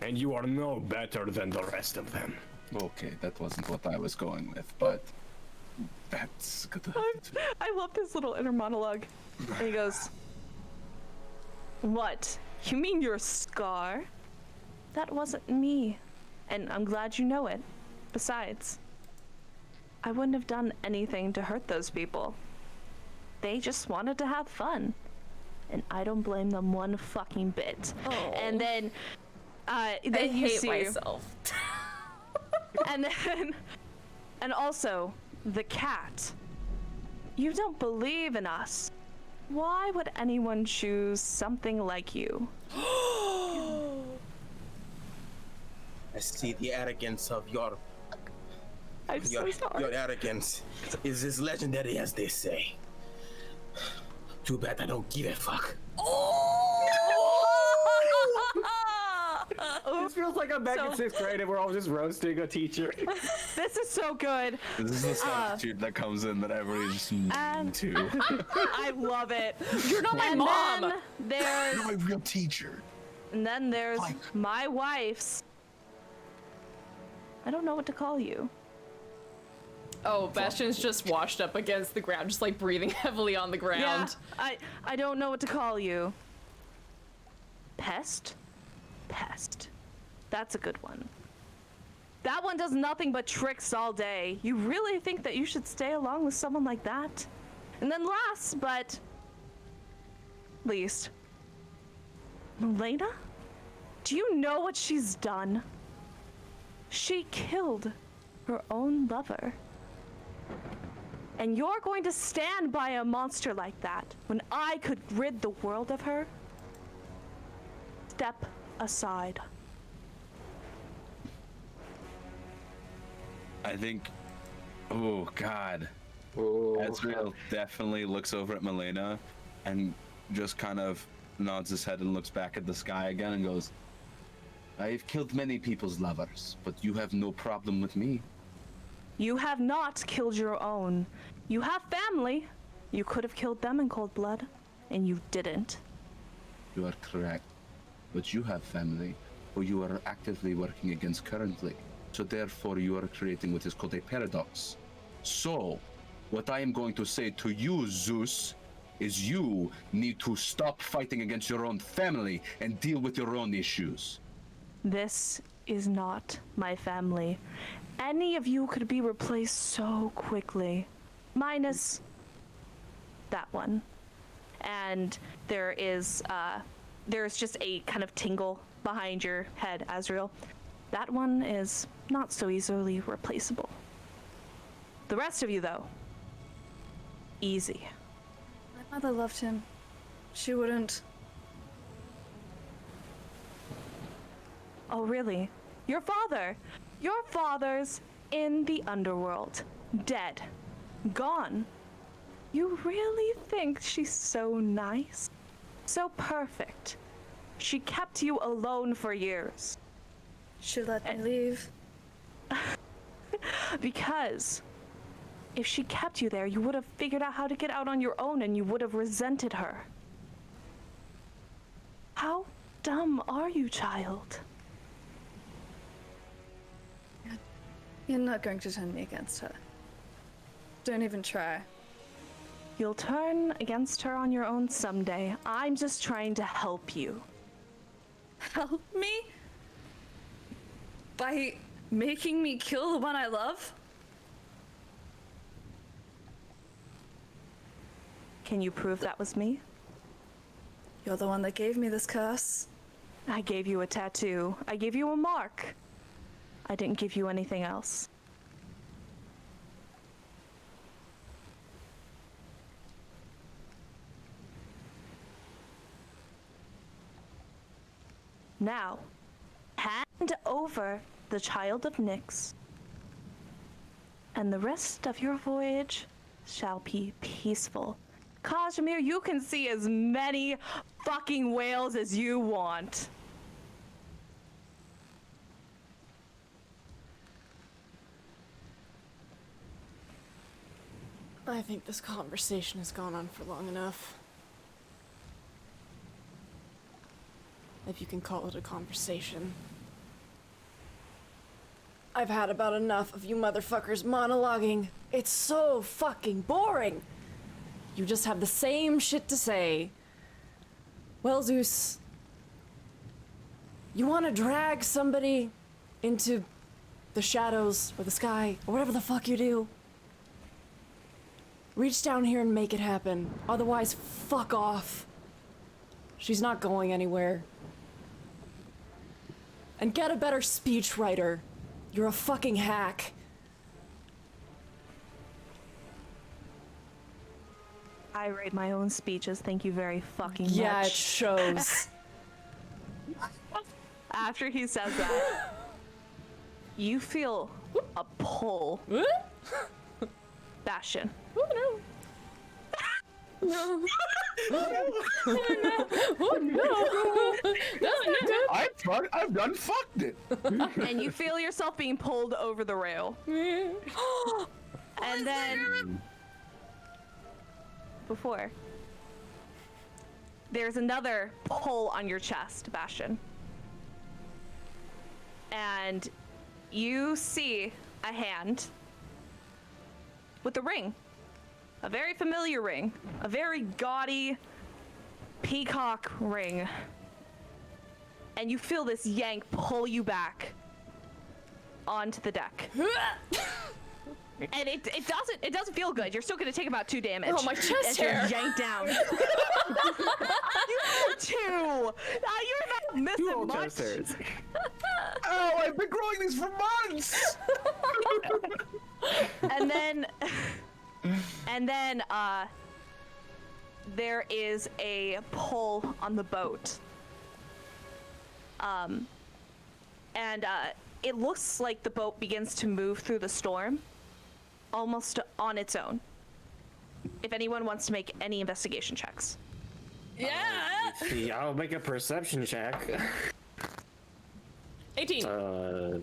[SPEAKER 9] And you are no better than the rest of them.
[SPEAKER 7] Okay, that wasn't what I was going with, but that's good.
[SPEAKER 3] I love this little inner monologue. And he goes, what? You mean your scar? That wasn't me. And I'm glad you know it. Besides, I wouldn't have done anything to hurt those people. They just wanted to have fun. And I don't blame them one fucking bit.
[SPEAKER 1] Oh.
[SPEAKER 3] And then,
[SPEAKER 1] I
[SPEAKER 3] you
[SPEAKER 1] hate
[SPEAKER 3] see,
[SPEAKER 1] myself.
[SPEAKER 3] and also, the cat. You don't believe in us. Why would anyone choose something like you?
[SPEAKER 4] I see the arrogance of your
[SPEAKER 3] I'm so sorry.
[SPEAKER 4] your arrogance is as legendary as they say. Too bad I don't give a fuck.
[SPEAKER 5] this feels like I'm back in 6th grade and we're all just roasting a teacher.
[SPEAKER 3] This is so good.
[SPEAKER 7] This is the substitute that comes in that everybody just to.
[SPEAKER 3] I love it.
[SPEAKER 1] You're not my
[SPEAKER 3] And
[SPEAKER 1] mom.
[SPEAKER 3] then there's
[SPEAKER 7] You're my real teacher.
[SPEAKER 3] and then there's my wife's. I don't know what to call you.
[SPEAKER 1] Oh, Bastian's just washed up against the ground, just like breathing heavily on the ground.
[SPEAKER 3] Yeah, I don't know what to call you. Pest? Pest. That's a good one. That one does nothing but tricks all day. You really think that you should stay along with someone like that? And then last, but least, Melaena? Do you know what she's done? She killed her own lover. And you're going to stand by a monster like that when I could rid the world of her? Step aside.
[SPEAKER 7] I think. Oh God. Azrail definitely looks over at Melaena and just kind of nods his head and looks back at the sky again and goes, I've killed many people's lovers, but you have no problem with me.
[SPEAKER 3] You have not killed your own. You have family. You could have killed them in cold blood, and you didn't.
[SPEAKER 7] You are correct. But you have family, who you are actively working against currently. So therefore you are creating what is called a paradox. So, what I am going to say to you, Zeus, is you need to stop fighting against your own family and deal with your own issues.
[SPEAKER 3] This is not my family. Any of you could be replaced so quickly. Minus that one. And there's just a kind of tingle behind your head, Azrail. That one is not so easily replaceable. The rest of you, though, easy.
[SPEAKER 8] My mother loved him. She wouldn't.
[SPEAKER 3] Oh, really? Your father? Your father's in the underworld. Dead. Gone. You really think she's so nice? So perfect. She kept you alone for years.
[SPEAKER 8] She let me leave.
[SPEAKER 3] Because if she kept you there, you would have figured out how to get out on your own and you would have resented her. How dumb are you, child?
[SPEAKER 8] You're not going to turn me against her. Don't even try.
[SPEAKER 3] You'll turn against her on your own someday. I'm just trying to help you.
[SPEAKER 8] Help me? By making me kill the one I love?
[SPEAKER 3] Can you prove that was me?
[SPEAKER 8] You're the one that gave me this curse.
[SPEAKER 3] I gave you a tattoo. I gave you a mark. I didn't give you anything else. Now, hand over the Child of Nyx, and the rest of your voyage shall be peaceful. Kazimir, you can see as many fucking whales as you want.
[SPEAKER 1] I think this conversation has gone on for long enough. If you can call it a conversation. I've had about enough of you motherfuckers monologuing. It's so fucking boring. You just have the same shit to say. Well, Zeus, you want to drag somebody into the shadows or the sky or whatever the fuck you do? Reach down here and make it happen. Otherwise, fuck off. She's not going anywhere. And get a better speechwriter. You're a fucking hack.
[SPEAKER 3] I write my own speeches, thank you very fucking much.
[SPEAKER 1] Yeah, it shows.
[SPEAKER 3] After he says that, you feel a pull. Bastian.
[SPEAKER 1] Oh no. No. Oh no. That's not good.
[SPEAKER 7] I've done fucked it.
[SPEAKER 3] And you feel yourself being pulled over the rail. And then before there's another pull on your chest, Bastian. And you see a hand with a ring. A very familiar ring. A very gaudy peacock ring. And you feel this yank pull you back onto the deck. And it doesn't feel good. You're still gonna take about 2 damage.
[SPEAKER 1] Oh, my chest
[SPEAKER 3] as you're
[SPEAKER 1] hair.
[SPEAKER 3] yanked down. You have 2. You're not missing much.
[SPEAKER 7] Oh, I've been growing these for months.
[SPEAKER 3] And then there is a pull on the boat. And it looks like the boat begins to move through the storm almost on its own. If anyone wants to make any investigation checks.
[SPEAKER 6] Yeah.
[SPEAKER 5] Let's see, I'll make a perception check.
[SPEAKER 1] 18.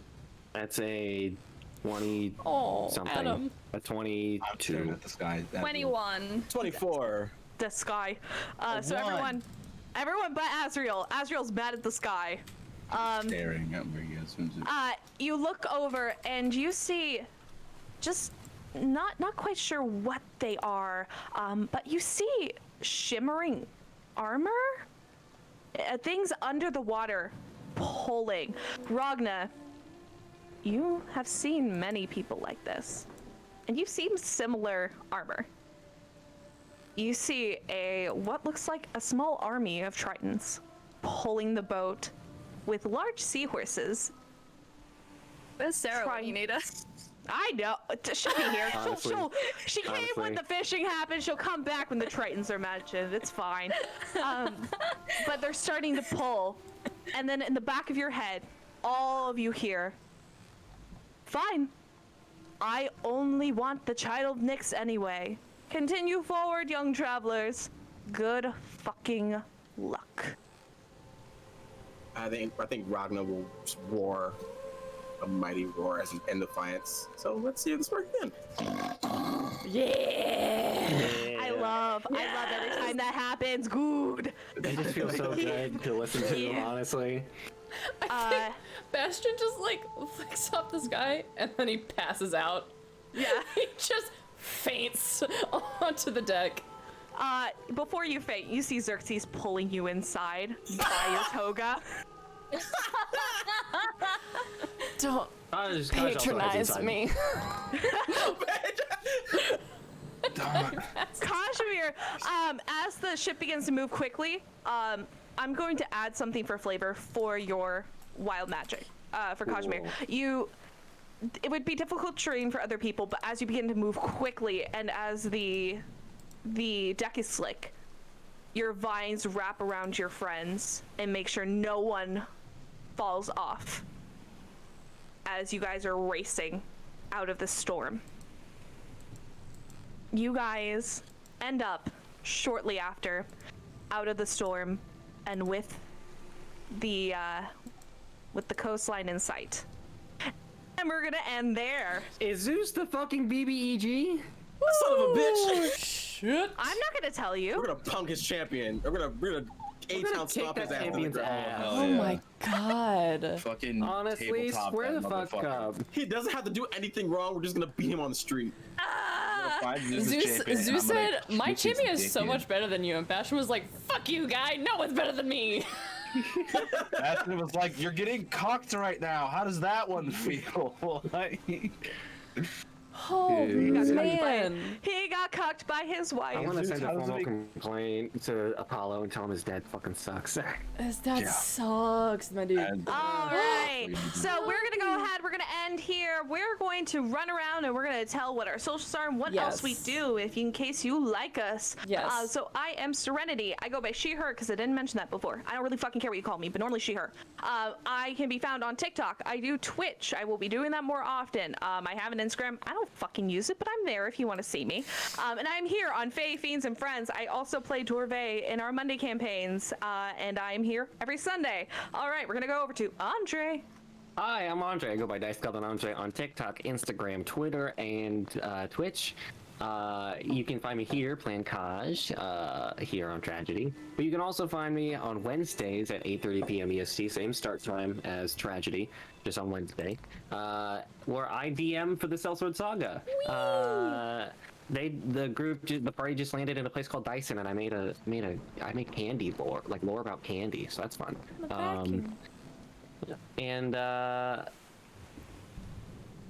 [SPEAKER 5] That's a 20
[SPEAKER 1] Oh,
[SPEAKER 5] something.
[SPEAKER 1] Adam.
[SPEAKER 5] A 22.
[SPEAKER 7] At the sky.
[SPEAKER 6] 21.
[SPEAKER 4] 24.
[SPEAKER 3] The sky. So
[SPEAKER 7] one.
[SPEAKER 3] everyone but Azrail. Azrael's mad at the sky.
[SPEAKER 7] Staring at where you guys.
[SPEAKER 3] You look over and you see just not quite sure what they are, but you see shimmering armor? Things under the water pulling. Ragna, you have seen many people like this, and you've seen similar armor. You see what looks like a small army of Tritons pulling the boat with large seahorses.
[SPEAKER 6] Where's Sarah when you need us?
[SPEAKER 3] I know. She'll be here.
[SPEAKER 5] Honestly,
[SPEAKER 3] she came when
[SPEAKER 5] honestly.
[SPEAKER 3] the fishing happened. She'll come back when the Tritons are mentioned. It's fine. But they're starting to pull. And then in the back of your head, all of you hear, fine. I only want the Child of Nyx anyway. Continue forward, young travelers. Good fucking luck.
[SPEAKER 4] I think Ragna will roar a mighty roar as in defiance. So let's see if this works again.
[SPEAKER 3] I love every time that happens. Good.
[SPEAKER 5] It just feels so good to listen to them, honestly.
[SPEAKER 1] I think Bastian just like flicks off this guy and then he passes out.
[SPEAKER 3] Yeah.
[SPEAKER 1] He just faints onto the deck.
[SPEAKER 3] Before you faint, you see Xerxes pulling you inside by your toga.
[SPEAKER 1] Don't
[SPEAKER 5] Kaj also hides
[SPEAKER 1] patronize
[SPEAKER 5] inside.
[SPEAKER 1] me.
[SPEAKER 3] Kazimir, as the ship begins to move quickly, I'm going to add something for flavor for your wild magic. For Kazimir, it would be difficult terrain for other people, but as you begin to move quickly and as the deck is slick, your vines wrap around your friends and make sure no one falls off as you guys are racing out of the storm. You guys end up shortly after out of the storm and with the coastline in sight. And we're gonna end there.
[SPEAKER 5] Is Zeus the fucking BBEG?
[SPEAKER 4] Son of a bitch!
[SPEAKER 1] Shit.
[SPEAKER 3] I'm not gonna tell you.
[SPEAKER 4] We're gonna punk his champion. We're gonna A-Town stomp his ass.
[SPEAKER 5] champion's ass.
[SPEAKER 1] Oh my god.
[SPEAKER 7] Fucking
[SPEAKER 5] Honestly,
[SPEAKER 7] tabletop
[SPEAKER 5] swear
[SPEAKER 7] that
[SPEAKER 5] the fuck
[SPEAKER 7] motherfucker.
[SPEAKER 5] up.
[SPEAKER 4] He doesn't have to do anything wrong. We're just gonna beat him on the street.
[SPEAKER 1] Zeus said, my champion is so much better than you. And Bastian was like, fuck you, guy. No one's better than me.
[SPEAKER 7] Bastian was like, you're getting cocked right now. How does that one feel?
[SPEAKER 1] Oh, man.
[SPEAKER 3] He got cucked by his wife.
[SPEAKER 5] I want to send a
[SPEAKER 7] how does it
[SPEAKER 5] formal
[SPEAKER 7] make-
[SPEAKER 5] complaint to Apollo and tell him his dad fucking sucks.
[SPEAKER 1] His dad sucks, my dude.
[SPEAKER 3] All right, so we're gonna go ahead. We're gonna end here. We're going to run around and we're gonna tell what our socials are and what else we do, in case you like us.
[SPEAKER 1] Yes.
[SPEAKER 3] So I am Serenity. I go by she/her because I didn't mention that before. I don't really fucking care what you call me, but normally she/her. I can be found on TikTok. I do Twitch. I will be doing that more often. I have an Instagram. I don't fucking use it, but I'm there if you want to see me. And I'm here on Fae, Fiends, and Friends. I also play Dorvey in our Monday campaigns, and I'm here every Sunday. All right, we're gonna go over to Andre.
[SPEAKER 5] Hi, I'm Andre. I go by Dice Goblin Andre on TikTok, Instagram, Twitter, and Twitch. You can find me here playing Kaj here on Tragedy. But you can also find me on Wednesdays at 8:30 p.m. EST, same start time as Tragedy, just on Wednesday, where I DM for the Sellsword Saga. The party just landed in a place called Dyson, and I made candy lore about candy, so that's fun. And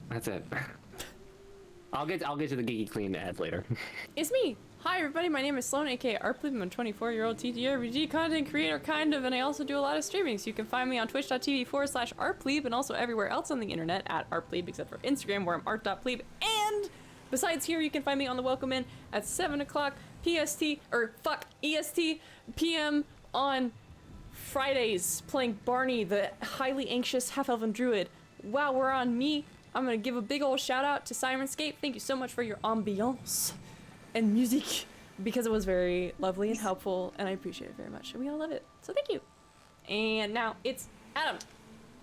[SPEAKER 5] that's it. I'll get to the geeky clean ads later.
[SPEAKER 1] It's me. Hi everybody, my name is Sloan, aka Arplebe. I'm a 24-year-old TTRPG content creator, kind of, and I also do a lot of streaming, so you can find me on twitch.tv/Arplebe and also everywhere else on the internet at Arplebe, except for Instagram, where I'm art.plebe. And besides here, you can find me on the Welcome In at 7 o'clock EST PM on Fridays, playing Barney, the highly anxious half-elven druid. While we're on me, I'm gonna give a big old shout out to Sirenscape. Thank you so much for your ambiance and music, because it was very lovely and helpful, and I appreciate it very much. And we all love it, so thank you. And now it's Adam.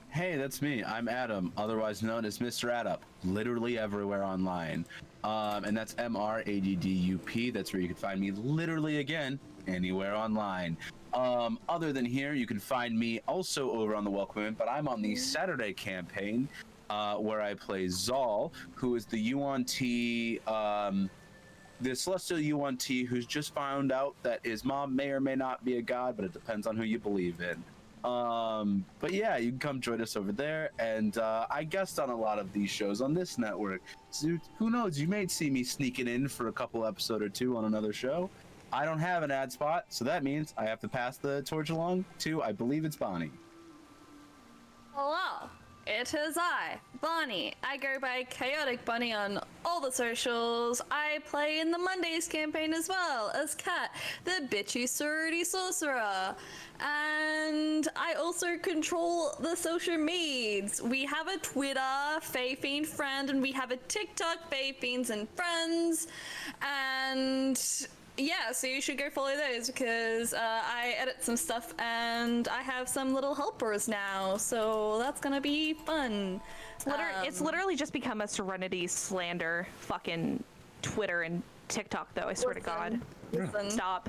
[SPEAKER 7] Hey, that's me. I'm Adam, otherwise known as Mr. Adup, literally everywhere online. And that's MRADDUP. That's where you can find me literally again, anywhere online. Other than here, you can find me also over on the Welcome In, but I'm on the Saturday campaign, where I play Zal, who is the Yuan-Ti, the celestial Yuan-Ti who's just found out that his mom may or may not be a god, but it depends on who you believe in. But yeah, you can come join us over there, and I guest on a lot of these shows on this network. So who knows, you may see me sneaking in for a couple episode or two on another show. I don't have an ad spot, so that means I have to pass the torch along to, I believe it's Bonnie.
[SPEAKER 8] Hello, it is I, Bonnie. I go by Chaotic Bunny on all the socials. I play in the Mondays campaign as well as Kat, the bitchy sorority sorcerer. And I also control the social medias. We have a Twitter, Fae Fiend Friend, and we have a TikTok, Fae Fiends and Friends. And yeah, so you should go follow those, because I edit some stuff and I have some little helpers now, so that's gonna be fun.
[SPEAKER 3] It's literally just become a Serenity slander fucking Twitter and TikTok, though, I swear to God.
[SPEAKER 8] Listen,
[SPEAKER 3] Stop.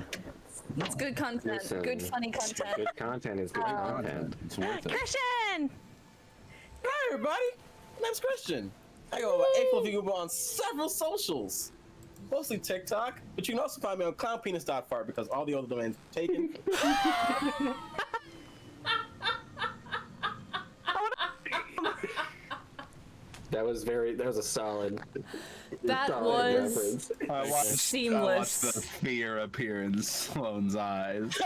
[SPEAKER 8] it's good content,
[SPEAKER 5] Listen,
[SPEAKER 8] good funny content.
[SPEAKER 5] Good content is good content.
[SPEAKER 7] It's worth it.
[SPEAKER 3] Christian!
[SPEAKER 4] Hi, everybody. My name's Christian. I go by April Figuba on several socials. Mostly TikTok, but you can also find me on clownpenis.fart because all the other domains are taken.
[SPEAKER 5] That was a solid.
[SPEAKER 1] That
[SPEAKER 5] solid
[SPEAKER 1] was
[SPEAKER 5] reference.
[SPEAKER 7] I watched
[SPEAKER 1] seamless.
[SPEAKER 7] the fear appear in Sloane's eyes.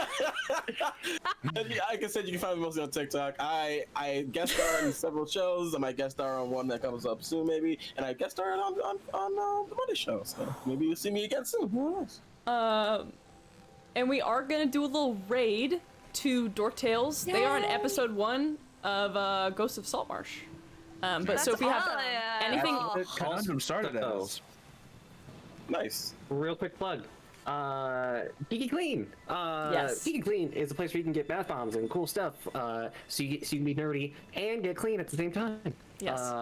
[SPEAKER 4] Like I said, you can find me mostly on TikTok. I guest star on several shows. I might guest star on one that comes up soon, maybe. And I guest star on the Monday show. So maybe you'll see me again soon. Who knows?
[SPEAKER 1] And we are gonna do a little raid to Dorktales. They are in episode 1 of Ghost of Saltmarsh. But so if you have anything,
[SPEAKER 7] Conundrum started as.
[SPEAKER 4] Nice.
[SPEAKER 5] Real quick plug. Geeky Clean.
[SPEAKER 1] Yes.
[SPEAKER 5] Geeky Clean is a place where you can get bath bombs and cool stuff. So you can be nerdy and get clean at the same time.
[SPEAKER 1] Yes.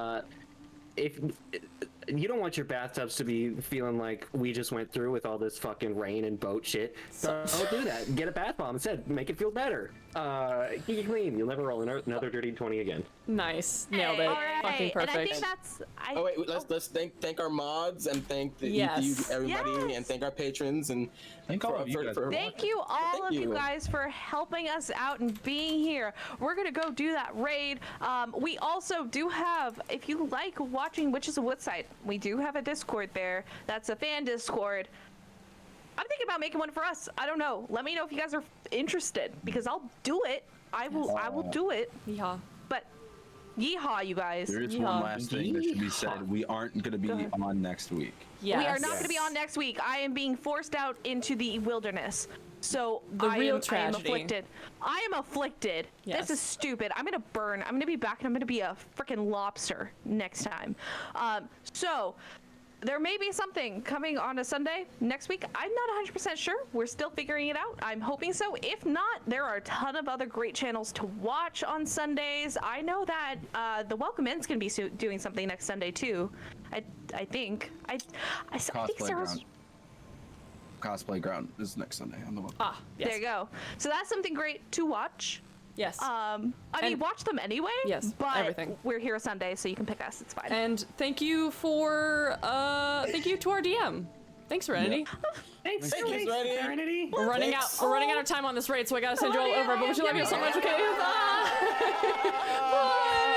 [SPEAKER 5] If you don't want your bathtubs to be feeling like we just went through with all this fucking rain and boat shit, don't do that. Get a bath bomb instead. Make it feel better. Geeky Clean. You'll never roll another dirty 20 again.
[SPEAKER 1] nice, nailed it,
[SPEAKER 3] All right.
[SPEAKER 1] fucking perfect.
[SPEAKER 3] And I think that's.
[SPEAKER 4] Oh wait, let's thank our mods and thank
[SPEAKER 1] Yes.
[SPEAKER 4] you everybody
[SPEAKER 3] Yes.
[SPEAKER 4] and thank our patrons and
[SPEAKER 7] Thank all of you guys.
[SPEAKER 3] Thank you all
[SPEAKER 4] Thank
[SPEAKER 3] of you
[SPEAKER 4] you.
[SPEAKER 3] guys for helping us out and being here. We're gonna go do that raid. We also do have, if you like watching Witches of Woodside, we do have a Discord there. That's a fan Discord. I'm thinking about making one for us. I don't know. Let me know if you guys are interested because I'll do it. I will do it.
[SPEAKER 1] Yeehaw.
[SPEAKER 3] But yeehaw, you guys.
[SPEAKER 7] There is
[SPEAKER 1] Yeah.
[SPEAKER 7] one last thing that should be said. We aren't going to be on next week.
[SPEAKER 1] Yes.
[SPEAKER 3] We are not going to be on next week. I am being forced out into the wilderness. So
[SPEAKER 1] The real
[SPEAKER 3] I am
[SPEAKER 1] tragedy.
[SPEAKER 3] afflicted. I am afflicted.
[SPEAKER 1] Yes.
[SPEAKER 3] This is stupid. I'm going to burn. I'm going to be back and I'm going to be a freaking lobster next time. So there may be something coming on a Sunday next week. I'm not 100% sure. We're still figuring it out. I'm hoping so. If not, there are a ton of other great channels to watch on Sundays. I know that the Welcome In's going to be doing something next Sunday too. I think. I think
[SPEAKER 7] Cosplay
[SPEAKER 3] Sarah's.
[SPEAKER 7] ground. Cosplay ground is next Sunday on the web.
[SPEAKER 1] Ah, yes.
[SPEAKER 3] There you go. So that's something great to watch.
[SPEAKER 1] Yes.
[SPEAKER 3] I mean, watch them anyway.
[SPEAKER 1] Yes,
[SPEAKER 3] but
[SPEAKER 1] everything.
[SPEAKER 3] We're here Sunday, so you can pick us. It's fine.
[SPEAKER 1] And thank you to our DM. Thanks, Serenity.
[SPEAKER 5] Thanks,
[SPEAKER 4] Thank you, Serenity.
[SPEAKER 1] We're running out. We're running out of time on this raid, so I gotta send you all over. But we love you so much. Okay. Bye. Bye.